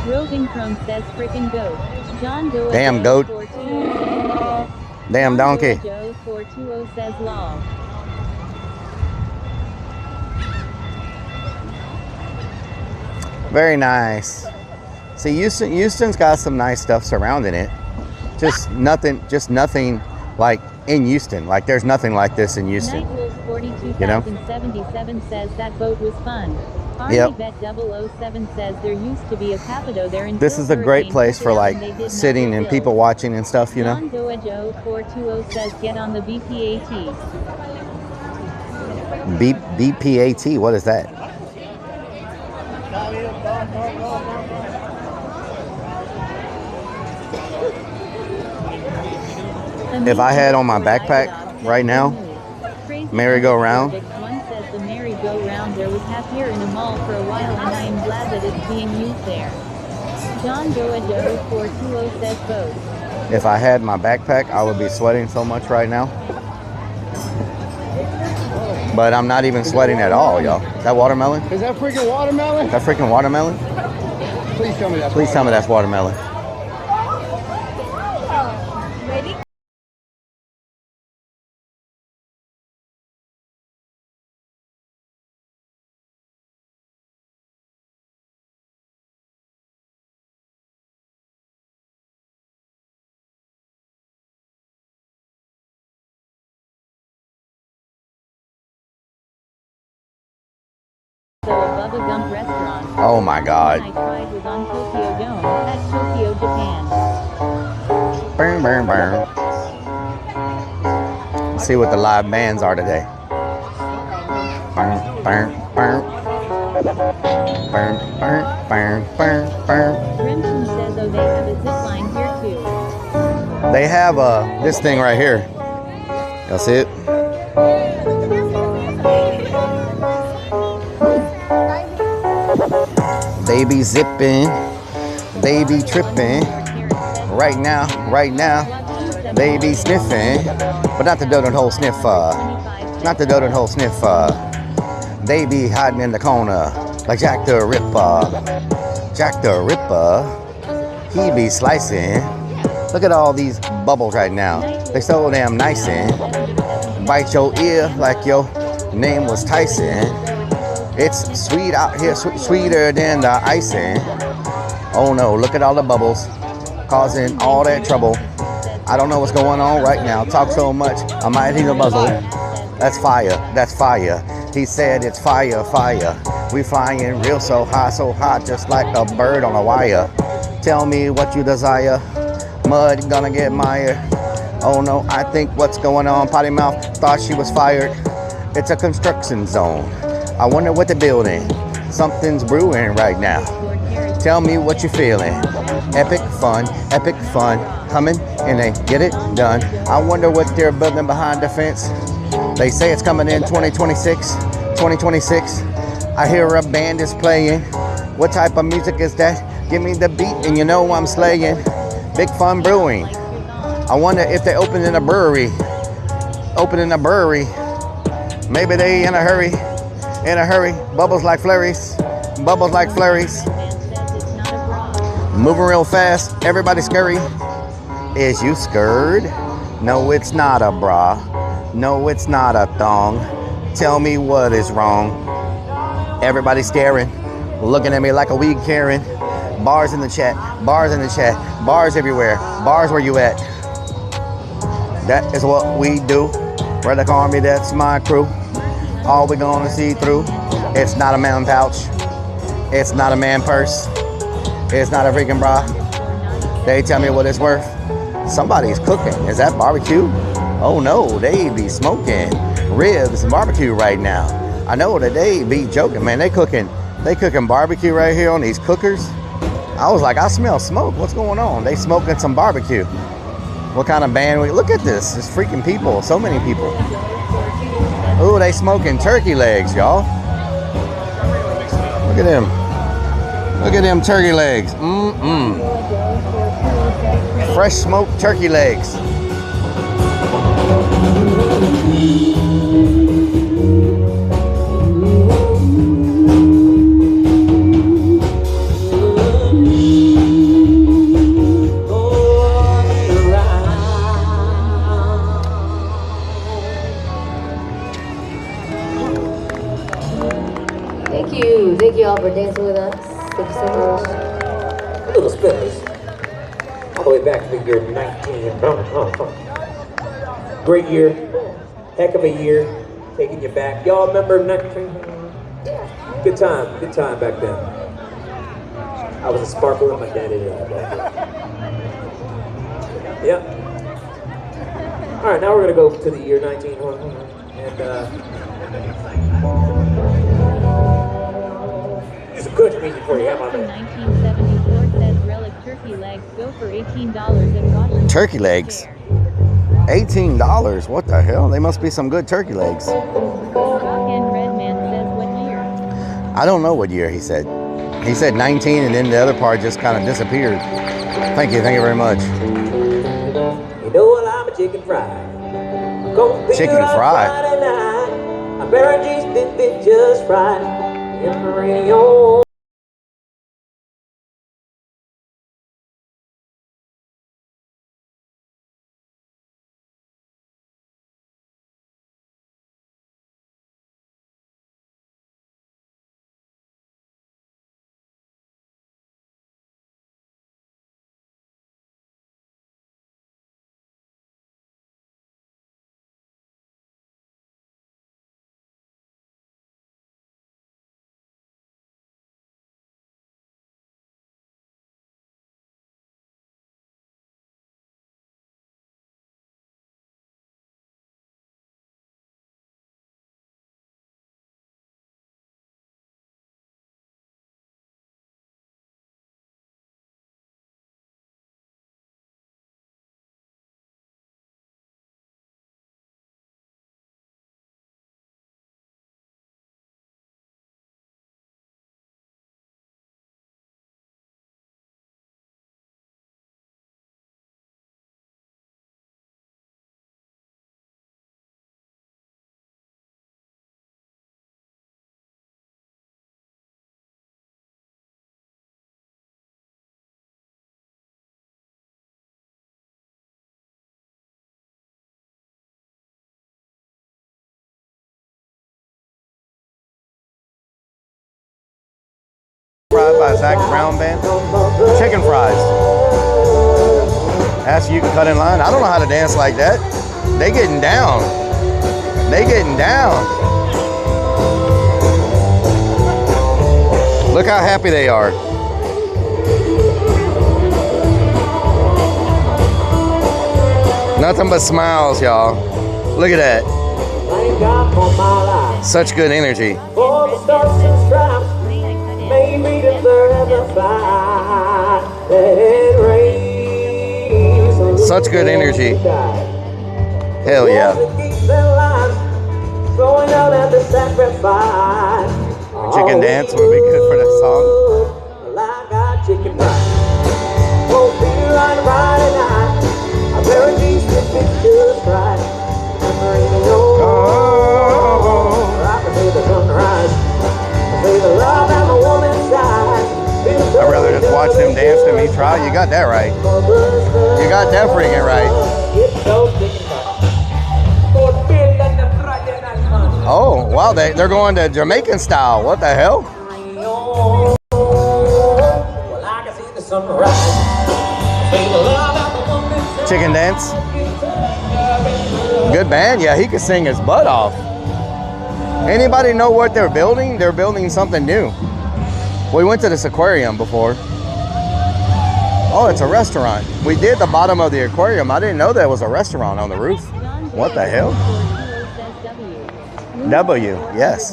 Roving Chrome says frickin' goat. John Doe.
Damn goat. Damn donkey.
Joe 420 says lol.
Very nice. See, Houston's got some nice stuff surrounding it. Just nothing like in Houston. Like there's nothing like this in Houston. You know?
42,077 says that boat was fun.
Yep.
Bet 007 says there used to be a Capito there in
This is a great place for like sitting and people watching and stuff, you know?
John Doe Joe 420 says get on the BPAT.
BPAT, what is that? If I had on my backpack right now, merry-go-round.
One says the merry-go-round there was half here in a mall for a while and I am glad that it's being used there. John Doe Joe 420 says both.
If I had my backpack, I would be sweating so much right now. But I'm not even sweating at all, y'all. That watermelon?
Is that freaking watermelon?
That freaking watermelon?
Please tell me that's
Please tell me that's watermelon.
Ready?
Bubba Gump restaurant.
Oh my God.
I tried was on Tokyo Dome at Tokyo, Japan.
Burn, burn, burn. Let's see what the live bands are today. Burn, burn, burn. Burn, burn, burn, burn, burn.
Remton says oh they have a zip line here too.
They have this thing right here. Y'all see it? They be zipping, they be tripping. Right now, they be sniffing, but not the donut hole sniffer. Not the donut hole sniffer. They be hiding in the corner like Jack the Ripper. Jack the Ripper, he be slicing. Look at all these bubbles right now. They so damn nice and bite your ear like your name was Tyson. It's sweet out here, sweeter than the icing. Oh no, look at all the bubbles causing all that trouble. I don't know what's going on right now. Talk so much, I might need a muzzle. That's fire, that's fire. He said it's fire, fire. We flying real so high, just like a bird on a wire. Tell me what you desire. Mud gonna get mired. Oh no, I think what's going on. Potty mouth thought she was fired. It's a construction zone. I wonder what they're building. Something's brewing right now. Tell me what you're feeling. Epic fun, coming and they get it done. I wonder what they're building behind the fence. They say it's coming in 2026. I hear a band is playing. What type of music is that? Give me the beat and you know I'm slaying. Big fun brewing. I wonder if they opening a brewery. Maybe they in a hurry. Bubbles like flurries. Moving real fast, everybody scurry. Is you scared? No, it's not a bra. No, it's not a thong. Tell me what is wrong. Everybody staring, looking at me like a weed Karen. Bars in the chat, bars in the chat, bars everywhere. Bars where you at? That is what we do. Rellik Army, that's my crew. All we gonna see through. It's not a man pouch. It's not a man purse. It's not a freaking bra. They tell me what it's worth. Somebody's cooking. Is that barbecue? Oh no, they be smoking ribs and barbecue right now. I know that they be joking, man. They cooking barbecue right here on these cookers. I was like, I smell smoke. What's going on? They smoking some barbecue. What kind of band? Look at this. It's freaking people. So many people. Ooh, they smoking turkey legs, y'all. Look at them. Look at them turkey legs. Fresh smoked turkey legs.
Thank you all for dancing with us. Thank you so much.
Little spinners. All the way back to the year 19. Great year. Heck of a year. Taking you back. Y'all remember 19? Good time back then. I was a sparkle in my daddy back then. Yep. Alright, now we're gonna go to the year 19. And there's some country music for you. How about that?
1974 says Rellik turkey legs go for $18 in Washington.
Turkey legs? $18? What the hell? They must be some good turkey legs.
Redman says what year?
I don't know what year he said. He said 19 and then the other part just kind of disappeared. Thank you very much.
You know what? I'm a chicken fried.
Chicken fried?
I better just fit just right. Embryo.
Fried by Zach Brown Band. Chicken fries. Ask you can cut in line. I don't know how to dance like that. They getting down. They getting down. Look how happy they are. Nothing but smiles, y'all. Look at that. Such good energy. Such good energy. Hell yeah. Chicken dance would be good for this song. I'd rather just watch them dance than me try. You got that right. You got that freaking right. wow, they're going to Jamaican style. What the hell? Chicken dance. Good band. Yeah, he could sing his butt off. Anybody know what they're building? They're building something new. We went to this aquarium before. Oh, it's a restaurant. We did the bottom of the aquarium. I didn't know there was a restaurant on the roof. What the hell? W, yes.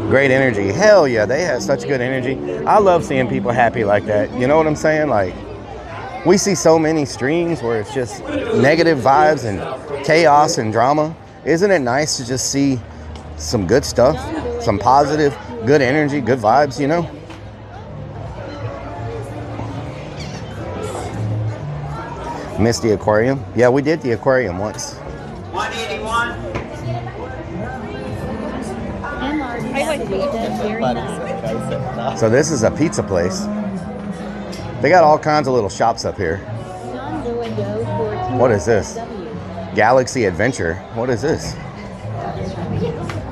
Great energy. Hell yeah, they have such good energy. I love seeing people happy like that. You know what I'm saying? Like, we see so many streams where it's just negative vibes and chaos and drama. Isn't it nice to just see some good stuff, some positive, good energy, good vibes, you know? Missed the aquarium? Yeah, we did the aquarium once.
181.
So this is a pizza place. They got all kinds of little shops up here. What is this? Galaxy Adventure. What is this?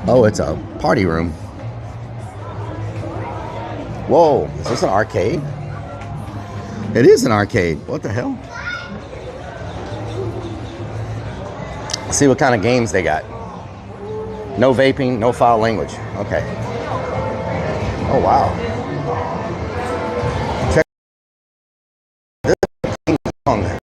Oh, it's a party room. Whoa, is this an arcade? It is an arcade. What the hell? Let's see what kind of games they got. No vaping, no foul language. Okay. Oh, wow. Check this King Kong.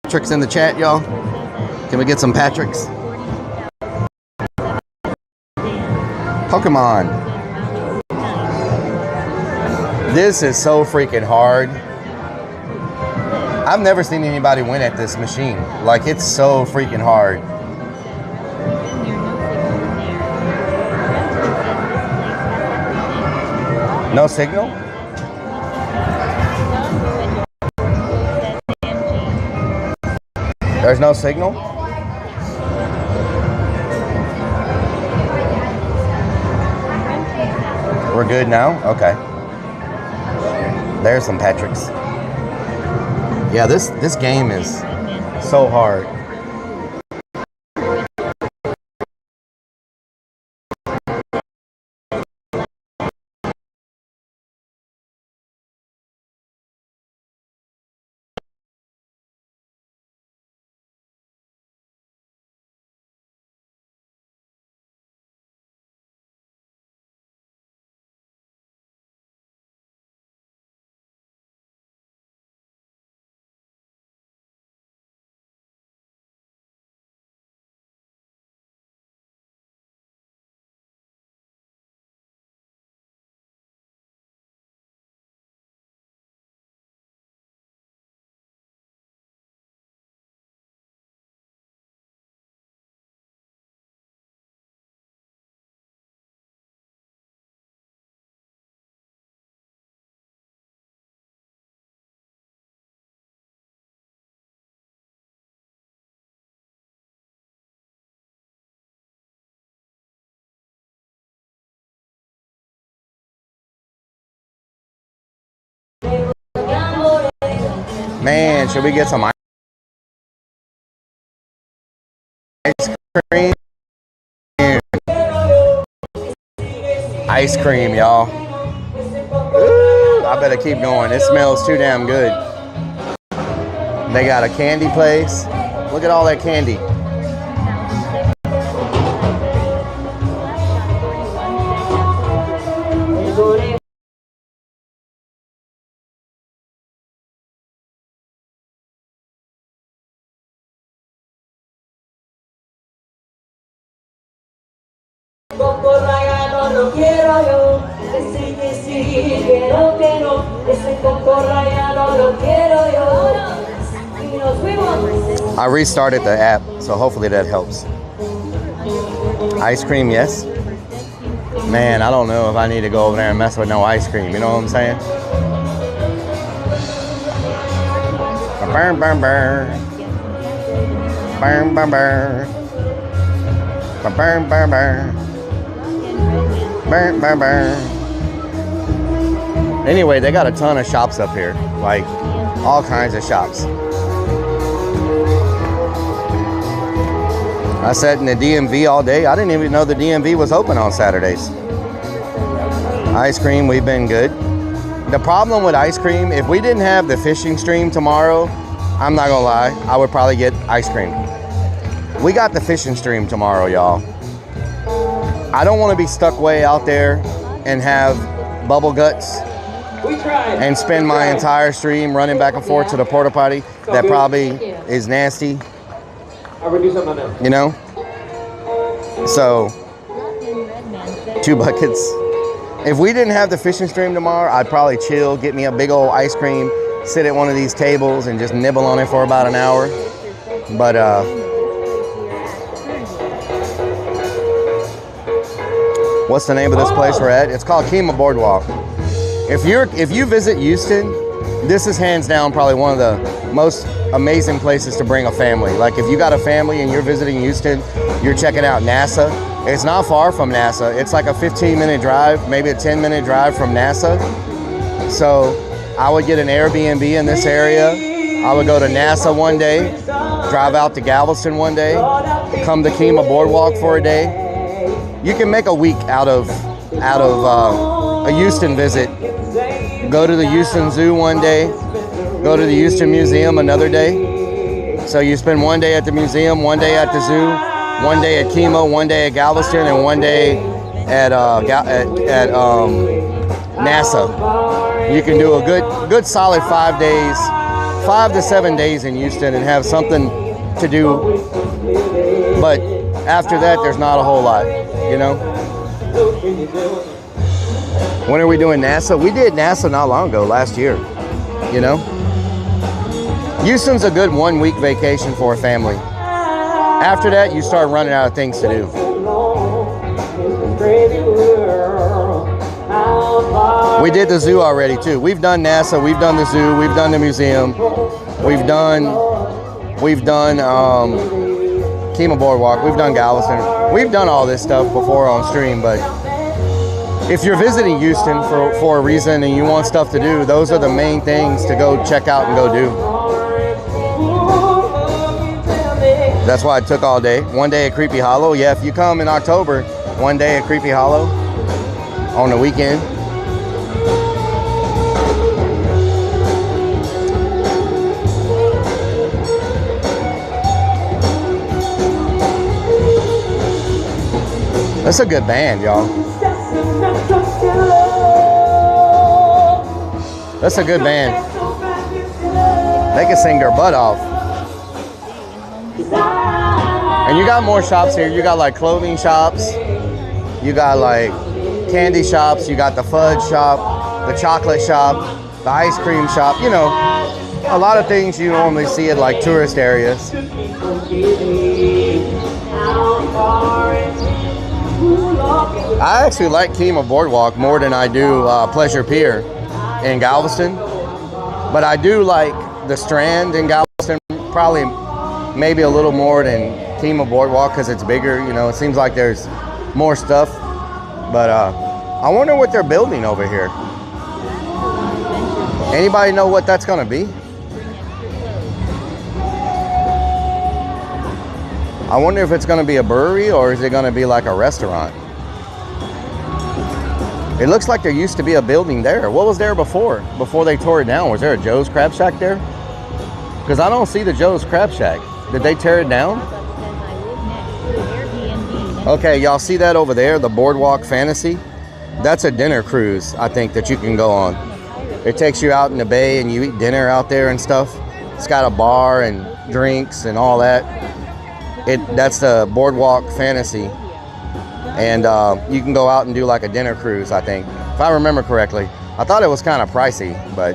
Patrick's in the chat, y'all. Can we get some Patrick's? Pokemon. This is so freaking hard. I've never seen anybody win at this machine. Like, it's so freaking hard. No signal? There's no signal? We're good now? Okay. There's some Patrick's. Yeah, this game is so hard. Man, should we get some ice cream? Ice cream, y'all. Ooh, I better keep going. It smells too damn good. They got a candy place. Look at all that candy.
lo quiero yo. Decir que sí, quiero que no. Ese coco rayado lo quiero yo. Y nos fuimos.
I restarted the app, so hopefully that helps. Ice cream, yes. Man, I don't know if I need to go over there and mess with no ice cream. You know what I'm saying? Burn, burn, burn. Burn, burn, burn. Burn, burn, burn. Burn, burn, burn. Anyway, they got a ton of shops up here. Like, all kinds of shops. I sat in the DMV all day. I didn't even know the DMV was open on Saturdays. Ice cream, we've been good. The problem with ice cream, if we didn't have the fishing stream tomorrow, I'm not gonna lie, I would probably get ice cream. We got the fishing stream tomorrow, y'all. I don't want to be stuck way out there and have bubble guts and spend my entire stream running back and forth to the porta potty. That probably is nasty. You know? So, 2 buckets. If we didn't have the fishing stream tomorrow, I'd probably chill, get me a big old ice cream, sit at one of these tables and just nibble on it for about an hour. But what's the name of this place we're at? It's called Kima Boardwalk. If you visit Houston, this is hands down probably one of the most amazing places to bring a family. Like if you got a family and you're visiting Houston, you're checking out NASA. It's not far from NASA. It's like a 15-minute drive, maybe a 10-minute drive from NASA. So I would get an Airbnb in this area. I would go to NASA one day, drive out to Galveston one day, come to Kima Boardwalk for a day. You can make a week out of a Houston visit. Go to the Houston Zoo one day, go to the Houston Museum another day. So you spend one day at the museum, one day at the zoo, one day at Kima, one day at Galveston, and one day at NASA. You can do a good solid 5 days, 5 to 7 days in Houston and have something to do. But after that, there's not a whole lot, you know? When are we doing NASA? We did NASA not long ago, last year, you know? Houston's a good 1 week vacation for a family. After that, you start running out of things to do. We did the zoo already too. We've done NASA, we've done the zoo, we've done the museum, we've done Kima Boardwalk, we've done Galveston. We've done all this stuff before on stream, but if you're visiting Houston for a reason and you want stuff to do, those are the main things to go check out and go do. That's why it took all day. One day at Creepy Hollow. Yeah, if you come in October, one day at Creepy Hollow on the weekend. That's a good band, y'all. That's a good band. They can sing their butt off. And you got more shops here. You got like clothing shops. You got like candy shops. You got the fudge shop, the chocolate shop, the ice cream shop. You know, a lot of things you normally see at like tourist areas. I actually like Kima Boardwalk more than I do Pleasure Pier in Galveston. But I do like the Strand in Galveston probably maybe a little more than Kima Boardwalk because it's bigger. You know, it seems like there's more stuff. But I wonder what they're building over here. Anybody know what that's going to be? I wonder if it's going to be a brewery or is it going to be like a restaurant? It looks like there used to be a building there. What was there before they tore it down? Was there a Joe's Crab Shack there? Because I don't see the Joe's Crab Shack. Did they tear it down? Okay, y'all see that over there, the Boardwalk Fantasy? That's a dinner cruise, I think, that you can go on. It takes you out in the bay and you eat dinner out there and stuff. It's got a bar and drinks and all that. That's the Boardwalk Fantasy. And you can go out and do like a dinner cruise, I think, if I remember correctly. I thought it was kind of pricey, but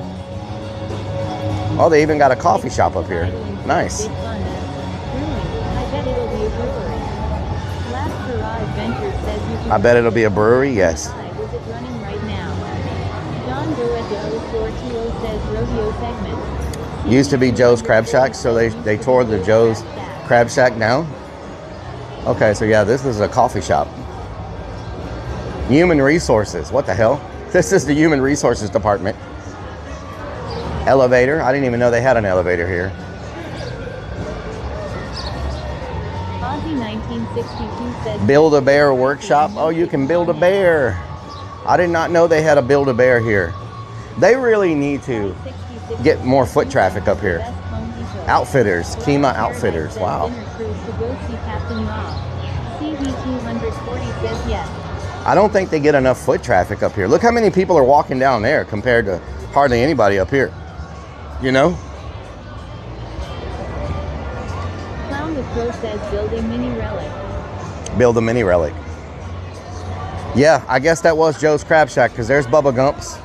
oh, they even got a coffee shop up here. Nice.
I bet it'll be a brewery. Last Garage Venture says you can.
I bet it'll be a brewery. Yes.
Is it running right now? John Goedo 420 says rodeo segment.
Used to be Joe's Crab Shack, so they tore the Joe's Crab Shack down. Okay, so yeah, this is a coffee shop. Human resources. What the hell? This is the human resources department. Elevator. I didn't even know they had an elevator here.
Aussie 1962 says
Build-A-Bear workshop. Oh, you can build a bear. I did not know they had a Build-A-Bear here. They really need to get more foot traffic up here. Outfitters. Kima Outfitters. Wow. I don't think they get enough foot traffic up here. Look how many people are walking down there compared to hardly anybody up here. You know?
Clown the Crow says build a mini relic.
Build a mini relic. Yeah, I guess that was Joe's Crab Shack, because there's Bubba Gump's,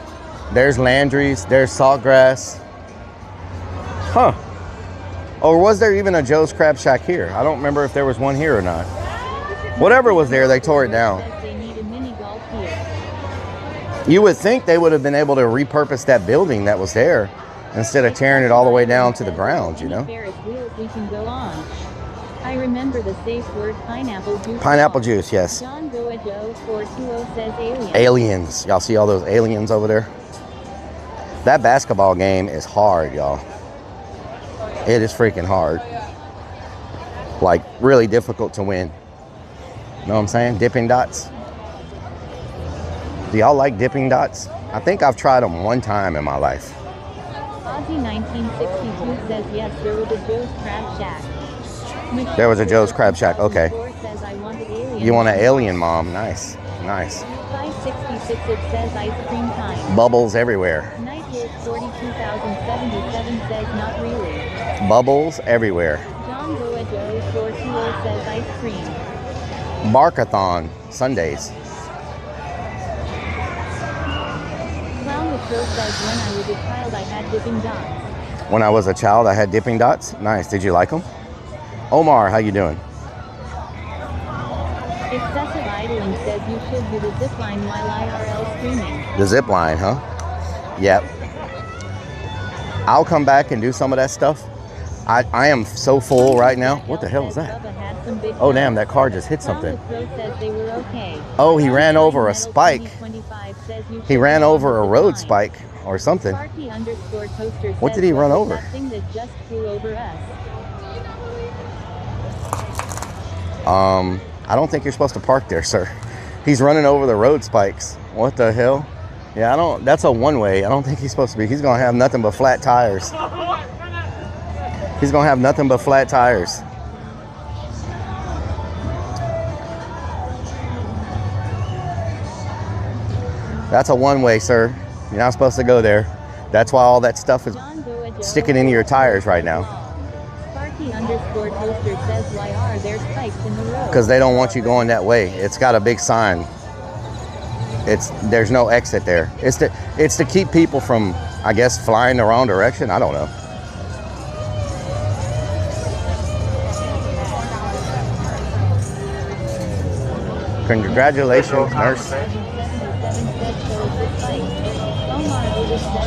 there's Landry's, there's Saltgrass. Huh. Or was there even a Joe's Crab Shack here? I don't remember if there was one here or not. Whatever was there, they tore it down. You would think they would have been able to repurpose that building that was there instead of tearing it all the way down to the ground, you know?
We can go on. I remember the safe word pineapple juice.
Pineapple juice, yes.
John Goedo 420 says aliens.
Aliens. Y'all see all those aliens over there? That basketball game is hard, y'all. It is freaking hard. Like, really difficult to win. You know what I'm saying? Dipping dots. Do y'all like dipping dots? I think I've tried them one time in my life.
Aussie 1962 says yes, there was a Joe's Crab Shack.
There was a Joe's Crab Shack, okay.
Says, I want an alien.
You want an alien, Mom? Nice, nice.
566 it says ice cream time.
Bubbles everywhere.
Nighthawk 42077 says not really.
Bubbles everywhere.
John Goedo 420 says ice cream.
Barkathon, Sundays.
Clown the Crow says when I was a child I had dipping dots.
When I was a child I had dipping dots? Nice, did you like them? Omar, how you doing?
Excessive idling says you should do the zip line while IRL streaming.
The zip line, huh? Yep. I'll come back and do some of that stuff. I am so full right now. What the hell is that? Oh damn, that car just hit something. Oh, he ran over a spike. He ran over a road spike or something. What did he run over? I don't think you're supposed to park there, sir. He's running over the road spikes. What the hell? Yeah, that's a one-way. I don't think he's supposed to be. He's gonna have nothing but flat tires. He's gonna have nothing but flat tires. That's a one-way, sir. You're not supposed to go there. That's why all that stuff is sticking into your tires right now. Because they don't want you going that way. It's got a big sign. There's no exit there. It's to keep people from, I guess, flying the wrong direction. I don't know. Congratulations, nurse.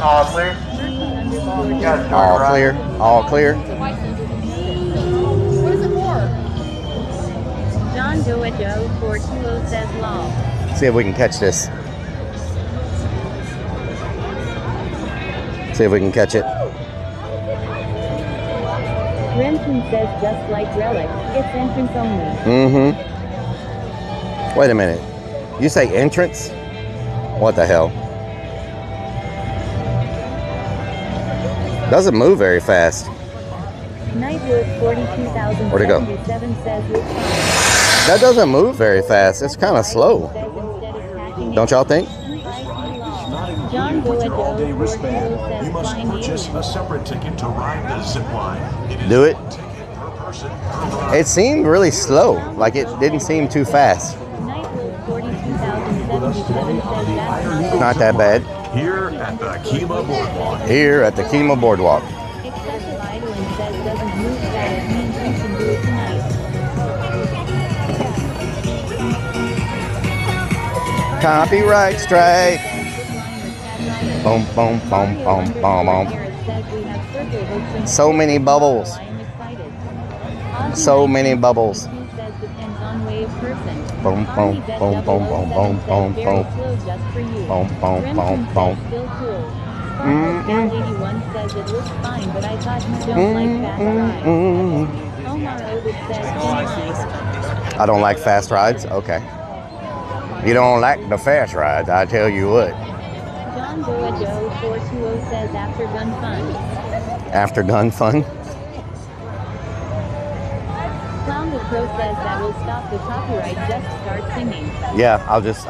All clear?
All clear. All clear.
What is it for?
John Goedo 420 says long.
See if we can catch this. See if we can catch it.
Renton says just like Rellik, it's entrance only.
Mm-hmm. Wait a minute. You say entrance? What the hell? Doesn't move very fast.
Nightwood 42,077
Where'd it go?
says
That doesn't move very fast. It's kind of slow. Don't y'all think?
John Goedo
You must purchase a separate ticket to ride the zip line.
Do it. It seemed really slow. Like it didn't seem too fast.
Nightwood
us today on the IRL
Not that bad.
Here at the Kima Boardwalk.
Here at the Kima Boardwalk.
Excessive idling says doesn't move that it means we can do it tonight.
Copyright strike. Boom, boom, boom, boom, boom, boom. So many bubbles. So many bubbles. Boom, boom, boom, boom, boom, boom, boom, boom. Boom, boom, boom, boom. I don't like fast rides? Okay. You don't like the fast rides, I tell you what.
John Doa Joe 420 says after gun fun.
After gun fun?
Clown the Crow says that will stop the copyright, just start singing.
Yeah, I'll just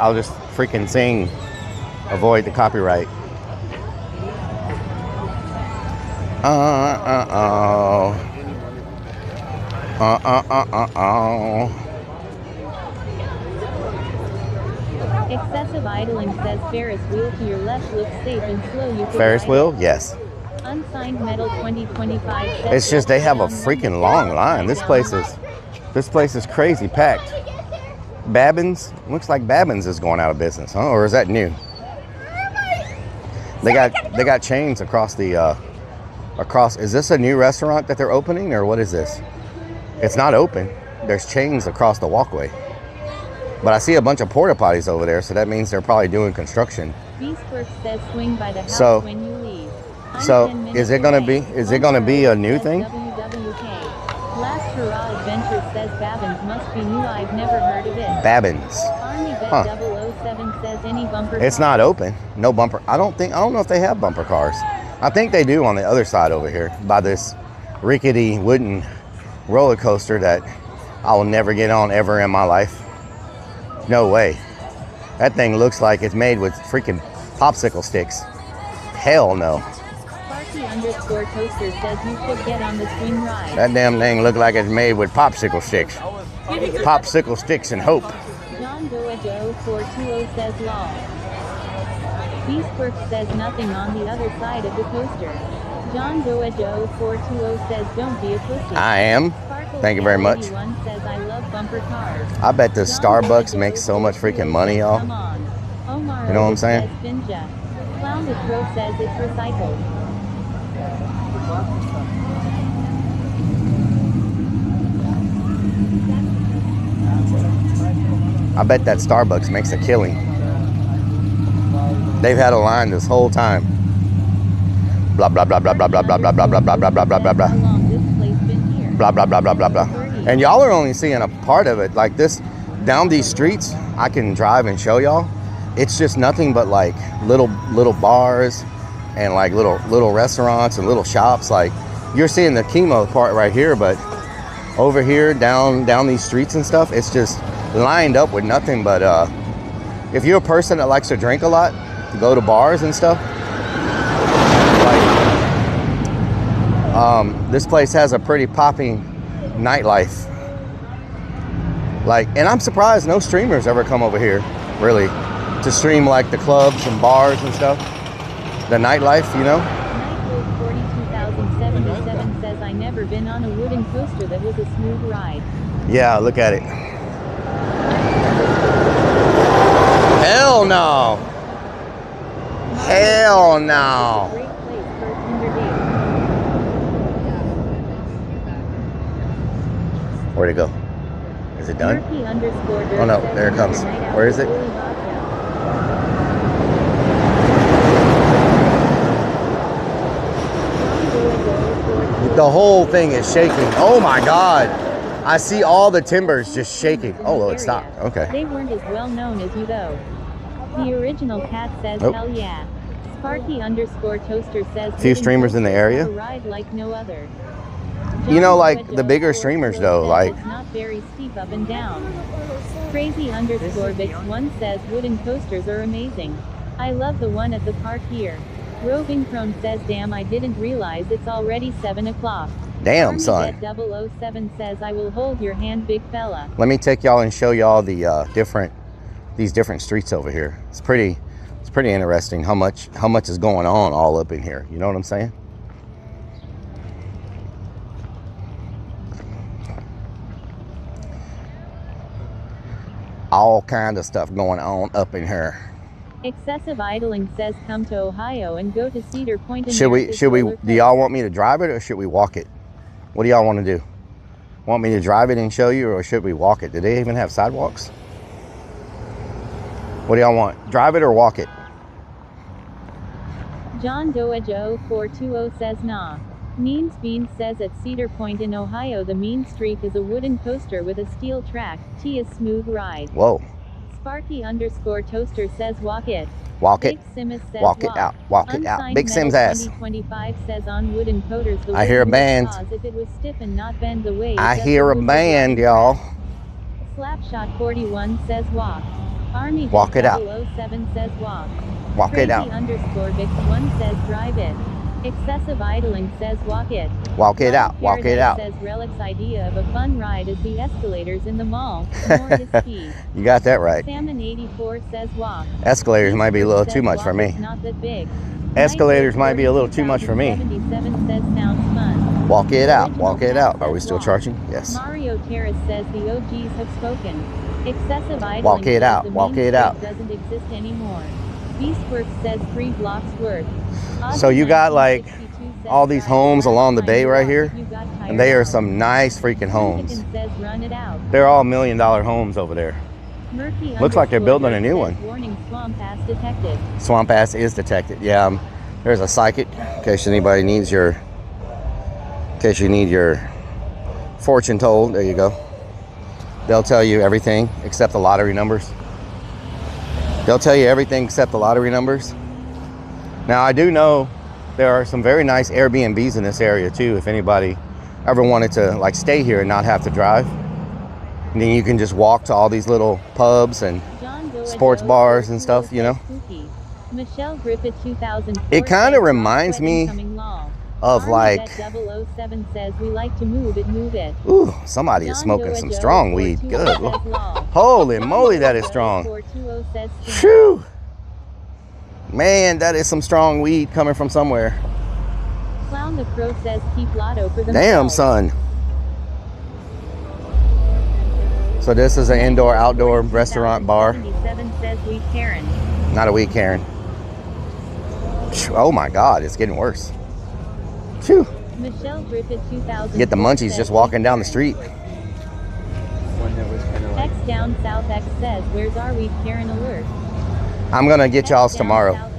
freaking sing. Avoid the copyright. Oh.
Excessive idling says Ferris wheel to your left looks safe and slow. You
Ferris wheel? Yes.
Unsigned Metal 2025 says
It's just they have a freaking long line. This place is crazy packed. Babbins? Looks like Babbins is going out of business, huh? Or is that new? They got chains across the is this a new restaurant that they're opening, or what is this? It's not open. There's chains across the walkway. But I see a bunch of porta potties over there, so that means they're probably doing construction.
Beastworks says swing by the house when you leave.
So is it gonna be a new thing?
Last Hurrah Adventure says Babbins must be new. I've never heard of it.
Babbins.
Army Bet 007 says any bumper.
It's not open. No bumper. I don't know if they have bumper cars. I think they do on the other side over here by this rickety wooden roller coaster that I will never get on ever in my life. No way. That thing looks like it's made with freaking popsicle sticks. Hell no.
Sparky_toaster says you should get on the swing ride.
That damn thing look like it's made with popsicle sticks. Popsicle sticks and hope.
John Doa Joe 420 says law. Beastworks says nothing on the other side of the coaster. John Doa Joe 420 says don't be a pussy.
I am. Thank you very much.
Says I love bumper cars.
I bet this Starbucks makes so much freaking money, y'all. You know what I'm saying?
Clown the Crow says it's recycled.
I bet that Starbucks makes a killing. They've had a line this whole time. Blah blah blah blah blah blah blah blah blah blah blah blah blah blah blah blah. Blah blah blah blah blah blah. And y'all are only seeing a part of it. Like this, down these streets, I can drive and show y'all. It's just nothing but like little bars and like little restaurants and little shops. Like you're seeing the Kima part right here, but over here down these streets and stuff, it's just lined up with nothing but if you're a person that likes to drink a lot, go to bars and stuff, like this place has a pretty popping nightlife. Like, and I'm surprised no streamers ever come over here really to stream like the clubs and bars and stuff, the nightlife, you know.
42077 says I never been on a wooden coaster that was a smooth ride.
Yeah, look at it. Hell no. Hell no. Where'd it go? Is it done? Oh no, there it comes. Where is it? The whole thing is shaking. Oh my God. I see all the timbers just shaking. Oh, it stopped. Okay.
They weren't as well known as you though. The original cat says hell yeah. Sparky_toaster says
few streamers in the area.
Ride like no other.
You know, like the bigger streamers though, like
it's not very steep up and down. Crazy_Bix1 says wooden coasters are amazing. I love the one at the park here. Roving Crone says damn, I didn't realize it's already 7 o'clock.
Damn, son.
007 says I will hold your hand, big fella.
Let me take y'all and show y'all the different these different streets over here. It's pretty interesting how much is going on all up in here. You know what I'm saying? All kind of stuff going on up in here.
Excessive idling says come to Ohio and go to Cedar Point.
Should we, do y'all want me to drive it or should we walk it? What do y'all want to do? Want me to drive it and show you, or should we walk it? Do they even have sidewalks? What do y'all want? Drive it or walk it?
John Doe 420 says nah. Means Beans says at Cedar Point in Ohio the mean streak is a wooden coaster with a steel track. T is smooth ride.
Whoa.
Sparky _ toaster says walk it.
Walk it.
Big Sims says
walk it out. Walk it out. Big Sims ass.
2025 says on wooden coaters the
I hear a band.
If it was stiff and not bend the way.
I hear a band, y'all.
Slapshot 41 says walk. Army
walk it out.
007 says walk.
Walk
Crazy
it out.
_Vix1 says drive it. Excessive idling says walk it.
Walk it out. Walk it out.
Says Rellik's idea of a fun ride is the escalators in the mall. More his key.
You got that right.
Salmon 84 says walk.
Escalators might be a little too much for me.
Not that big.
Escalators might be a little too much for me.
77 says sounds fun.
Walk it out. Walk it out. Are we still charging? Yes.
Mario Terrace says the OGs have spoken. Excessive idling.
Walk it out. Walk it out.
Doesn't exist anymore. Beastworks says 3 blocks worth.
So you got like all these homes along the bay right here, and they are some nice freaking homes. They're all $1 million homes over there. Looks like they're building a new one.
Swamp ass detected.
Swamp ass is detected. Yeah, there's a psychic in case anybody needs your, in case you need your fortune told. There you go. They'll tell you everything except the lottery numbers. They'll tell you everything except the lottery numbers. Now, I do know there are some very nice Airbnbs in this area too, if anybody ever wanted to like stay here and not have to drive. And then you can just walk to all these little pubs and sports bars and stuff, you know.
Michelle Griffith 2004.
It kind of reminds me of like,
007 says we like to move it, move it.
Ooh, somebody is smoking some strong weed. Good. Holy moly, that is strong. Phew. Man, that is some strong weed coming from somewhere.
Clown the Crow says keep lotto for the
damn, son. So this is an indoor-outdoor restaurant bar.
77 says weed Karen.
Not a weed Karen. Oh my God, it's getting worse. Phew.
Michelle Griffith 2000.
Get the munchies just walking down the street.
X down South X says where's our weed Karen alert? I'm
gonna get y'all's tomorrow. I'm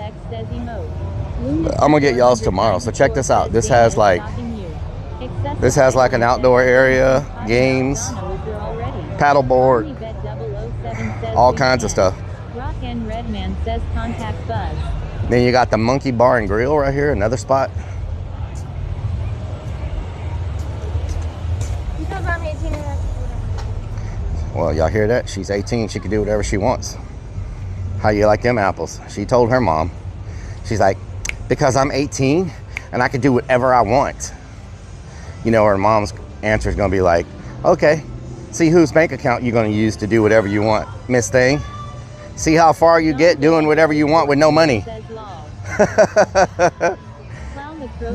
gonna get y'all's tomorrow. So check this out. This has like an outdoor area, games, paddleboard, all kinds of stuff.
Rock and Redman says contact Buzz.
Then you got the Monkey Bar and Grill right here, another spot. Well, y'all hear that? She's 18. She can do whatever she wants. How you like them apples? She told her mom. She's like, because I'm 18 and I can do whatever I want. You know, her mom's answer is going to be like, okay, see whose bank account you're going to use to do whatever you want, Miss Thing. See how far you get doing whatever you want with no money.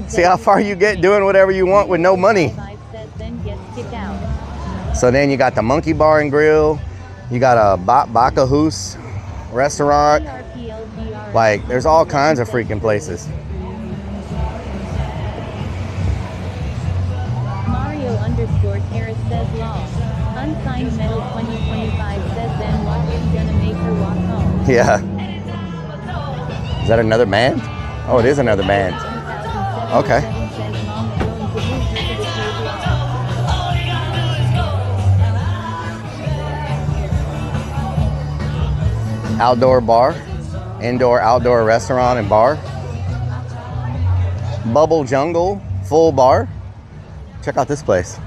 See how far you get doing whatever you want with no money. So then you got the Monkey Bar and Grill. You got a Baka Hoos restaurant. Like, there's all kinds of freaking places.
Mario _Terrace says law. Unsigned Metal 2025 says then watch you gonna make her walk home.
Yeah. Is that another band? Oh, it is another band. Okay. Outdoor bar, indoor-outdoor restaurant and bar. Bubble Jungle, full bar. Check out this place.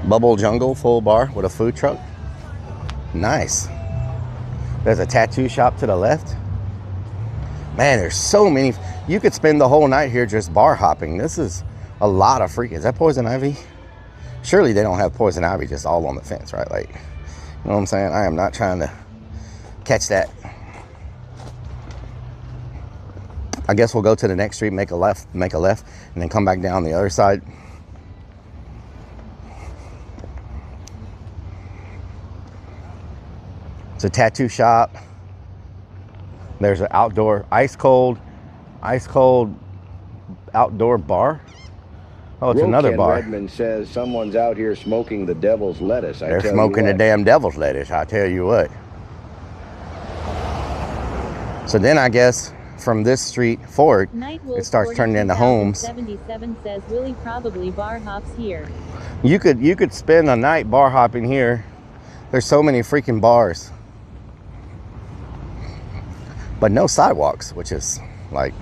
Bubble Jungle, full bar with a food truck. Nice. There's a tattoo shop to the left. Man, there's so many. You could spend the whole night here just bar hopping. This is a lot of freaking. Is that poison ivy? Surely they don't have poison ivy just all on the fence, right? Like, you know what I'm saying? I am not trying to catch that. I guess we'll go to the next street, make a left, and then come back down the other side. It's a tattoo shop. There's an outdoor, ice cold outdoor bar. Oh, it's another bar.
Redmond says someone's out here smoking the devil's lettuce.
They're smoking the damn devil's lettuce, I tell you what. So then I guess from this street forward, it starts turning into homes.
77 says Willie probably bar hops here.
You could spend a night bar hopping here. There's so many freaking bars. But no sidewalks, which is like,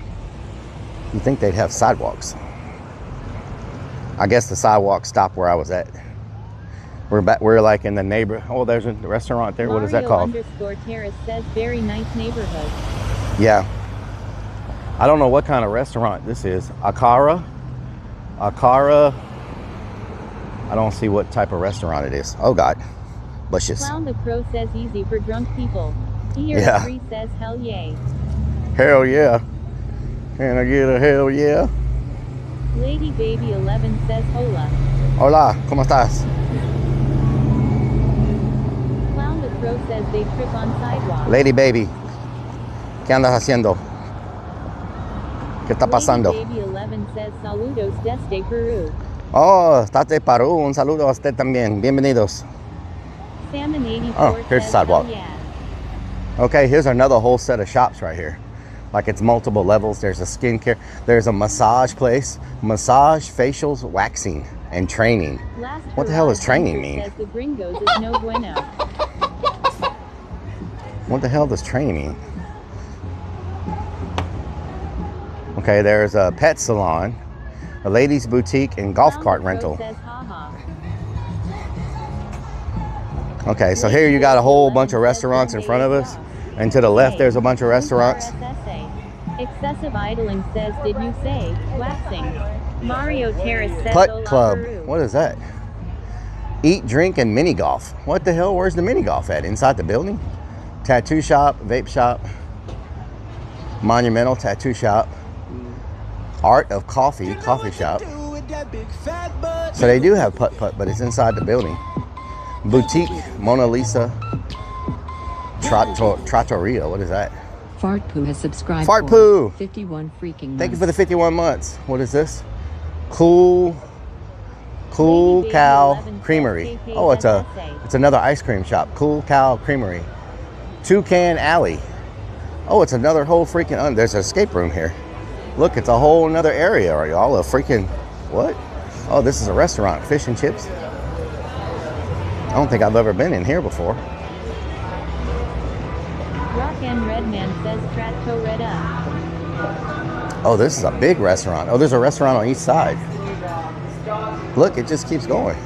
you think they'd have sidewalks. I guess the sidewalk stopped where I was at. We're like in the neighbor. Oh, there's a restaurant there. What is that called?
Terrace says very nice neighborhood.
Yeah. I don't know what kind of restaurant this is. Akara. I don't see what type of restaurant it is. Oh God. Bushes.
Clown the Crow says easy for drunk people.
Yeah.
3 says hell yay.
Hell yeah. Can I get a hell yeah?
Lady Baby 11 says hola.
Hola, ¿cómo estás?
Clown the Crow says they trip on sidewalk.
Lady Baby, ¿qué andas haciendo? ¿Qué está pasando?
Lady Baby 11 says saludos desde Peru.
Oh, estás de Perú. Un saludo a usted también. Bienvenidos.
Salmon 84
Oh, here's the
says
sidewalk.
hell yeah.
Okay, here's another whole set of shops right here. Like it's multiple levels. There's a skincare. There's a massage place. Massage, facials, waxing, and training. What the hell does training mean?
Says the gringos is no bueno.
What the hell does training mean? Okay, there's a pet salon, a ladies' boutique, and golf cart rental.
Says, ha ha.
Okay, so here you got a whole bunch of restaurants in front of us. And to the left, there's a bunch of restaurants.
Excessive idling says, did you say waxing? Mario Terrace says,
Putt Club. What is that? Eat, drink, and mini golf. What the hell? Where's the mini golf at? Inside the building? Tattoo shop, vape shop, monumental tattoo shop, art of coffee shop. So they do have putt, but it's inside the building. Boutique, Mona Lisa, Trattoria. What is that?
Fart Poo has subscribed.
Fart Poo.
51 freaking months.
Thank you for the 51 months. What is this? Cool Cow Creamery. Oh, it's another ice cream shop. Cool Cow Creamery. Toucan Alley. Oh, it's another whole freaking. There's an escape room here. Look, it's a whole another area. Are y'all a freaking what? Oh, this is a restaurant. Fish and chips. I don't think I've ever been in here before.
Rock and Redman says Tratto Reda.
Oh, this is a big restaurant. Oh, there's a restaurant on each side. Look, it just keeps going.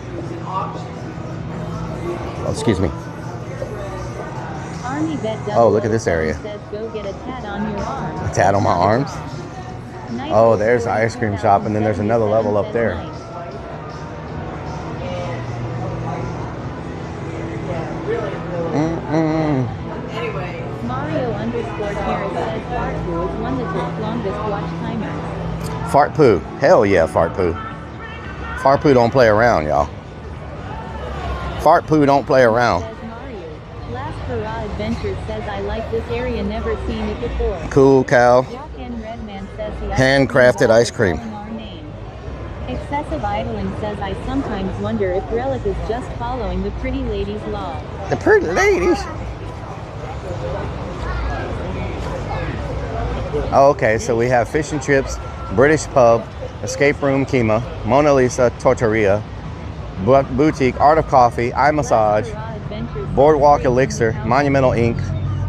Oh, excuse me. Oh, look at this area.
Says, go get a tat on your arm.
A tat on my arms? Oh, there's the ice cream shop, and then there's another level up there.
Mario _Terrace says Fart Poo is one that took longest watch timers.
Fart Poo. Hell yeah, Fart Poo. Fart Poo don't play around, y'all. Fart Poo don't play around.
Last Hurrah Adventures says I like this area, never seen it before.
Cool Cow.
Rock and Redman says the
handcrafted ice cream.
Excessive idling says I sometimes wonder if Rellik is just following the pretty ladies' law.
The pretty ladies? Oh, okay, so we have fish and chips, British pub, escape room Kima, Mona Lisa Tortilleria, boutique, art of coffee, eye massage, Boardwalk elixir, Monumental Ink,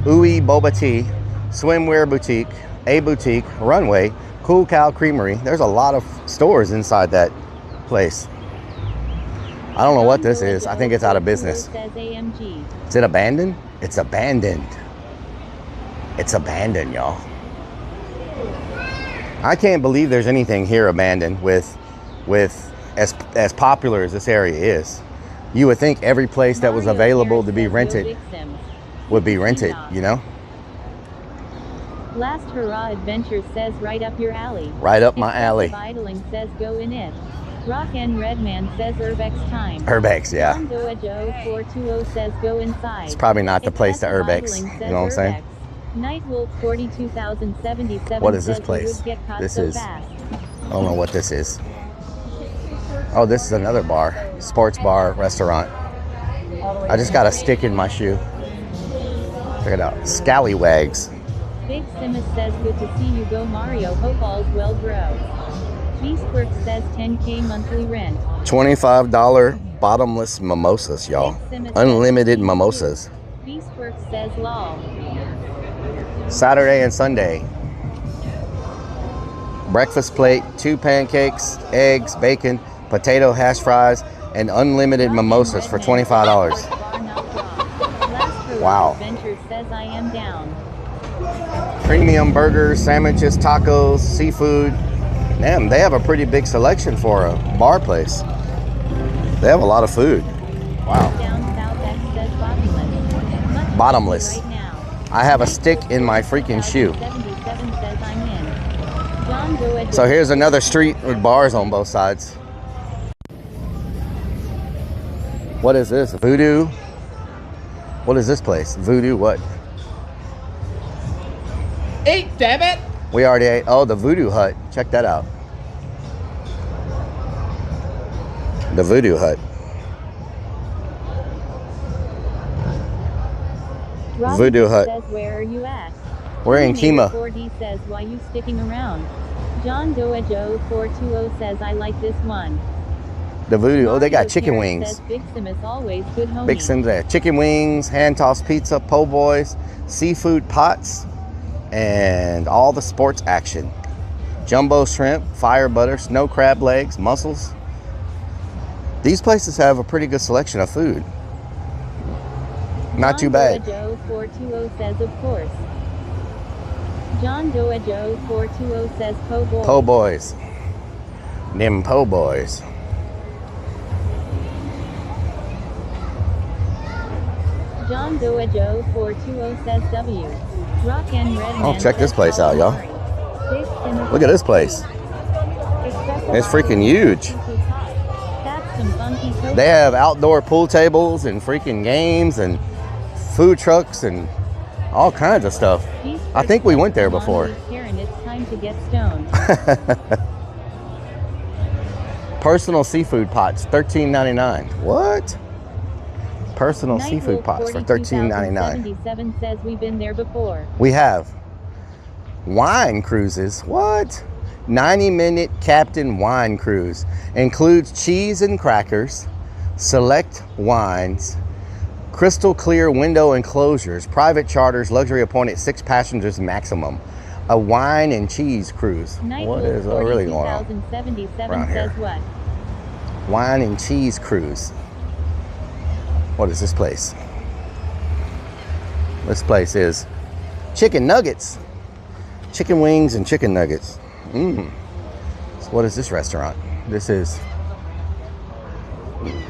Ooey Boba Tea, swimwear boutique, a boutique, runway, Cool Cow Creamery. There's a lot of stores inside that place. I don't know what this is. I think it's out of business. Is it abandoned? It's abandoned. It's abandoned, y'all. I can't believe there's anything here abandoned with as popular as this area is. You would think every place that was available to be rented. would be rented, you know?
Last Hurrah Adventure says right up your alley.
Right up my alley.
Idling says go in it. Rock and Redman says Urbex time.
Urbex, yeah.
John Doe Joe 420 says go inside.
It's probably not the place to Urbex. You know what I'm saying?
Nightwolf 42077.
What is this place? This is, I don't know what this is. Oh, this is another bar. Sports bar, restaurant. I just got a stick in my shoe. Check it out. Scallywags.
Big Simus says good to see you go Mario. Hope all's well bro. Beastworks says 10K monthly rent.
$25 bottomless mimosas, y'all. Unlimited mimosas.
Beastworks says lol.
Saturday and Sunday. Breakfast plate, 2 pancakes, eggs, bacon, potato hash fries, and unlimited mimosas for $25. Wow.
Adventure says I am down.
Premium burgers, sandwiches, tacos, seafood. Damn, they have a pretty big selection for a bar place. They have a lot of food. Wow. Bottomless. I have a stick in my freaking shoe. So here's another street with bars on both sides. What is this? Voodoo? What is this place? Voodoo what?
Eat, damn it!
We already ate. Oh, the Voodoo Hut. Check that out. The Voodoo Hut.
Robin
Voodoo Hut.
Says, where are you at?
We're in Kima.
4D says, why you sticking around? John Doe Joe 420 says, I like this one.
The Voodoo. Oh, they got
Mario
chicken
Carrot
wings.
Says, Big Sim is always good homie.
Big Sims there. Chicken wings, hand tossed pizza, po' boys, seafood pots, and all the sports action. Jumbo shrimp, fire butter, snow crab legs, mussels. These places have a pretty good selection of food. Not too bad.
John Doe Joe 420 says, of course. John Doe Joe 420 says, po' boys.
Po' boys. Them po' boys.
John Doe Joe 420 says W. Rock and Red.
Oh, check this place out, y'all. Look at this place. It's freaking huge. They have outdoor pool tables and freaking games and food trucks and all kinds of stuff. I think we went there before.
It's time to get stoned.
Personal seafood pots, $13.99. What? Personal seafood pots for $13.99.
77 says we've been there before.
We have. Wine cruises. What? 90-minute Captain Wine Cruise. Includes cheese and crackers, select wines, crystal clear window enclosures, private charters, luxury appointed 6 passengers maximum. A wine and cheese cruise. What is really going on around here?
What?
Wine and cheese cruise. What is this place? This place is chicken nuggets. Chicken wings and chicken nuggets. So what is this restaurant? This is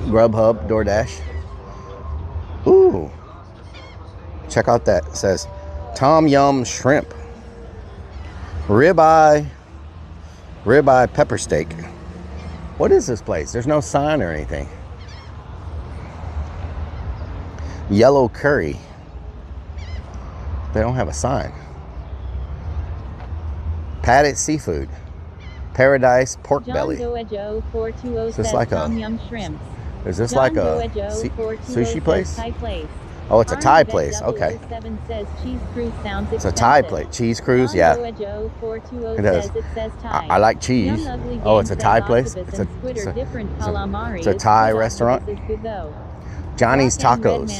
Grubhub, DoorDash. Ooh. Check out that. It says Tom Yum Shrimp. Ribeye pepper steak. What is this place? There's no sign or anything. Yellow curry. They don't have a sign. Patted seafood. Paradise pork belly. Is this like a sushi place? Oh, it's a Thai place. Okay. It's a Thai place. Cheese cruise, yeah. It does. I like cheese. Oh, it's a Thai place. It's a Thai restaurant. Johnny's Tacos.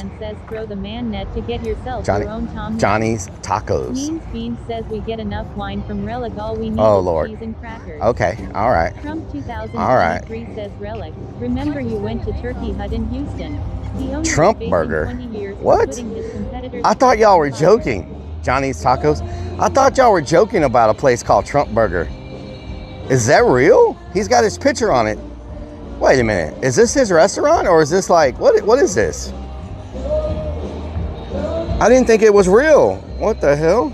Johnny's Tacos.
Beans says we get enough wine from Rellik. All we need
Oh,
is
Lord.
cheese and crackers.
Okay, all right.
Trump 2023
All right.
says Rellik. Remember you went to Turkey Hut in Houston. He only
Trump
been
burger.
20 years
What?
putting his competitors
I thought y'all were joking. Johnny's Tacos. I thought y'all were joking about a place called Trump Burger. Is that real? He's got his picture on it. Wait a minute. Is this his restaurant or is this like, what is this? I didn't think it was real. What the hell?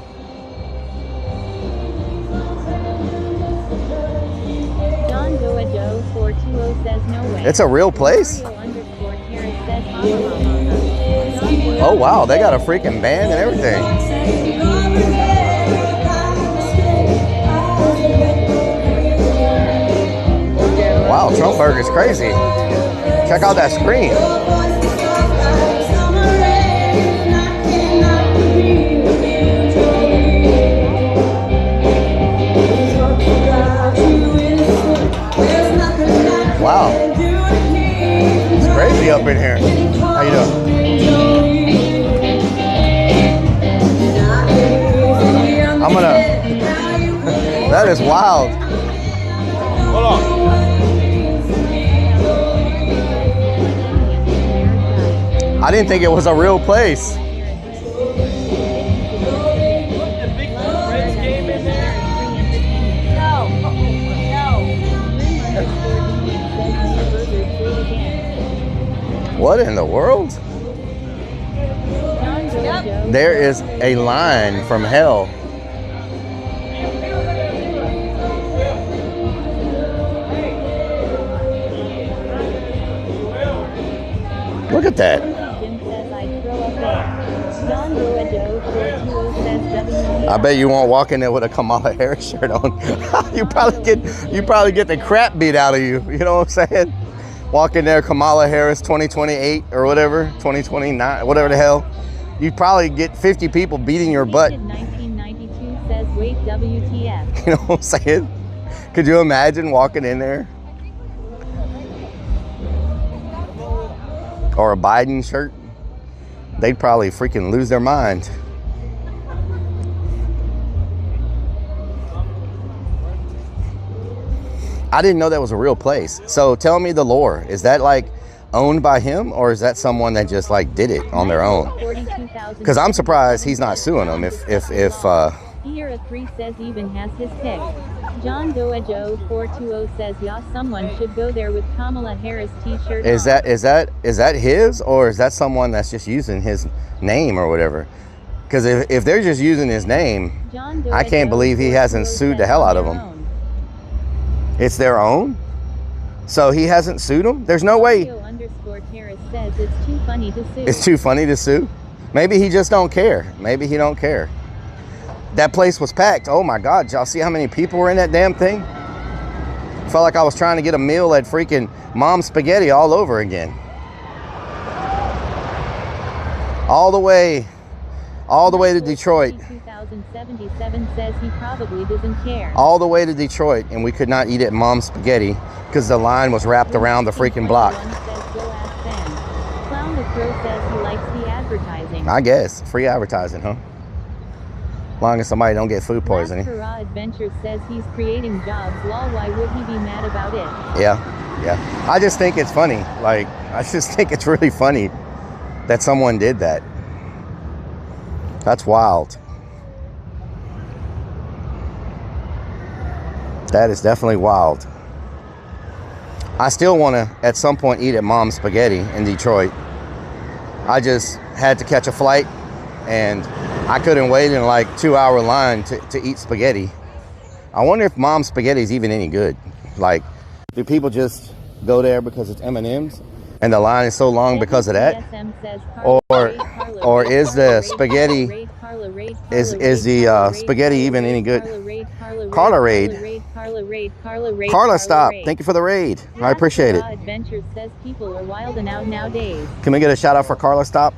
John Doa Joe 420 says no way.
It's a real place? Oh wow, they got a freaking band and everything. Wow, Trump Burger's crazy. Check out that screen. Wow. It's crazy up in here. How you doing? I'm gonna... That is wild. Hold on. I didn't think it was a real place. What in the world? There is a line from hell. Look at that. I bet you won't walk in there with a Kamala Harris shirt on. you probably get the crap beat out of you. You know what I'm saying? Walk in there, Kamala Harris 2028 or whatever, 2029, whatever the hell. You'd probably get 50 people beating your butt.
1992 says wait WTF.
You know what I'm saying? Could you imagine walking in there? Or a Biden shirt? They'd probably freaking lose their mind. I didn't know that was a real place. So tell me the lore. Is that like owned by him, or is that someone that just like did it on their own? Because I'm surprised he's not suing them. If
Era 3 says even has his pick. John Doa Joe 420 says yeah, someone should go there with Kamala Harris t-shirt.
Is that his, or is that someone that's just using his name or whatever? Because if they're just using his name, I can't believe he hasn't sued the hell out of them. It's their own? So he hasn't sued them? There's no way.
Says it's too funny to sue.
It's too funny to sue? Maybe he just don't care. Maybe he don't care. That place was packed. Oh my God, y'all see how many people were in that damn thing? Felt like I was trying to get a meal at freaking Mom's Spaghetti all over again. All the way to Detroit.
2077 says he probably doesn't care.
All the way to Detroit, and we could not eat at Mom's Spaghetti because the line was wrapped around the freaking block.
Clown the Crow says he likes the advertising.
I guess. Free advertising, huh? As long as somebody don't get food poisoning.
Hurrah Adventure says he's creating jobs. Lol, why would he be mad about it?
Yeah. I just think it's funny. Like, I just think it's really funny that someone did that. That's wild. That is definitely wild. I still want to, at some point, eat at Mom's Spaghetti in Detroit. I just had to catch a flight, and I couldn't wait in like 2-hour line to eat spaghetti. I wonder if Mom's Spaghetti is even any good. Like, do people just go there because it's M&M's and the line is so long because of that? Or is the spaghetti, is the spaghetti even any good? Carla Raid. Carla, stop. Thank you for the raid. I appreciate it.
Adventure says people are wild and out nowadays.
Can we get a shout out for Carla? Stop.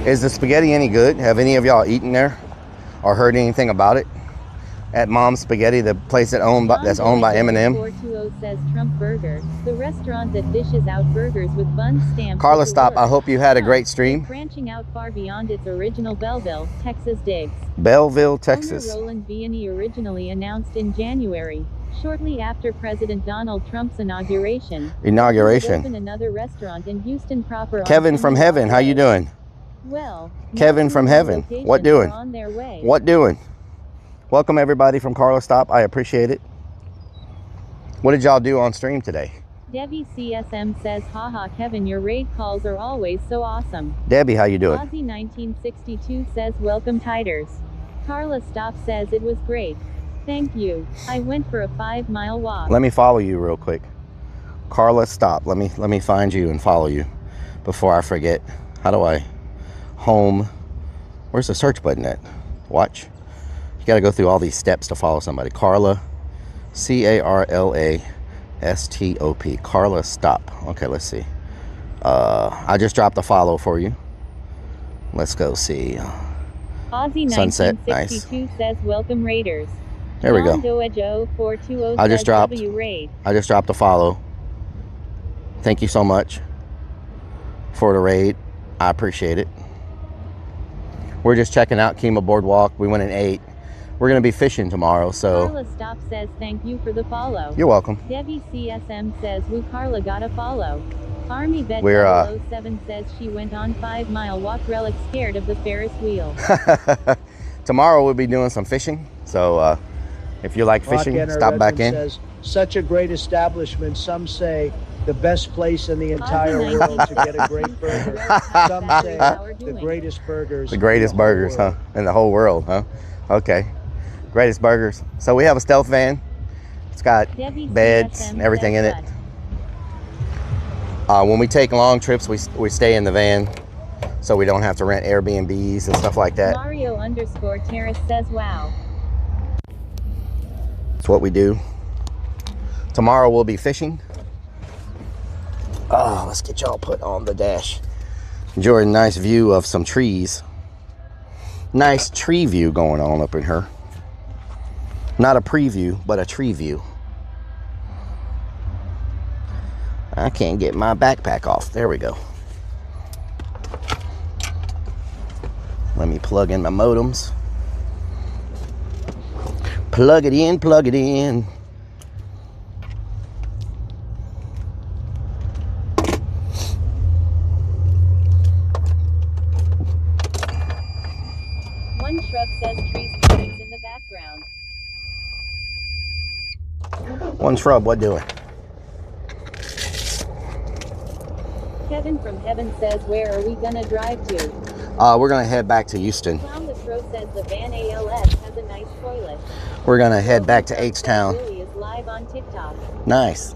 Is the spaghetti any good? Have any of y'all eaten there or heard anything about it? At Mom's Spaghetti, the place that's owned by M&M.
420 says Trump Burger, the restaurant that dishes out burgers with buns stamped.
Carla, stop. I hope you had a great stream.
Branching out far beyond its original Belleville, Texas digs.
Belleville, Texas.
Owner Roland Vianney originally announced in January, shortly after President Donald Trump's inauguration. Open another restaurant in Houston proper.
Kevin from Heaven, how you doing?
Well,
Kevin from Heaven, what doing? What doing? Welcome everybody from Carla Stop. I appreciate it. What did y'all do on stream today?
Debbie CSM says, haha Kevin, your raid calls are always so awesome.
Debbie, how you doing?
Aussie 1962 says, welcome Tiders. Carla Stop says, it was great. Thank you. I went for a 5-mile walk.
Let me follow you real quick. Carla Stop. Let me find you and follow you before I forget. How do I home? Where's the search button at? Watch. You got to go through all these steps to follow somebody. Carla, CarlaStop. Carla Stop. Okay, let's see. I just dropped a follow for you. Let's go see.
Aussie
Sunset.
1962
Nice.
says, welcome Raiders.
There we go.
I
just dropped a follow. Thank you so much for the raid. I appreciate it. We're just checking out Kima Boardwalk. We went and ate. We're going to be fishing tomorrow, so.
Carla Stop says, thank you for the follow.
You're welcome.
Debbie CSM says, woo, Carla got a follow. Army Vet 007 says she went on 5-mile walk. Relic scared of the Ferris wheel.
Tomorrow we'll be doing some fishing, so if you like fishing, stop back in.
Says, such a great establishment. Some say the best place in the entire world to get a great burger. Some say the greatest burgers.
The greatest burgers, huh? In the whole world, huh? Okay. Greatest burgers. So we have a stealth van. It's got beds and everything in it. When we take long trips, we stay in the van so we don't have to rent Airbnbs and stuff like that.
Mario_Terrace says, wow.
That's what we do. Tomorrow we'll be fishing. Oh, let's get y'all put on the dash. Enjoy a nice view of some trees. Nice tree view going on up in here. Not a preview, but a tree view. I can't get my backpack off. There we go. Let me plug in my modems. Plug it in, plug it in.
One shrub says trees in the background.
One shrub, what doing?
Kevin from Heaven says, where are we gonna drive to?
We're gonna head back to Houston.
Clown the Throw says the van ALS has a nice toilet.
We're gonna head back to H-Town.
Really is live on TikTok.
Nice.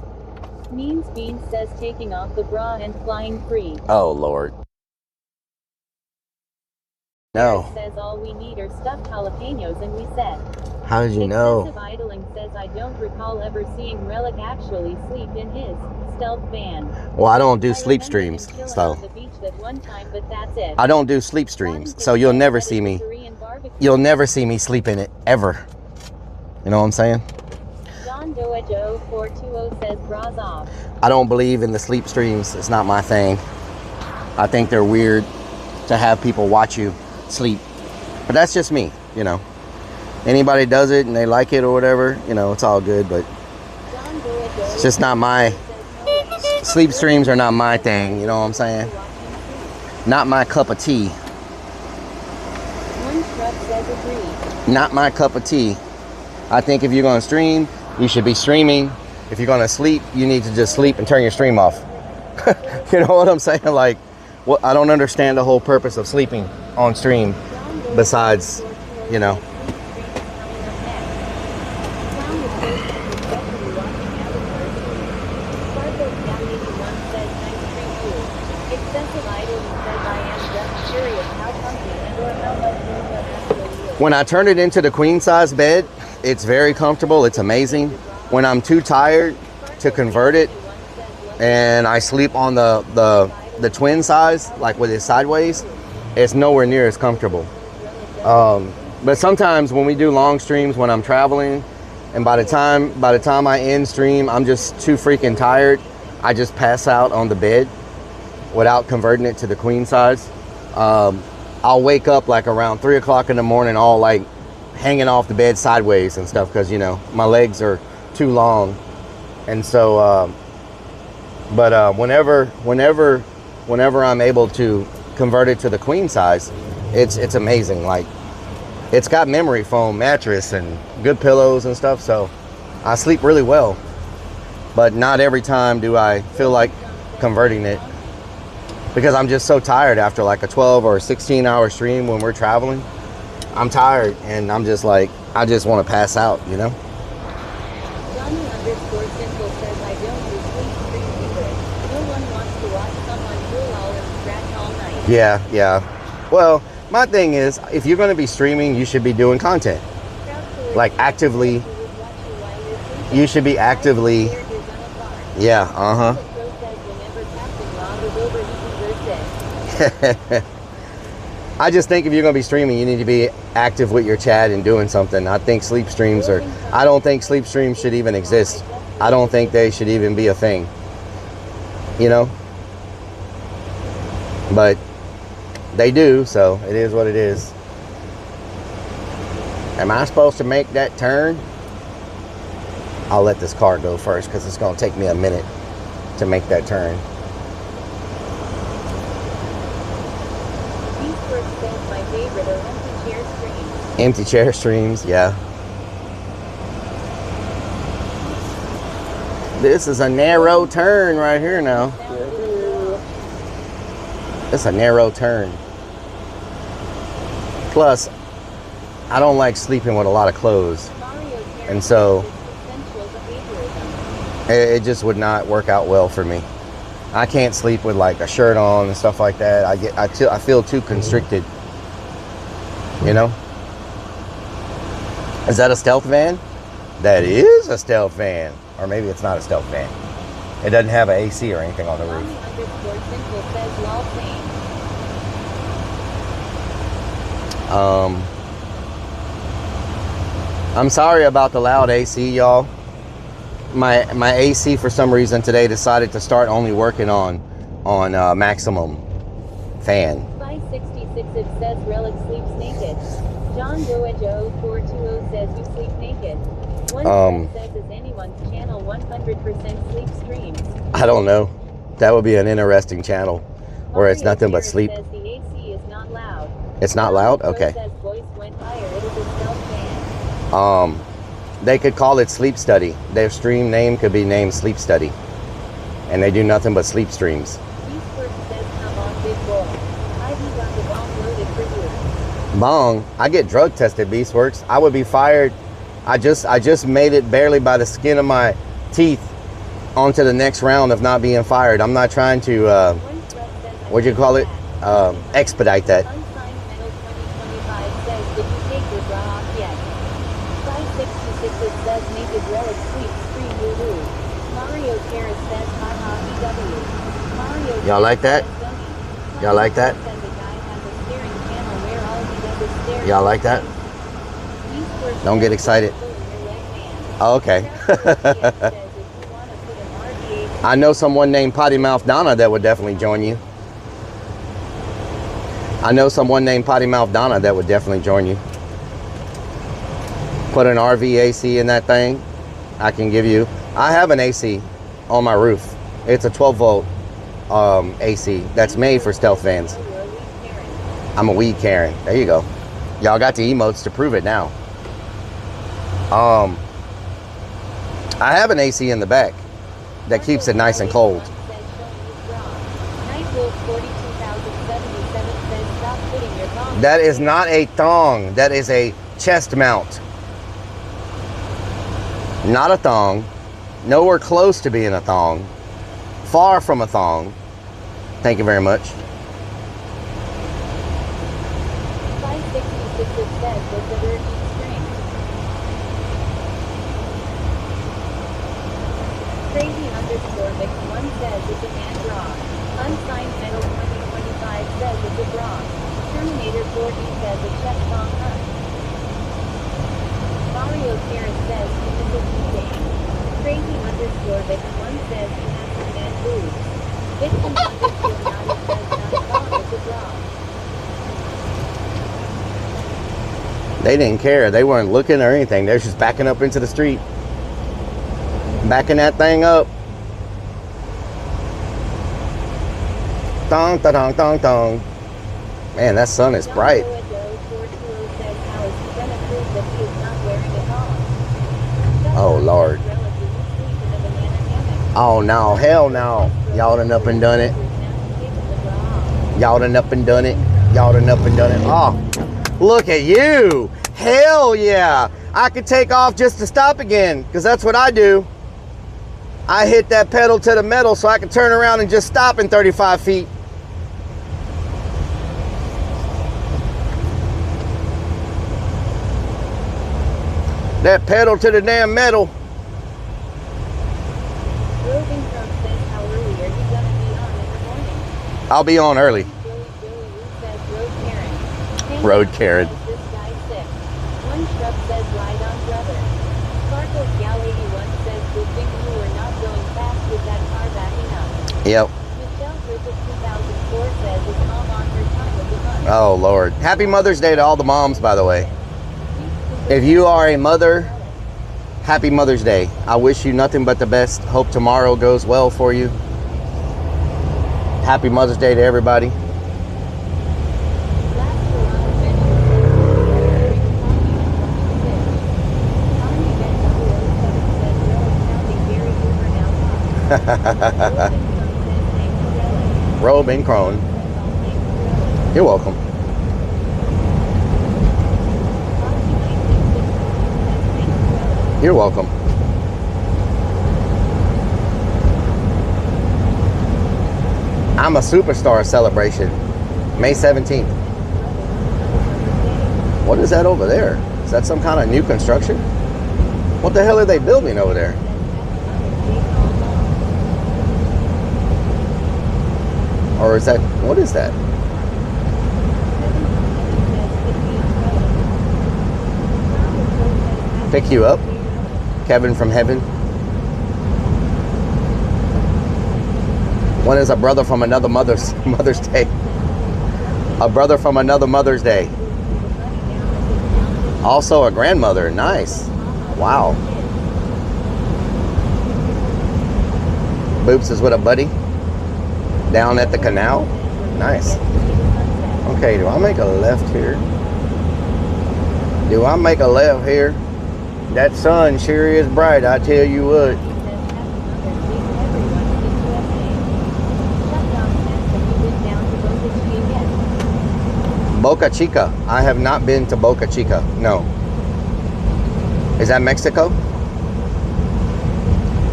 Means Beans says taking off the bra and flying free.
Oh Lord. No.
Says all we need are stuffed jalapenos, and we said.
How did you know?
Excessive Idling says I don't recall ever seeing Relic actually sleep in his stealth van.
Well, I don't do sleep streams, so.
On the beach that one time, but that's it.
I don't do sleep streams, so you'll never see me. You'll never see me sleep in it ever. You know what I'm saying?
John Doe 420 says bras off.
I don't believe in the sleep streams. It's not my thing. I think they're weird to have people watch you sleep, but that's just me, you know. Anybody does it and they like it or whatever, you know, it's all good, but it's just not my sleep streams are not my thing, you know what I'm saying? Not my cup of tea.
One shrub says agree.
Not my cup of tea. I think if you're going to stream, you should be streaming. If you're going to sleep, you need to just sleep and turn your stream off. You know what I'm saying? Like, well, I don't understand the whole purpose of sleeping on stream besides, you know. When I turn it into the queen size bed, it's very comfortable. It's amazing. When I'm too tired to convert it and I sleep on the twin size, like with it sideways, it's nowhere near as comfortable. But sometimes when we do long streams, when I'm traveling, and by the time I end stream, I'm just too freaking tired. I just pass out on the bed without converting it to the queen size. I'll wake up like around 3 o'clock in the morning, all like hanging off the bed sideways and stuff, because, you know, my legs are too long. And so, whenever I'm able to convert it to the queen size, it's amazing. Like, it's got memory foam mattress and good pillows and stuff, so I sleep really well. But not every time do I feel like converting it, because I'm just so tired after like a 12 or 16 hour stream when we're traveling. I'm tired and I'm just like, I just want to pass out, you know?
Johnny_Simple says I don't do sleep stream either. No one wants to watch someone drool all and scratch all night.
Yeah. Well, my thing is, if you're going to be streaming, you should be doing content. Like actively, you should be actively, yeah, I just think if you're going to be streaming, you need to be active with your chat and doing something. I think sleep streams are, I don't think sleep streams should even exist. I don't think they should even be a thing, you know? But they do, so it is what it is. Am I supposed to make that turn? I'll let this car go first because it's going to take me a minute to make that turn.
My favorite are empty chair streams.
Empty chair streams, yeah. This is a narrow turn right here now. It's a narrow turn. Plus, I don't like sleeping with a lot of clothes. And so, it just would not work out well for me. I can't sleep with like a shirt on and stuff like that. I feel too constricted. You know? Is that a stealth van? That is a stealth van. Or maybe it's not a stealth van. It doesn't have an AC or anything on the roof. I'm sorry about the loud AC, y'all. My AC for some reason today decided to start only working on maximum fan.
566 it says Rellik sleeps naked. John Doejo 420 says you sleep naked. One says is anyone's channel 100% sleep streams.
I don't know. That would be an interesting channel where it's nothing but sleep.
Says the AC is not loud.
It's not loud? Okay.
Says voice went higher. It is a stealth fan.
They could call it Sleep Study. Their stream name could be named Sleep Study. And they do nothing but sleep streams. Bong, I get drug tested, Beastworks. I would be fired. I just made it barely by the skin of my teeth onto the next round of not being fired. I'm not trying to, what do you call it? Expedite that. Y'all like that? Y'all like that? Y'all like that? Don't get excited. Oh, okay. I know someone named Potty Mouth Donna that would definitely join you. I know someone named Potty Mouth Donna that would definitely join you. Put an RV AC in that thing. I can give you. I have an AC on my roof. It's a 12 volt AC that's made for stealth vans. I'm a weed Karen. There you go. Y'all got the emotes to prove it now. I have an AC in the back that keeps it nice and cold. That is not a thong. That is a chest mount. Not a thong. Nowhere close to being a thong. Far from a thong. Thank you very much.
566 it says with the virgin string. Crazy_Vic1 says it's a man bra. Unsigned Metal 2025 says it's a bra. Terminator 4D says a chest thong hunt. Mario Karen says he misses eating. Crazy_Vic1 says he has some man boobs. Victim_Naughty says not a thong, it's a bra.
They didn't care. They weren't looking or anything. They're just backing up into the street. Backing that thing up. Dong, da, dong, dong, dong. Man, that sun is bright. Oh, Lord. Oh no, hell no. Y'all done up and done it. Y'all done up and done it. Y'all done up and done it. Oh, look at you. Hell yeah. I could take off just to stop again, because that's what I do. I hit that pedal to the metal so I can turn around and just stop in 35 feet. That pedal to the damn metal. I'll be on early. Road Karen.
One shrub says ride on brother. Sparkles Gal 81 says good thing you were not going fast with that car backing up.
Yep.
Michelle Griffith 2004 says it's mom on her time of the month.
Oh Lord. Happy Mother's Day to all the moms, by the way. If you are a mother, happy Mother's Day. I wish you nothing but the best. Hope tomorrow goes well for you. Happy Mother's Day to everybody. Robin Crone. You're welcome. You're welcome. I'm a Superstar celebration, May 17th. What is that over there? Is that some kind of new construction? What the hell are they building over there? Or is that, what is that? Pick you up? Kevin from heaven. When is a brother from another Mother's Day? A brother from another Mother's Day. Also a grandmother. Nice. Wow. Boops is with a buddy down at the canal. Nice. Okay, do I make a left here? Do I make a left here? That sun sure is bright, I tell you what. Boca Chica. I have not been to Boca Chica. No. Is that Mexico?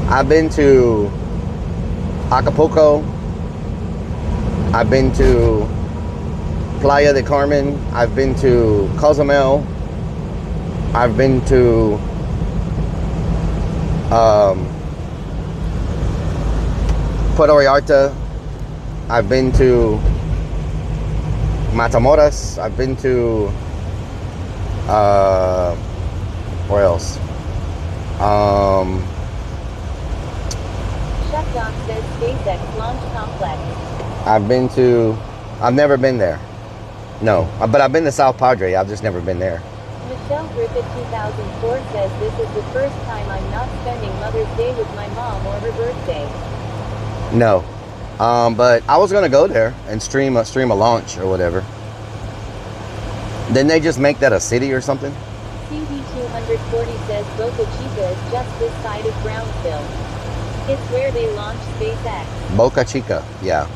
I've been to Acapulco. I've been to Playa del Carmen. I've been to Cozumel. I've been to Puerto Vallarta. I've been to Matamoros. I've been to where else?
Shutdown says SpaceX launch complex.
I've never been there. No, but I've been to South Padre. I've just never been there.
Michelle Griffith 2004 says this is the first time I'm not spending Mother's Day with my mom or her birthday.
No. But I was gonna go there and stream a launch or whatever. Didn't they just make that a city or something?
CD240 says Boca Chica is just this side of Brownsville. It's where they launched SpaceX.
Boca Chica, yeah.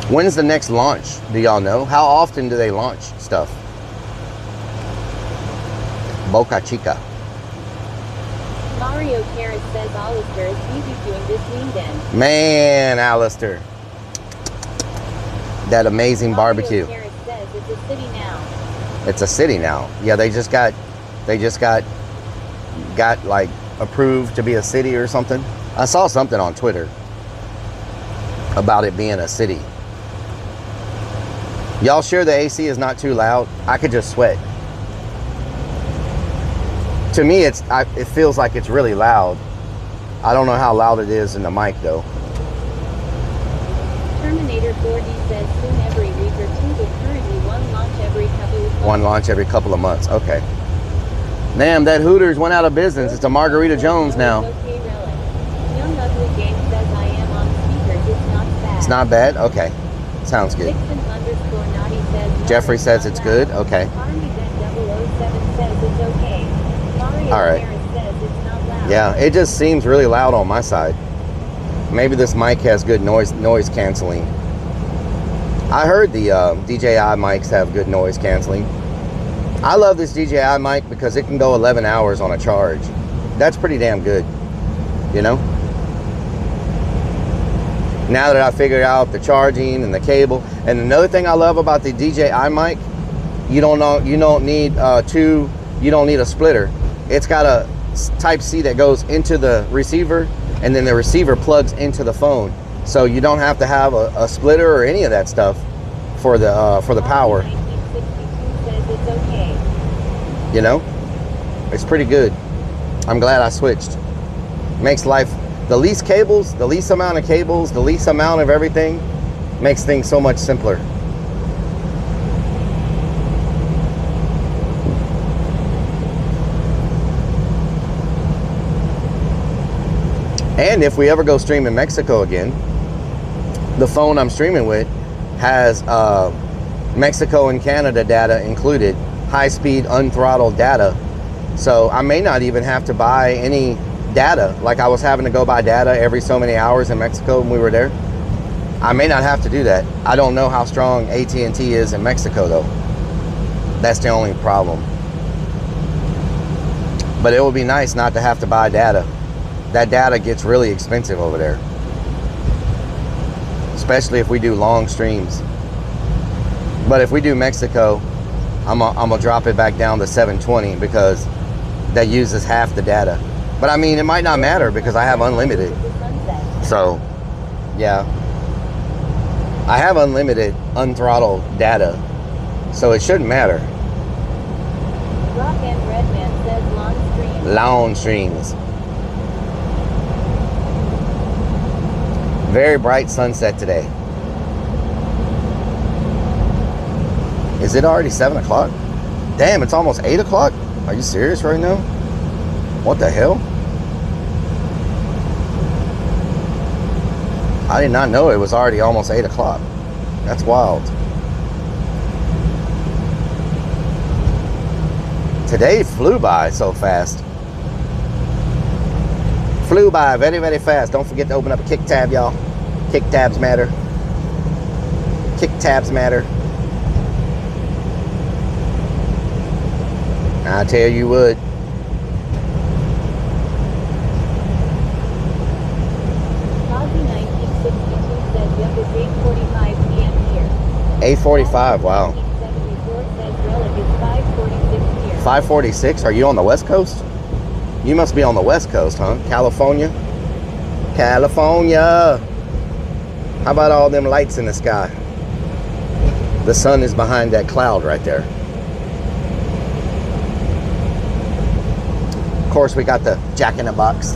When's the next launch? Do y'all know? How often do they launch stuff? Boca Chica.
Mario Carrot says Alistair is busy doing this weekend.
Man, Alistair. That amazing barbecue.
Mario Carrot says it's a city now.
It's a city now. Yeah, they just got like approved to be a city or something. I saw something on Twitter about it being a city. Y'all sure the AC is not too loud? I could just sweat. To me, it feels like it's really loud. I don't know how loud it is in the mic though.
Terminator 4D says soon every week or two, but currently one launch every couple of months.
One launch every couple of months. Okay. Damn, that Hooters went out of business. It's a Margarita Jones now.
Okay, Rellik. Young Ugly Game says I am on speakers. It's not bad.
It's not bad? Okay. Sounds good.
Dixon_Naughty says
Jeffrey says it's good. Okay.
Army Ben 007 says it's okay. Mario
All right.
Harris says it's not loud.
Yeah, it just seems really loud on my side. Maybe this mic has good noise canceling. I heard the DJI mics have good noise canceling. I love this DJI mic because it can go 11 hours on a charge. That's pretty damn good, you know? Now that I figured out the charging and the cable. And another thing I love about the DJI mic, you don't need you don't need a splitter. It's got a Type-C that goes into the receiver, and then the receiver plugs into the phone. So you don't have to have a splitter or any of that stuff for the power. You know, it's pretty good. I'm glad I switched. Makes life, the least cables, the least amount of cables, the least amount of everything, makes things so much simpler. And if we ever go stream in Mexico again, the phone I'm streaming with has Mexico and Canada data included, high-speed unthrottled data. So I may not even have to buy any data, like I was having to go buy data every so many hours in Mexico when we were there. I may not have to do that. I don't know how strong AT&T is in Mexico though. That's the only problem. But it would be nice not to have to buy data. That data gets really expensive over there, especially if we do long streams. But if we do Mexico, I'm gonna drop it back down to 720 because that uses half the data. But I mean, it might not matter because I have unlimited. So, yeah, I have unlimited unthrottled data, so it shouldn't matter.
Rock and Redman says long streams.
Long streams. Very bright sunset today. Is it already 7 o'clock? Damn, it's almost 8 o'clock? Are you serious right now? What the hell? I did not know it was already almost 8 o'clock. That's wild. Today flew by so fast. Flew by very, very fast. Don't forget to open up a kick tab, y'all. Kick tabs matter. Kick tabs matter. I tell you what.
Ozzy 1962 says yep, it's 8:45 p.m. here.
8:45, wow.
1974 says Rellik is 5:46 here.
5:46? Are you on the West Coast? You must be on the West Coast, huh? California? California! How about all them lights in the sky? The sun is behind that cloud right there. Of course, we got the Jack in the Box.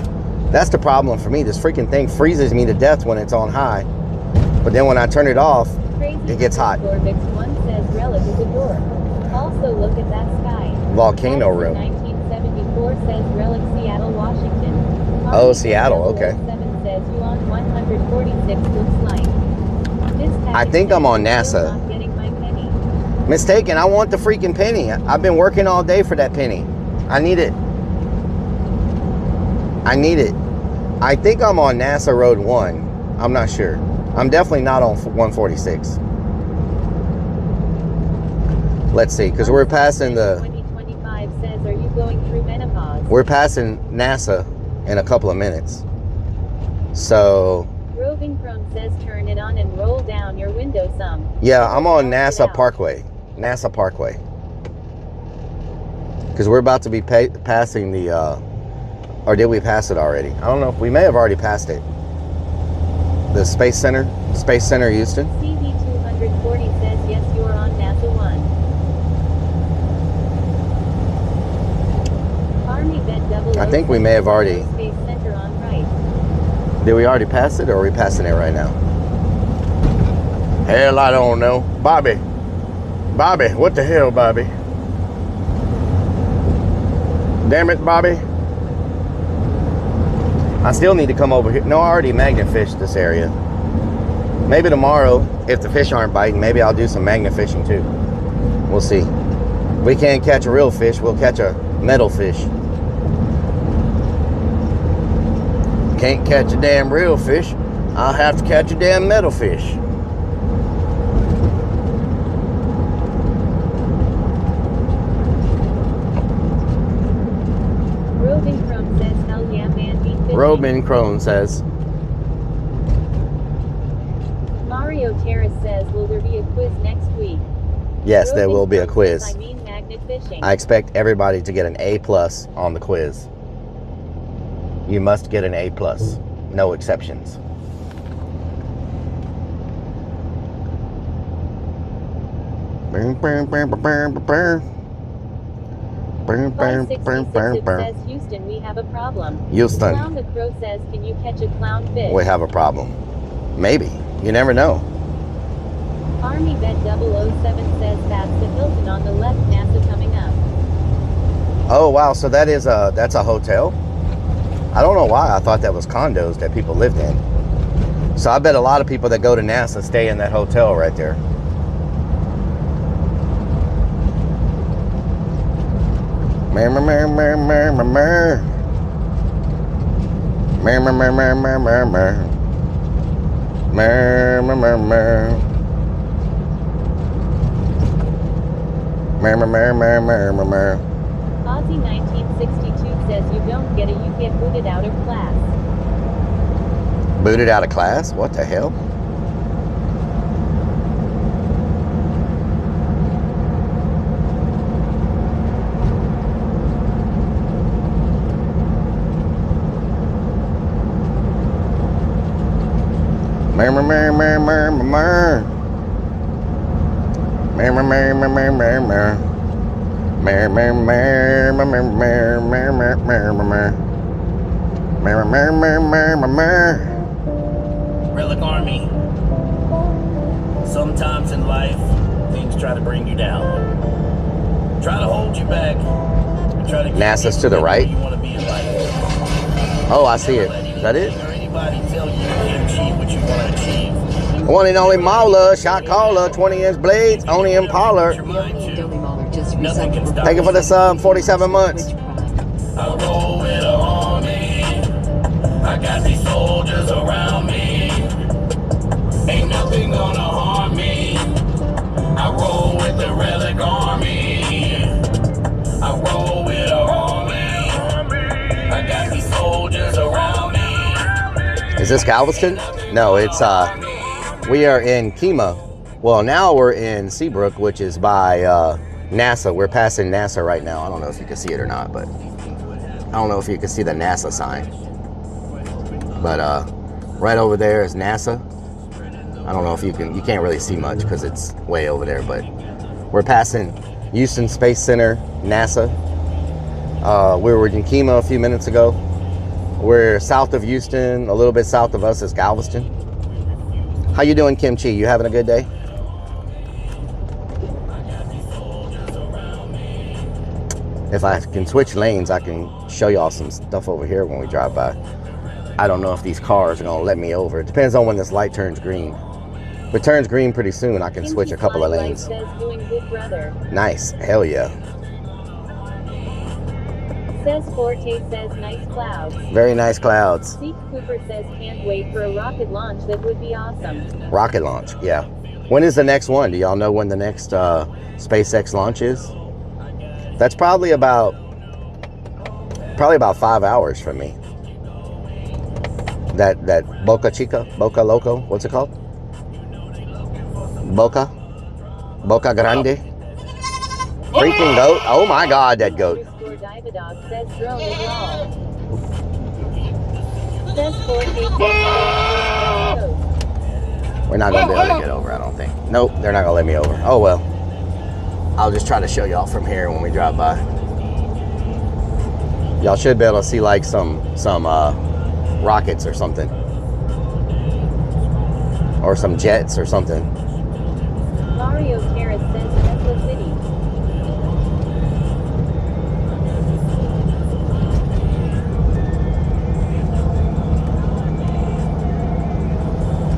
That's the problem for me. This freaking thing freezes me to death when it's on high. But then when I turn it off, it gets hot.
Corvix 1 says Rellik is a door. Also look at that sky.
Volcano room.
1974 says Rellik Seattle, Washington.
Oh, Seattle, okay.
7 says you on 146 looks like.
I think I'm on NASA.
Not getting my penny.
Mistaken, I want the freaking penny. I've been working all day for that penny. I need it. I need it. I think I'm on NASA Road 1. I'm not sure. I'm definitely not on 146. Let's see, because we're passing the...
2025 says, are you going through menopause?
We're passing NASA in a couple of minutes. So...
Roving Chrome says, turn it on and roll down your window some.
Yeah, I'm on NASA Parkway. NASA Parkway. Because we're about to be passing the... or did we pass it already? I don't know. We may have already passed it. The Space Center Houston.
CV240 says, yes, you're on NASA 1. Army Vet 00
I think we may have already.
Space Center on right.
Did we already pass it, or are we passing it right now? Hell, I don't know. Bobby, what the hell, Bobby? Damn it, Bobby. I still need to come over here. No, I already magnet fished this area. Maybe tomorrow, if the fish aren't biting, maybe I'll do some magnet fishing too. We'll see. We can't catch a real fish, we'll catch a metal fish. Can't catch a damn real fish. I'll have to catch a damn metal fish.
Robin Crone says, hell yeah, man, beat fishing.
Robin Crone says.
Mario Terrace says, will there be a quiz next week?
Yes,
Robin
there will be a
Crone
quiz.
says, I mean magnet fishing.
I expect everybody to get an A+ on the quiz. You must get an A+. No exceptions.
says, Houston, we have a problem.
Houston.
Clown the Crow says, can you catch a clownfish?
We have a problem. Maybe. You never know.
Army Vet 007 says, that's the Hilton on the left, NASA coming up.
Oh, wow. So that's a hotel? I don't know why I thought that was condos that people lived in. So I bet a lot of people that go to NASA stay in that hotel right there. Mer mer mer mer mer mer mer. Mer mer mer mer mer mer mer. Mer mer mer mer. Mer mer mer mer mer mer mer.
Aussie 1962 says, you don't get it, you get booted out of class.
Booted out of class? What the hell? Mer mer mer mer mer mer. Mer mer mer mer mer mer mer. Mer mer mer mer mer mer mer mer mer mer. Mer mer mer mer mer mer.
Rellik Army. Sometimes in life, things try to bring you down. Try to hold you back. And try to get
NASA's to the right.
you want to be in life.
Oh, I see it. Is that it?
Or anybody tell you can't achieve what you want to achieve.
One and only Mauler, shot caller, 20-inch blades, only Impaler. Thank you for the sub, 47 months.
I roll with an army. I got these soldiers around me. Ain't nothing gonna harm me. I roll with the Rellik Army. I roll with an army. I got these soldiers around me.
Is this Galveston? No, it's we are in Kemah. Well, now we're in Seabrook, which is by NASA. We're passing NASA right now. I don't know if you can see it or not, but I don't know if you can see the NASA sign. But right over there is NASA. I don't know if you can't really see much because it's way over there, but we're passing Houston Space Center, NASA. We were in Kemah a few minutes ago. We're south of Houston, a little bit south of us is Galveston. How you doing, Kimchi? You having a good day? If I can switch lanes, I can show y'all some stuff over here when we drive by. I don't know if these cars are gonna let me over. It depends on when this light turns green. If it turns green pretty soon, I can switch a couple of lanes.
Says, doing good, brother.
Nice, hell yeah.
Says Forte says, nice clouds.
Very nice clouds.
Zeke Cooper says, can't wait for a rocket launch. That would be awesome.
Rocket launch, yeah. When is the next one? Do y'all know when the next SpaceX launch is? That's probably about 5 hours from me. That Boca Chica, Boca Loco, what's it called? Boca Grande. Freaking goat! Oh my God, that goat!
Says drone wall. Says
We're not gonna be able to get over, I don't think. Nope, they're not gonna let me over. Oh well. I'll just try to show y'all from here when we drive by. Y'all should be able to see like some rockets or something. Or some jets or something.
Mario Terrace says Tesla City.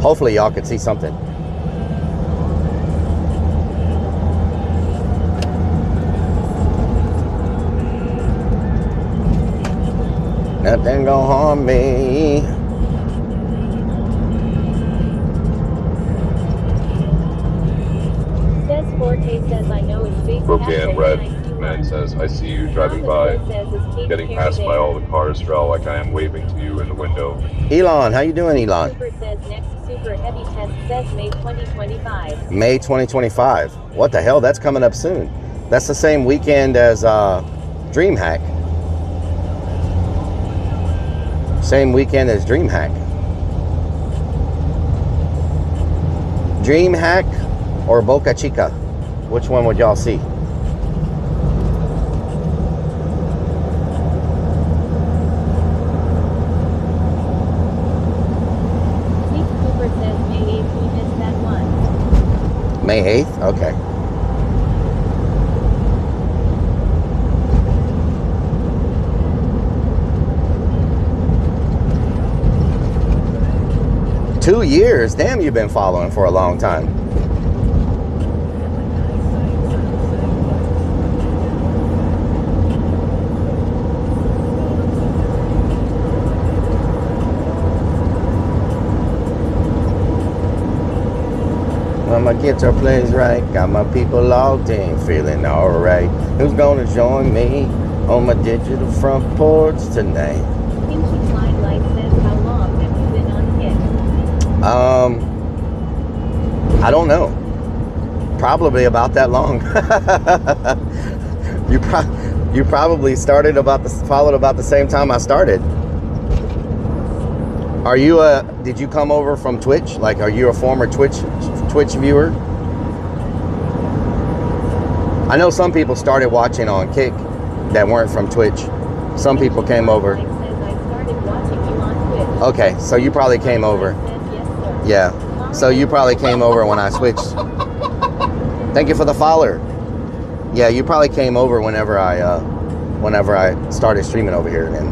Hopefully y'all can see something. nothing gonna harm me.
Says Forte says I know it's big.
Brocan Red Man says, I see you driving by, getting passed by all the cars, Strel, like I am waving to you in the window.
Elon, how you doing, Elon?
Super says next super heavy test says May 2025.
May 2025. What the hell? That's coming up soon. That's the same weekend as DreamHack. Same weekend as DreamHack. DreamHack or Boca Chica? Which one would y'all see?
Super says May 8th, we missed that one.
May 8th? Okay. Two years? Damn, you've been following for a long time. When my guitar plays right, got my people logged in, feeling alright. Who's gonna join me on my digital front porch tonight?
Kimchi Slide Light says how long have you been on Kick?
I don't know. Probably about that long. You probably followed about the same time I started. Are you did you come over from Twitch? Like, are you a former Twitch viewer? I know some people started watching on Kick that weren't from Twitch. Some people came over. Okay, so you probably came over. Yeah, so you probably came over when I switched. Thank you for the follower. Yeah, you probably came over whenever I started streaming over here then.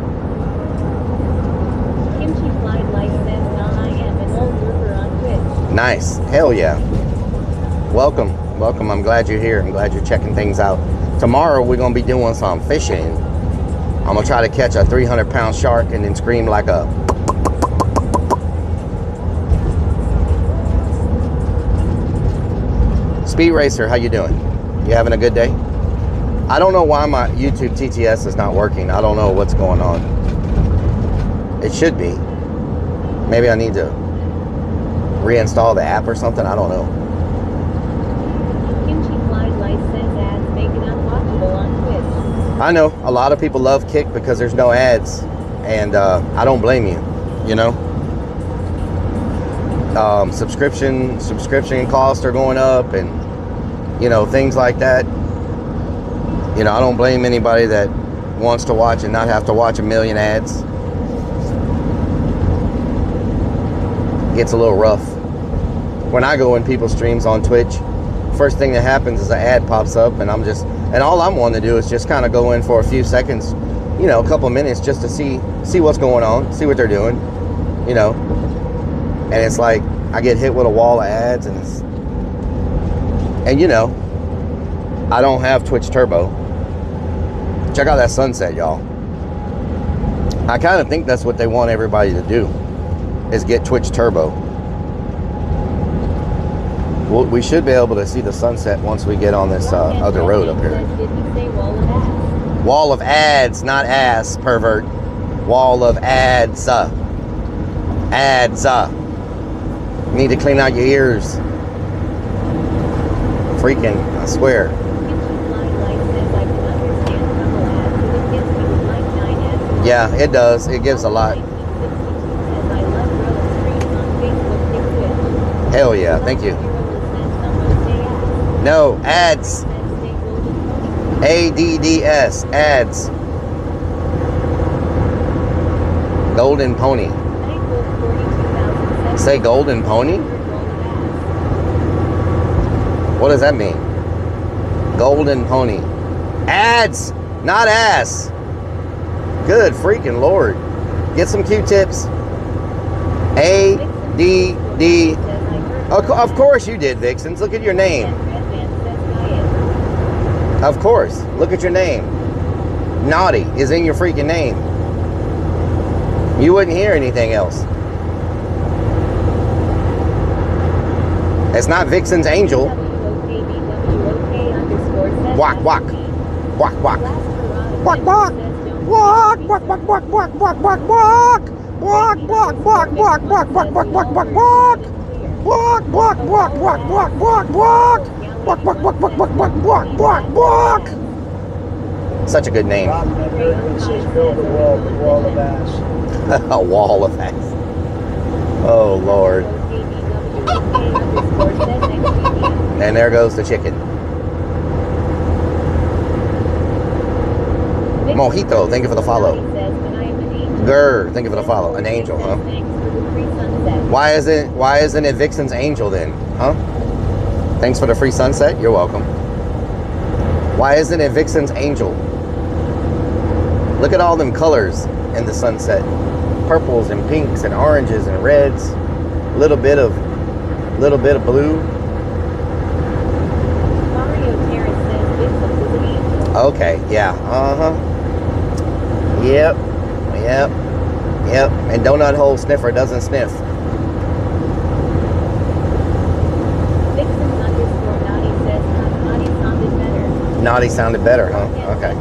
Kimchi Slide Light says I am an old grouper on Twitch.
Nice. Hell yeah. Welcome. Welcome. I'm glad you're here. I'm glad you're checking things out. Tomorrow we're going to be doing some fishing. I'm going to try to catch a 300-pound shark and then scream like a... Speed Racer, how you doing? You having a good day? I don't know why my YouTube TTS is not working. I don't know what's going on. It should be. Maybe I need to reinstall the app or something. I don't know.
Kimchi Slide Light says ads make it unwatchable on Twitch.
I know a lot of people love Kick because there's no ads, and I don't blame you. You know, subscription costs are going up, and you know, things like that. You know, I don't blame anybody that wants to watch and not have to watch a million ads. It gets a little rough. When I go in people's streams on Twitch, first thing that happens is an ad pops up, and all I'm wanting to do is just kind of go in for a few seconds, you know, a couple of minutes, just to see what's going on, see what they're doing, you know. And it's like I get hit with a wall of ads, and you know, I don't have Twitch Turbo. Check out that sunset, y'all. I kind of think that's what they want everybody to do, is get Twitch Turbo. Well, we should be able to see the sunset once we get on this other road up here. Wall of ads, not ass, pervert. Wall of ads. Ads. You need to clean out your ears. Freaking, I swear. Yeah, it does. It gives a lot. Hell yeah, thank you. No, ads. ADDS, ads. Golden Pony. Say Golden Pony? What does that mean? Golden Pony. Ads, not ass. Good freaking Lord. Get some Q-tips. A-D-D. Of course you did, Vixens. Look at your name. Of course. Look at your name. Naughty is in your freaking name. You wouldn't hear anything else. It's not Vixen's Angel. Walk, walk. Walk, walk. Walk, walk. Walk, walk, walk, walk, walk, walk, walk, walk. Walk, walk, walk, walk, walk, walk, walk, walk, walk, walk. Walk, walk, walk, walk, walk, walk, walk. Walk, walk, walk, walk, walk, walk, walk, walk, walk. Such a good name.
Rob never even says build a wall of ass.
A wall of ass. Oh, Lord. And there goes the chicken. Mojito, thank you for the follow. Grr, thank you for the follow. An angel, huh? Why isn't it Vixen's Angel then? Huh? Thanks for the free sunset. You're welcome. Why isn't it Vixen's Angel? Look at all them colors in the sunset. Purples and pinks and oranges and reds. Little bit of blue. Okay, yeah. Uh-huh. Yep. Yep. Yep. And donut hole sniffer doesn't sniff. Naughty sounded better, huh? Okay.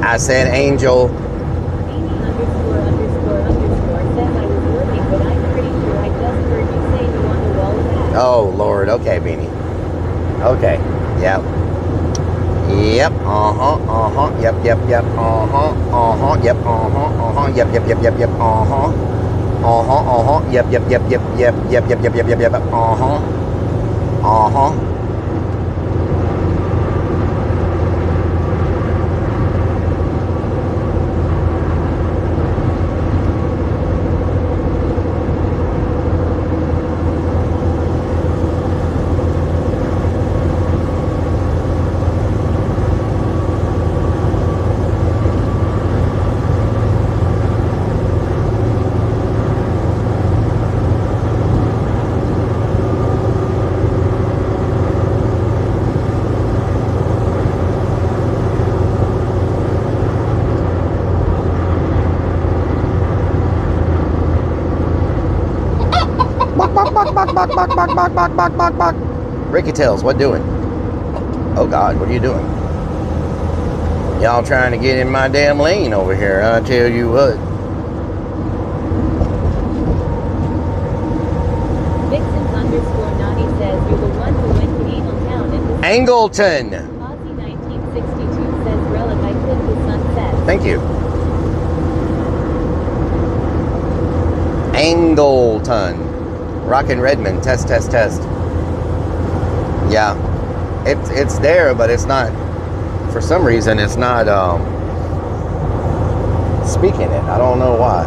I said angel. Oh, Lord. Okay, Beanie. Okay. Yep. Yep. Uh-huh. Uh-huh. Yep. Yep. Yep. Uh-huh. Uh-huh. Yep. Uh-huh. Uh-huh. Yep. Yep. Yep. Yep. Yep. Uh-huh. Uh-huh. Uh-huh. Yep. Yep. Yep. Yep. Yep. Yep. Yep. Yep. Yep. Yep. Yep. Uh-huh. Uh-huh. Bok. Ricky Tails, what doing? Oh God, what are you doing? Y'all trying to get in my damn lane over here. I tell you what.
Vixens _Naughty says you're the one who went to Angletown in the
Angleton.
Aussie 1962 says Rellik I clipped the sunset.
Thank you. Angleton. Rockin' Redmond, test. Yeah, it's there, but it's not. For some reason, it's not speaking it. I don't know why.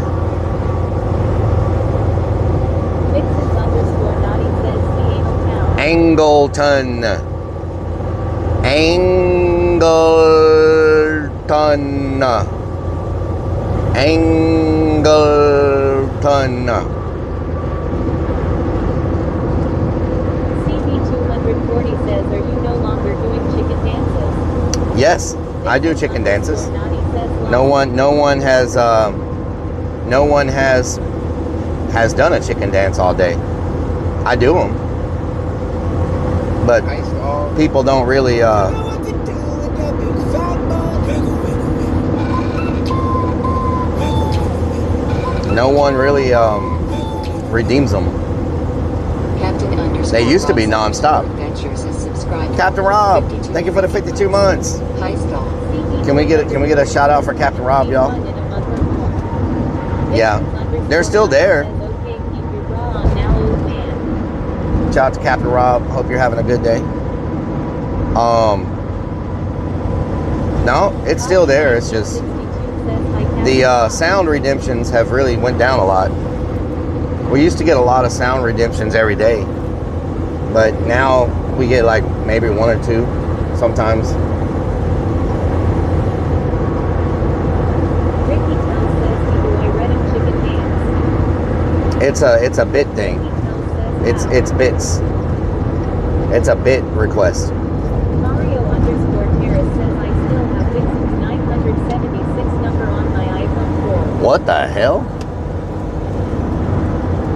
Vixens _Naughty says Angletown.
Angleton. Angleton.
Says, are you no longer doing chicken dances?
Yes, I do chicken dances. No one has done a chicken dance all day. I do them, but people don't really no one really redeems them. They used to be non-stop. Captain Rob, thank you for the 52 months. Can we get a shout out for Captain Rob, y'all? Yeah, they're still there. Shout out to Captain Rob. Hope you're having a good day. No, it's still there. It's just the sound redemptions have really went down a lot. We used to get a lot of sound redemptions every day, but now we get like maybe one or two sometimes. It's a bit thing. It's bits. It's a bit request.
Mario _Terrace says I still have Vixen's 976
What the hell?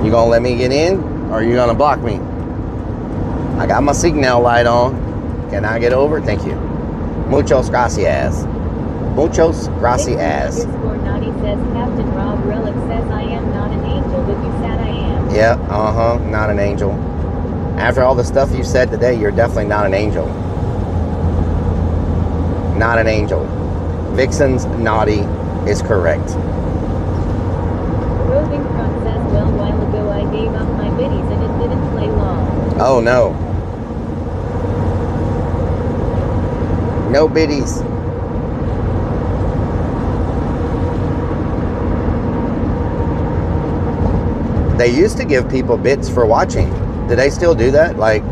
You gonna let me get in, or are you gonna block me? I got my signal light on. Can I get over? Thank you. Muchos gracias. Muchos gracias.
Naughty says Captain Rob Rellik says I am not an angel, but you said I am.
Yeah, not an angel. After all the stuff you said today, you're definitely not an angel. Not an angel. Vixen's naughty is correct.
Roving Front says, well, while ago I gave up my biddies and it didn't play long.
Oh no. No biddies. They used to give people bits for watching. Do they still do that? Like,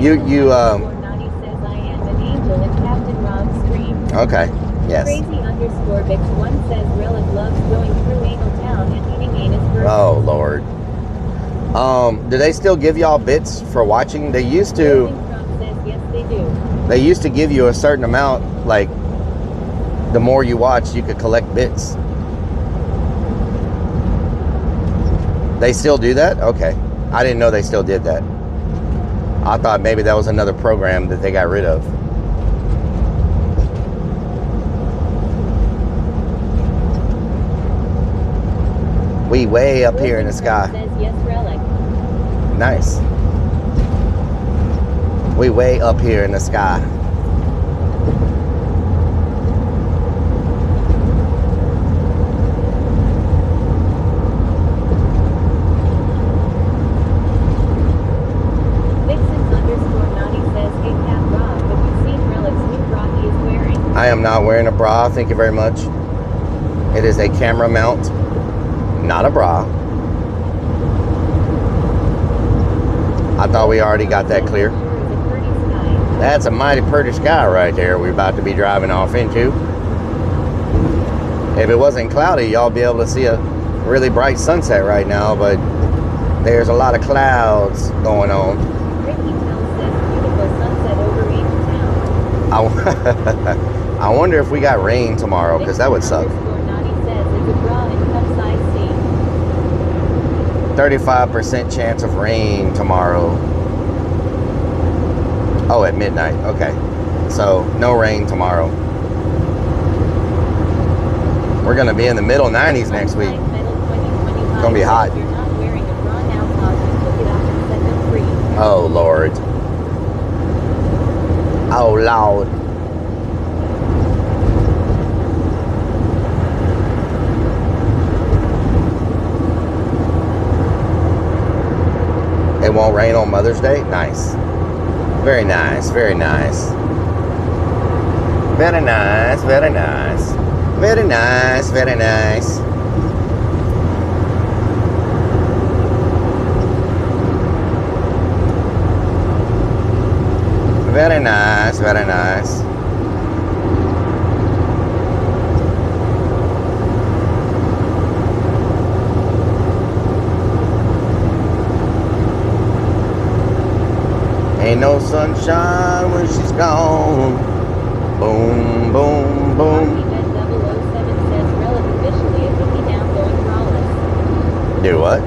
you
Naughty says I am an angel in Captain Rob's stream.
Okay, yes.
Crazy_Vix1 says Rellik loves going through Anal Town and eating anus burgers.
Oh, Lord. Do they still give y'all bits for watching? They used to.
Says yes, they do.
They used to give you a certain amount, like, the more you watched, you could collect bits. They still do that? Okay. I didn't know they still did that. I thought maybe that was another program that they got rid of. We way up here in the sky.
Says yes, Rellik.
Nice. We way up here in the sky. I am not wearing a bra, thank you very much. It is a camera mount, not a bra. I thought we already got that clear. That's a mighty pretty sky right there we're about to be driving off into. If it wasn't cloudy, y'all be able to see a really bright sunset right now, but there's a lot of clouds going on. I wonder if we got rain tomorrow, because that would suck. 35% chance of rain tomorrow. Oh, at midnight. Okay. So, no rain tomorrow. We're going to be in the middle 90s next week. It's going to be hot. Oh, Lord. Oh, Lord. It won't rain on Mother's Day? Nice. Very nice, very nice. Very nice, very nice. Very nice, very nice. Very nice, very nice. Ain't no sunshine when she's gone. Boom, boom, boom. Do what?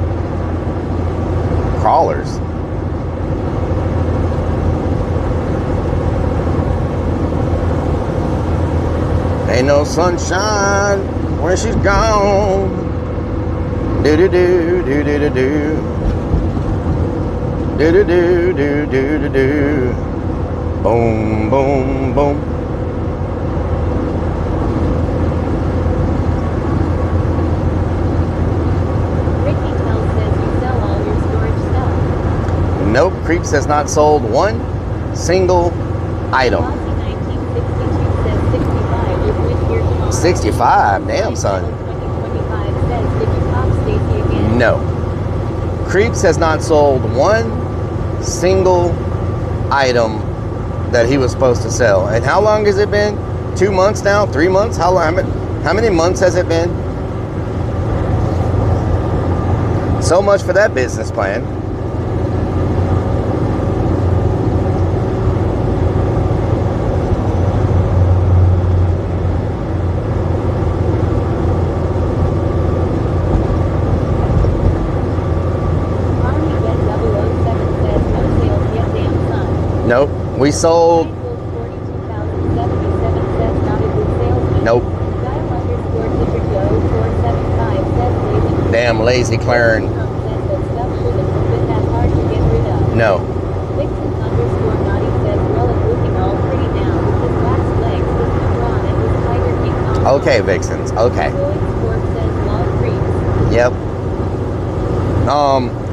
Crawlers. Ain't no sunshine when she's gone. Do do do do do do do. Do do do do do do do. Boom boom boom.
Ricky Tell says you sell all your storage stuff.
Nope, Creeps has not sold one single item. 65, damn son. No. Creeps has not sold one single item that he was supposed to sell. And how long has it been? 2 months now? 3 months? How many months has it been? So much for that business plan. Nope. We sold. Nope. Damn lazy Claren. No. Okay, Vixens. Okay. Yep.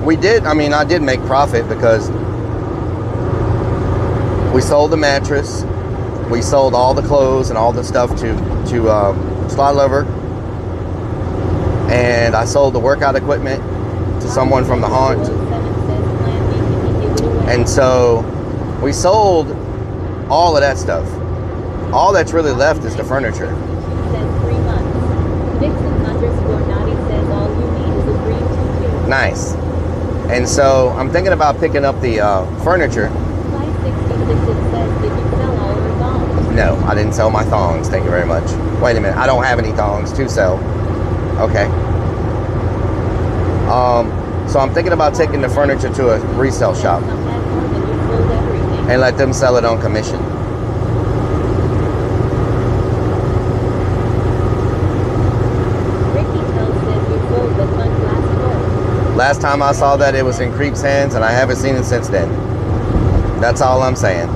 We did. I mean, I did make profit because we sold the mattress, we sold all the clothes and all the stuff to Slide Lover, and I sold the workout equipment to someone from the haunt. And so we sold all of that stuff. All that's really left is the furniture. Nice. And so I'm thinking about picking up the furniture. No, I didn't sell my thongs. Thank you very much. Wait a minute. I don't have any thongs to sell. Okay. So I'm thinking about taking the furniture to a resale shop and let them sell it on commission. Last time I saw that, it was in Creep's hands, and I haven't seen it since then. That's all I'm saying.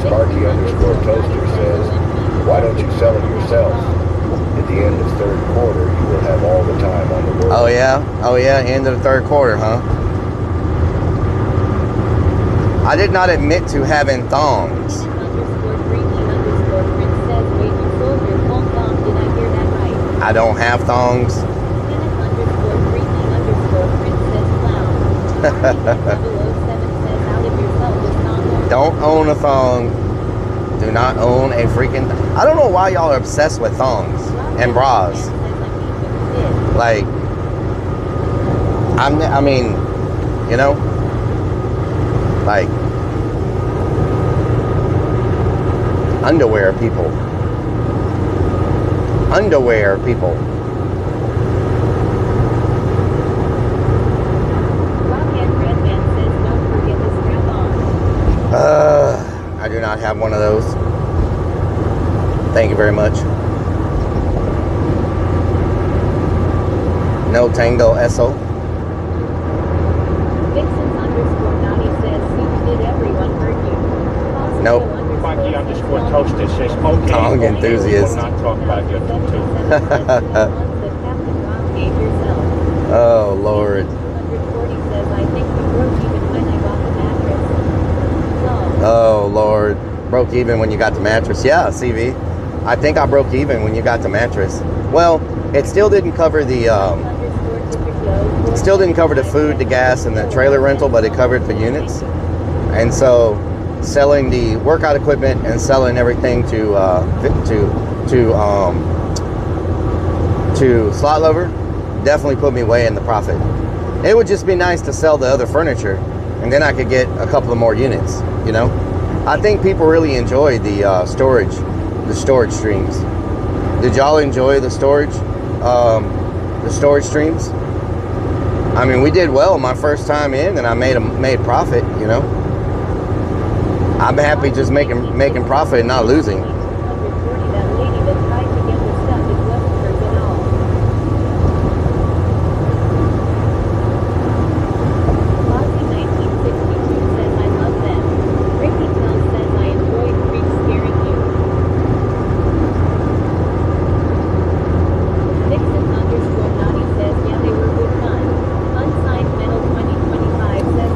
Sparky_Toaster says, why don't you sell it yourself? At the end of third quarter, you will have all the time on the world.
Oh yeah? Oh yeah, end of the third quarter, huh? I did not admit to having thongs. I don't have thongs. Don't own a thong. Do not own a freaking... I don't know why y'all are obsessed with thongs and bras. Like, I mean, you know, like underwear people. Underwear people. I do not have one of those. Thank you very much. No Tango SO. Nope.
Sparky_Toaster says, okay,
Tongue enthusiast.
Will not talk about your tutu.
Oh Lord. Oh Lord. Broke even when you got the mattress. Yeah, CV. I think I broke even when you got the mattress. Well, it still didn't cover the food, the gas, and the trailer rental, but it covered the units. And so selling the workout equipment and selling everything to Slot Lover definitely put me way in the profit. It would just be nice to sell the other furniture, and then I could get a couple of more units, you know. I think people really enjoy the storage streams. Did y'all enjoy the storage streams? I mean, we did well my first time in, and I made profit, you know. I'm happy just making profit and not losing.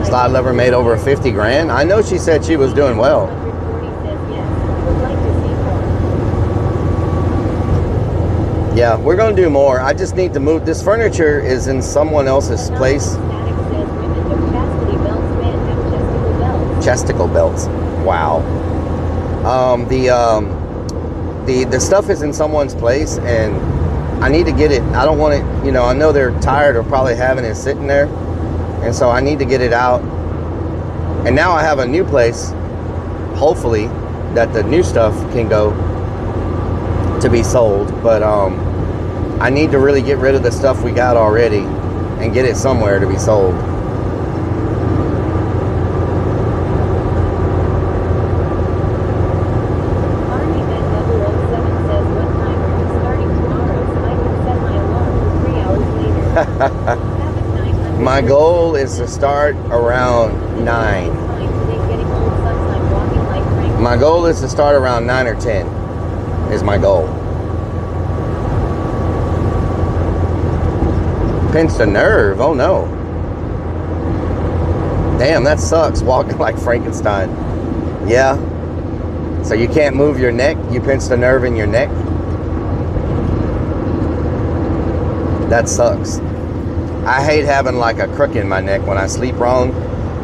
Slide Lover made over 50 grand. I know she said she was doing well. Yeah, we're gonna do more. I just need to move. This furniture is in someone else's place. Chesticle belts. Wow. The stuff is in someone's place, and I need to get it. I don't want it. You know, I know they're tired of probably having it sitting there. And so I need to get it out. And now I have a new place, hopefully, that the new stuff can go to be sold. But I need to really get rid of the stuff we got already and get it somewhere to be sold. is to start around 9. My goal is to start around 9 or 10 is my goal. Pinched a nerve, oh no. Damn, that sucks, walking like Frankenstein. Yeah. So you can't move your neck? You pinched a nerve in your neck? That sucks. I hate having like a crook in my neck when I sleep wrong.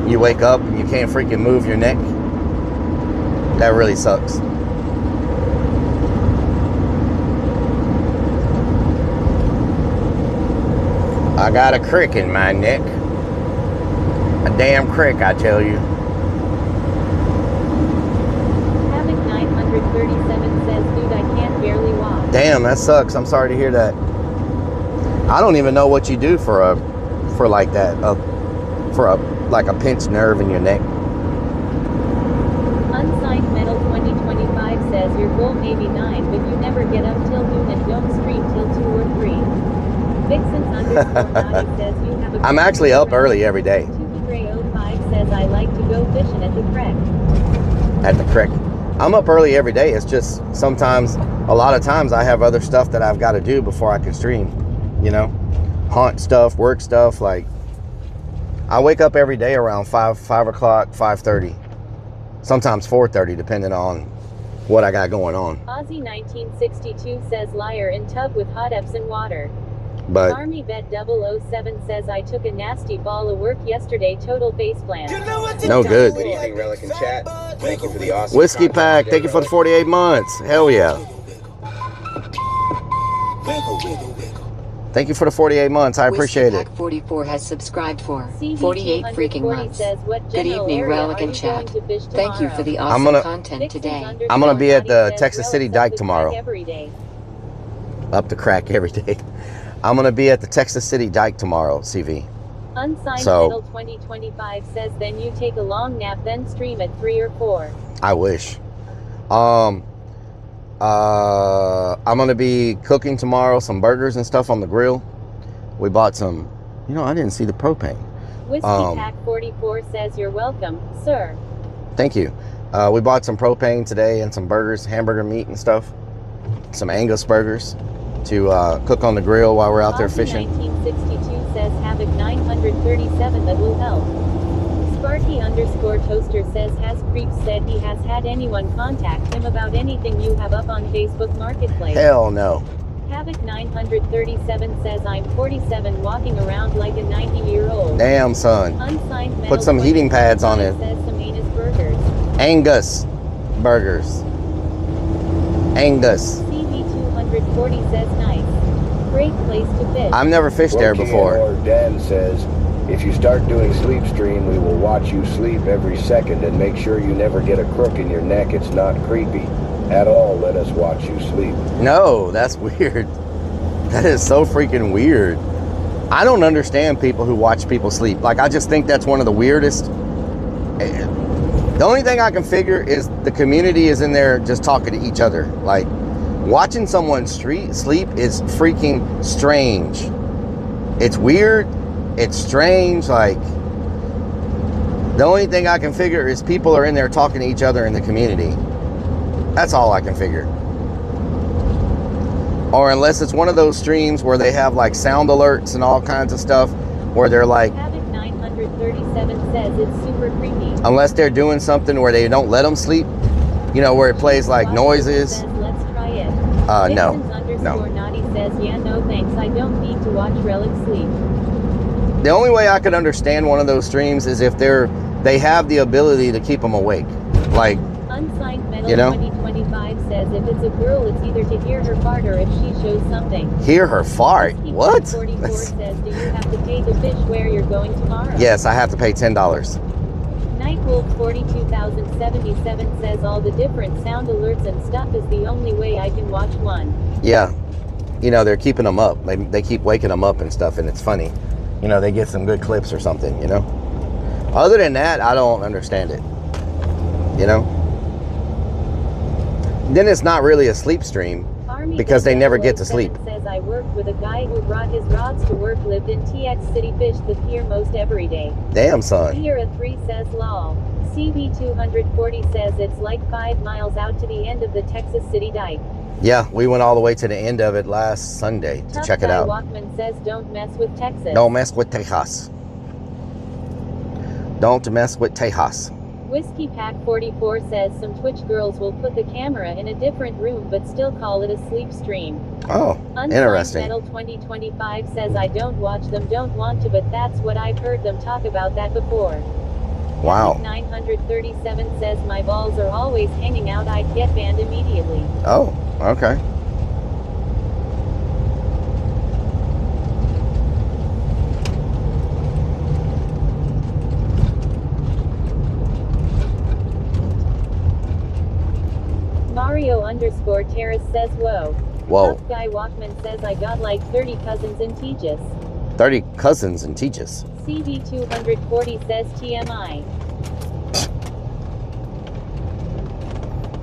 You wake up and you can't freaking move your neck. That really sucks. I got a crick in my neck. A damn crick, I tell you.
Havoc 937 says, dude, I can't barely walk.
Damn, that sucks. I'm sorry to hear that. I don't even know what you do for like that, like a pinched nerve in your neck.
Unsigned Metal 2025 says your goal may be 9, but you never get up till noon and don't stream till 2 or 3. Vixens _Naughty says you have a
I'm actually up early every day.
2Gray05 says I like to go fishing at the creek.
At the creek. I'm up early every day. It's just sometimes, a lot of times I have other stuff that I've got to do before I can stream. You know, haunt stuff, work stuff. Like, I wake up every day around 5 o'clock, 5:30. Sometimes 4:30, depending on what I got going on.
Aussie 1962 says liar in tub with hot Epsom water.
But
Army Vet 007 says I took a nasty ball of work yesterday, total faceplant.
no good.
Good evening, Rellik in chat. Thank you for the awesome
Whiskey
content
pack,
today,
thank you for the
Rellik.
48 months. Hell yeah. Thank you for the 48 months. I appreciate it.
44 has subscribed for
CVT
48 freaking
140
months.
says, what
Good
general
evening,
area
Rellik
are
in
you
chat.
going to fish
Thank you for the
tomorrow?
awesome
gonna-
content today.
I'm gonna be at the
Says
Texas
Relics
City
up
Dike
the
tomorrow.
crack every day.
Up the crack every day. I'm gonna be at the Texas City Dike tomorrow, CV.
Unsigned
So-
Metal 2025 says then you take a long nap then stream at 3 or 4.
I wish. I'm gonna be cooking tomorrow some burgers and stuff on the grill. We bought some, you know, I didn't see the propane.
Whiskey Pack 44 says you're welcome, sir.
Thank you. We bought some propane today and some burgers, hamburger meat and stuff. Some Angus burgers to cook on the grill while we're out there
Aussie
fishing.
1962 says Havoc 937 that will help. Sparky _Toaster says has Creeps said he has had anyone contact him about anything you have up on Facebook Marketplace.
Hell no.
Havoc 937 says I'm 47 walking around like a 90-year-old.
Damn, son.
Unsigned Metal
Put some heating pads on it.
says some Anus burgers.
Angus burgers. Angus.
CB240 says nice. Great place to fish.
I've never fished there before.
Or Dan says, if you start doing sleep stream, we will watch you sleep every second and make sure you never get a crook in your neck. It's not creepy at all. Let us watch you sleep.
No, that's weird. That is so freaking weird. I don't understand people who watch people sleep. Like, I just think that's one of the weirdest. The only thing I can figure is the community is in there just talking to each other. Like, watching someone sleep is freaking strange. It's weird. It's strange. Like, the only thing I can figure is people are in there talking to each other in the community. That's all I can figure. Or unless it's one of those streams where they have like sound alerts and all kinds of stuff where they're like,
Havoc 937 says it's super creepy.
unless they're doing something where they don't let them sleep, you know, where it plays like noises.
Says, let's try it.
No.
Vixens
No.
_Naughty says, yeah, no thanks. I don't need to watch Relic sleep.
The only way I could understand one of those streams is if they have the ability to keep them awake. Like,
Unsigned Metal
you know?
2025 says if it's a girl, it's either to hear her fart or if she shows something.
hear her fart.
Whiskey
What?
44 says, do you have to pay to fish where you're going tomorrow?
Yes, I have to pay $10.
Nightwolf 42077 says all the different sound alerts and stuff is the only way I can watch one.
Yeah. You know, they're keeping them up. They keep waking them up and stuff, and it's funny. You know, they get some good clips or something, you know? Other than that, I don't understand it. You know? Then it's not really a sleep stream because they never get to sleep.
Says says I worked with a guy who brought his rods to work, lived in TX City, fished the pier most every day.
Damn, son.
Era 3 says lol. CB240 says it's like 5 miles out to the end of the Texas City dike.
Yeah, we went all the way to the end of it last Sunday to check it out.
Walkman says don't mess with Texas.
Don't mess with Tejas. Don't mess with Tejas.
Whiskey Pack 44 says some Twitch girls will put the camera in a different room but still call it a sleep stream.
Oh, interesting.
Metal 2025 says I don't watch them, don't want to, but that's what I've heard them talk about that before.
Wow.
937 says my balls are always hanging out, I'd get banned immediately.
Oh, okay.
Mario _ Terrace says whoa.
Whoa.
Tough Guy Walkman says I got like 30 cousins in Tejas.
30 cousins in Tejas.
CD240 says TMI.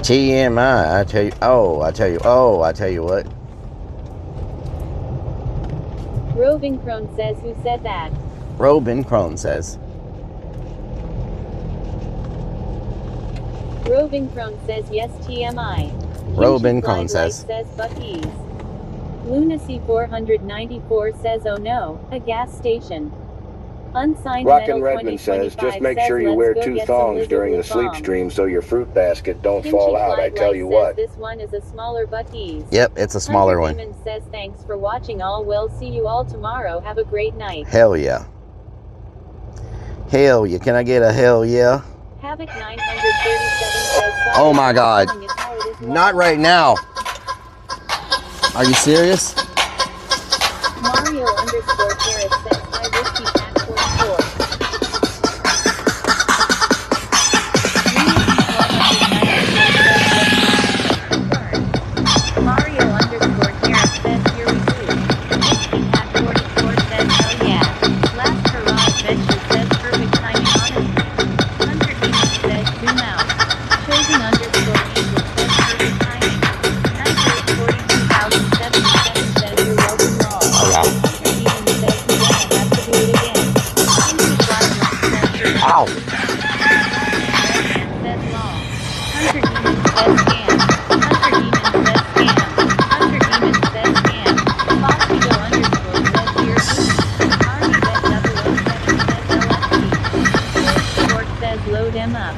TMI, I tell you. Oh, I tell you. Oh, I tell you what.
Roving Crone says who said that?
Robin Crone says.
Roving Crone says yes TMI.
Robin Crone says.
Bucky's. Lunacy 494 says oh no, a gas station. Unsigned
Rockin' Redmond says, just make sure you wear 2 thongs during the sleep stream so your fruit basket don't fall out, I tell you what.
This one is a smaller Bucky's.
Yep, it's a smaller one.
Demon says thanks for watching all, well see you all tomorrow, have a great night.
Hell yeah. Hell yeah, can I get a hell yeah?
Havoc 937 says
oh my god. Not right now. Are you serious?
Mario _ Terrace says hi Whiskey Pack 44. Mario _ Terrace says here we do. Whiskey Pack 44 says oh yeah. Last hurrah adventure says perfect timing honestly. Hunter Demon says zoom out. Chosen _ Angel says perfect timing. 942,077 says you're welcome all. Hunter Demon says we won't have to do it again.
Ow.
Says law. Hunter Demon says scam. Hunter Demon says scam. Hunter Demon says scam. Foxigo _ says here Army Bet 007 says LFC. Sport says load em up.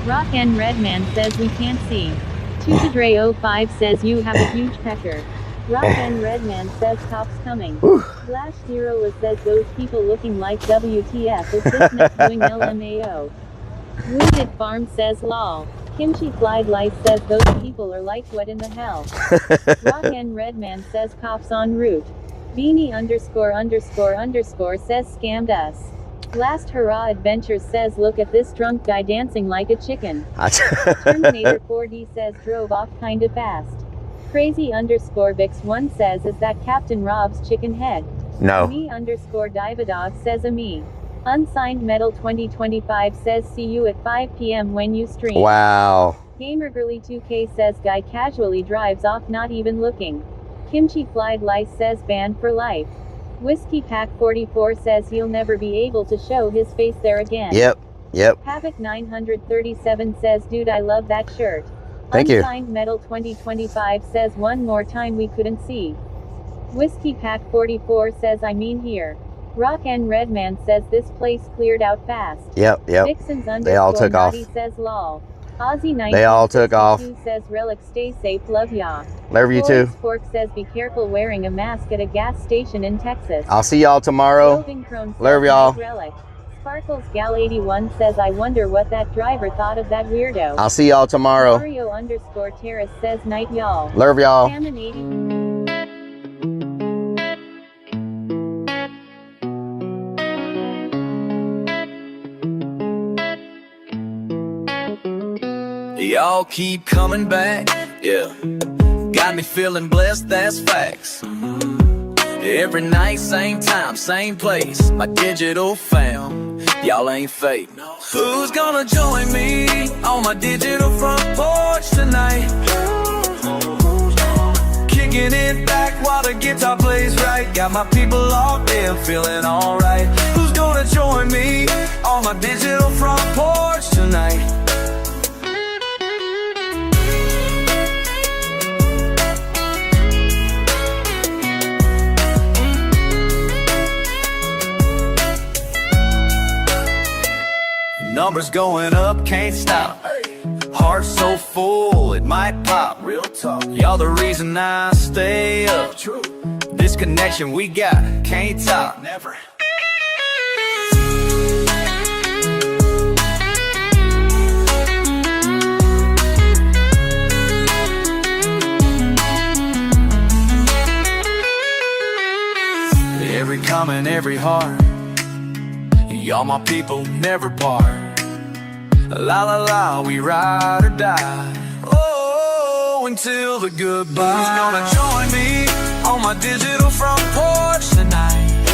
Rock and Redman says we can't see. Tusadre 05 says you have a huge pecker. Rock and Redman says cops coming. Flash Zero says those people looking like WTF is business doing LMAO. Wounded Farm says lol. Kimchi Flied Lice says those people are like what in the hell. Rock and Redman says cops en route. Beanie _ says scammed us. Last Hurrah Adventures says look at this drunk guy dancing like a chicken. Terminator 4D says drove off kinda fast. Crazy _ Vix1 says is that Captain Rob's chicken head?
No.
Me _ Divadog says a me. Unsigned Metal 2025 says see you at 5 p.m. when you stream.
Wow.
Gamergirly 2K says guy casually drives off not even looking. Kimchi Flied Lice says banned for life. Whiskey Pack 44 says he'll never be able to show his face there again.
Yep.
Havoc 937 says dude I love that shirt.
Thank you.
Unsigned Metal 2025 says one more time we couldn't see. Whiskey Pack 44 says I mean here. Rock and Redman says this place cleared out fast.
Yep.
Vixens
They all took off.
says lol. Ozzy
They all took off.
says Rellik stay safe, love ya.
Love you too.
Fork says be careful wearing a mask at a gas station in Texas.
I'll see y'all tomorrow. Love y'all.
Sparkles Gal 81 says I wonder what that driver thought of that weirdo.
I'll see y'all tomorrow.
Mario _ Terrace says night y'all.
Love y'all.
Y'all keep coming back, yeah. Got me feeling blessed, that's facts. Every night, same time, same place. My digital fam, y'all ain't fake. Who's gonna join me on my digital front porch tonight? Kicking Kicking it back while the guitar plays right. Got my people locked in, feeling alright. Who's gonna join me on my digital front porch tonight? Numbers going up, can't stop. Heart so full, it might pop. Real talk. Y'all the reason I stay up. True. This connection we got, can't top. Never. Every comment, every heart. Y'all my people, never part. La la la, we ride or die. Oh, until the goodbye. Who's gonna join me on my digital front porch tonight?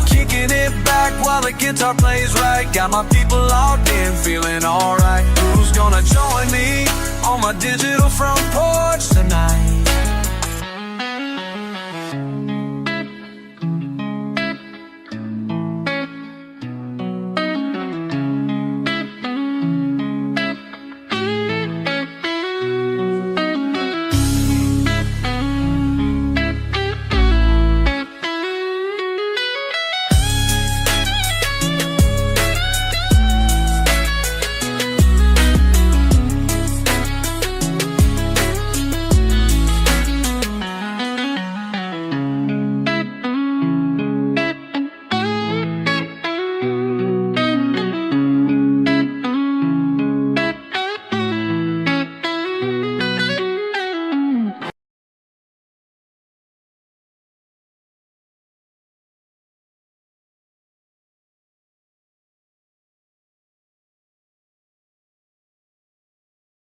Kicking it back while the guitar plays right. Got my people locked in, feeling alright. Who's gonna join me on my digital front porch tonight?